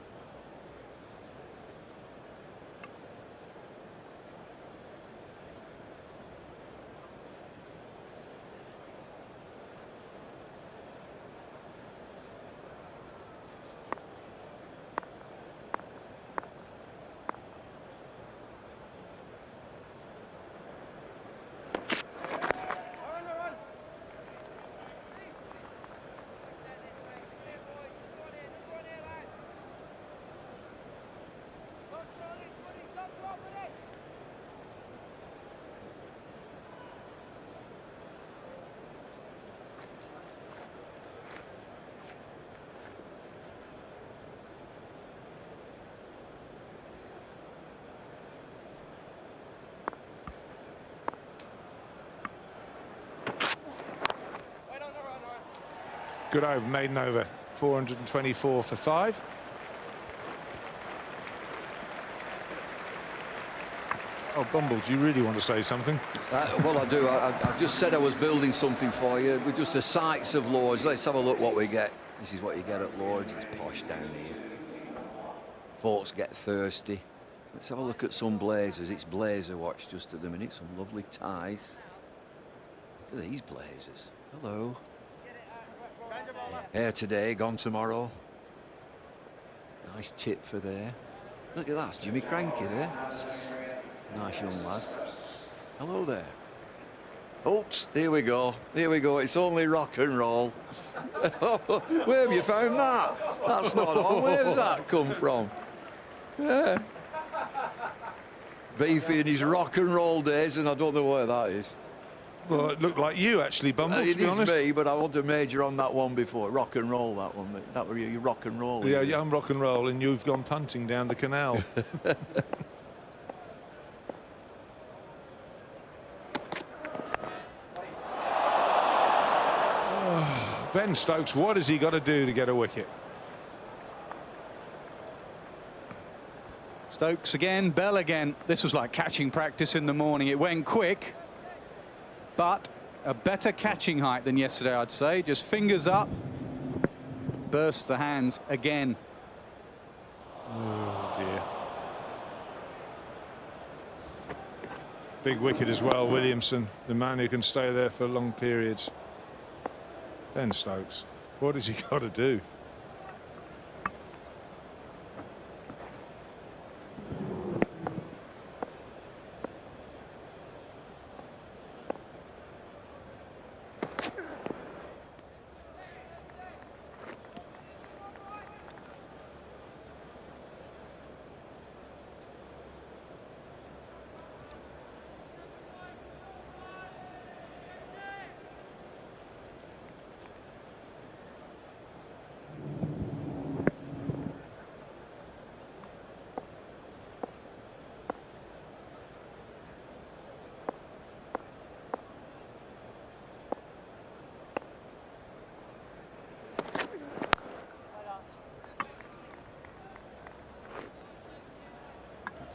Good over, maiden over, 424 for 5. Oh, Bumble, do you really want to say something? Well, I do. I just said I was building something for you. We're just the sights of Lords. Let's have a look what we get. This is what you get at Lords. It's posh down here. Folks get thirsty. Let's have a look at some blazers. It's blazer watch just at the minute. Some lovely ties. Look at these blazers. Hello. Here today, gone tomorrow. Nice tip for there. Look at that, it's Jimmy Cranky there. Nice young lad. Hello there. Oops, here we go. Here we go. It's only rock and roll. Where have you found that? That's not on. Where does that come from? Yeah. Beefy in his rock and roll days, and I don't know where that is. Well, it looked like you actually, Bumble, to It be is honest. me, but I want to major on that one before. Rock and roll, that one. That were you rock and roll. Yeah, yeah, I'm rock and roll, and you've gone punting down the canal. Ben Stokes, what has he got to do to get a wicket? Stokes again, Bell again. This was like catching practice in the morning. It went quick, but a better catching height than yesterday, I'd say. Just fingers up, bursts the hands again. Oh dear. Big wicket as well, Williamson, the man who can stay there for long periods. Ben Stokes, what has he got to do?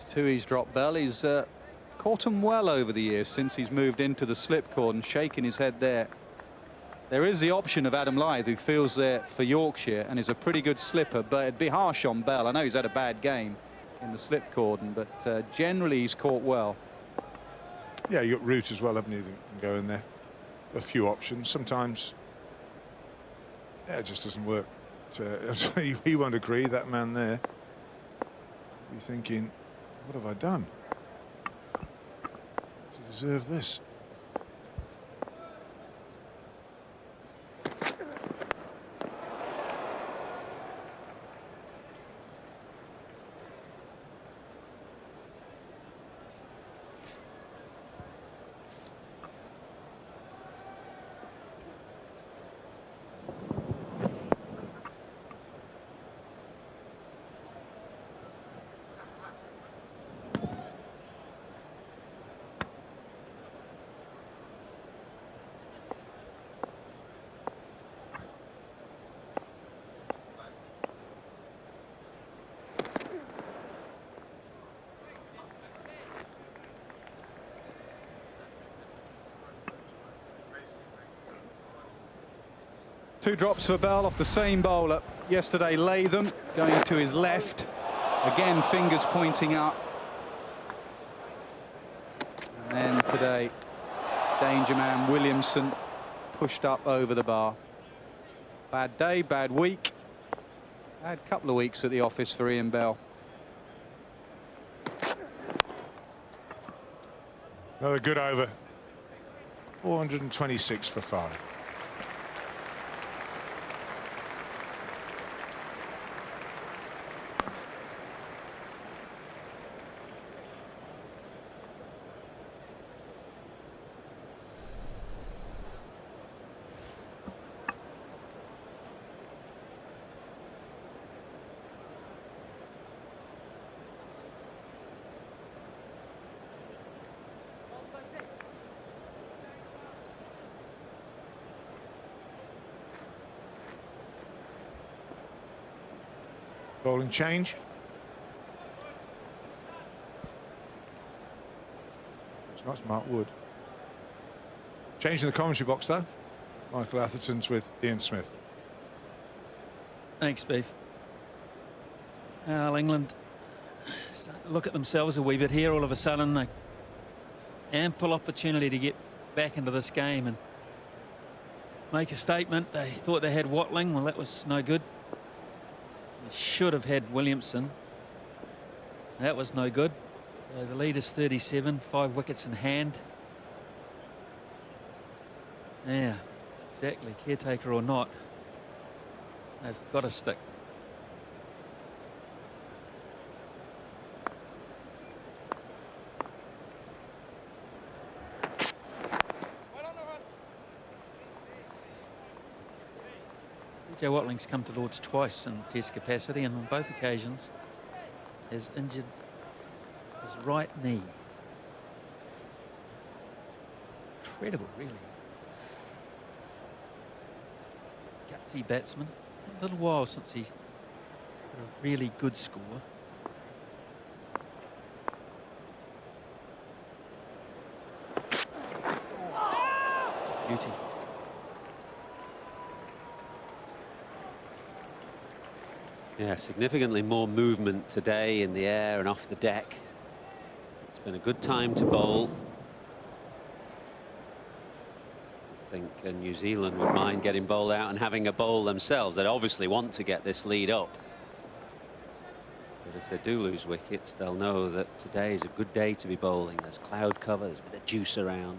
Two he's dropped Bell. He's caught him well over the years since he's moved into the slip cord and shaking his head there. There is the option of Adam Lyth, who feels there for Yorkshire and is a pretty good slipper, but it'd be harsh on Bell. I know he's had a bad game in the slip cordon, but generally he's caught well. Yeah, you got Root as well, haven't you? That can go in there. A few options. Sometimes, yeah, it just doesn't work. He won't agree, that man there. You're thinking, what have I done to deserve this? Two drops for Bell off the same bowler. Yesterday, Latham going to his left. Again, fingers pointing up. And then today, danger man Williamson pushed up over the bar. Bad day, bad week. Had a couple of weeks at the office for Ian Bell. Another good over. 426 for 5. Bowling change. So that's Mark Wood. Change in the commentary box though. Michael Atherton's with Ian Smith. Thanks, Beef. Well, England start to look at themselves a wee bit here. All of a sudden, they ample opportunity to get back into this game and make a statement. They thought they had Watling. Well, that was no good. They should have had Williamson. That was no good. So the lead is 37, 5 wickets in hand. Yeah, exactly. Caretaker or not, they've got to stick. Joe Watling's come to Lord's twice in Test capacity, and on both occasions has injured his right knee. Incredible, really. Gutsy batsman. A little while since he's got a really good score. It's a beauty. Yeah, significantly more movement today in the air and off the deck. It's been a good time to bowl. I think New Zealand would mind getting bowled out and having a bowl themselves. They'd obviously want to get this lead up. But if they do lose wickets, they'll know that today is a good day to be bowling. There's cloud cover, there's a bit of juice around.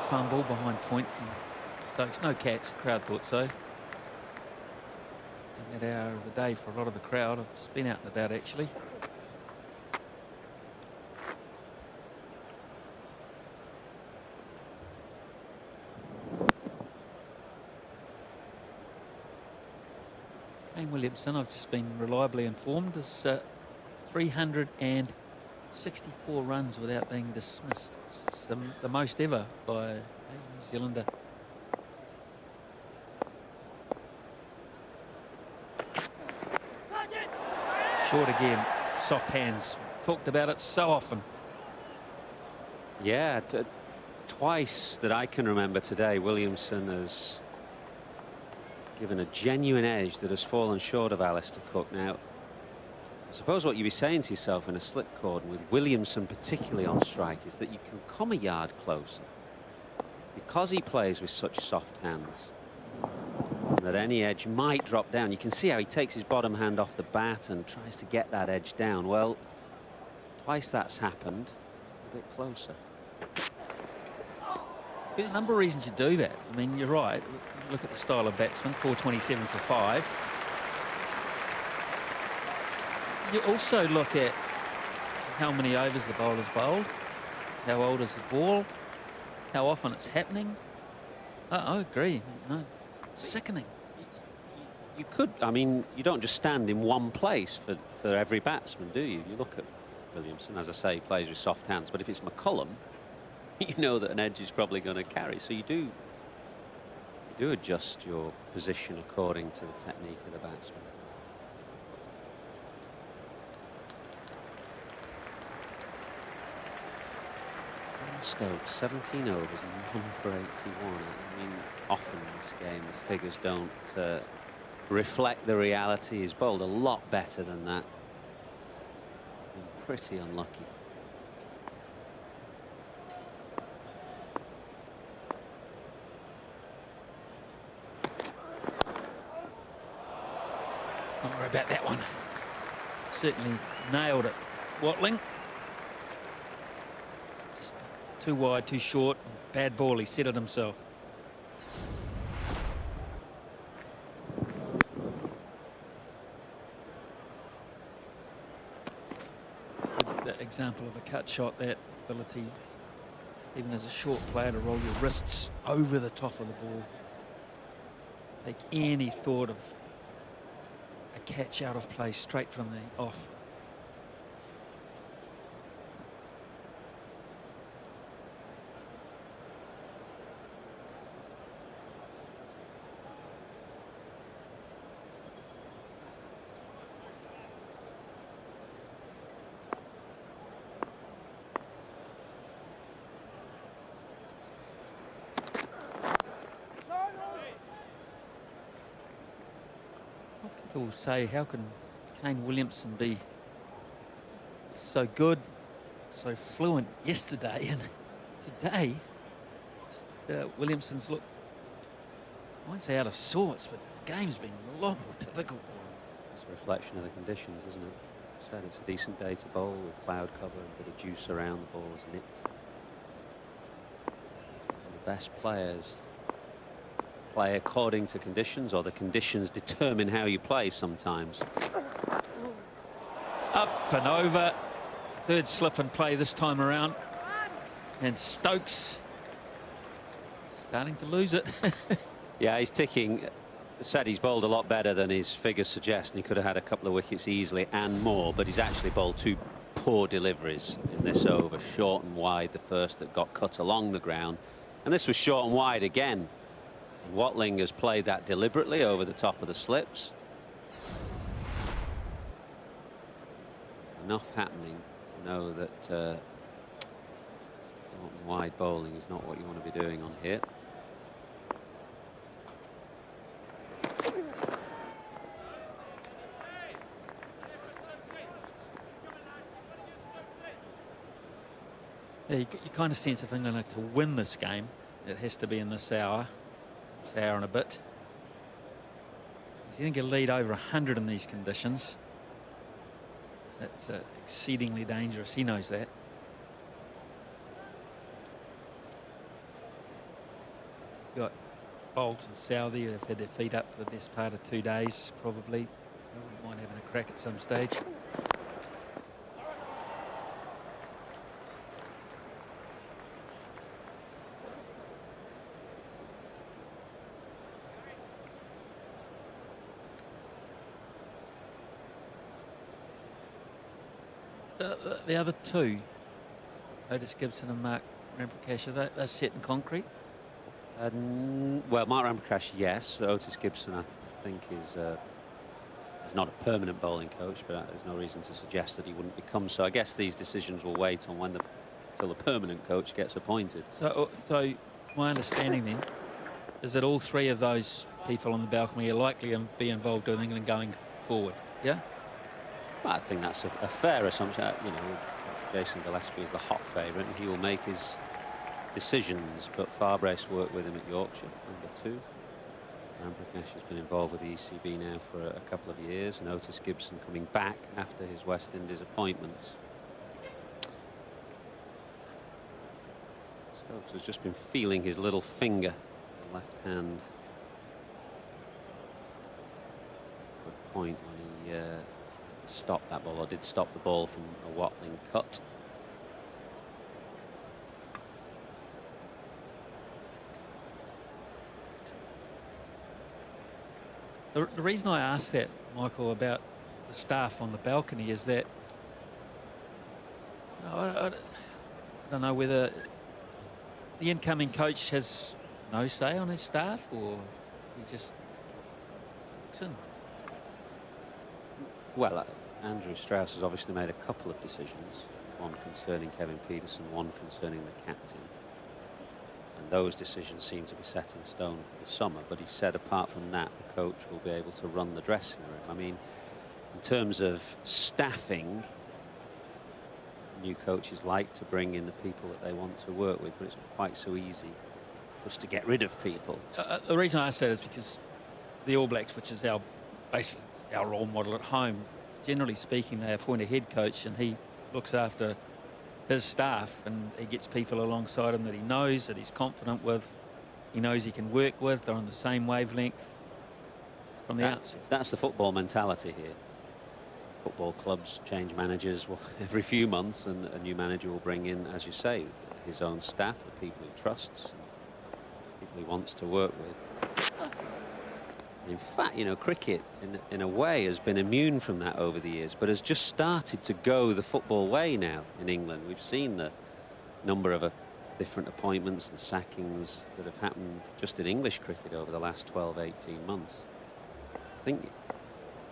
Fumble behind point from Stokes. No catch, the crowd thought so. In that hour of the day for a lot of the crowd. I've just been out and about actually. Kane Williamson, I've just been reliably informed, is 364 runs without being dismissed. It's the most ever by a New Zealander. Short again, soft hands. Talked about it so often. Yeah, twice that I can remember today, Williamson has given a genuine edge that has fallen short of Alistair Cook. Now, I suppose what you'd be saying to yourself in a slip cordon with Williamson particularly on strike is that you can come a yard closer because he plays with such soft hands, that any edge might drop down. You can see how he takes his bottom hand off the bat and tries to get that edge down. Well, twice that's happened. A bit closer. There's a number of reasons to do that. I mean, you're right. Look at the style of batsman, 427 for 5. You also look at how many overs the bowler's bowled, how old is the ball, how often it's happening. I agree. No, it's sickening. You could, I mean, you don't just stand in one place for every batsman, do you? You look at Williamson, as I say, he plays with soft hands, but if it's McCullum, you know that an edge is probably going to carry. So you do adjust your position according to the technique of the batsman. Stokes, 17 overs and 1 for 81. I mean, often in this game the figures don't reflect the reality. He's bowled a lot better than that. Been pretty unlucky. Don't worry about that one. Certainly nailed it. Watling. Just too wide, too short. Bad ball. He set it himself. Good example of a cut shot, that ability, even as a short player, to roll your wrists over the top of the ball. Take any thought of a catch out of play straight from the off. People will say, how can Kane Williamson be so good, so fluent yesterday, and today Williamson's looked, I won't say out of sorts, but the game's been a lot more difficult for him. It's a reflection of the conditions, isn't it? Said it's a decent day to bowl with cloud cover and a bit of juice around, the ball is nipped. And the best players play according to conditions, or the conditions determine how you play sometimes. Up and over. Third slip and play this time around. And Stokes starting to lose it. Yeah, he's ticking. Said he's bowled a lot better than his figures suggest, and he could have had a couple of wickets easily and more, but he's actually bowled 2 poor deliveries in this over. Short and wide, the first that got cut along the ground, and this was short and wide again. And Watling has played that deliberately over the top of the slips. Enough happening to know that short and wide bowling is not what you want to be doing on here. Yeah, you kind of sense if England are to win this game, it has to be in this hour and a bit. If you think a lead over 100 in these conditions, that's exceedingly dangerous. He knows that. Got Bolt and Southey who have had their feet up for the best part of 2 days, probably. Wouldn't mind having a crack at some stage. The other 2, Otis Gibson and Mark Ramprakash, are they set in concrete? Well, Mark Ramprakash, yes. Otis Gibson, I think, is not a permanent bowling coach, but there's no reason to suggest that he wouldn't become so. I guess these decisions will wait on till the permanent coach gets appointed. So my understanding then is that all 3 of those people on the balcony are likely to be involved in England going forward. Yeah. I think that's a fair assumption. You know, Jason Gillespie is the hot favourite, and he will make his decisions. But Farbrace worked with him at Yorkshire, #2. Ramprakash has been involved with the ECB now for a couple of years, and Otis Gibson coming back after his West Indies appointments. Stokes has just been feeling his little finger, the left hand. Good point when he stop that ball, or did stop the ball from a Watling cut. The reason I asked that, Michael, about the staff on the balcony is that I don't know whether the incoming coach has no say on his staff, or he just looks in. Well, Andrew Strauss has obviously made a couple of decisions, one concerning Kevin Pietersen, one concerning the captain. And those decisions seem to be set in stone for the summer, but he said apart from that, the coach will be able to run the dressing room. I mean, in terms of staffing, new coaches like to bring in the people that they want to work with, but it's not quite so easy just to get rid of people. The reason I say that is because the All Blacks, which is basically our role model at home, generally speaking, they appoint a head coach and he looks after his staff, and he gets people alongside him that he knows, that he's confident with, he knows he can work with, they're on the same wavelength from the outset. That's the football mentality here. Football clubs change managers every few months, and a new manager will bring in, as you say, his own staff, the people he trusts, people he wants to work with. In fact, you know, cricket in a way has been immune from that over the years, but has just started to go the football way now in England. We've seen the number of different appointments and sackings that have happened just in English cricket over the last 12, 18 months. I think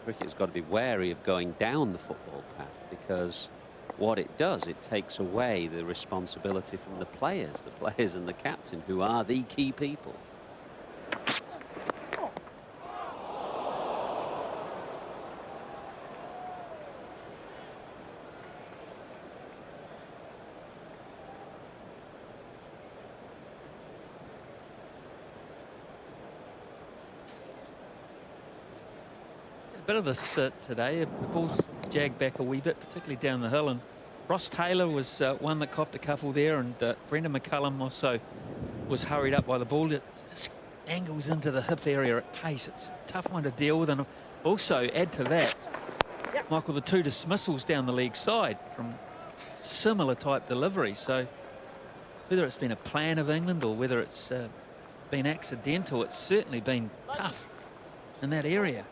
cricket has got to be wary of going down the football path, because what it does, it takes away the responsibility from the players and the captain, who are the key people. bit of this today. The ball's jagged back a wee bit, particularly down the hill. And Ross Taylor was one that copped a couple there, and Brendan McCullum also was hurried up by the ball. It just angles into the hip area at pace. It's a tough one to deal with. And also add to that, Michael, the 2 dismissals down the leg side from similar type deliveries. So whether it's been a plan of England or whether it's been accidental, it's certainly been tough in that area.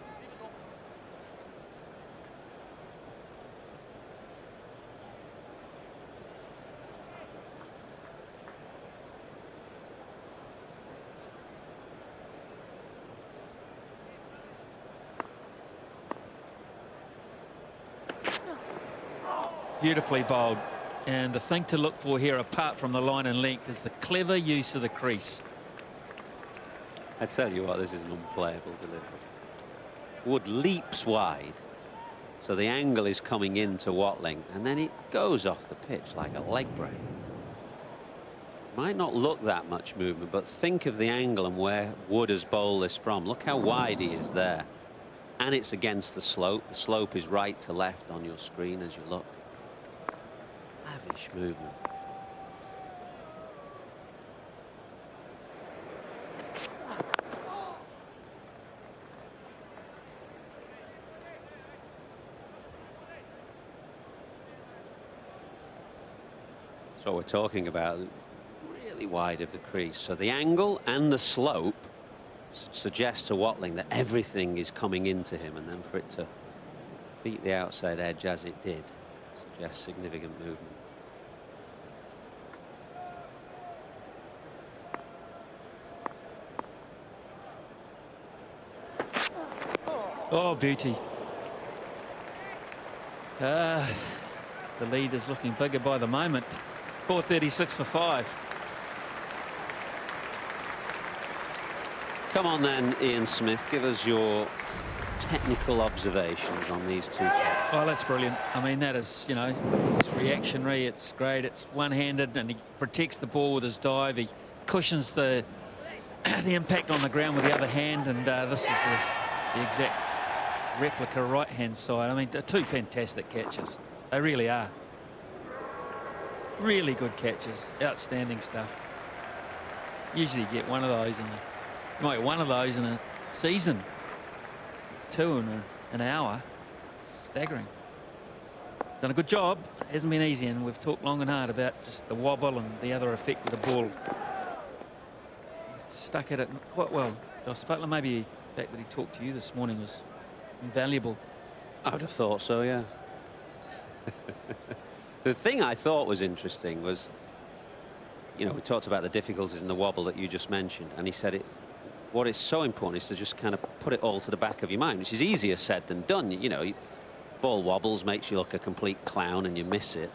Beautifully bowled. And the thing to look for here, apart from the line and length, is the clever use of the crease. I tell you what, this is an unplayable delivery. Wood leaps wide, so the angle is coming into Watling, and then it goes off the pitch like a leg break. Might not look that much movement, but think of the angle and where Wood has bowled this from. Look how wide he is there. And it's against the slope. The slope is right to left on your screen as you look. Lavish movement. That's what we're talking about. Really wide of the crease. So the angle and the slope suggests to Watling that everything is coming into him, and then for it to beat the outside edge as it did suggests significant movement. Oh, beauty. The lead is looking bigger by the moment. 4:36 for 5. Come on then, Ian Smith, give us your technical observations on these two players. Oh, that's brilliant. I mean, that is, you know, it's reactionary, it's great, it's one-handed, and he protects the ball with his dive. He cushions the impact on the ground with the other hand, and this is the exact replica right-hand side. I mean, they're two fantastic catches. They really are. Really good catches. Outstanding stuff. Usually you get one of those, and you might get one of those in a season. 2 in an hour. Staggering. Done a good job. It hasn't been easy, and we've talked long and hard about just the wobble and the other effect of the ball. Stuck at it quite well. Josh Butler, maybe the fact that he talked to you this morning was invaluable. I would have thought so, yeah. The thing I thought was interesting was, you know, we talked about the difficulties in the wobble that you just mentioned, and he said what is so important is to just kind of put it all to the back of your mind, which is easier said than done. You know, ball wobbles, makes you look a complete clown, and you miss it.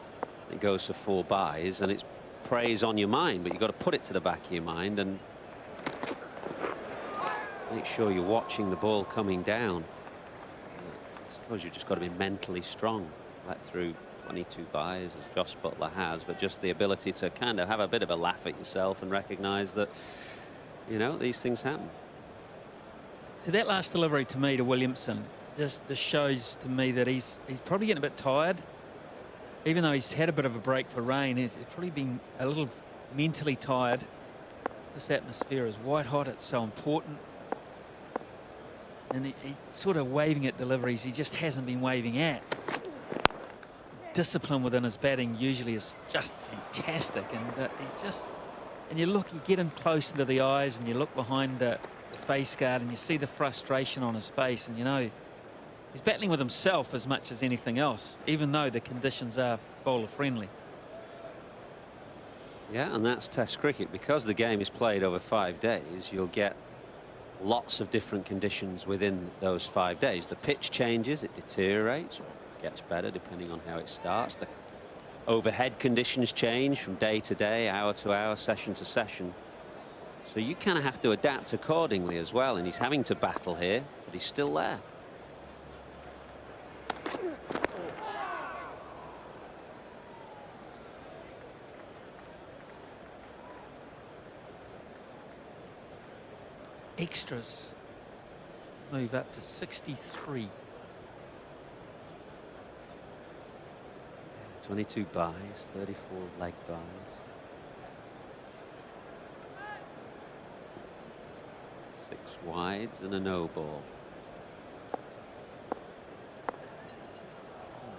It goes for 4 byes, and it preys on your mind, but you've got to put it to the back of your mind and make sure you're watching the ball coming down. I suppose you've just got to be mentally strong. Let through 22 byes, as Josh Butler has, but just the ability to kind of have a bit of a laugh at yourself and recognise that, you know, these things happen. So that last delivery to me to Williamson just shows to me that he's probably getting a bit tired. Even though he's had a bit of a break for rain, he's probably been a little mentally tired. This atmosphere is white hot, it's so important. And he's sort of waving at deliveries he just hasn't been waving at. Discipline within his batting usually is just fantastic, and he's just, and you get in close into the eyes, and you look behind the face guard, and you see the frustration on his face, and you know he's battling with himself as much as anything else, even though the conditions are bowler friendly. Yeah, and that's Test cricket. Because the game is played over 5 days, you'll get lots of different conditions within those 5 days. The pitch changes, it deteriorates, or gets better depending on how it starts. The overhead conditions change from day to day, hour to hour, session to session. So you kind of have to adapt accordingly as well, and he's having to battle here, but he's still there. Extras move up to 63. 22 buys, 34 leg buys. 6 wides and a no ball.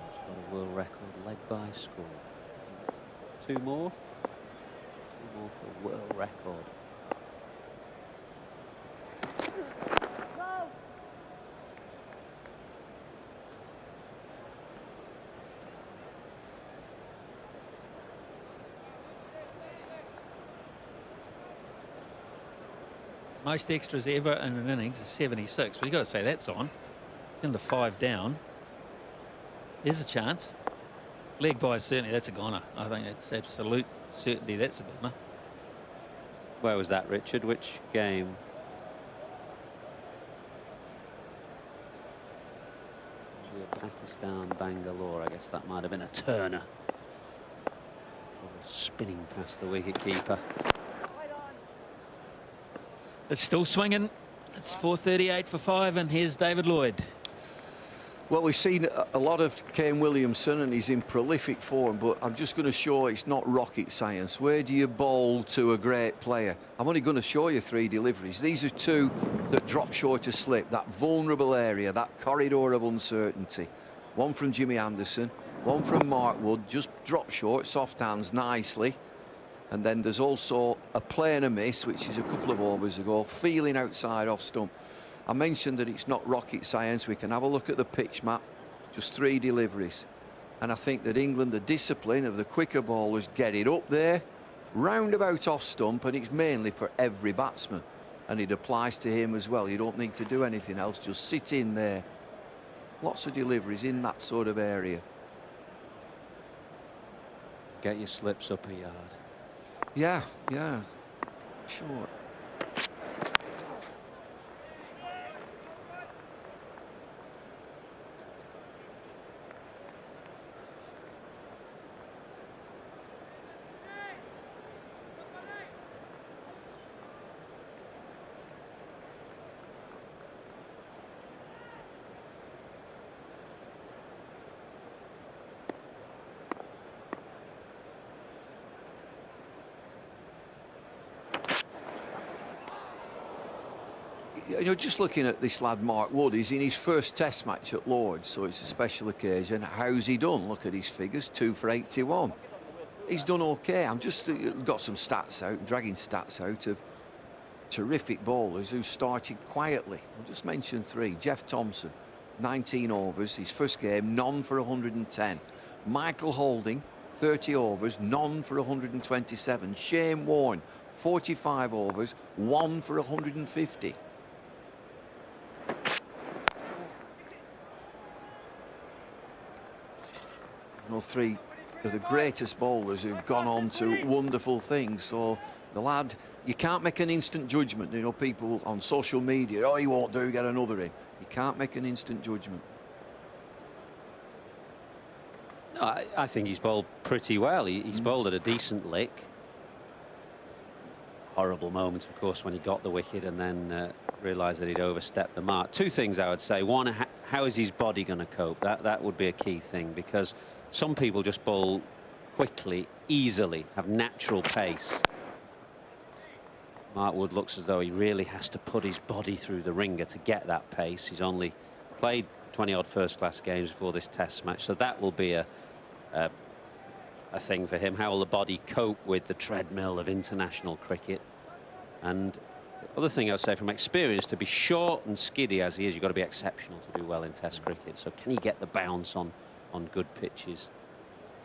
He's got a world record leg by score. 2 more. 2 more for world record. Most extras ever in an innings is 76. But you've got to say that's on. It's into 5 down. There's a chance. Leg by certainly, that's a goner. I think it's absolute certainty that's a goner. Where was that, Richard? Which game? Pakistan, Bangalore. I guess that might have been a Turner. Spinning past the wicket-keeper. It's still swinging. It's 4:38 for 5, and here's David Lloyd. Well, we've seen a lot of Kane Williamson, and he's in prolific form, but I'm just going to show it's not rocket science. Where do you bowl to a great player? I'm only going to show you 3 deliveries. These are 2 that drop short of slip, that vulnerable area, that corridor of uncertainty. One from Jimmy Anderson, one from Mark Wood, just drop short, soft hands nicely. And then there's also a play and a miss, which is a couple of overs ago, feeling outside off stump. I mentioned that it's not rocket science. We can have a look at the pitch map, just 3 deliveries. And I think that England, the discipline of the quicker bowlers, get it up there, roundabout off stump, and it's mainly for every batsman. And it applies to him as well. You don't need to do anything else, just sit in there. Lots of deliveries in that sort of area. Get your slips up a yard. Yeah, sure. You know, just looking at this lad Mark Wood, he's in his first test match at Lord's, so it's a special occasion. How's he done? Look at his figures, 2 for 81. He's done okay. I'm just got some stats out, dragging stats out of terrific bowlers who started quietly. I'll just mention 3. Jeff Thompson, 19 overs, his first game, none for 110. Michael Holding, 30 overs, none for 127. Shane Warne, 45 overs, 1 for 150. You know, 3 of the greatest bowlers who've gone on to wonderful things. So the lad, you can't make an instant judgment. You know, people on social media, oh, he won't do, get another in. You can't make an instant judgment. No, I think he's bowled pretty well. He's bowled at a decent lick. Horrible moment, of course, when he got the wicket and then realised that he'd overstepped the mark. 2 things I would say. One, how is his body going to cope? That would be a key thing, because some people just bowl quickly, easily, have natural pace. Mark Wood looks as though he really has to put his body through the ringer to get that pace. He's only played 20-odd first-class games before this Test match, so that will be a thing for him. How will the body cope with the treadmill of international cricket? And the other thing I would say, from experience, to be short and skiddy as he is, you've got to be exceptional to do well in Test cricket. So can he get the bounce on good pitches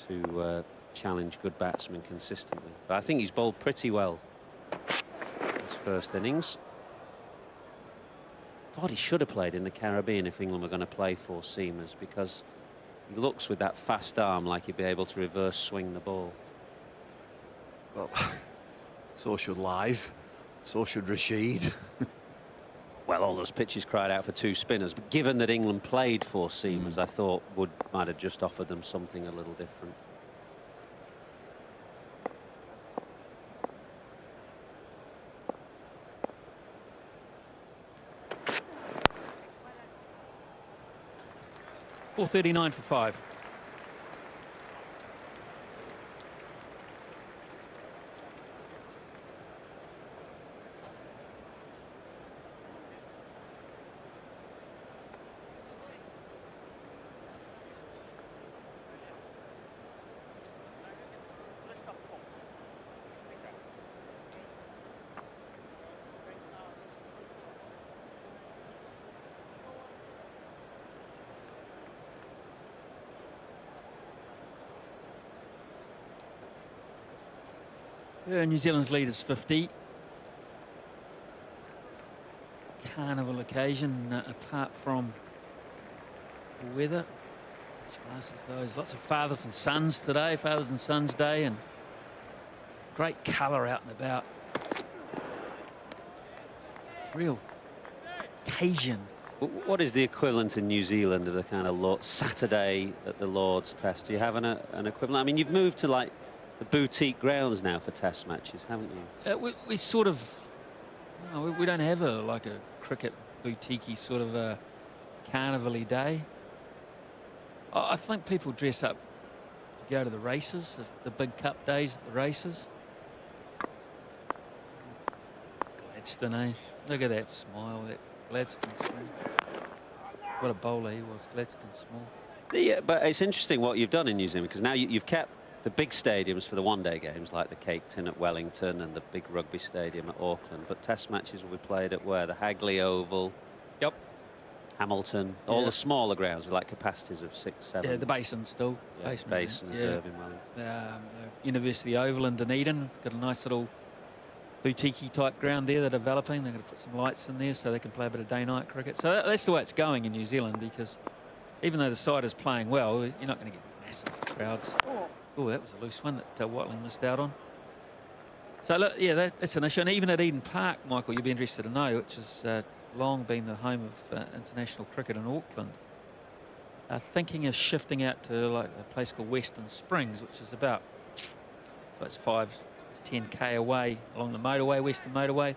to challenge good batsmen consistently? But I think he's bowled pretty well his first innings. Thought he should have played in the Caribbean if England were going to play 4 seamers, because he looks with that fast arm like he'd be able to reverse swing the ball. Well, so should Lyth, so should Rashid. Well, all those pitches cried out for 2 spinners, but given that England played 4 seamers, I thought Wood might have just offered them something a little different. .439 for 5. New Zealand's lead is 50. Carnival occasion, apart from the weather. Which classes those? Lots of fathers and sons today, Fathers and Sons Day, and great colour out and about. Real occasion. What is the equivalent in New Zealand of the kind of Saturday at the Lord's Test? Do you have an equivalent? I mean, you've moved to like the boutique grounds now for Test matches, haven't you? We sort of, no, we don't have like a cricket boutique-y sort of a carnival-y day. I think people dress up to go to the races, the big cup days at the races. Gladstone, eh? Look at that smile, that Gladstone smile. What a bowler he was, Gladstone small. But it's interesting what you've done in New Zealand, because now you've kept the big stadiums for the one-day games, like the Cake Tin at Wellington and the big rugby stadium at Auckland. But Test matches will be played at where? The Hagley Oval. Yep. Hamilton. All the smaller grounds with like capacities of 6, 7. Yeah, the Basin still. Yeah, Basin Reserve in Wellington. The University Oval in Dunedin got a nice little boutique-y type ground there they're developing. They're going to put some lights in there so they can play a bit of day-night cricket. So that's the way it's going in New Zealand, because even though the side is playing well, you're not going to get massive crowds. Oh, that was a loose one that Watling missed out on. So, look, yeah, that's an issue. And even at Eden Park, Michael, you'd be interested to know, which has long been the home of international cricket in Auckland, thinking of shifting out to like a place called Western Springs, which is about, so it's 10k away along the motorway, Western Motorway,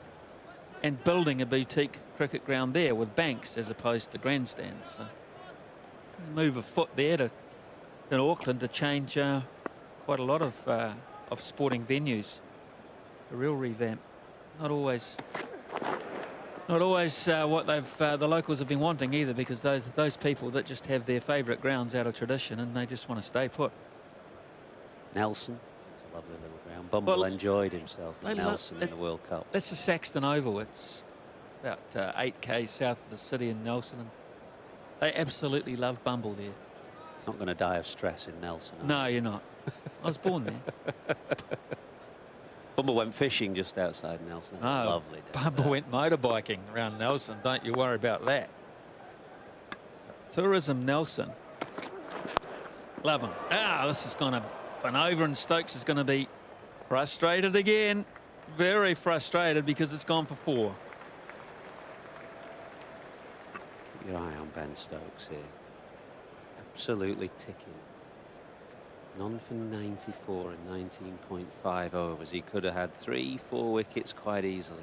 and building a boutique cricket ground there with banks as opposed to grandstands. So move a foot there in Auckland to change quite a lot of sporting venues. A real revamp. Not always what the locals have been wanting either, because those people that just have their favourite grounds out of tradition and they just want to stay put. Nelson. It's a lovely little ground. Bumble enjoyed himself in Nelson in the World Cup. That's the Saxton Oval. It's about 8k south of the city in Nelson. And they absolutely love Bumble there. Not going to die of stress in Nelson. No, you're not. I was born there. Bumble went fishing just outside Nelson. Oh, lovely day. Bumble went motorbikeing around Nelson. Don't you worry about that. Tourism Nelson. Love him. This is going to been over, and Stokes is going to be frustrated again. Very frustrated because it's gone for 4. Keep your eye on Ben Stokes here. Absolutely ticking. None for 94 in 19.5 overs. He could have had 3, 4 wickets quite easily.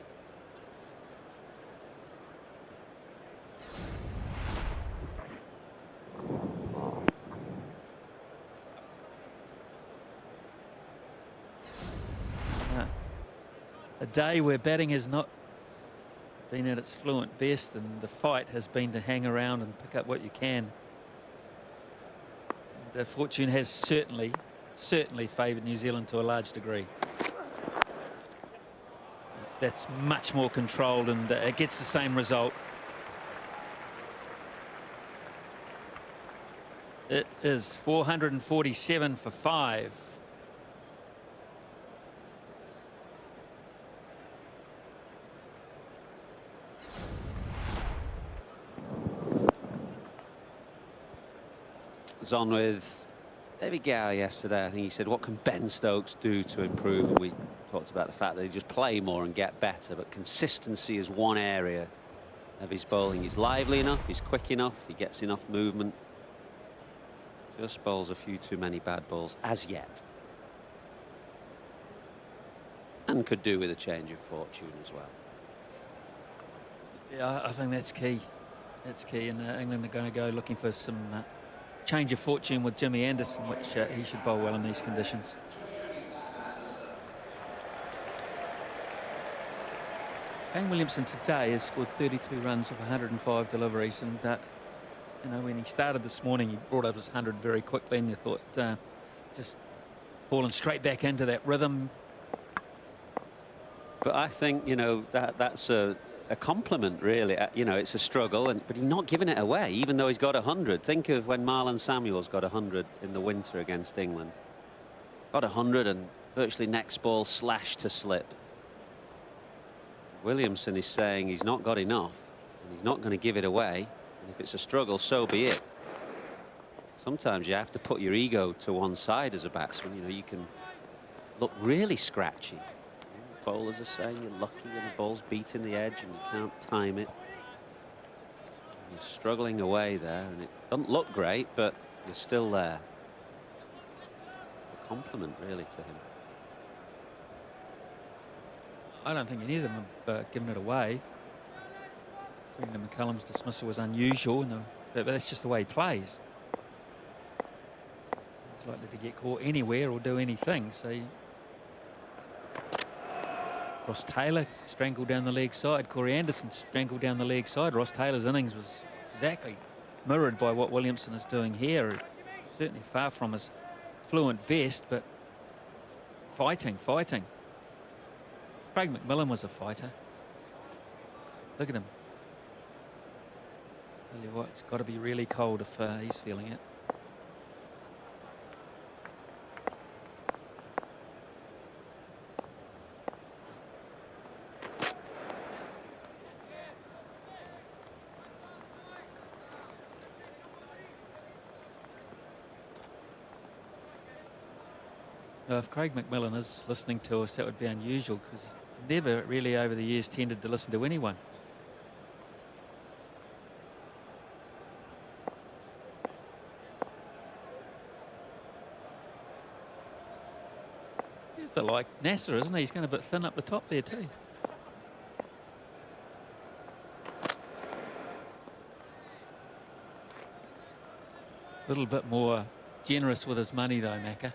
A day where batting has not been at its fluent best, and the fight has been to hang around and pick up what you can. The fortune has certainly favoured New Zealand to a large degree. That's much more controlled, and it gets the same result. It is 447 for 5. Was on with David Gower yesterday. I think he said, what can Ben Stokes do to improve? And we talked about the fact that he just play more and get better, but consistency is one area of his bowling. He's lively enough, he's quick enough, he gets enough movement. Just bowls a few too many bad balls as yet, and could do with a change of fortune as well. Yeah, I think that's key. That's key, and England are going to go looking for some change of fortune with Jimmy Anderson, which he should bowl well in these conditions. Kane Williamson today has scored 32 runs off 105 deliveries, and you know, when he started this morning, he brought up his 100 very quickly, and you thought just falling straight back into that rhythm. But I think, you know, that's a compliment, really. You know, it's a struggle, but he's not giving it away, even though he's got 100. Think of when Marlon Samuels got 100 in the winter against England. Got 100, and virtually next ball slash to slip. Williamson is saying he's not got enough and he's not going to give it away, and if it's a struggle, so be it. Sometimes you have to put your ego to one side as a batsman. You know, you can look really scratchy. Bowlers are saying you're lucky when the ball's beating the edge and you can't time it. You're struggling away there and it doesn't look great, but you're still there. It's a compliment really to him. I don't think any of them have given it away. Brendan McCullum's dismissal was unusual, but that's just the way he plays. He's likely to get caught anywhere or do anything. So Ross Taylor strangled down the leg side. Corey Anderson strangled down the leg side. Ross Taylor's innings was exactly mirrored by what Williamson is doing here. Certainly far from his fluent best, but fighting. Craig McMillan was a fighter. Look at him. Tell you what, it's got to be really cold if he's feeling it. If Craig McMillan is listening to us, that would be unusual because he's never really over the years tended to listen to anyone. He's a bit like Nasser, isn't he? He's going a bit thin up the top there too. A little bit more generous with his money though, Macca.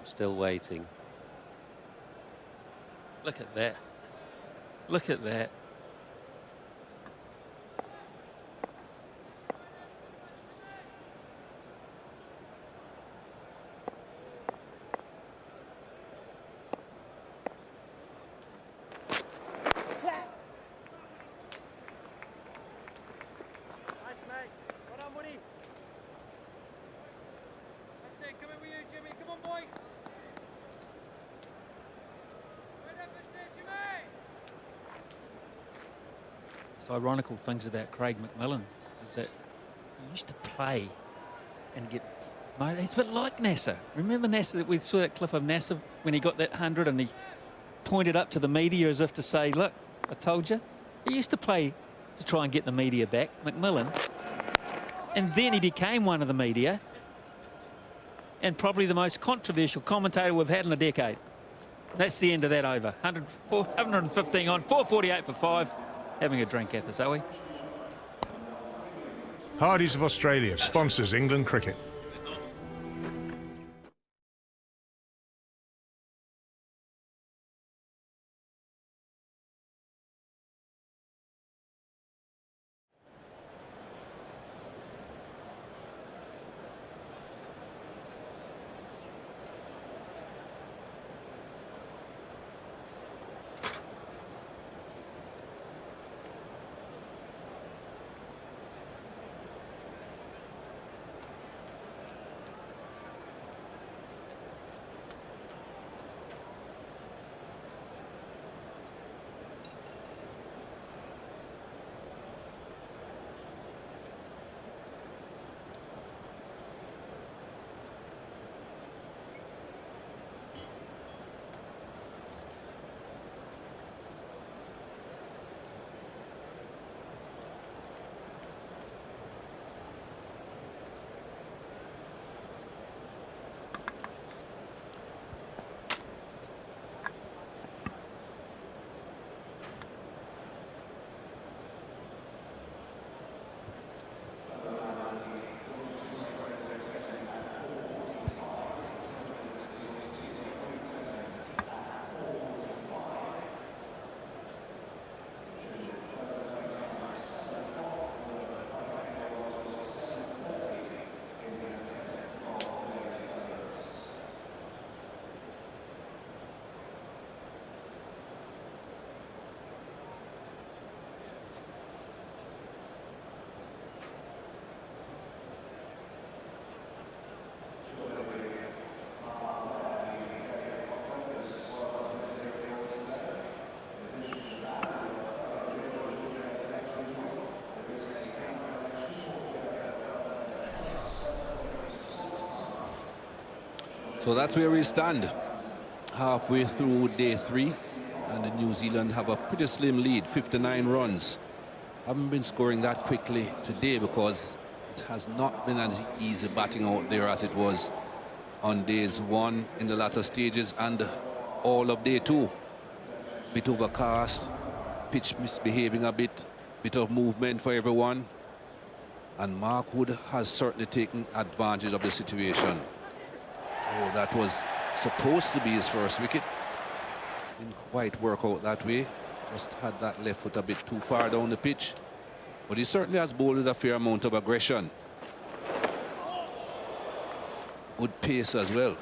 Still waiting. Look at that. Look at that. Nice, mate. Well done, Woody. That's it. Coming with you, Jimmy. Come on, boys. It's ironical things about Craig McMillan is that he used to play and get motivated. It's a bit like Nasser. Remember Nasser? We saw that clip of Nasser when he got that 100 and he pointed up to the media as if to say, look, I told you. He used to play to try and get the media back, McMillan. And then he became one of the media and probably the most controversial commentator we've had in a decade. That's the end of that over. 115 on, 448 for 5. Having a drink at this, are we? Hardy's of Australia sponsors England cricket. So that's where we stand, halfway through day 3, and New Zealand have a pretty slim lead, 59 runs. Haven't been scoring that quickly today because it has not been as easy batting out there as it was on days 1 in the latter stages and all of day 2. Bit overcast, pitch misbehaving a bit of movement for everyone, and Mark Wood has certainly taken advantage of the situation. Oh, that was supposed to be his first wicket. Didn't quite work out that way. Just had that left foot a bit too far down the pitch. But he certainly has bowled with a fair amount of aggression. Good pace as well.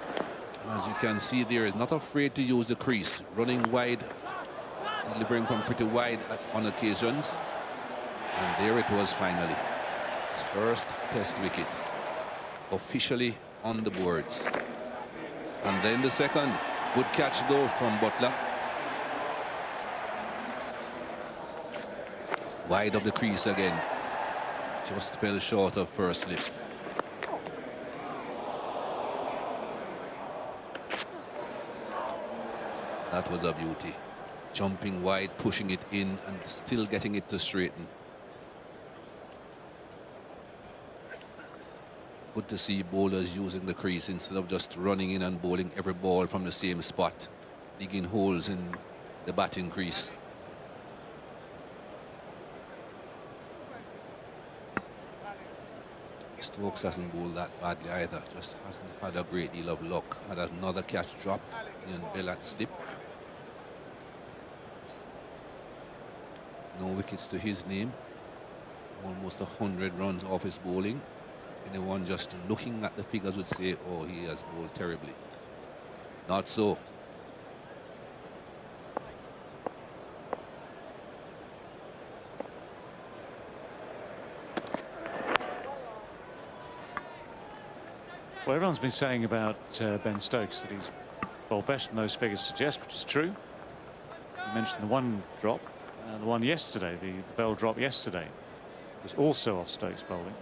And as you can see there, he's not afraid to use the crease. Running wide, delivering from pretty wide on occasions. And there it was finally. His first test wicket. Officially on the boards. And then the second. Good catch though from Butler. Wide of the crease again. Just fell short of first slip. That was a beauty. Jumping wide, pushing it in, and still getting it to straighten. Good to see bowlers using the crease instead of just running in and bowling every ball from the same spot, digging holes in the batting crease. Stokes hasn't bowled that badly either, just hasn't had a great deal of luck. Had another catch dropped and Bellat slip. No wickets to his name. Almost 100 runs off his bowling. Anyone just looking at the figures would say, oh, he has bowled terribly. Not so. Well, everyone's been saying about Ben Stokes that he's bowled better than those figures suggest, which is true. You mentioned the one drop, the one yesterday, the bell drop yesterday was also off Stokes bowling.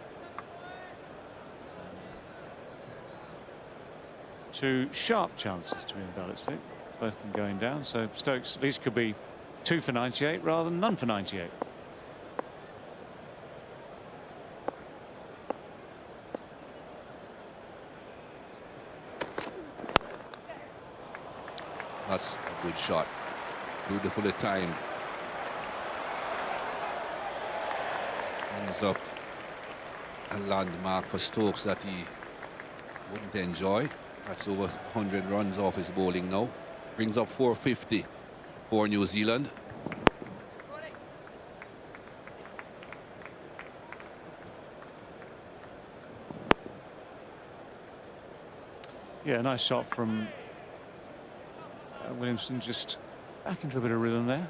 Two sharp chances to be in Bellet slip, both of them going down, so Stokes at least could be 2 for 98 rather than none for 98. That's a good shot. Beautifully timed. Ends up a landmark for Stokes that he wouldn't enjoy. That's over 100 runs off his bowling now. Brings up 450 for New Zealand. Yeah, nice shot from Williamson, just back into a bit of rhythm there.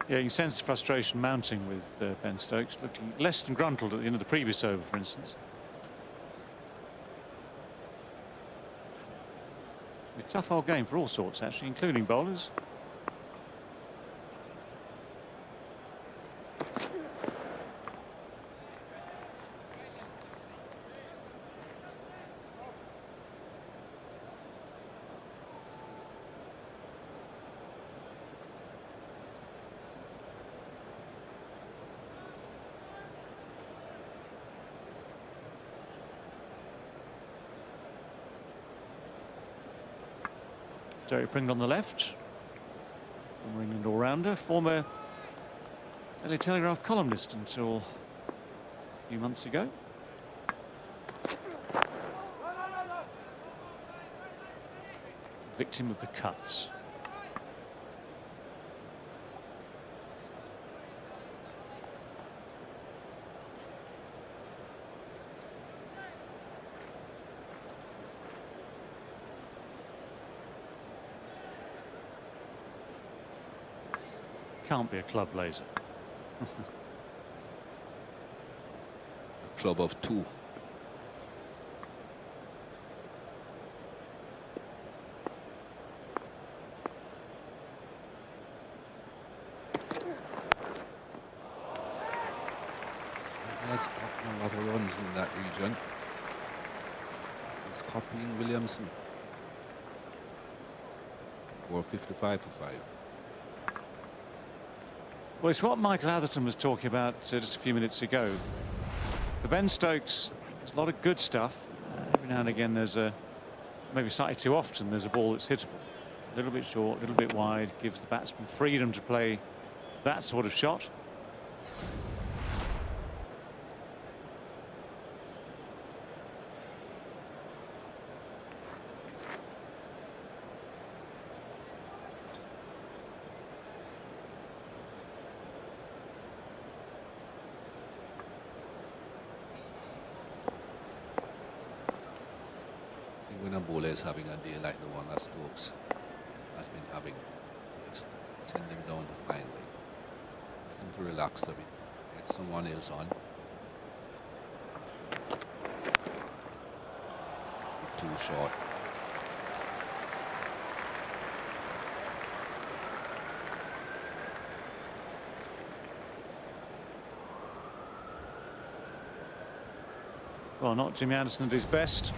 Yeah, you can sense the frustration mounting with Ben Stokes, looking less than gruntled at the end of the previous over, for instance. A tough old game for all sorts, actually, including bowlers. Derek Pringle on the left, former England all-rounder, former Daily Telegraph columnist until a few months ago. Victim of the cuts. Can't be a club laser. A club of 2. Has gotten a lot of runs in that region. He's copying Williamson. 455 for 5. Well, it's what Michael Atherton was talking about just a few minutes ago. For Ben Stokes, there's a lot of good stuff. Every now and again there's maybe slightly too often there's a ball that's hittable. A little bit short, a little bit wide, gives the batsman freedom to play that sort of shot. When a bowler is having a day like the one that Stokes has been having, just send him down to fine leg. Get him to relax a bit. Get someone else on. Bit too short. Well, not Jimmy Anderson at his best.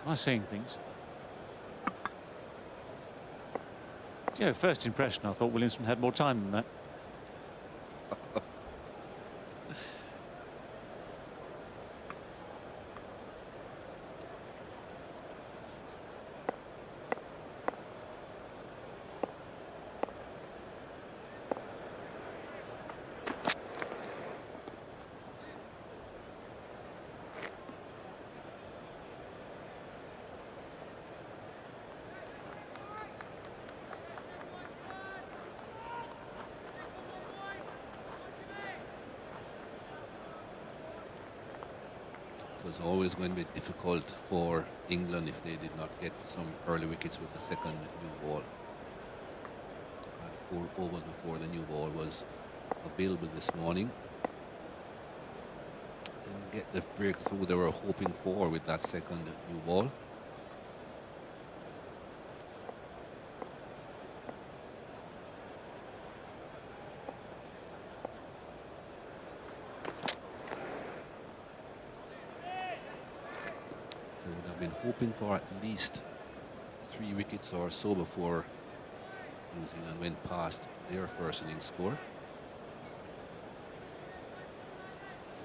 Am I seeing things? You know, first impression, I thought Williamson had more time than that. It was always going to be difficult for England if they did not get some early wickets with the second new ball. 4 overs before the new ball was available this morning. Didn't get the breakthrough they were hoping for with that second new ball. Hoping for at least 3 wickets or so before New Zealand went past their first innings score.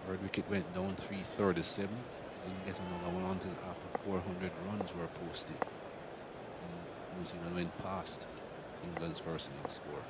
Third wicket went down 337. Didn't get another one until after 400 runs were posted. And New Zealand went past England's first innings score.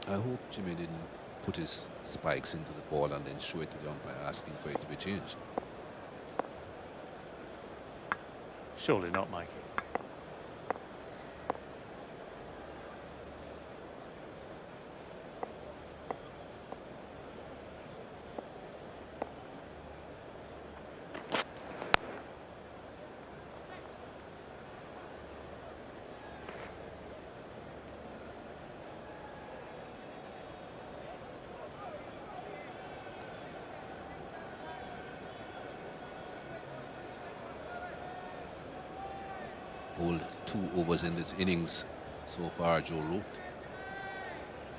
I hope Jimmy didn't put his spikes into the ball and then show it to the umpire asking for it to be changed. Surely not, Mikey. Bowled 2 overs in this innings so far, Joe Root.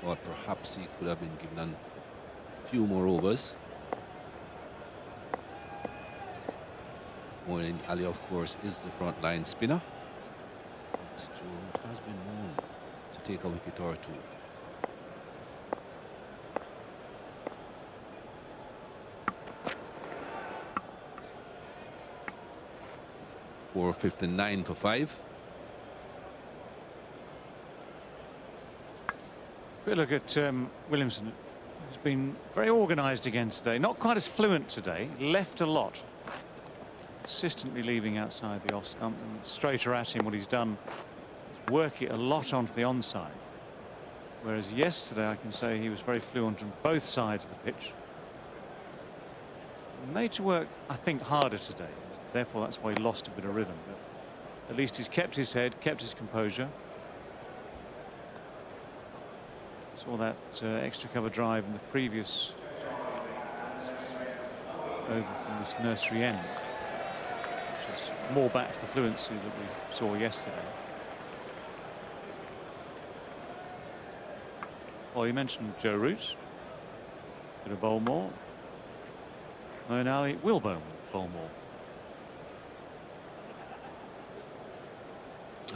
But perhaps he could have been given a few more overs. Moeen Ali, of course, is the front line spinner. But Joe Root has been known to take a wicket or 2. 4:59 for 5. Quick look at Williamson, who's been very organised again today. Not quite as fluent today. Left a lot. Consistently leaving outside the off stump, and straighter at him. What he's done is work it a lot onto the onside. Whereas yesterday, I can say he was very fluent on both sides of the pitch. Made to work, I think, harder today. Therefore, that's why he lost a bit of rhythm. But at least he's kept his head, kept his composure. Saw that extra cover drive in the previous over from this nursery end, which is more back to the fluency that we saw yesterday. Well, you mentioned Joe Root. Going to bowl more. No, now he will bowl more.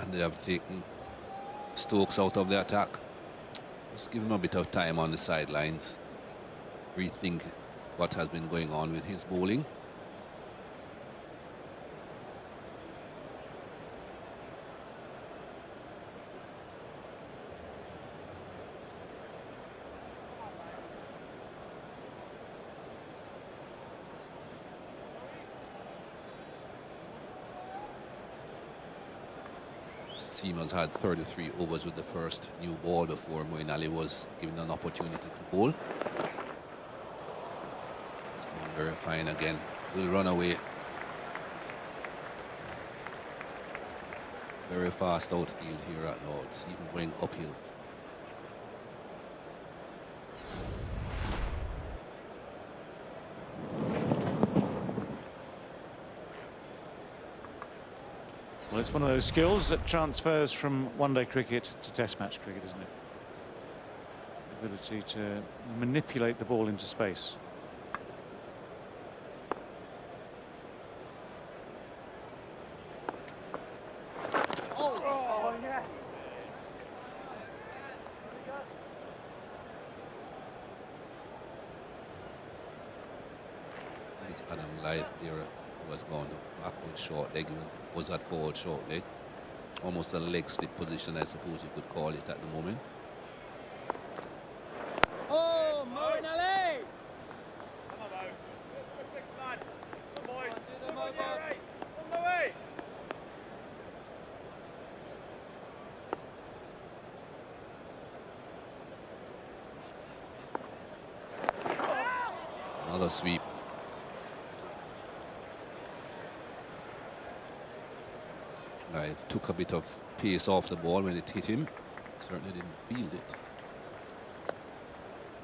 And they have taken Stokes out of the attack. Just give him a bit of time on the sidelines. Rethink what has been going on with his bowling. Seaman's had 33 overs with the first new ball before Moeen Ali was given an opportunity to bowl. It's going very fine again. Will run away. Very fast outfield here at Lords, even going uphill. Well, it's one of those skills that transfers from one-day cricket to test match cricket, isn't it? The ability to manipulate the ball into space. Oh, yeah. It's Adam Live there, who has gone backward short leg, was at forward short leg. Almost a leg slip position, I suppose you could call it at the moment. Oh, Moeen Ali! Come on, Mo. It's the sixth man. Come on, boys. Do the mobile. On the way. Another sweep. Right, took a bit of pace off the ball when it hit him. Certainly didn't field it.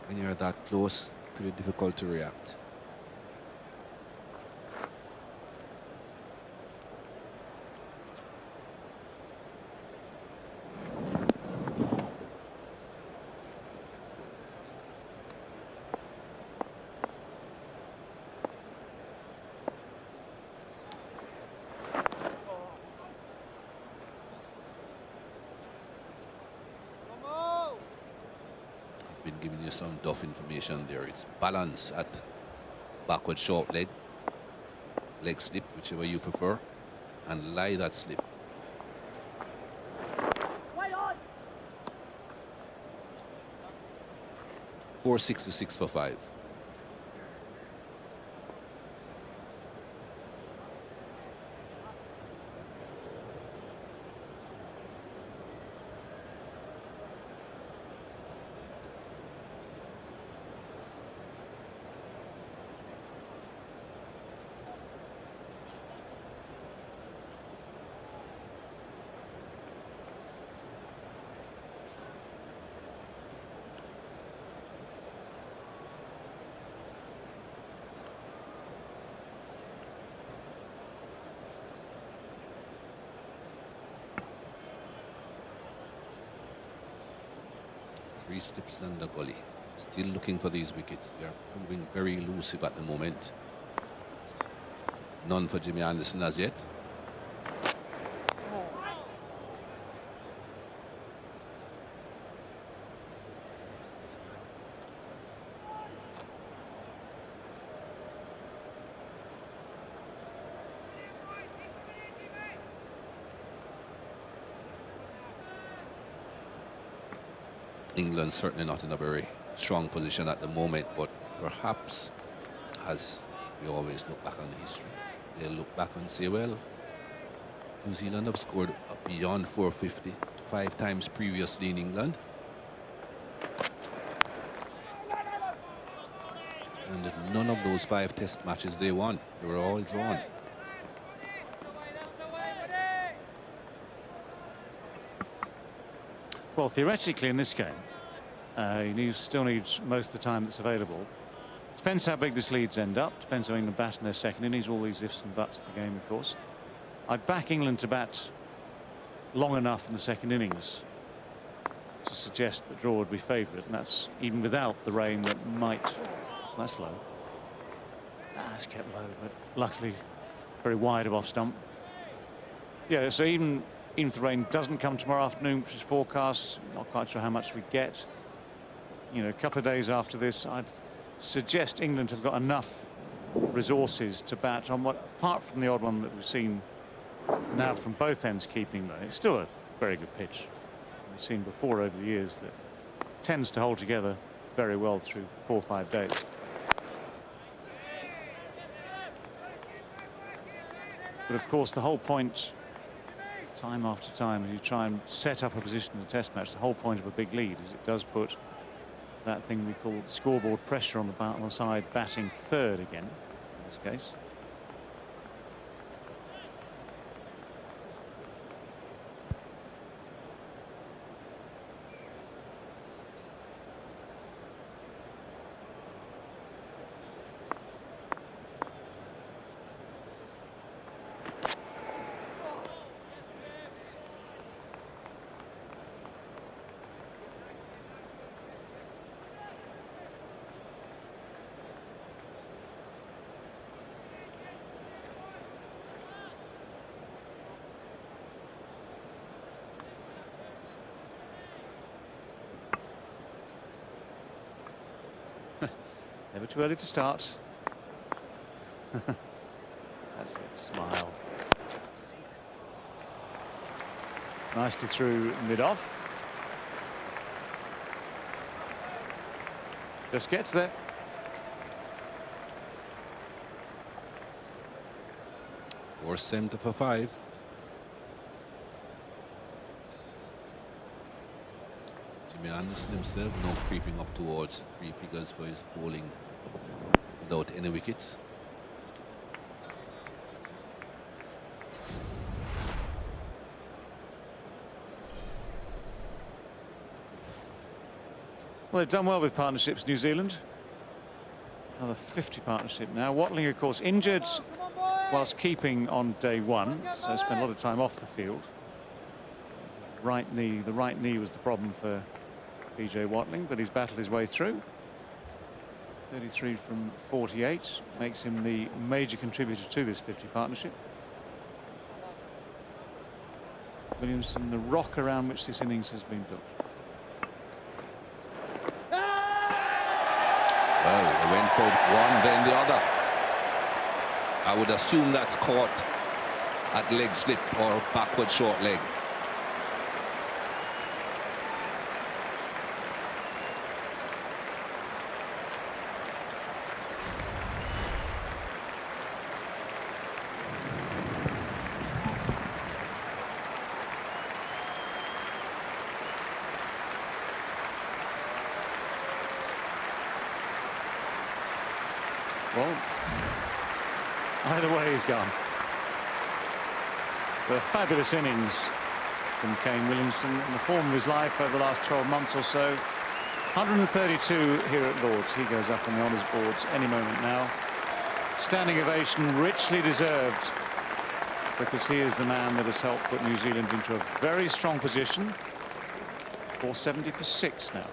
When you're that close, pretty difficult to react. Giving you some duff information there. It's balance at backward short leg, leg slip, whichever you prefer, and lie that slip. Wait on. 466 for 5. Three slips and a gully. Still looking for these wickets. They are proving very elusive at the moment. None for Jimmy Anderson as yet. England certainly not in a very strong position at the moment, but perhaps, as we always look back on history, they'll look back and say, well, New Zealand have scored beyond 450 5 times previously in England. And none of those 5 test matches they won. They were all drawn. Well, theoretically in this game, you still need most of the time that's available. Depends how big this leads end up. Depends how England bat in their second innings. All these ifs and buts of the game, of course. I'd back England to bat long enough in the second innings to suggest that draw would be favourite, and that's even without the rain that might. That's low. That's kept low, but luckily very wide of off stump. Yeah, so even if the rain doesn't come tomorrow afternoon, which is forecast, not quite sure how much we get. You know, a couple of days after this, I'd suggest England have got enough resources to bat on what, apart from the odd one that we've seen now from both ends keeping, though, it's still a very good pitch. We've seen before over the years that tends to hold together very well through 4 or 5 days. But of course, the whole point, time after time, as you try and set up a position in a test match, the whole point of a big lead is it does put that thing we call scoreboard pressure on the side batting third again, in this case. Never too early to start. That's it, smile. Nicely through mid-off. Just gets there. Force centre for 5. Jimmy Anderson himself now creeping up towards 3 figures for his bowling without any wickets. Well, they've done well with partnerships, New Zealand. Another 50 partnership now. Watling, of course, injured whilst keeping on day 1, so spent a lot of time off the field. Right knee, the right knee was the problem for BJ Watling, but he's battled his way through. 33 from 48 makes him the major contributor to this 50 partnership. Williamson, the rock around which this innings has been built. Well, they went for one, then the other. I would assume that's caught at leg slip or backward short leg. Well, either way he's gone. But a fabulous innings from Kane Williamson in the form of his life over the last 12 months or so. 132 here at Lord's. He goes up on the honours boards any moment now. Standing ovation, richly deserved, because he is the man that has helped put New Zealand into a very strong position. 470 for 6 now.